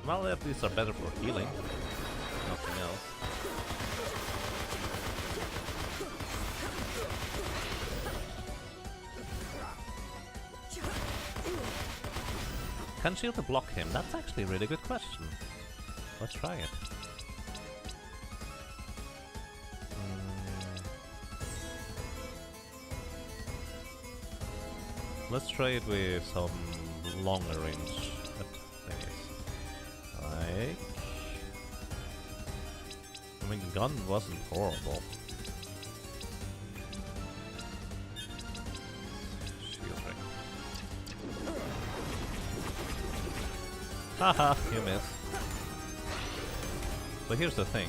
Well, at least are better for healing. Nothing else. Can Shield block him? That's actually a really good question. Let's try it. Let's try it with some longer range things. Like... I mean, gun wasn't horrible. Shield ring. Haha, you miss. But here's the thing.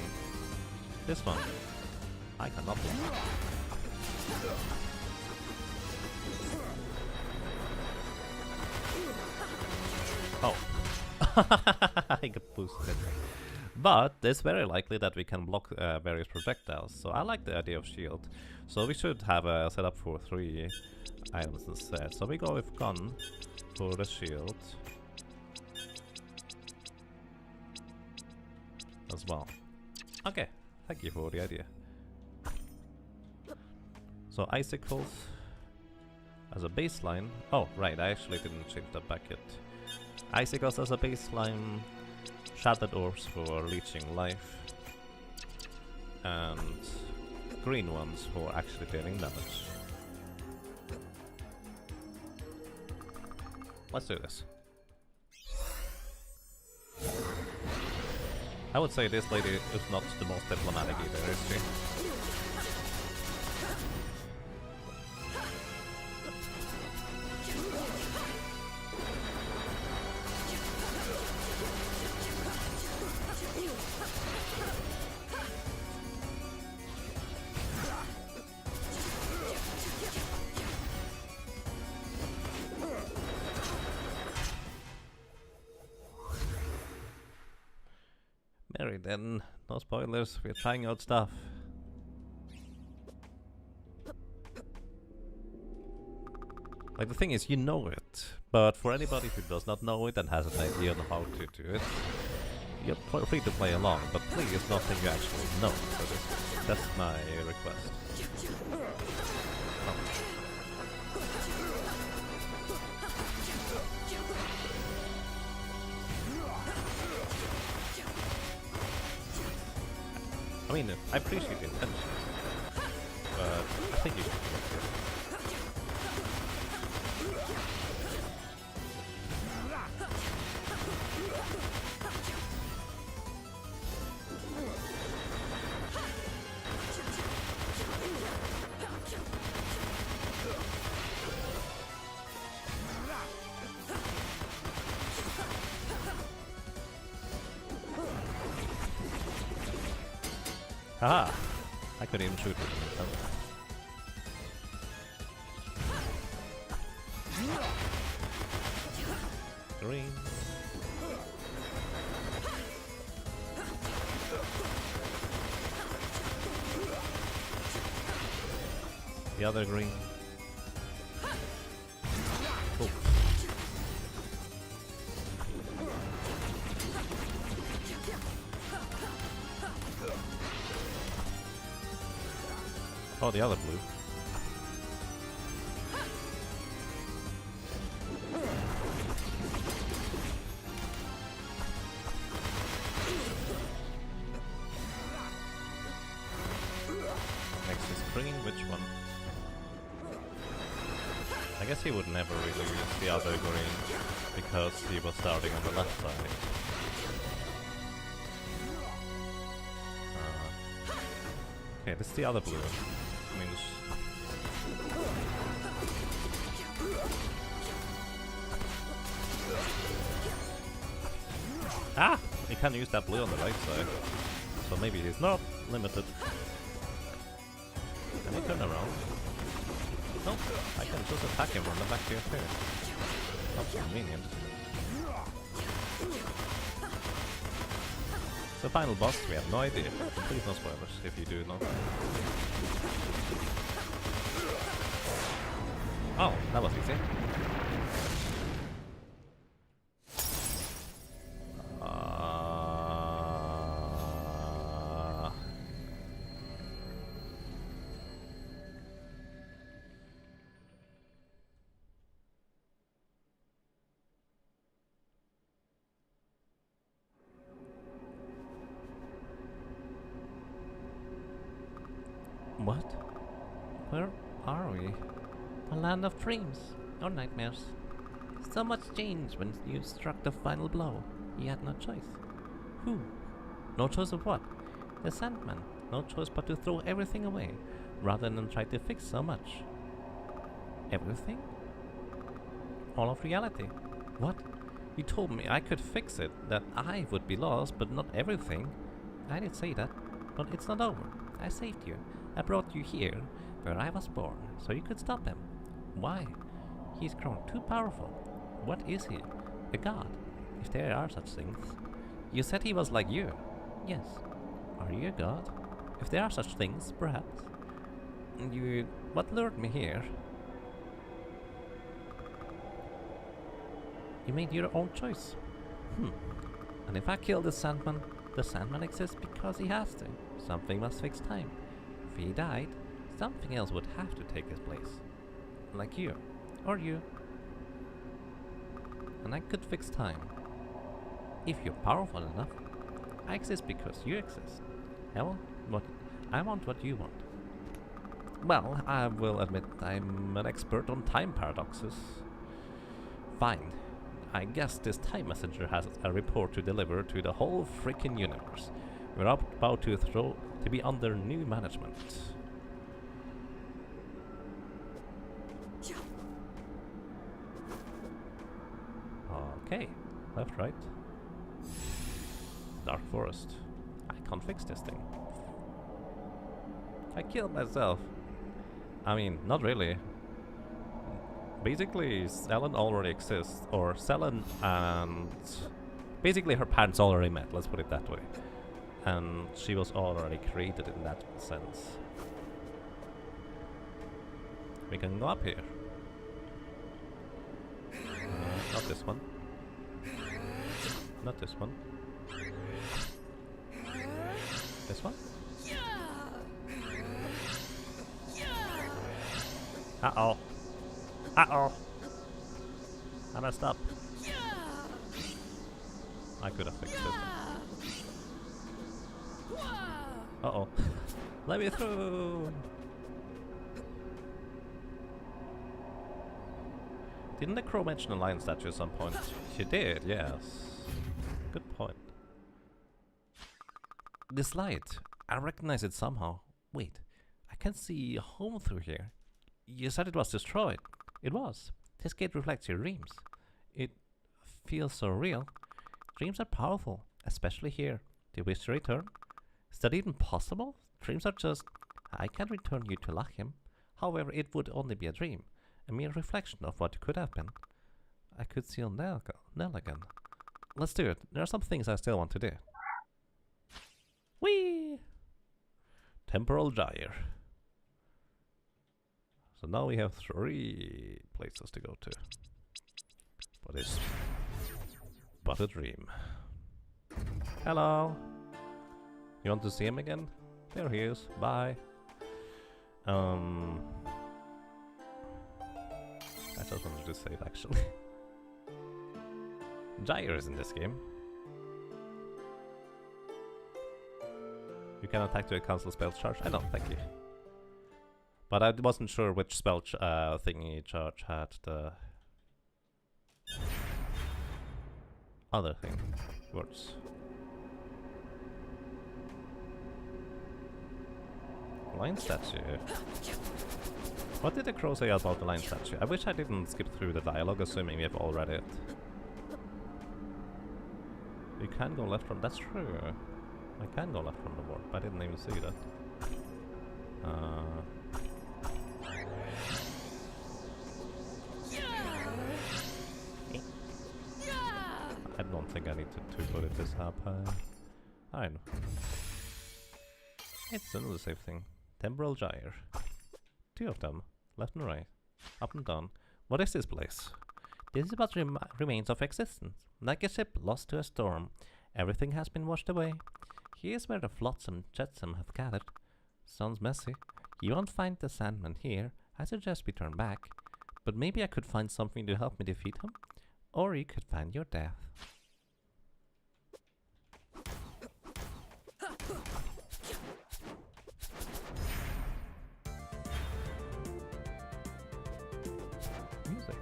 This one, I cannot block. Oh. I got boosted. But it's very likely that we can block various projectiles, so I like the idea of shield. So we should have a setup for 3 items instead. So we go with gun for the shield as well. Okay, thank you for the idea. So icicles as a baseline. Oh, right, I actually didn't change that back yet. Icicles as a baseline, shattered orbs for leeching life, and green ones for actually dealing damage. Let's do this. I would say this lady is not the most diplomatic either, is she? Mary, then, no spoilers, we're trying out stuff. Like, the thing is, you know it, but for anybody who does not know it and has an idea on how to do it, you're free to play along, but please, nothing you actually know for this. That's my request. I mean, I appreciate the intentions, but I think you should look here. Haha! I could even shoot with them. Green. The other green. Oh. Oh, the other blue. Next is green, which one? I guess he would never really use the other green because he was starting on the left side. Okay, this is the other blue. Means ah! He can use that blue on the right side. So maybe he's not limited. Can he turn around? No, I can just attack him from the back here too. That's convenient. The final boss, we have no idea. Please no spoilers if you do know. Oh, that was easy. What? Where are we? A land of dreams or nightmares. So much changed when you struck the final blow. You had no choice. Who? No choice of what? The Sandman. No choice but to throw everything away, rather than try to fix so much. Everything? All of reality. What? You told me I could fix it, that I would be lost, but not everything. I did say that, but it's not over. I saved you. I brought you here, where I was born, so you could stop him. Why? He's grown too powerful. What is he? A god, if there are such things. You said he was like you. Yes. Are you a god? If there are such things, perhaps. What lured me here? You made your own choice. And if I kill the Sandman exists because he has to. Something must fix time. If he died, something else would have to take his place. Like you. Or you. And I could fix time. If you're powerful enough. I exist because you exist. Hell, I want what you want. Well, I will admit I'm an expert on time paradoxes. Fine. I guess this time messenger has a report to deliver to the whole freaking universe. We're about to be under new management. Okay, left, right. Dark forest. I can't fix this thing. I killed myself. I mean, not really. Basically, Selen already exists, or Selen and... Basically her parents already met, let's put it that way. And she was already created in that sense. We can go up here. Not this one. Not this one. This one? Uh-oh. Uh-oh. I messed up. I could have fixed it. Uh-oh. Let me through! Didn't the crow mention a lion statue at some point? She did, yes. Good point. This light. I recognize it somehow. Wait. I can see home through here. You said it was destroyed. It was. This gate reflects your dreams. It feels so real. Dreams are powerful, especially here. Do you wish to return? Is that even possible? Dreams are just... I can return you to Lachim. However, it would only be a dream. A mere reflection of what could have been. I could seal Nell again. Let's do it. There are some things I still want to do. Whee! Temporal Gyre. So now we have 3 places to go to. But it's but a dream. Hello! You want to see him again? There he is. Bye. I just wanted to save actually. Gyre is in this game. You can attack to a cancel spell charge. I don't, thank you. But I wasn't sure which spell thingy charge had the other thing. Words. Lion statue. What did the crow say about the lion statue? I wish I didn't skip through the dialogue, assuming we have all read it. You can go left from... That's true. I can go left from the warp. I didn't even see that. I don't think I need to put it this up. I know. It's another safe thing. Temporal Gyre. 2 of them. Left and right. Up and down. What is this place? This is what remains of existence. Like a ship lost to a storm. Everything has been washed away. Here's where the flotsam jetsam have gathered. Sounds messy. You won't find the Sandman here. I suggest we turn back. But maybe I could find something to help me defeat him. Or you could find your death. Music.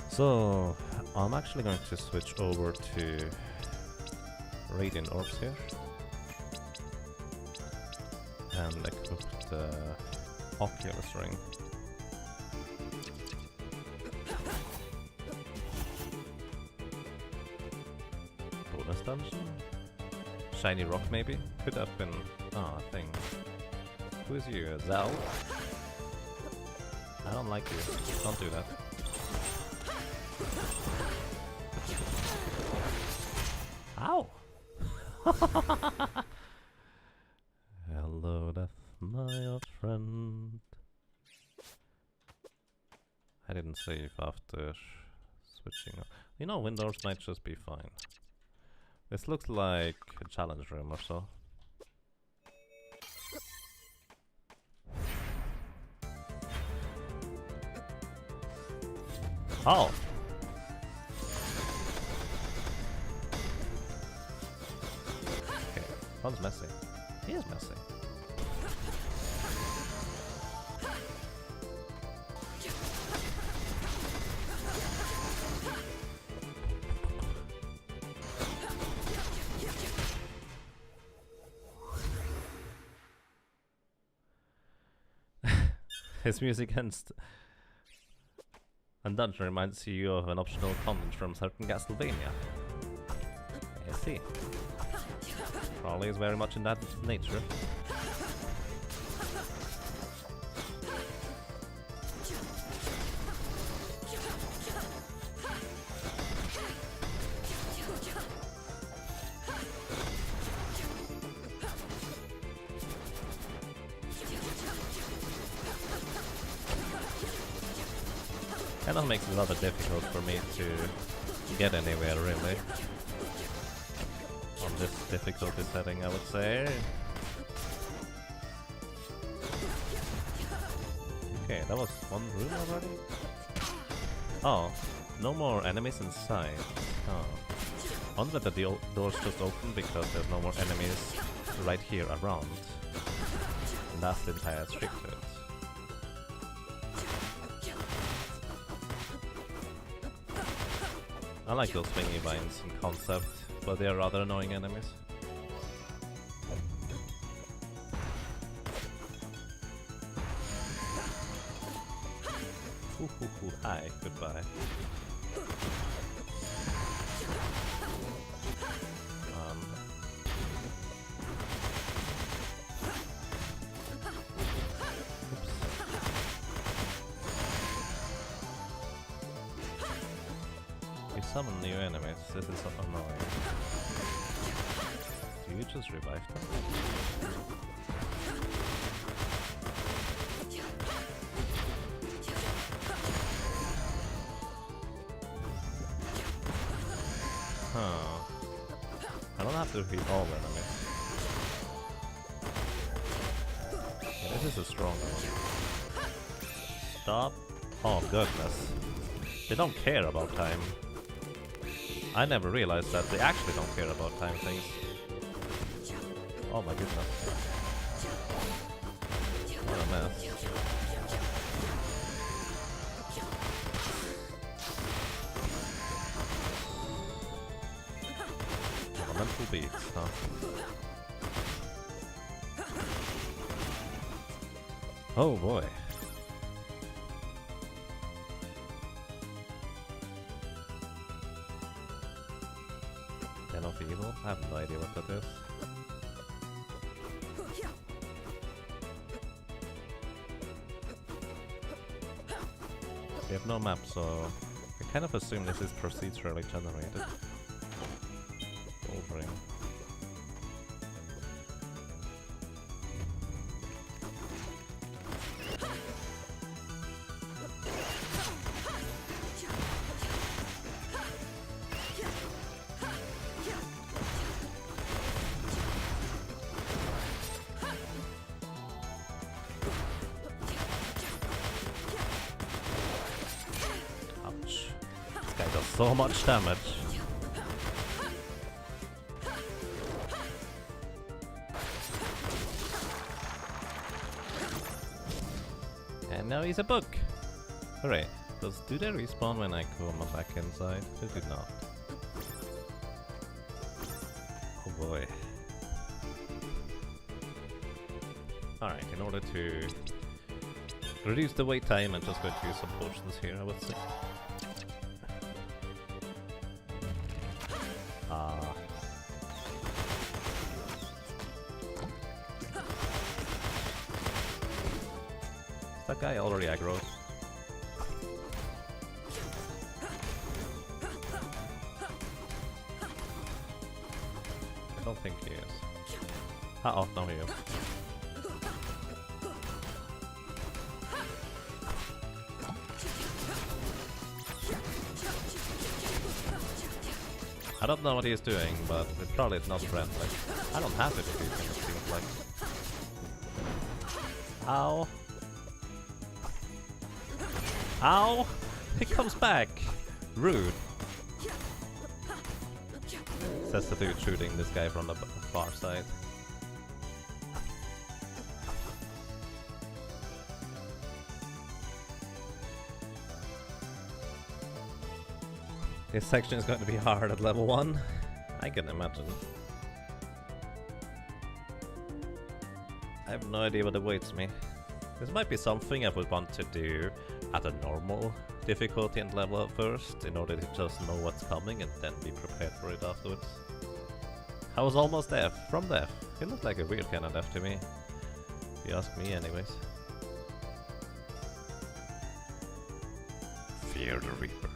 So, I'm actually going to switch over to Radiant Orbs here. And equip the Oculus Ring. Bonus dungeon? Shiny rock maybe? Could have been... ah, thing. Who is you? Zal? I don't like you. Don't do that. Ow! Hello, death, my old friend. I didn't save after switching up. You know, Windows might just be fine. This looks like a challenge room or so. Oh! Okay, sounds messy. He is messy. His music ends. And dungeon reminds you of an optional content from certain Castlevania. I see. Probably is very much in that nature. Kind of makes it rather difficult for me to get anywhere, really. On this difficulty setting, I would say. Okay, that was one room already? Oh, no more enemies inside. Oh. I wonder that the doors just opened because there's no more enemies right here around. And that's the entire trick to it. I like those thingy vines in concept, but they are rather annoying enemies. Hi, goodbye. summon new enemies. This is so annoying. Do you just revive them? Huh. I don't have to hit all enemies. Yeah, this is a strong one. Stop. Oh goodness. They don't care about time. I never realized that they actually don't care about time things. Oh my goodness. What a mess. Elemental beats, huh? Oh boy. Den of Evil? I have no idea what that is. We have no map, so I kind of assume this is procedurally generated. Wolverine. Ouch. This guy does so much damage. And now he's a book! Hooray. Do they respawn when I come back inside? They did not. Oh boy. Alright, in order to reduce the wait time, I'm just going to use some potions here, I would say. Is that guy already aggro? I don't think he is. Oh, no he is. I don't know what he's doing, but it's probably not friendly. I don't have it, it seems like. Ow! Ow! He comes back! Rude. Says the dude shooting this guy from the far side. This section is going to be hard at level 1. I can imagine. I have no idea what awaits me. This might be something I would want to do at a normal difficulty and level up first, in order to just know what's coming and then be prepared for it afterwards. I was almost deaf, from deaf. He looked like a weird kind of deaf to me. If you ask me anyways. Fear the Reaper.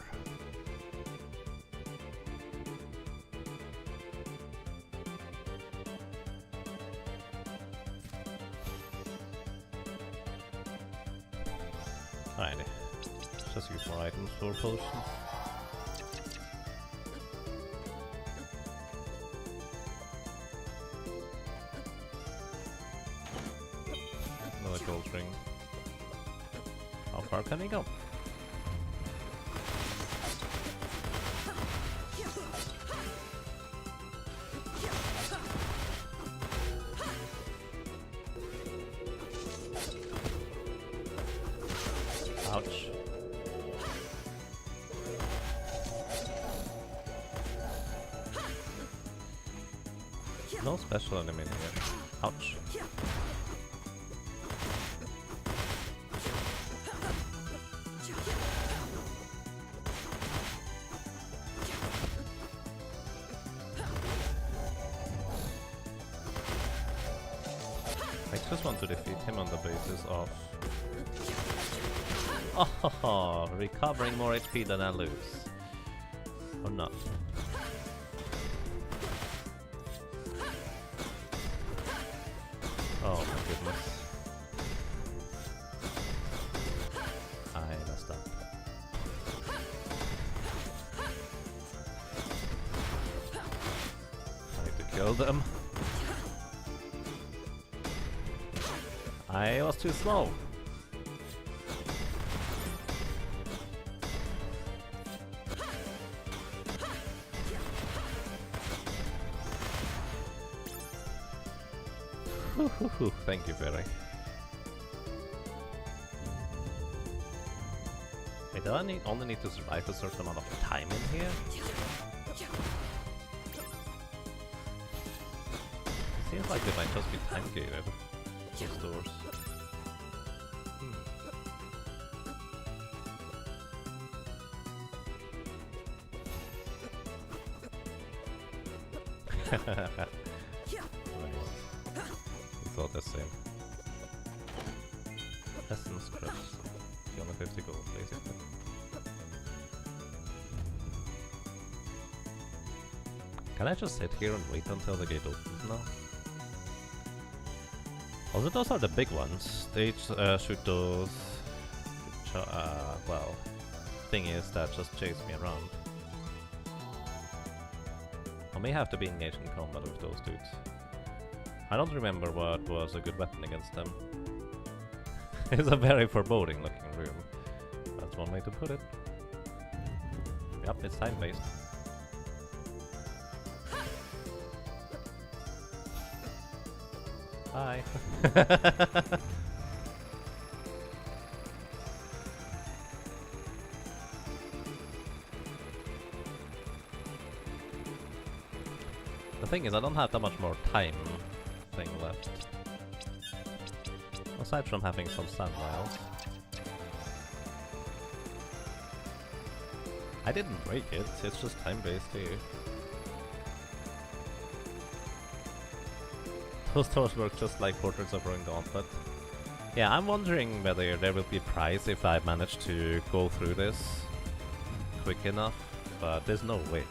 Alrighty. Just use more items for potions. Another gold ring. How far can he go? Ouch. No special enemy in here. Ouch. I just want to defeat him on the basis of... Oh, recovering more HP than I lose. Or not. Oh my goodness. I messed up. I need to kill them. I was too slow. Thank you, Barry. Wait, do I only need to survive a certain amount of time in here? It seems like they might just be time gated, those doors. Right. We thought the same. Essence scripts. Only 50 gold, basically. Can I just sit here and wait until the gate opens now? Also, those are the big ones. They shoot those... well... thingies that just chase me around. I may have to be engaged in combat with those dudes. I don't remember what was a good weapon against them. It's a very foreboding looking room. That's one way to put it. Yep, it's time-based. Bye. The thing is, I don't have that much more time thing left. Aside from having some sand vials. I didn't break it, it's just time-based here. Those doors work just like Portraits of Ruined Gauntlet. Yeah, I'm wondering whether there will be a prize if I manage to go through this quick enough, but there's no way.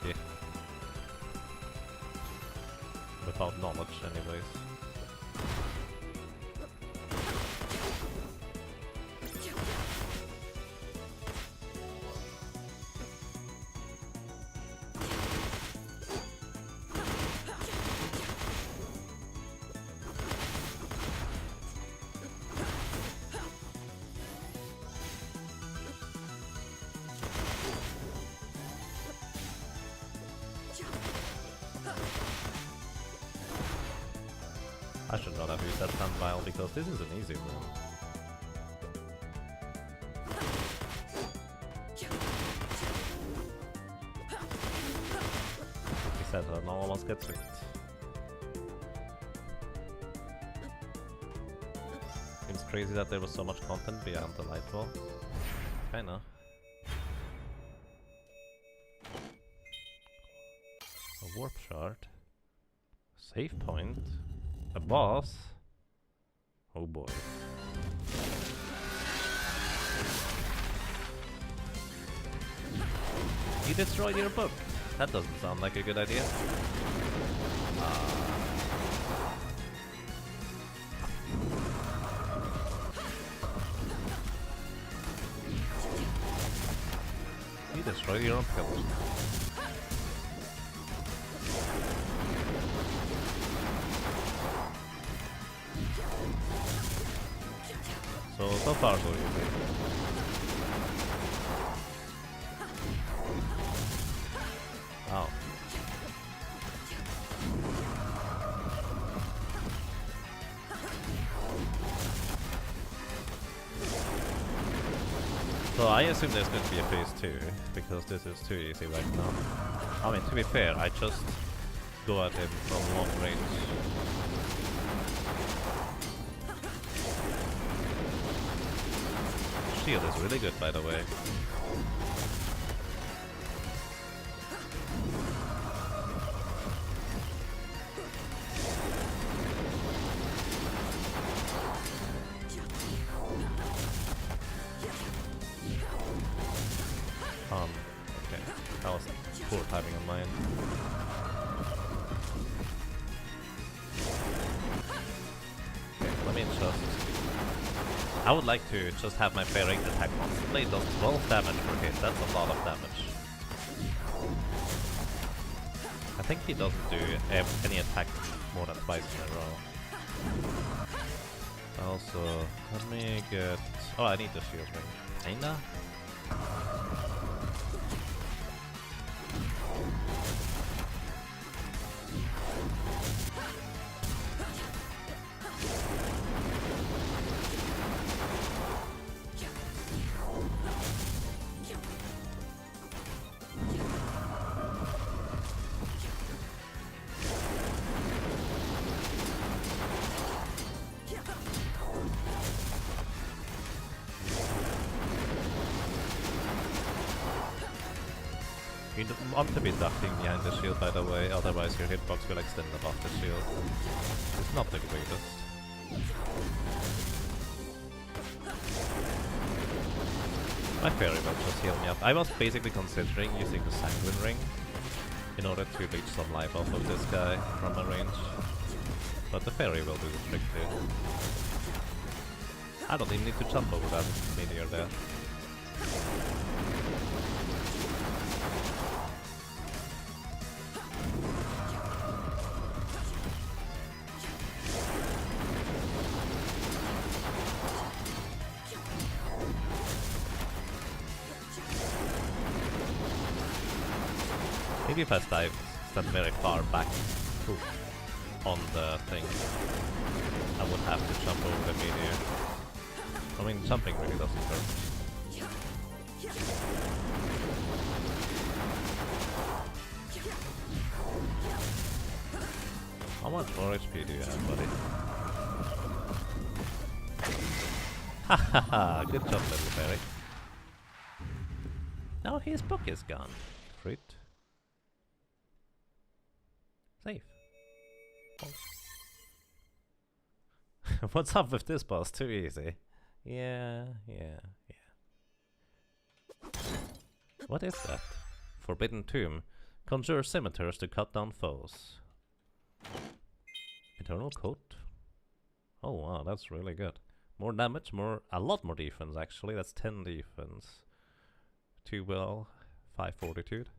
Without knowledge, anyways. I should not have used that sand vial because this is an easy room. He said that no one else gets hit. Seems crazy that there was so much content beyond the light wall. Kinda. A warp shard. Save point. A boss? Oh boy. You destroyed your book. That doesn't sound like a good idea. You destroyed your own pillar. So far so easy. Wow. So I assume there's going to be a phase 2, because this is too easy right now. I mean, to be fair, I just go at him from long range. Shield is really good, by the way. Okay, that was poor timing on mine. Okay, let me just... I would like to just have my fairy attack constantly. It does 12 damage per hit, that's a lot of damage. I think he doesn't do any attack more than twice in a row. Also, let me get... Oh, I need the shield ring. Kinda? You don't want to be ducking behind the shield, by the way, otherwise your hitbox will extend above the shield. It's not the greatest. My fairy will just heal me up. I was basically considering using the Sanguine Ring in order to leech some life off of this guy from a range. But the fairy will do the trick too. I don't even need to jump over that meteor there. Maybe if I stand very far back on the thing, I would have to jump over the meteor. I mean, jumping really doesn't hurt. How much more HP do you have, buddy? Hahaha, good job, little fairy. Now his book is gone. Fruit. Safe. Oh. What's up with this boss? Too easy. Yeah. What is that? Forbidden Tomb. Conjure scimitars to cut down foes. Eternal Coat. Oh wow, that's really good. More damage, a lot more defense actually. That's 10 defense. 2 will, 5 fortitude.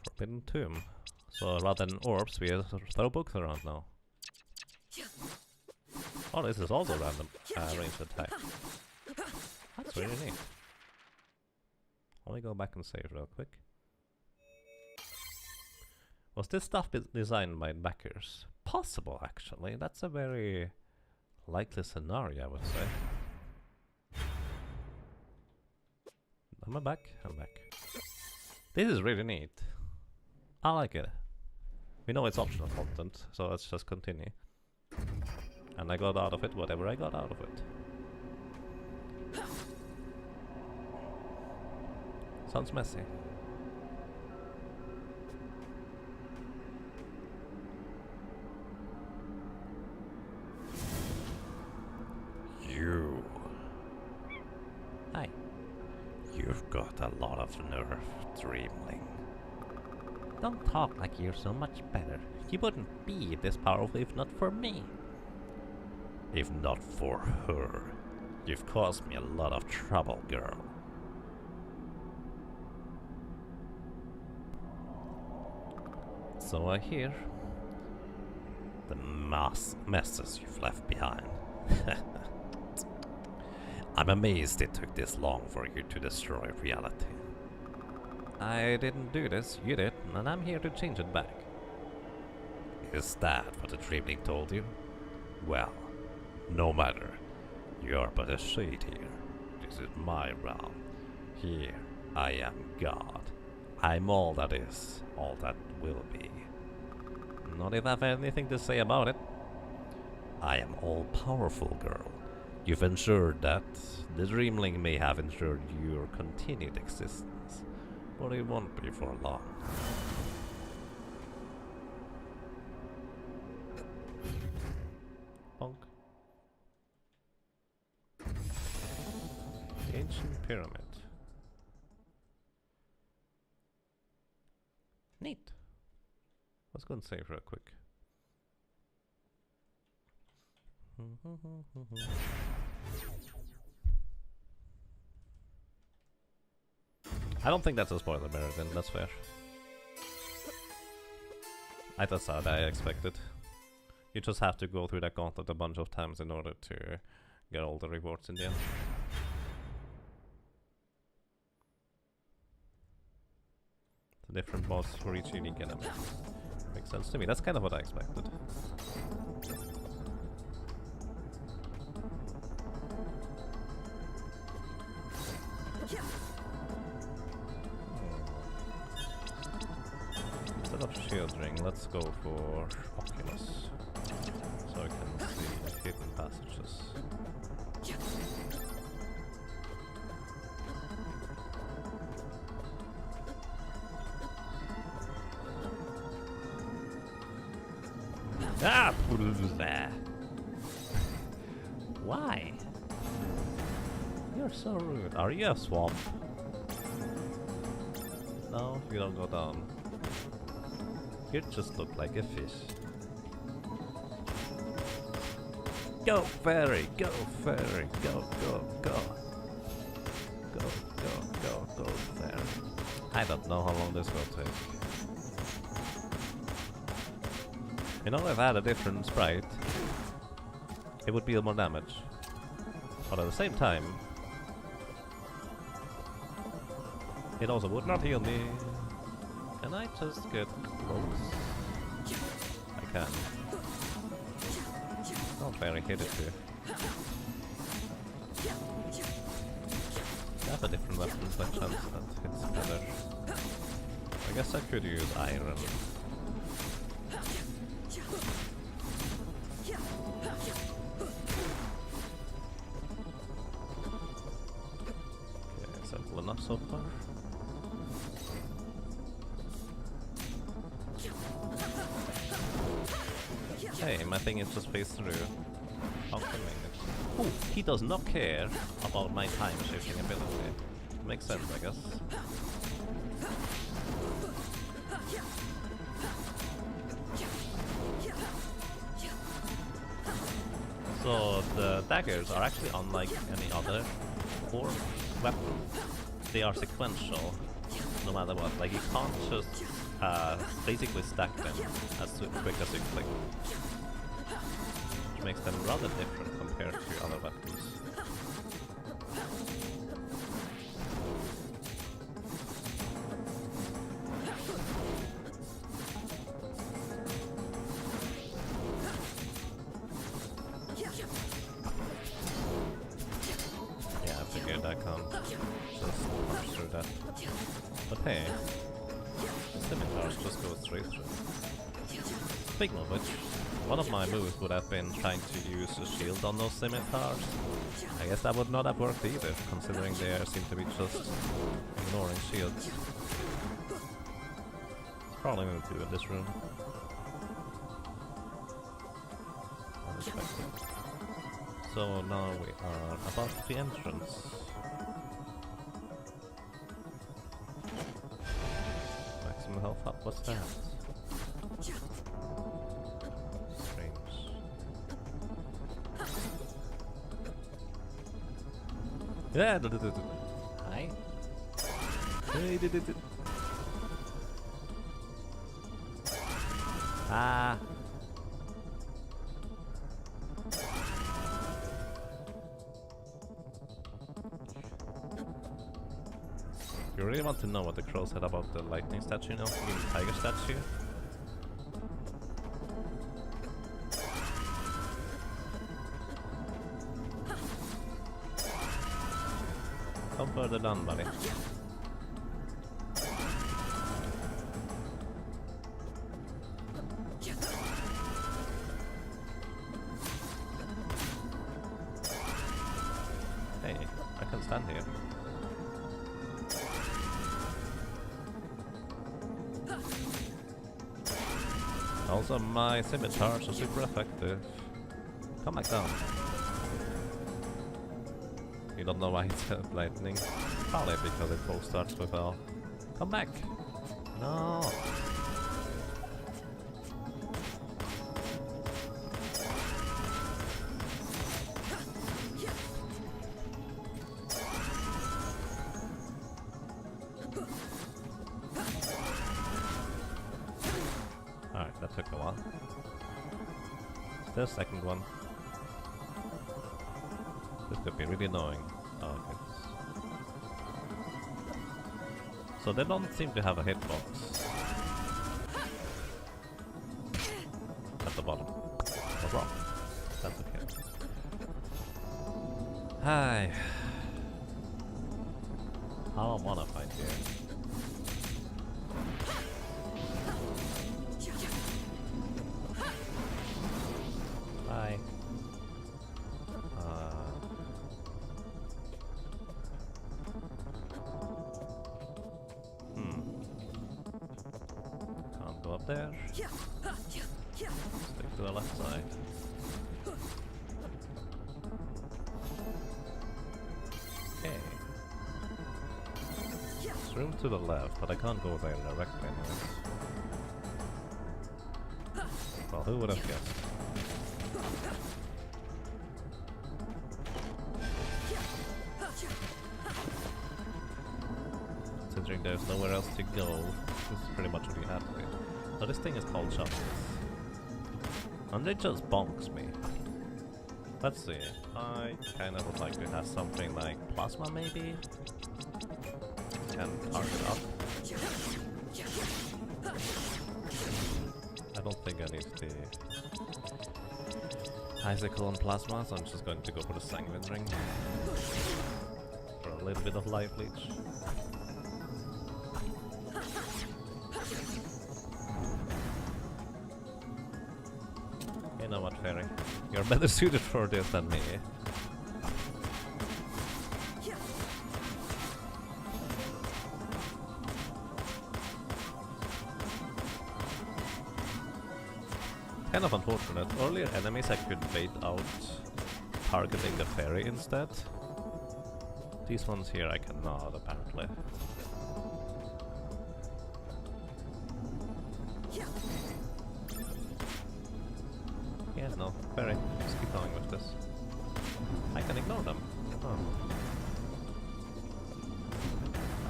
Forbidden Tomb. So rather than orbs, we throw books around now. Oh, this is also random ranged attack. That's really neat. Let me go back and save real quick. Was this stuff designed by backers? Possible, actually. That's a very likely scenario, I would say. Am I back? I'm back. This is really neat. I like it. We know it's optional content, so let's just continue. And I got out of it whatever I got out of it. Sounds messy. You. Hi. You've got a lot of nerve, Dreamling. Don't talk like you're so much better. You wouldn't be this powerful if not for me. If not for her. You've caused me a lot of trouble, girl. So I hear. The messes you've left behind. I'm amazed it took this long for you to destroy reality. I didn't do this, you did, and I'm here to change it back. Is that what the Dreamling told you? Well, no matter. You are but a shade here. This is my realm. Here, I am God. I'm all that is, all that will be. Not if I have anything to say about it. I am all-powerful, girl. You've ensured that. The Dreamling may have ensured your continued existence, but it won't be for long. Neat. Let's go and save real quick. I don't think that's a spoiler bearer then, that's fair. That's what I expected. You just have to go through that gauntlet a bunch of times in order to get all the rewards in the end. It's a different boss for each unique enemy. Makes sense to me, that's kind of what I expected. Instead of shield ring, let's go for Oculus. So I can see hidden passages. Ah! Why? You're so rude. Are you a swamp? No, you don't go down. You just look like a fish. Go fairy, go fairy, go, go, go. Go, go, go, go fairy. I don't know how long this will take. You know, if I had a different sprite, it would deal more damage. But at the same time, it also would not heal me. Can I just get close? I can. Not very hit it too. I have a different weapon by chance that hits better. I guess I could use iron. Okay, simple enough so far. Hey, my thing is just phase through. How convenient. Ooh, he does not care about my time shifting ability. Makes sense, I guess. So the daggers are actually unlike any other core weapon. They are sequential, no matter what. Like you can't just basically stack them as quick as you click. Which makes them rather different compared to other weapons. Yeah, I figured I can't just punch through that. But hey, scimitars just go straight through. Speaking of which, one of my moves would have been trying to use a shield on those scimitars. I guess that would not have worked either, considering they seem to be just ignoring shields. Probably going to do in this room. Unexpected. So now we are about the entrance. Maximum health up, what's that? Strange. Yeah, hi. Hey, Ah. You really want to know what the crow said about the lightning statue now? You mean the tiger statue? Come further down, buddy. Hey, I can stand here. Also, my scimitars are super effective. Come back down. You don't know why it's lightning? Probably because it both starts with L. Come back! No. Alright, that took a while. Is there a second one? This could be really annoying. Oh, okay. So they don't seem to have a hitbox at the bottom. What's wrong? That's okay. Hi. I don't wanna fight here. Bye. Can't go up there. Stick to the left side. Okay. There's room to the left, but I can't go there directly anyways. Well, who would have guessed? Considering there's nowhere else to go, this is pretty much what you have to do. So this thing is called shuttles. And it just bonks me. Let's see. I kind of would like to have something like plasma maybe? Can target up. I don't think I need the icicle and plasma, so I'm just going to go for the sanguine ring. For a little bit of life leech. You know what, Fairy? You're better suited for this than me. Kind of unfortunate. Earlier enemies I could bait out targeting the fairy instead. These ones here I cannot, apparently. Yeah, no, fairy. Just keep going with this. I can ignore them. Oh.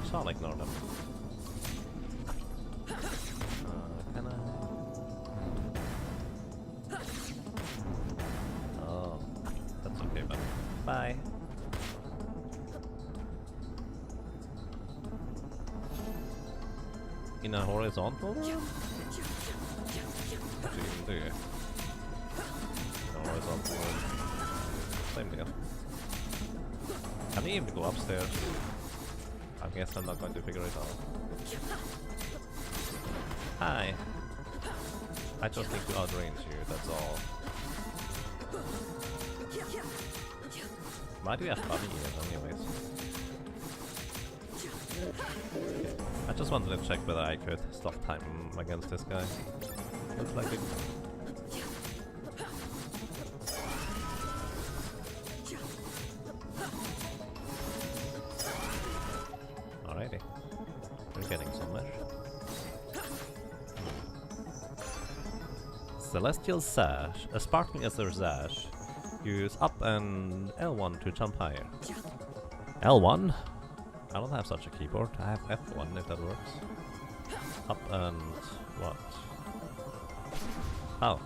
I shall ignore them. Can I? Oh, that's okay, but bye. In a horizontal run? What do you even do? Horizontal run. Same deal. Can he even go upstairs? I guess I'm not going to figure it out. Hi! I just need to outrange you, that's all. Why do you have bunny ears anyways? I just wanted to check whether I could stop time against this guy. Looks like it. Alrighty. We're getting somewhere. Celestial Sash. A sparkling azure sash. Use up and L1 to jump higher. L1? I don't have such a keyboard. I have F1 if that works. Up and what? Oh.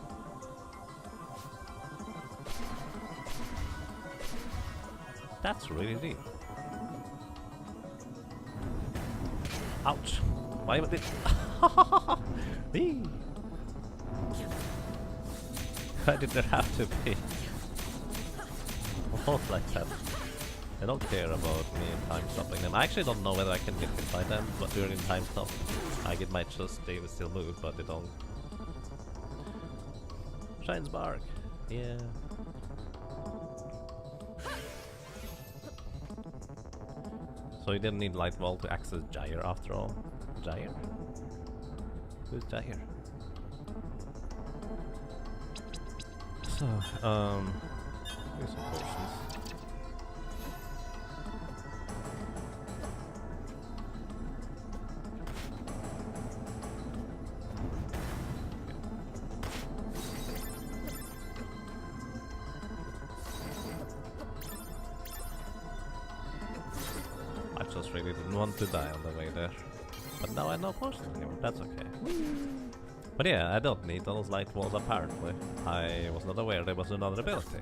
That's really deep. Ouch. Why would it? Why did there have to be walls like that? They don't care about me time stopping them. I actually don't know whether I can get hit by them, but during time stop, it might just they will still move, but they don't. Shine spark, yeah. So you didn't need light wall to access Gyre after all. Gyre? Who's Gyre? So, here's some potions. just really didn't want to die on the way there. But now I know potion anymore, that's okay. But yeah, I don't need those light walls apparently. I was not aware there was another ability.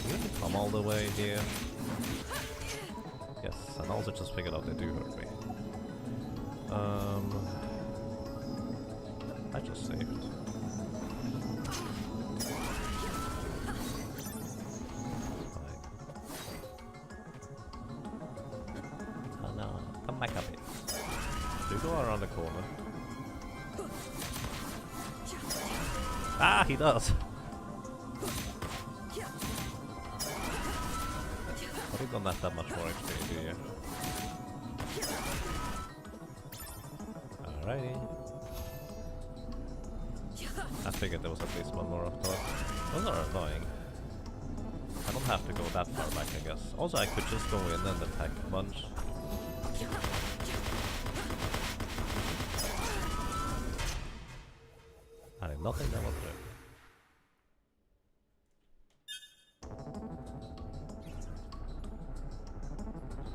You need to come all the way here. Yes, and also just figured out they do hurt me. I just saved. Oh no, come back up here. Do go around the corner. Ah, he does! But he don't have that much more XP, do you? Alrighty. I figured there was at least one more of those. Those are annoying. I don't have to go that far back, I guess. Also, I could just go in and attack a bunch. I did not think that was there.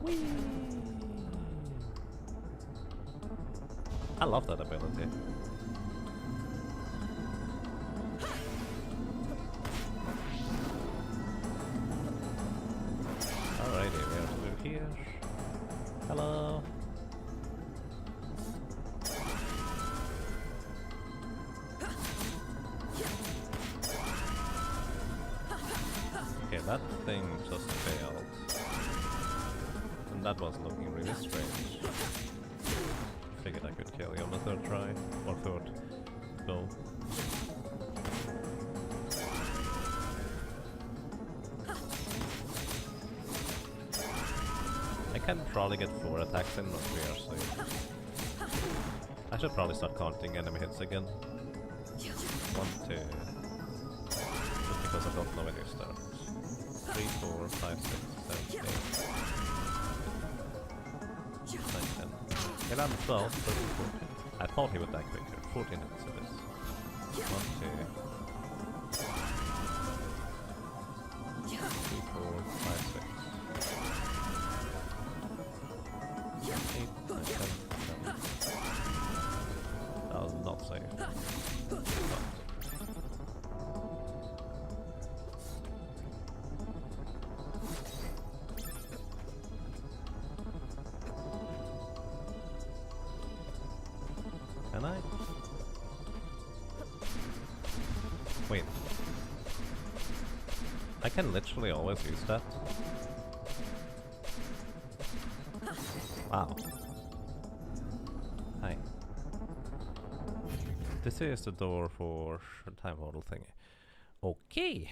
Whee! I love that ability. Alrighty, we are through here. Hello. Okay, that thing just failed. And that was looking really strange. Figured I could kill you on the third try. Or third go. I can probably get 4 attacks in, but we are safe. I should probably start counting enemy hits again. 1, 2. Just because I don't know where they start. 3, 4, 5, 6, 7, 8. 9, 10. 11, 12, 13, 14. I thought he would die quicker. 14 hits it is. 1, 2. 3, 4, 5, 6. 8, 9, 10, 11. That was not safe. But can I? Wait. I can literally always use that. Wow. Hi. This is the door for the time portal thingy. Okay.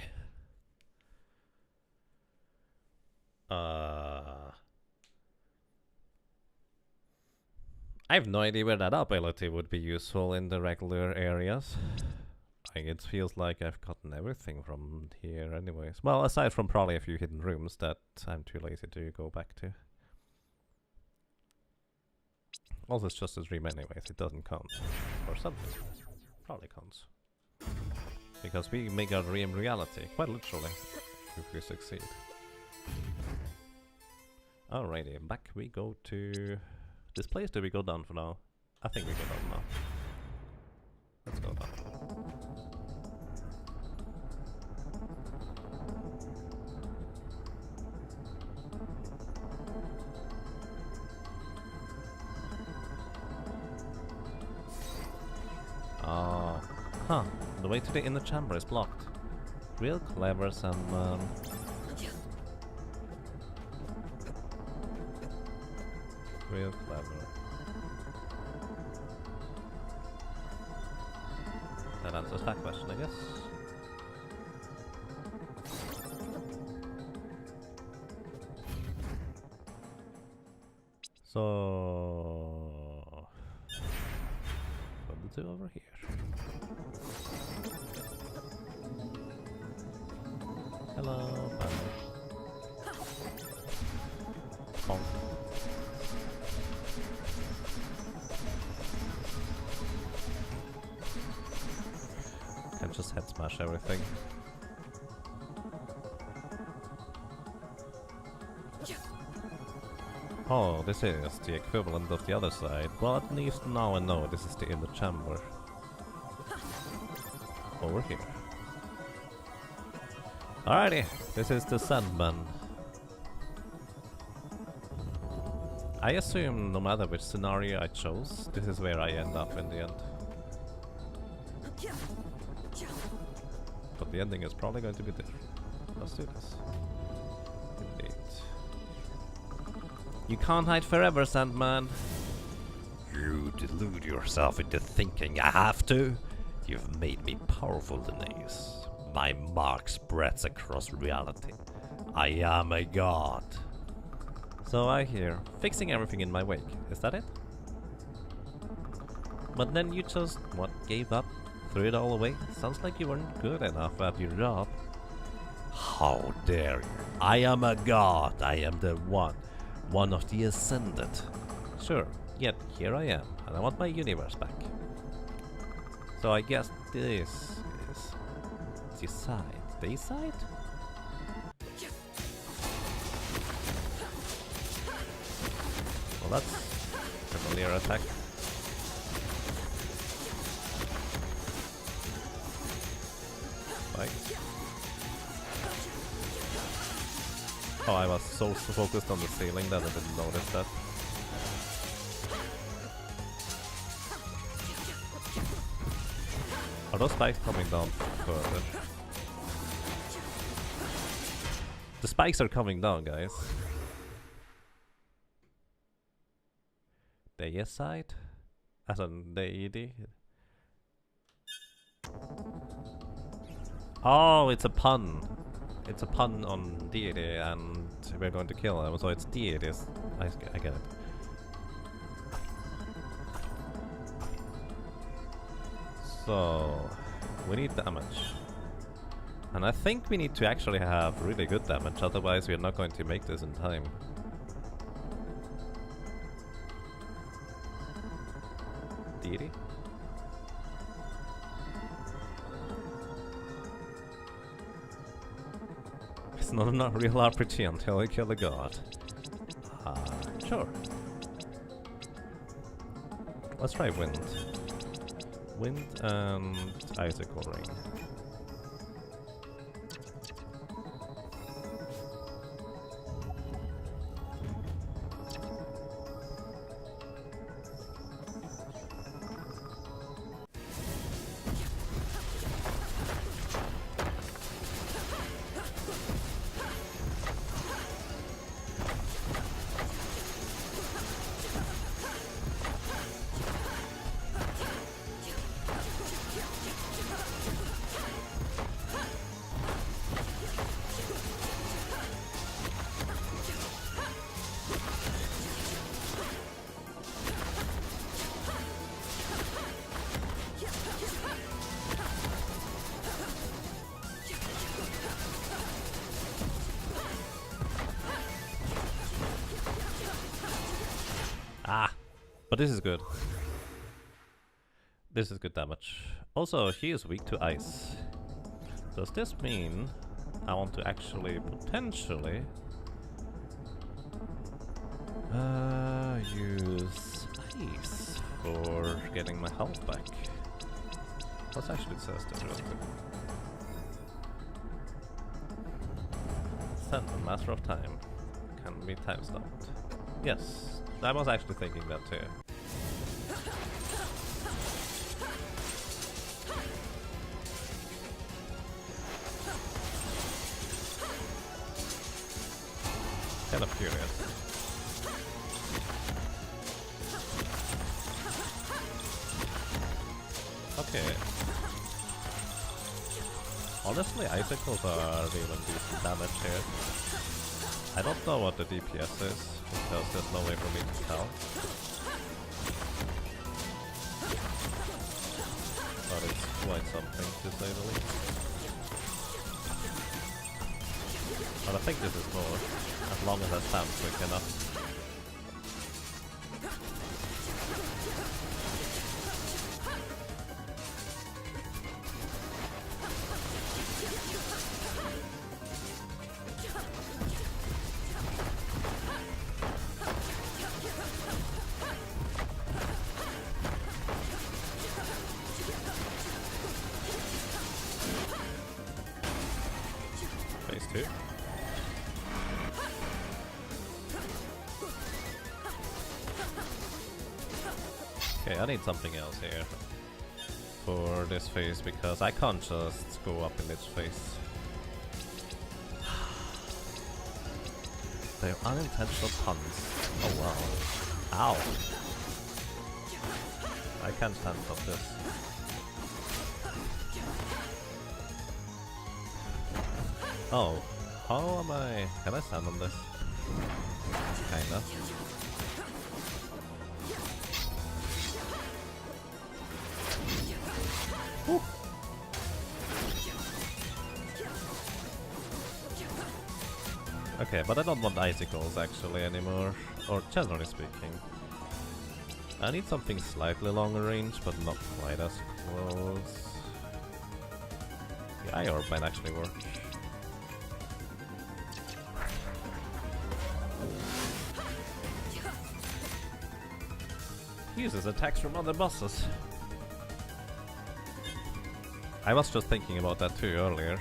I have no idea where that ability would be useful in the regular areas. It feels like I've gotten everything from here anyways. Well, aside from probably a few hidden rooms that I'm too lazy to go back to. Also, it's just a dream anyways, it doesn't count. Or something. Probably counts. Because we make our dream reality, quite literally, if we succeed. Alrighty, back we go to... this place. Do we go down for now? I think we go down now. Let's go down. Oh, huh. The way to the inner chamber is blocked. Real clever, someone. Real clever. That answers that question, I guess. So... put the two over here. Hello, banner. Conk. Can just head smash everything. Oh, this is the equivalent of the other side. Well, at least now I know this is the inner chamber. Over here. Alrighty, this is the Sandman. I assume no matter which scenario I chose, this is where I end up in the end. But the ending is probably going to be different. Let's do this. Indeed. You can't hide forever, Sandman. You delude yourself into thinking I have to. You've made me powerful, Denise. My mark spreads across reality. I am a god. So I hear, fixing everything in my wake, is that it? But then you just, what, gave up? Threw it all away? Sounds like you weren't good enough at your job. How dare you? I am a god. I am the one of the ascended. Sure, yet here I am, and I want my universe back. So I guess this is the side. The side? Well, that's familiar attack. Right. Oh, I was so focused on the ceiling that I didn't notice that. Are those spikes coming down further? The spikes are coming down, guys. The side? As in the ED? Oh, it's a pun. It's a pun on deity, and we're going to kill him, so it's deities. I get it. So, we need damage. And I think we need to actually have really good damage, otherwise we're not going to make this in time. Deity? It's not a real RPG until you kill a god. Sure. Let's try wind. Wind and icicle ring. But this is good. This is good damage. Also, he is weak to ice. Does this mean I want to actually potentially use ice for getting my health back? What's actually says this real quick? Send the Master of Time. Can be time stopped. Yes, I was actually thinking that too. Kind of curious. Okay. Honestly, icicles are dealing decent damage here. I don't know what the DPS is, because there's no way for me to tell. But it's quite something, to say the least. But I think this is more, as long as I stand quick enough. Okay, I need something else here for this phase because I can't just go up in this phase. They're unintentional puns. Oh wow. Ow. I can't stand stop this. Oh. How am I? Can I stand on this? Kinda. Whew. Okay, but I don't want icicles actually anymore, or generally speaking. I need something slightly longer range, but not quite as close. The eye orb might actually work. Uses attacks from other bosses. I was just thinking about that too earlier.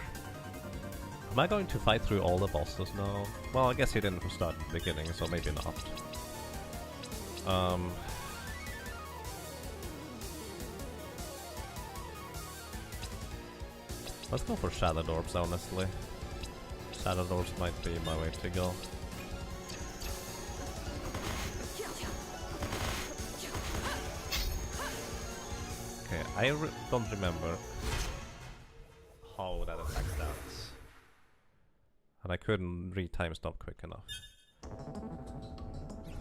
Am I going to fight through all the bosses now? Well, I guess he didn't start at the beginning, so maybe not. Let's go for Shadow Orbs, honestly. Shadow Orbs might be my way to go. Okay, I don't remember how that attack starts. And I couldn't re-time stop quick enough.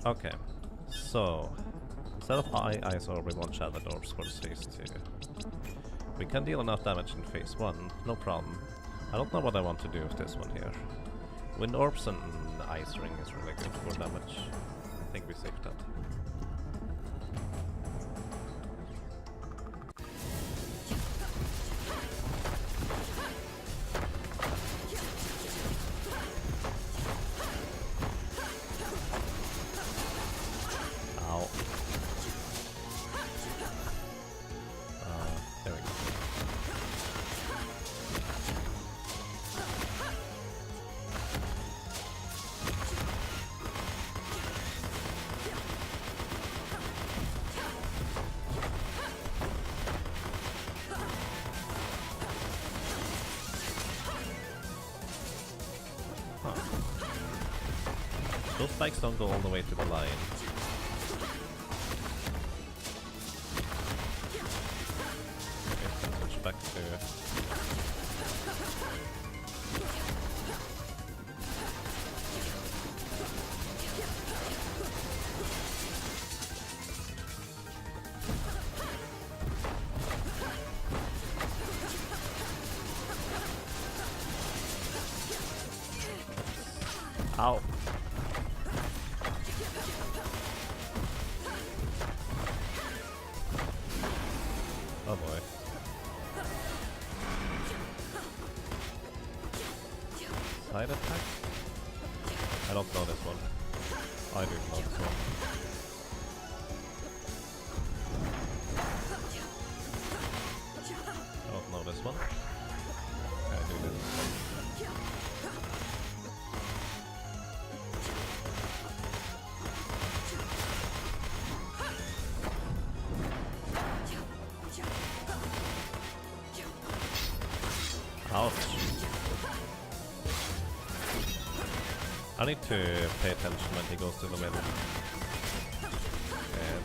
Okay, so instead of Ice Orb, we want Shadow Orbs for phase 2. We can deal enough damage in phase 1, no problem. I don't know what I want to do with this one here. Wind Orbs and Ice Ring is really good for damage. I think we saved that. Those spikes don't go all the way to the line. Okay, let's switch back to... Ow! Oh boy. Side attack? I don't know this one. I do know this one. I don't know this one. I do this one. Ouch. I need to pay attention when he goes to the middle.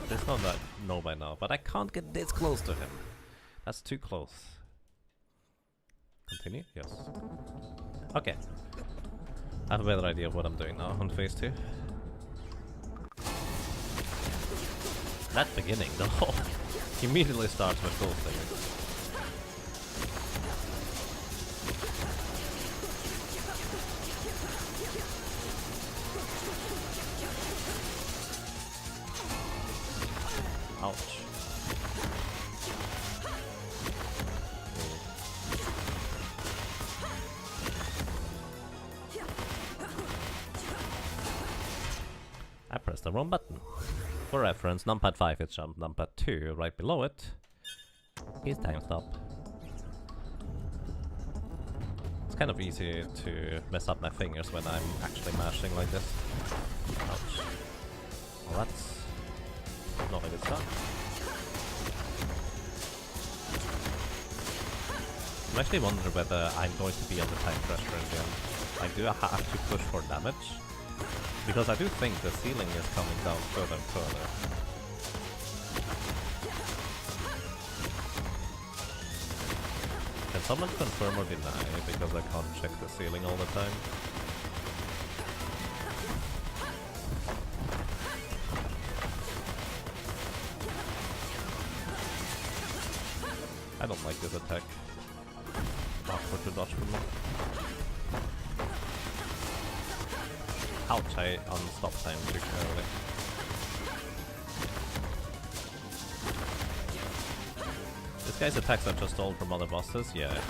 There's not that know by now, but I can't get this close to him. That's too close. Continue? Yes. Okay. I have a better idea of what I'm doing now on phase 2. That beginning though. Immediately starts with those things. Ouch. I pressed the wrong button. For reference, numpad 5 is jump, numpad 2 right below it is time stop. It's kind of easy to mess up my fingers when I'm actually mashing like this. Ouch. Well, that's not a good start. I'm actually wondering whether I'm going to be under time pressure in the end. Like, do I have to push for damage? Because I do think the ceiling is coming down further and further. Can someone confirm or deny? Because I can't check the ceiling all the time. I don't like this attack. Awkward to dodge from me. Ouch, I unstopped time too early. This guy's attacks are just all from other bosses, yeah.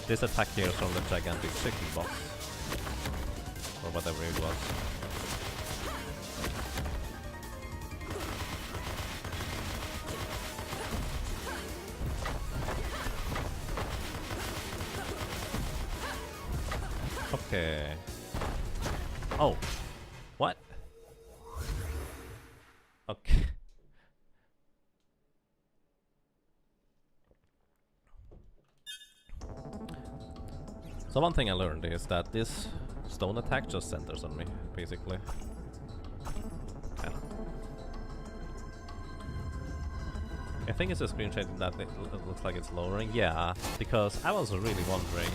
This attack here is from the gigantic chicken boss. Or whatever it was. Okay. Oh. What? Okay. So one thing I learned is that this stone attack just centers on me, basically. I think it's a screenshot that it looks like it's lowering. Yeah, because I was really wondering.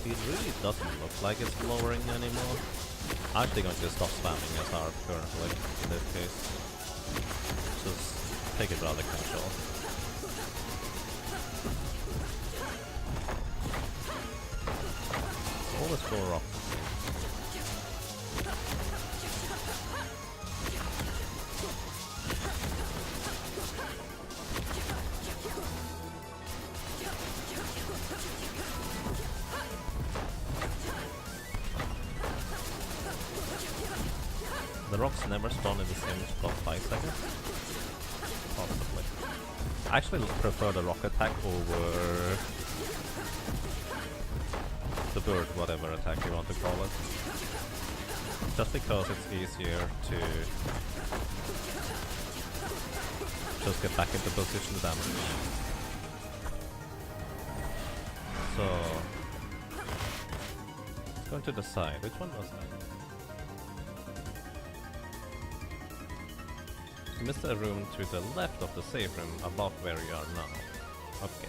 It really doesn't look like it's lowering anymore. I'm actually going to stop spamming as hard currently in this case. Just take it rather casual. Always go rock. The rocks never spawn in the same spot 5 seconds? Possibly. I actually prefer the rock attack over the bird, whatever attack you want to call it. Just because it's easier to just get back into position damage. So, let's go to the side. Which one was that? You missed a room to the left of the safe room above where you are now. Okay.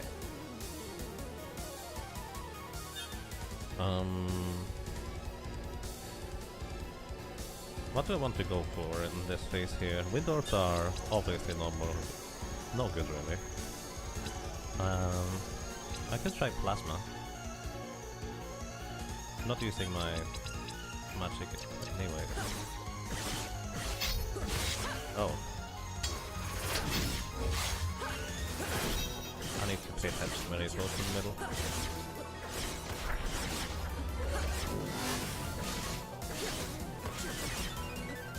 What do I want to go for in this phase here? Windows are obviously no good really. I could try plasma. I'm not using my magic anyway. Oh. I need to pay attention where it goes in the middle.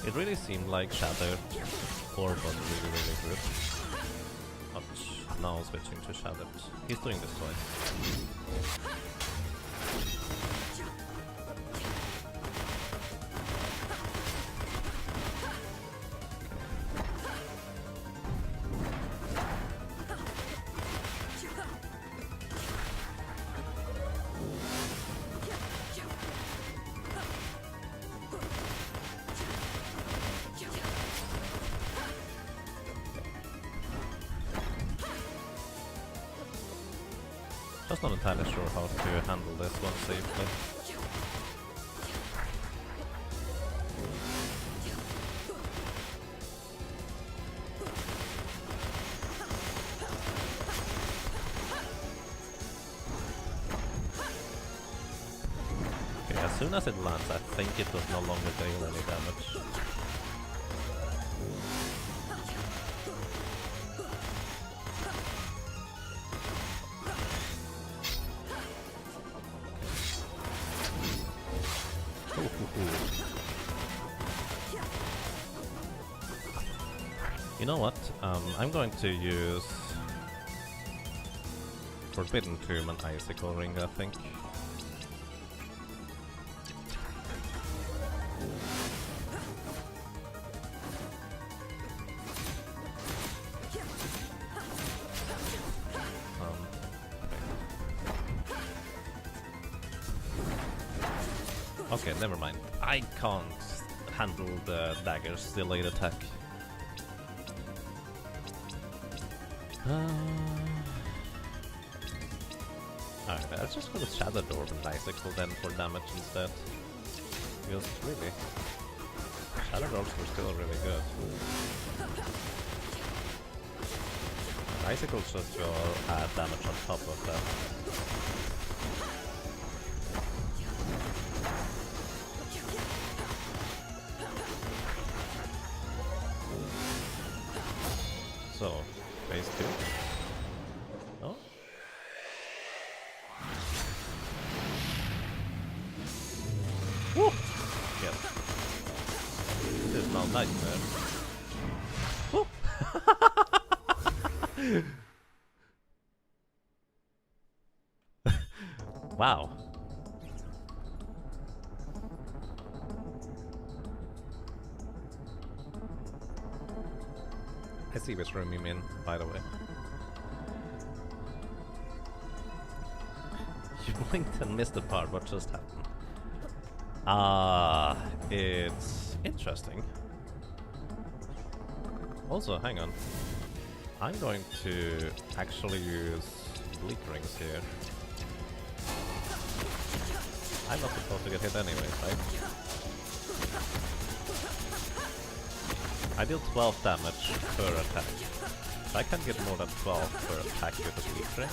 It really seemed like Shattered Orb was really good. Ouch. Now switching to Shattered. He's doing this twice. Just not entirely sure how to handle this one safely. Okay, as soon as it lands, I think it does no longer deal any damage. You know what? I'm going to use Forbidden Tomb and Icicle Ring, I think. Okay, never mind. I can't handle the dagger's delayed attack. Alright, let's just go with Shadow Orb and Icicle then for damage instead. Because really, Shadow Orbs were still really good. Icicles just go add damage on top of that. So, phase 2. Oh? Woo! Yes. This is now nightmare. Woo! Wow. I see which room you mean, by the way. You blinked and missed the part, what just happened? It's interesting. Also, hang on. I'm going to actually use bleak rings here. I'm not supposed to get hit anyways, right? I deal 12 damage per attack. If I can get more than 12 per attack with a bleak ring,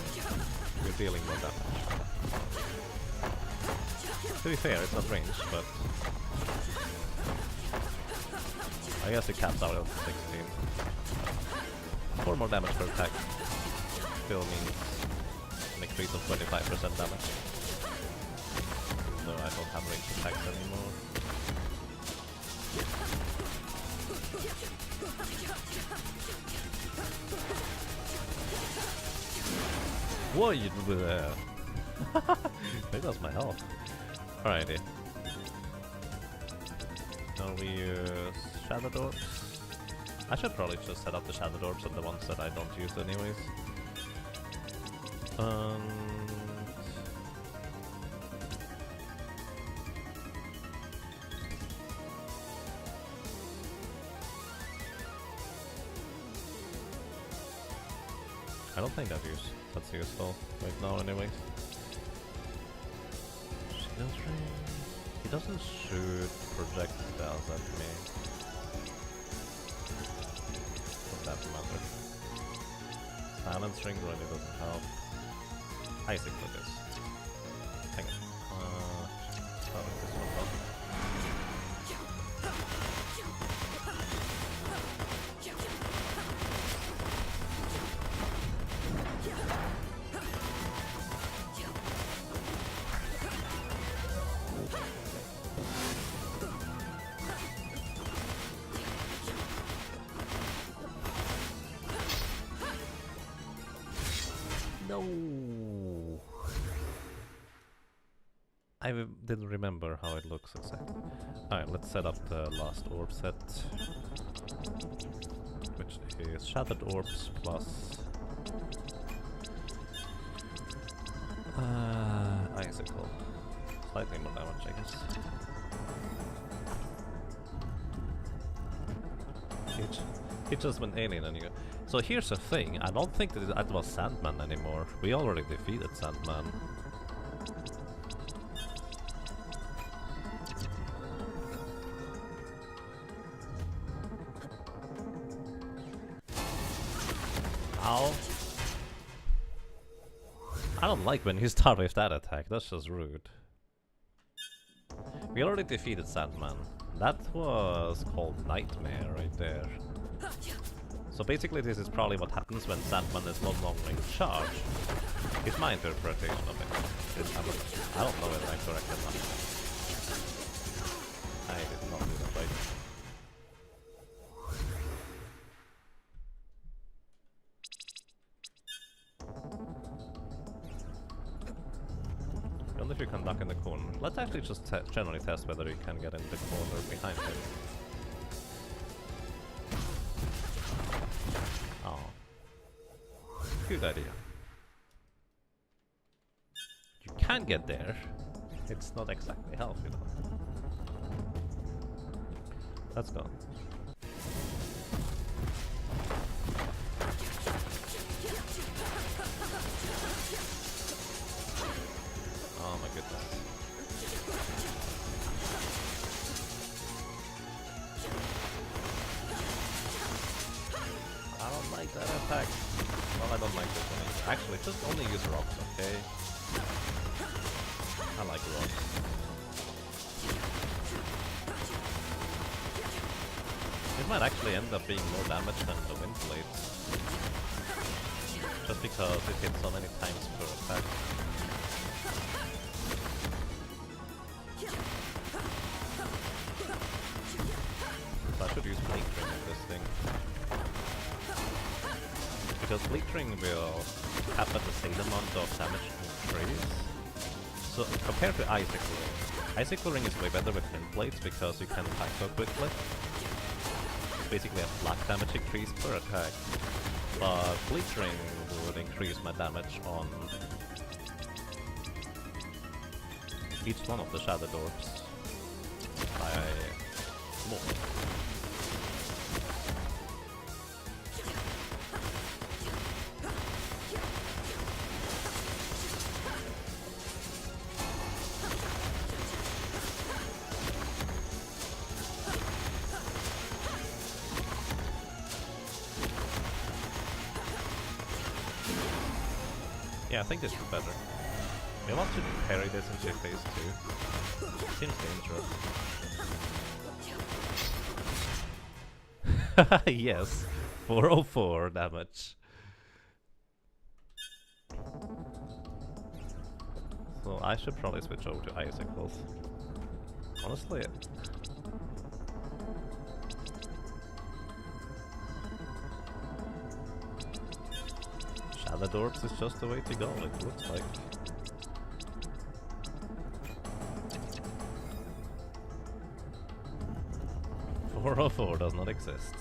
you're dealing more damage. To be fair, it's not range, but I guess it caps out at 16. 4 more damage per attack still means an increase of 25% damage. No, I don't have range attacks anymore. What are you doing there? Maybe that's my health. Alrighty. Now we use Shadow Orbs. I should probably just set up the Shadow Orbs on the ones that I don't use anyways. I don't think that's useful right now anyways. He doesn't shoot projectiles at me. For that matter. Silence ring really doesn't help. Icicle it is. Hang on. How is this one help? No. I didn't remember how it looks exactly. Alright, let's set up the last orb set, which is Shattered Orbs plus Icicle. Slightly more damage, I guess. He just went alien and you go. So here's the thing, I don't think that it was Sandman anymore. We already defeated Sandman. Ow. I don't like when you start with that attack, that's just rude. We already defeated Sandman. That was called Nightmare right there. So basically this is probably what happens when Sandman is no longer in charge. It's my interpretation of it. I don't know whether I'm correct or not. I did not do that right. I wonder if you can duck in the corner. Let's actually just generally test whether you can get in the corner behind him. Oh. Good idea. You can get there. It's not exactly health, you know. That's gone. Oh my goodness. I don't like that attack. Well, I don't like this one either. Actually, just only use rocks, okay? I like rocks. It might actually end up being more damage than the wind blades. Just because it hits so many times per attack. So I should use Bleak Ring in this thing. Because Bleak Ring will cap at the same amount of damage to trees. So compared to Icicle Ring. Icicle Ring is way better with wind blades because you can attack so quickly. It's basically a flat damage increase per attack. But Bleak Ring would increase my damage on each one of the Shadow Dwarfs by more. Yeah, I think this is better. We want to parry this into phase 2. Seems dangerous. Yes, 404 damage. So I should probably switch over to Icicles. Honestly. Shadow Dwarfs is just the way to go, it looks like. Four oh four does not exist.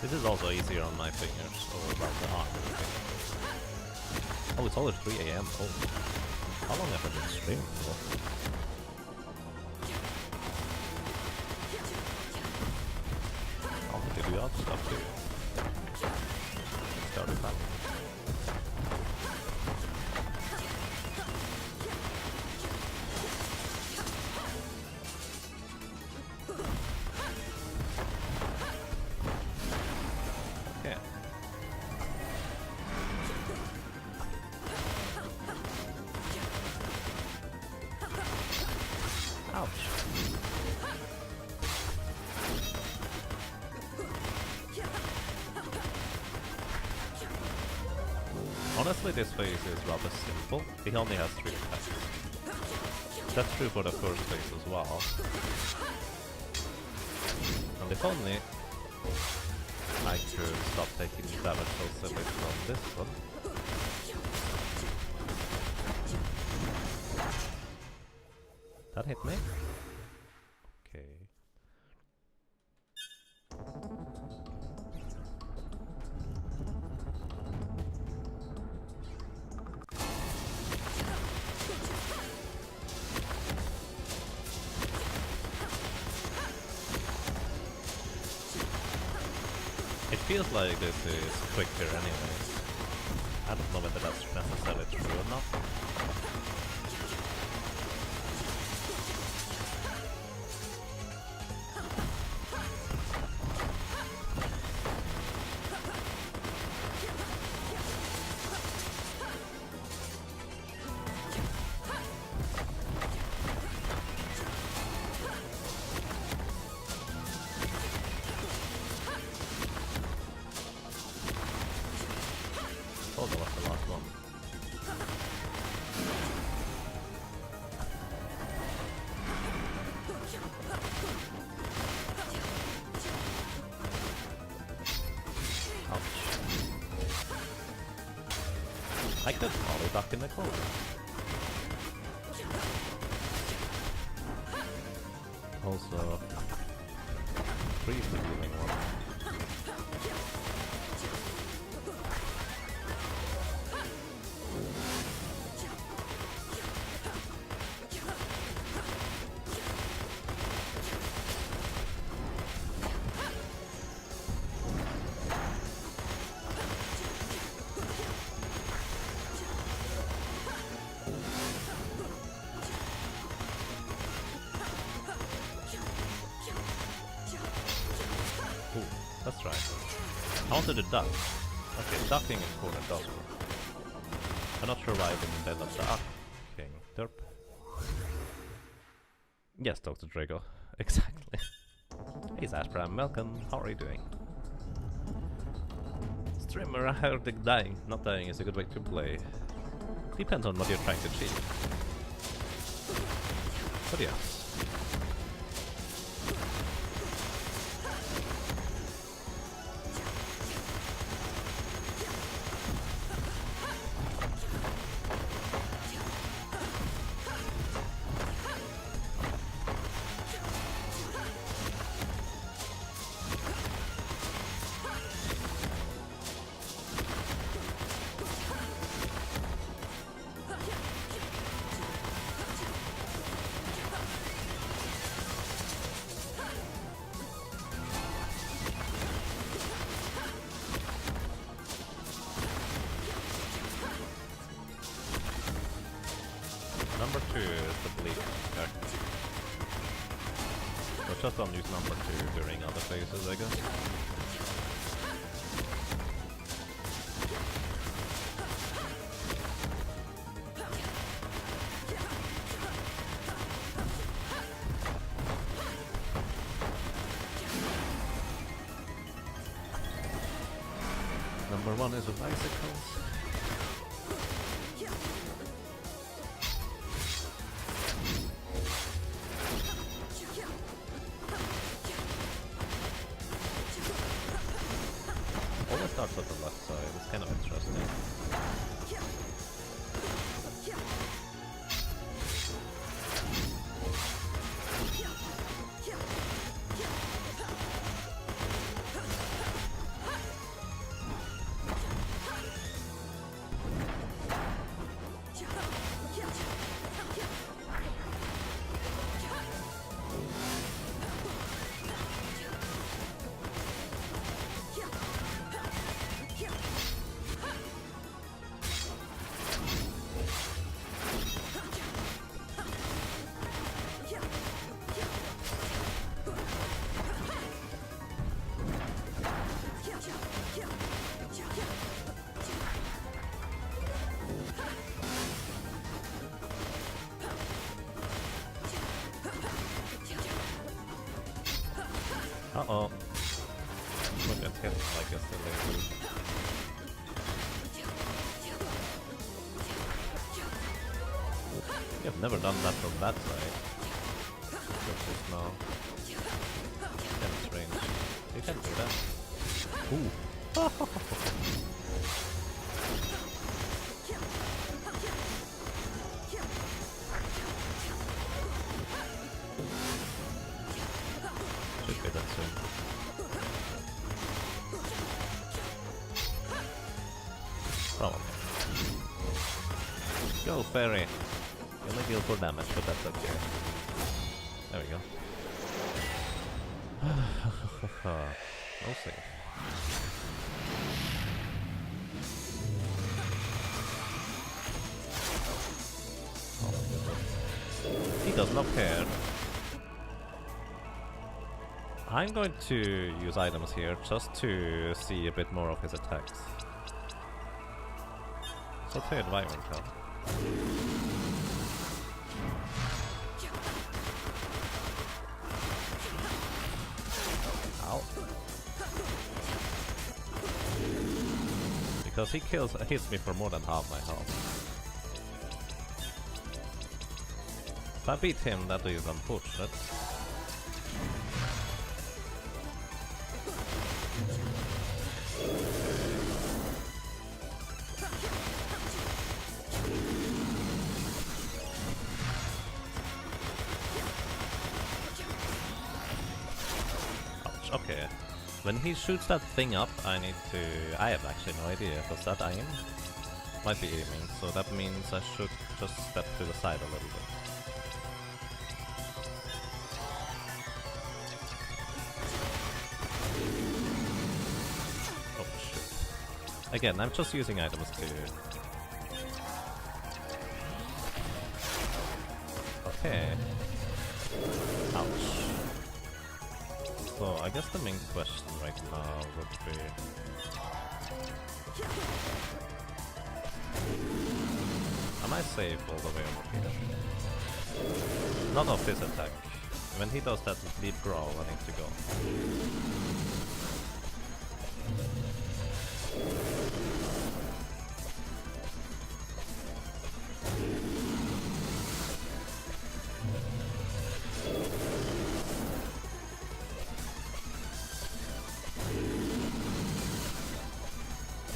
This is also easier on my fingers, or like the arm. Oh, it's always 3 AM. Oh, how long have I been streaming for? Oh, did we add stuff too? Started that. Ouch. Honestly, this phase is rather simple. He only has 3 attacks. That's true for the first phase as well. And if only I could stop taking damage so silly from this one. That hit me? Okay. It feels like this is quicker anyways. I don't know whether that's necessarily true or not. Oh, that was the last one. I could probably duck in the corner. Also, freeze the healing one. Ooh, that's right. I wanted to duck. Okay, ducking in corner does work. I'm not sure why I didn't build up the ducking. Derp. Yes, Dr. Drago. Exactly. Hey Zaspram, welcome. How are you doing? Streamer, I heard the dying. Not dying is a good way to play. Depends on what you're trying to achieve. But yes. Number 2 is the bleed character. But just don't use number 2 during other phases, I guess. Number 1 is with bicycles. Always starts at the left side, it's kind of interesting. Uh-oh. Look at him like a silly dude. You've never done that from that side. Just this now. Kind of strange. You can do that. Ooh. Should be that soon. Probably. Go, fairy! You only deal 4 damage, but that's okay. There we go. We'll see. Oh my goodness. He does not care. I'm going to use items here just to see a bit more of his attacks. So let's say environment help. Ow. Because he hits me for more than half my health. If I beat him, that is unfortunate. Okay. When he shoots that thing up, I need to... I have actually no idea. Does that aim? Might be aiming, so that means I should just step to the side a little bit. Oh shit. Again, I'm just using items to... Okay. Ouch. So, I guess the main question right now would be... Am I safe all the way over here? Not off his attack. When he does that deep growl, I need to go.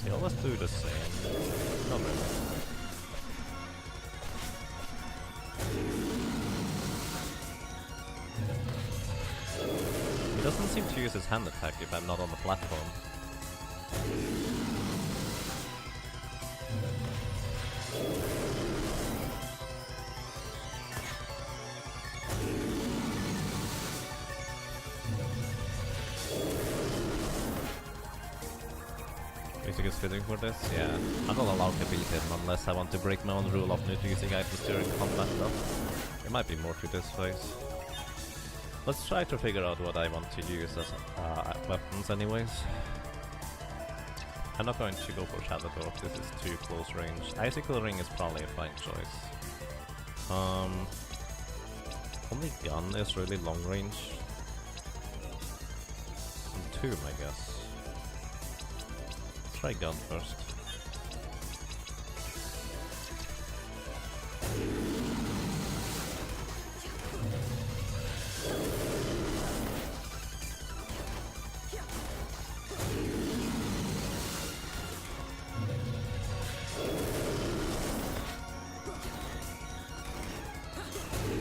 They always do the same. Not really. He doesn't seem to use his hand attack if I'm not on the platform. Music is fitting for this? Yeah. I'm not allowed to beat him unless I want to break my own rule of not using items during combat though. There might be more to this phase. Let's try to figure out what I want to use as weapons anyways. I'm not going to go for Shadow Dwarf, this is too close range. Icicle Ring is probably a fine choice. Only gun is really long range. And Tomb, I guess. Let's try gun first.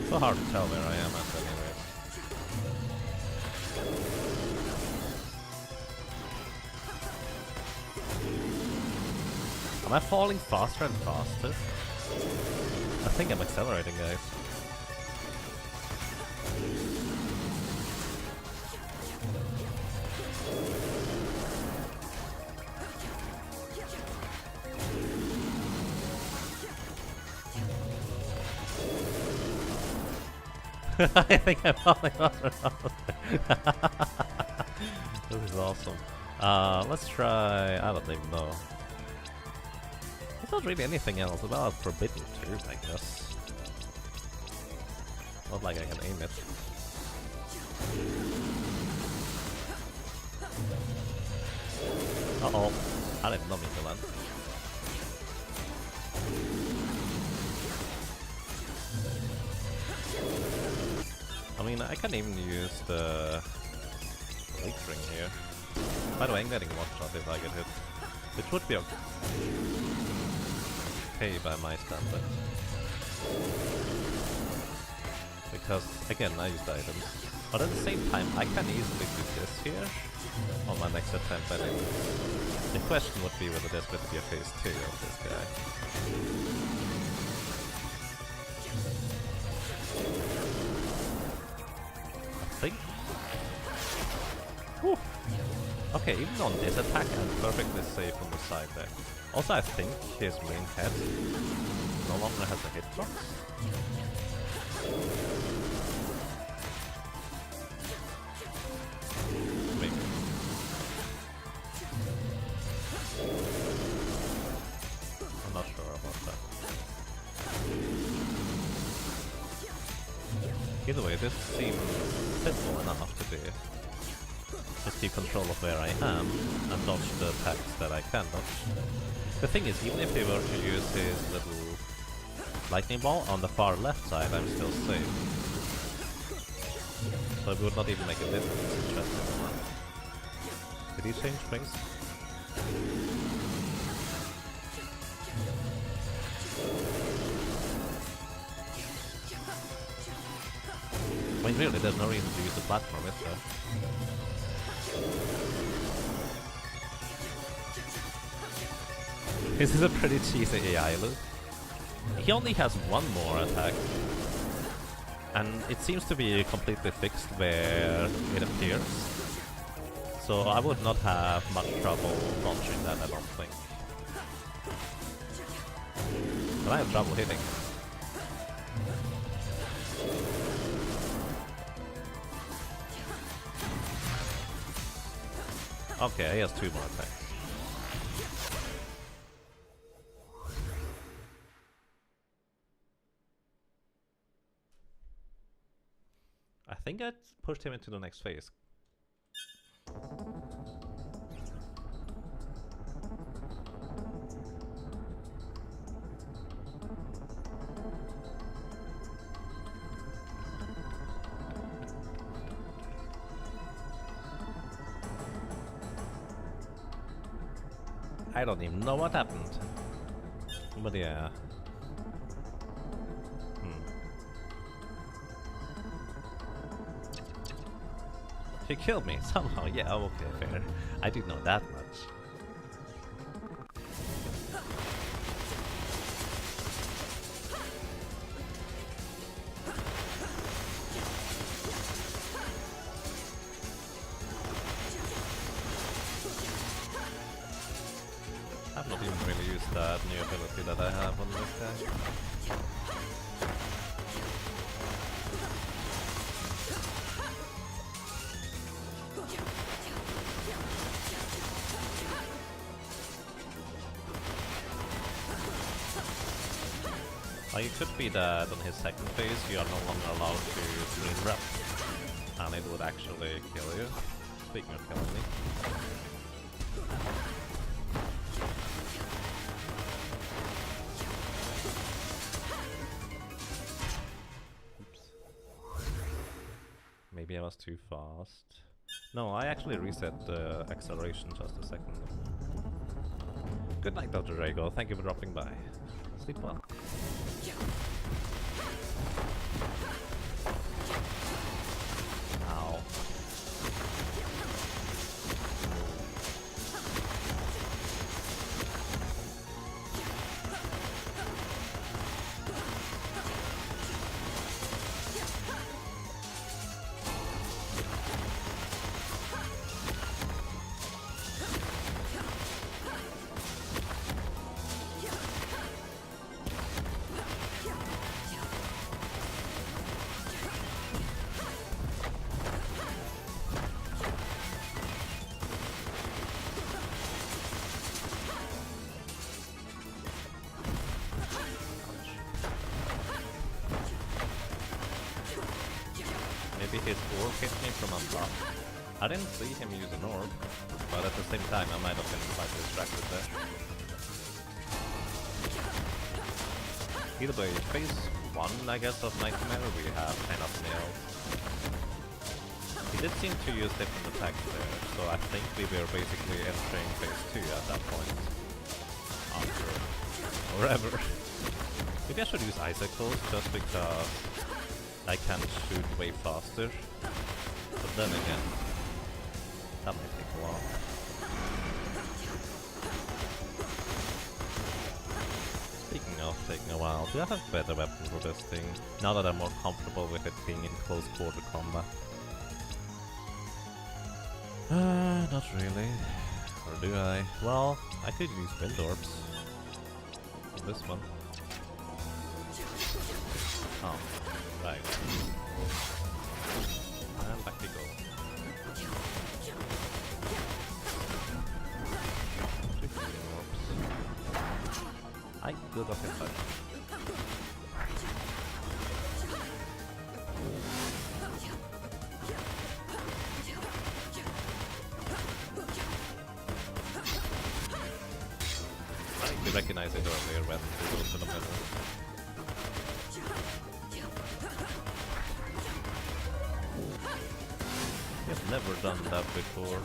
So hard to tell where I am at anyways. Am I falling faster and faster? I think I'm accelerating, guys. I think I'm falling faster and faster. This is awesome. Let's try... I don't even know. There's not really anything else about Forbidden Tube, I guess. Not like I can aim it. Uh-oh. I didn't know me to land. I mean, I can even use the Lake Ring here. By the way, I'm getting one shot if I get hit. Which would be okay by my standard. Because, again, I used items. But at the same time, I can easily do this here on my next attempt anyway. The question would be whether there's going to be a phase 2 of this guy. I think. Whew. Okay, even on this attack, I'm perfectly safe on the side there. Also, I think his main head no longer has a hitbox. Maybe. I'm not sure about that. Either way, this seems simple enough to do. Just keep control of where I am and dodge the attacks that I can dodge. The thing is, even if he were to use his little lightning ball on the far left side, I'm still safe. So it would not even make a difference, interesting enough. Did he change things? I mean, really, there's no reason to use the platform, is there? This is a pretty cheesy AI look. He only has one more attack. And it seems to be completely fixed where it appears. So I would not have much trouble launching that, I don't think. But I have trouble hitting. Okay, he has 2 more attacks. I think I pushed him into the next phase. I don't even know what happened. But yeah. He killed me somehow. Yeah, okay, fair. I didn't know that much. I've not even really used that new ability that I have on this guy. It could be that on his second phase you are no longer allowed to green rep, and it would actually kill you. Speaking of killing me. Oops. Maybe I was too fast. No, I actually reset the acceleration just a second. Good night, Dr. Drago. Thank you for dropping by. Sleep well. Ow. Maybe his orb hit me from above. I didn't see him use an orb, but at the same time I might have been quite distracted there. Either way, phase 1, I guess, of Nightmare we have kind of nailed. He did seem to use different attacks there, so I think we were basically entering phase 2 at that point. After forever. Maybe I should use Icicles just because I can shoot way faster. But then again, that might take a while. Speaking of taking a while, do I have better weapons for this thing? Now that I'm more comfortable with it being in close quarter combat. Not really. Or do I? Well, I could use wind orbs. On this one. Oh, right. And back we go. I good of it, but I recognize it earlier when we go to the middle. I've never done that before.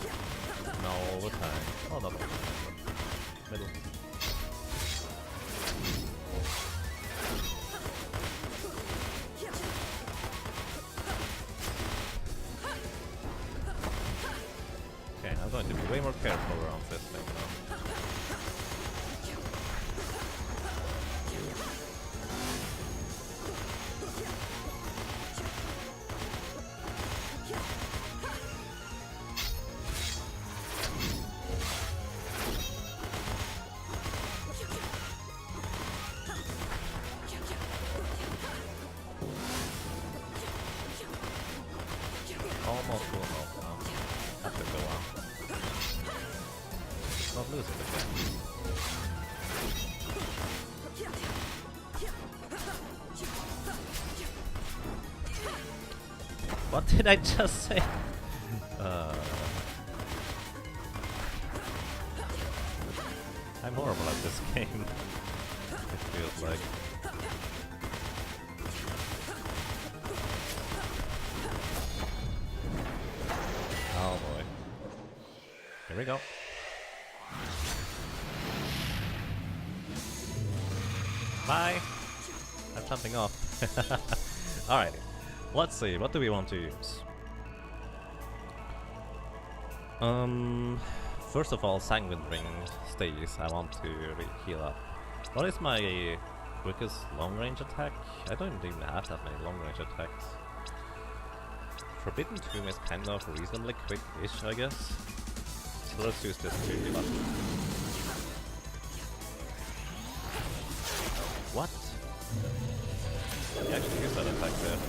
Now all the time. Oh, not all the time, but middle. more careful around this thing now. Almost full health now. That took a while. Not losing again. What did I just say? I'm horrible at this game. It feels like. Oh boy. Here we go. Bye! That's something off. Alrighty. Let's see, what do we want to use? First of all, Sanguine Ring stays. I want to heal up. What is my quickest long-range attack? I don't even have that many long-range attacks. Forbidden Tomb is kind of reasonably quick-ish, I guess. So let's use this to heal up. What? He actually used that attack there.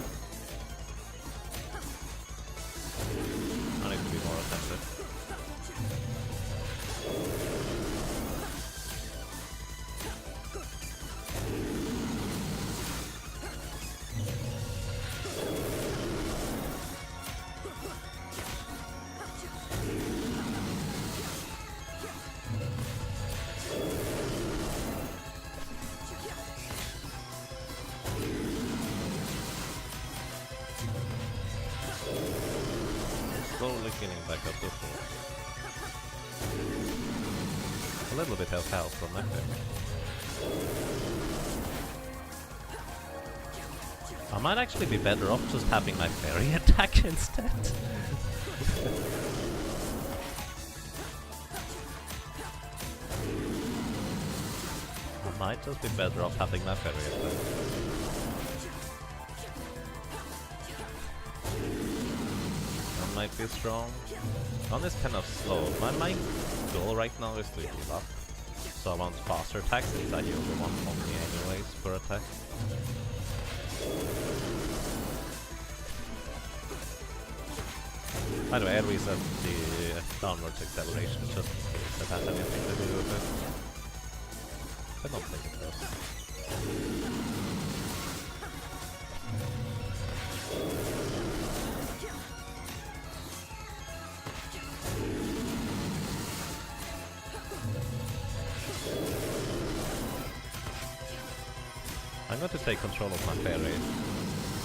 I need to be more attentive. Slowly getting back up to full. A little bit of health from that there. I might actually be better off just having my fairy attack instead. I might just be better off having my fairy attack. Might be strong. One is kind of slow. My goal right now is to heal up. So I want faster attacks since I heal the one on me anyways per attack. By the way, I reset the downwards acceleration just in case that has anything to do with it. I don't think it does. I'm going to take control of my fairy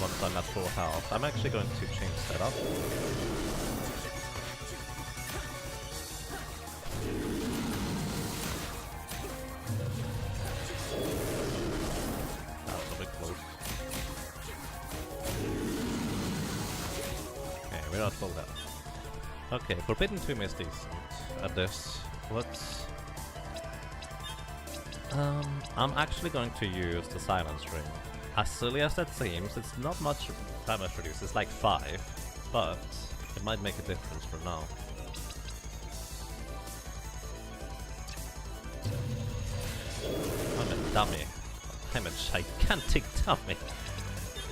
once I'm at full health. I'm actually going to change setup. That was a bit close. Okay, we're at full health. Okay, Forbidden Tomb is decent at this. Let's... I'm actually going to use the Silence Ring. As silly as that seems, it's not much damage reduced, it's like 5, but it might make a difference for now. I'm a dummy. I'm a gigantic dummy.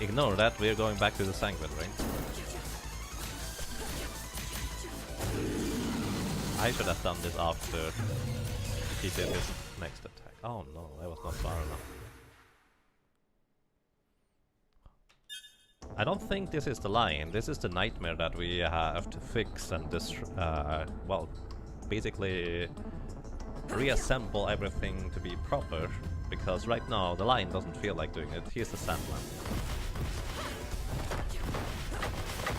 Ignore that, we're going back to the Sanguine Ring. I should have done this after he did his next attack. Oh no, I was not far enough. I don't think this is the line. This is the nightmare that we have to fix and well, basically reassemble everything to be proper. Because right now the line doesn't feel like doing it. He's the Sandman.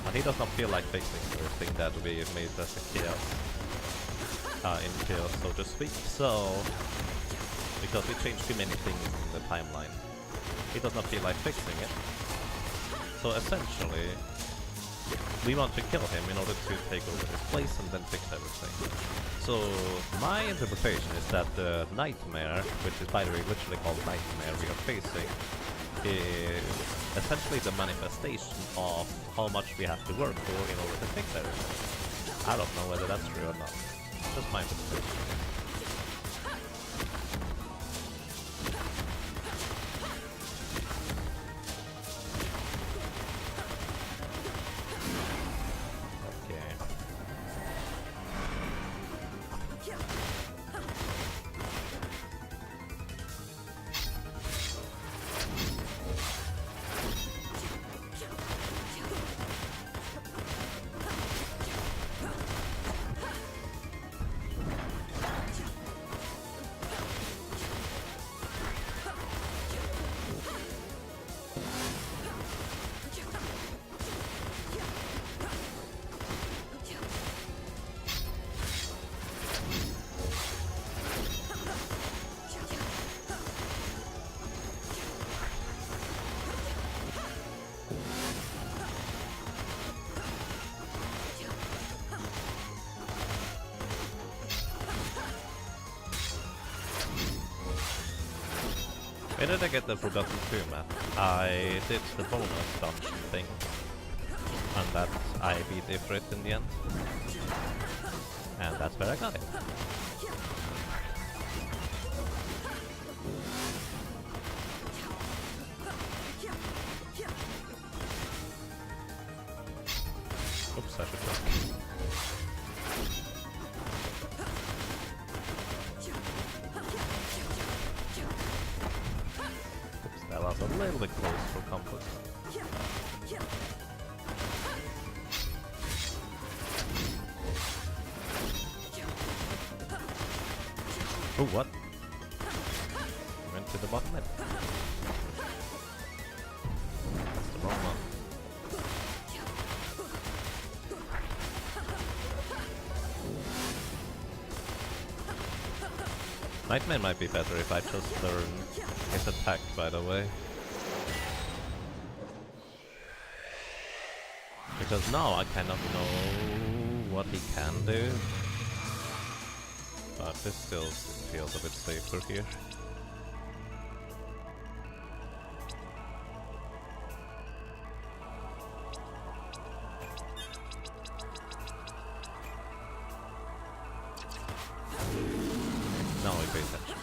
And he does not feel like fixing everything that we made as a chaos. In chaos, so to speak. So, because we changed too many things in the timeline, he does not feel like fixing it. So essentially, we want to kill him in order to take over his place and then fix everything. So my interpretation is that the nightmare, which is by the way literally called nightmare we are facing, is essentially the manifestation of how much we have to work for in order to fix everything. I don't know whether that's true or not. Just my interpretation. Where did I get the Forgotten Tomb at? I did the bonus dungeon thing, and that I beat Ifrit in the end, and that's where I got it. Oops, I should look. That was a little bit close for comfort. Oh, what? Went to the bottom left. That's the wrong one. Nightmare might be better if I just learn his attack, by the way. Because now I kind of know what he can do. But this still feels a bit safer here. Now we pay attention.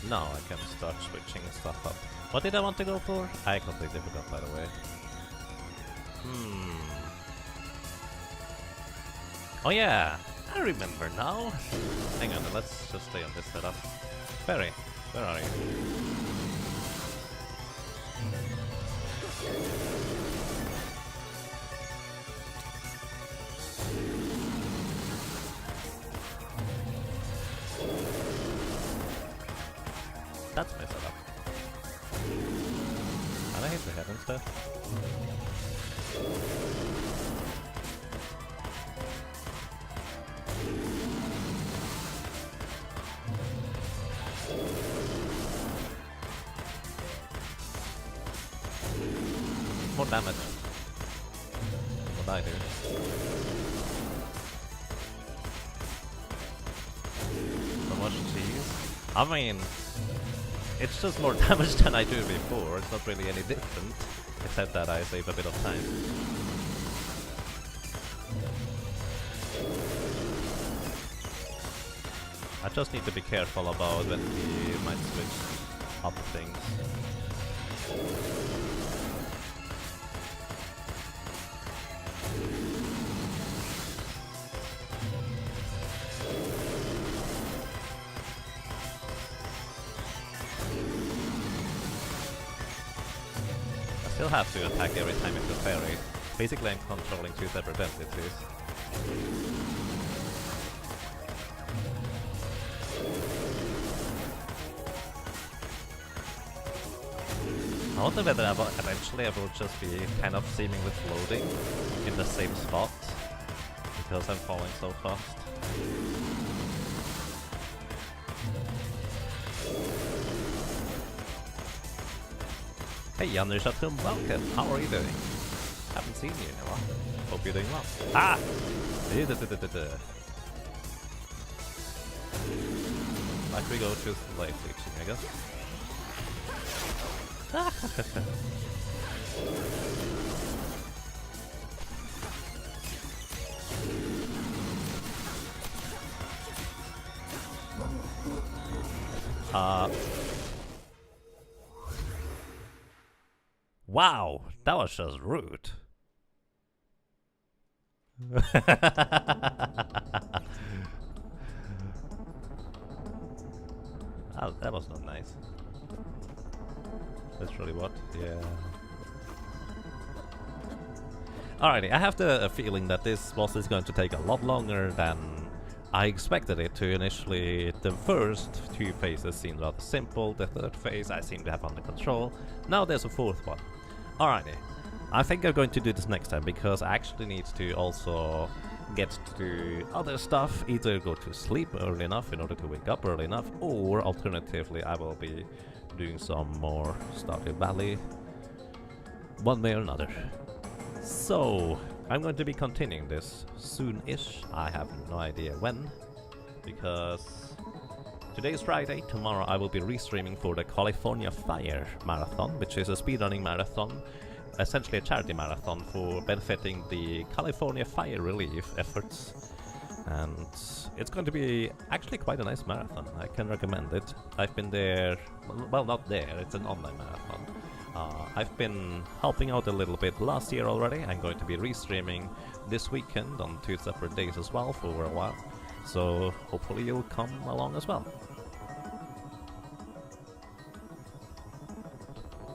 Now I can start switching stuff up. What did I want to go for? I completely forgot, by the way. Oh yeah, I remember now. Hang on, let's just stay on this setup. Ferry, where are you? That's my setup. And I hit the head and stuff. More damage. What I do. So much cheese. I mean, it's just more damage than I do before. It's not really any different, except that I save a bit of time. I just need to be careful about when he might switch up things. I still have to attack every time it's a fairy. Basically, I'm controlling two separate entities. I wonder whether eventually I will just be kind of seemingly floating in the same spot because I'm falling so fast. Hey Janus, welcome. How are you doing? Haven't seen you in a while. Hope you're doing well. Ah! Like we go to light leeching, I guess. Wow, that was just rude. Oh, that was not nice. That's really what? Yeah. Alrighty, I have the feeling that this boss is going to take a lot longer than I expected it to initially. The first two phases seemed rather simple, the third phase I seem to have under control. Now there's a fourth one. Alrighty, I think I'm going to do this next time because I actually need to also get to other stuff, either go to sleep early enough in order to wake up early enough, or alternatively I will be doing some more Stardew Valley, one way or another. So, I'm going to be continuing this soon-ish, I have no idea when, because today is Friday, tomorrow I will be restreaming for the California Fire Marathon, which is a speedrunning marathon, essentially a charity marathon for benefiting the California fire relief efforts. And it's going to be actually quite a nice marathon. I can recommend it. I've been there, well, not there, it's an online marathon. I've been helping out a little bit last year already. I'm going to be restreaming this weekend on 2 separate days as well for a while. So hopefully you'll come along as well.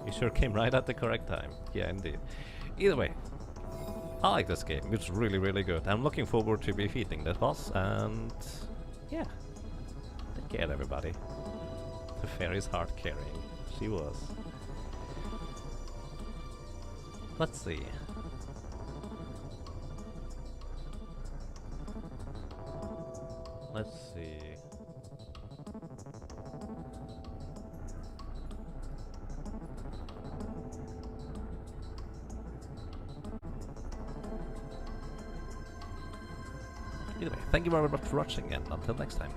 You sure came right at the correct time. Yeah, indeed. Either way, I like this game. It's really, really good. I'm looking forward to defeating this boss, and yeah. Take care, everybody. The fairy's heart carrying. She was. Let's see. Let's see. Anyway, thank you very much for watching, and until next time.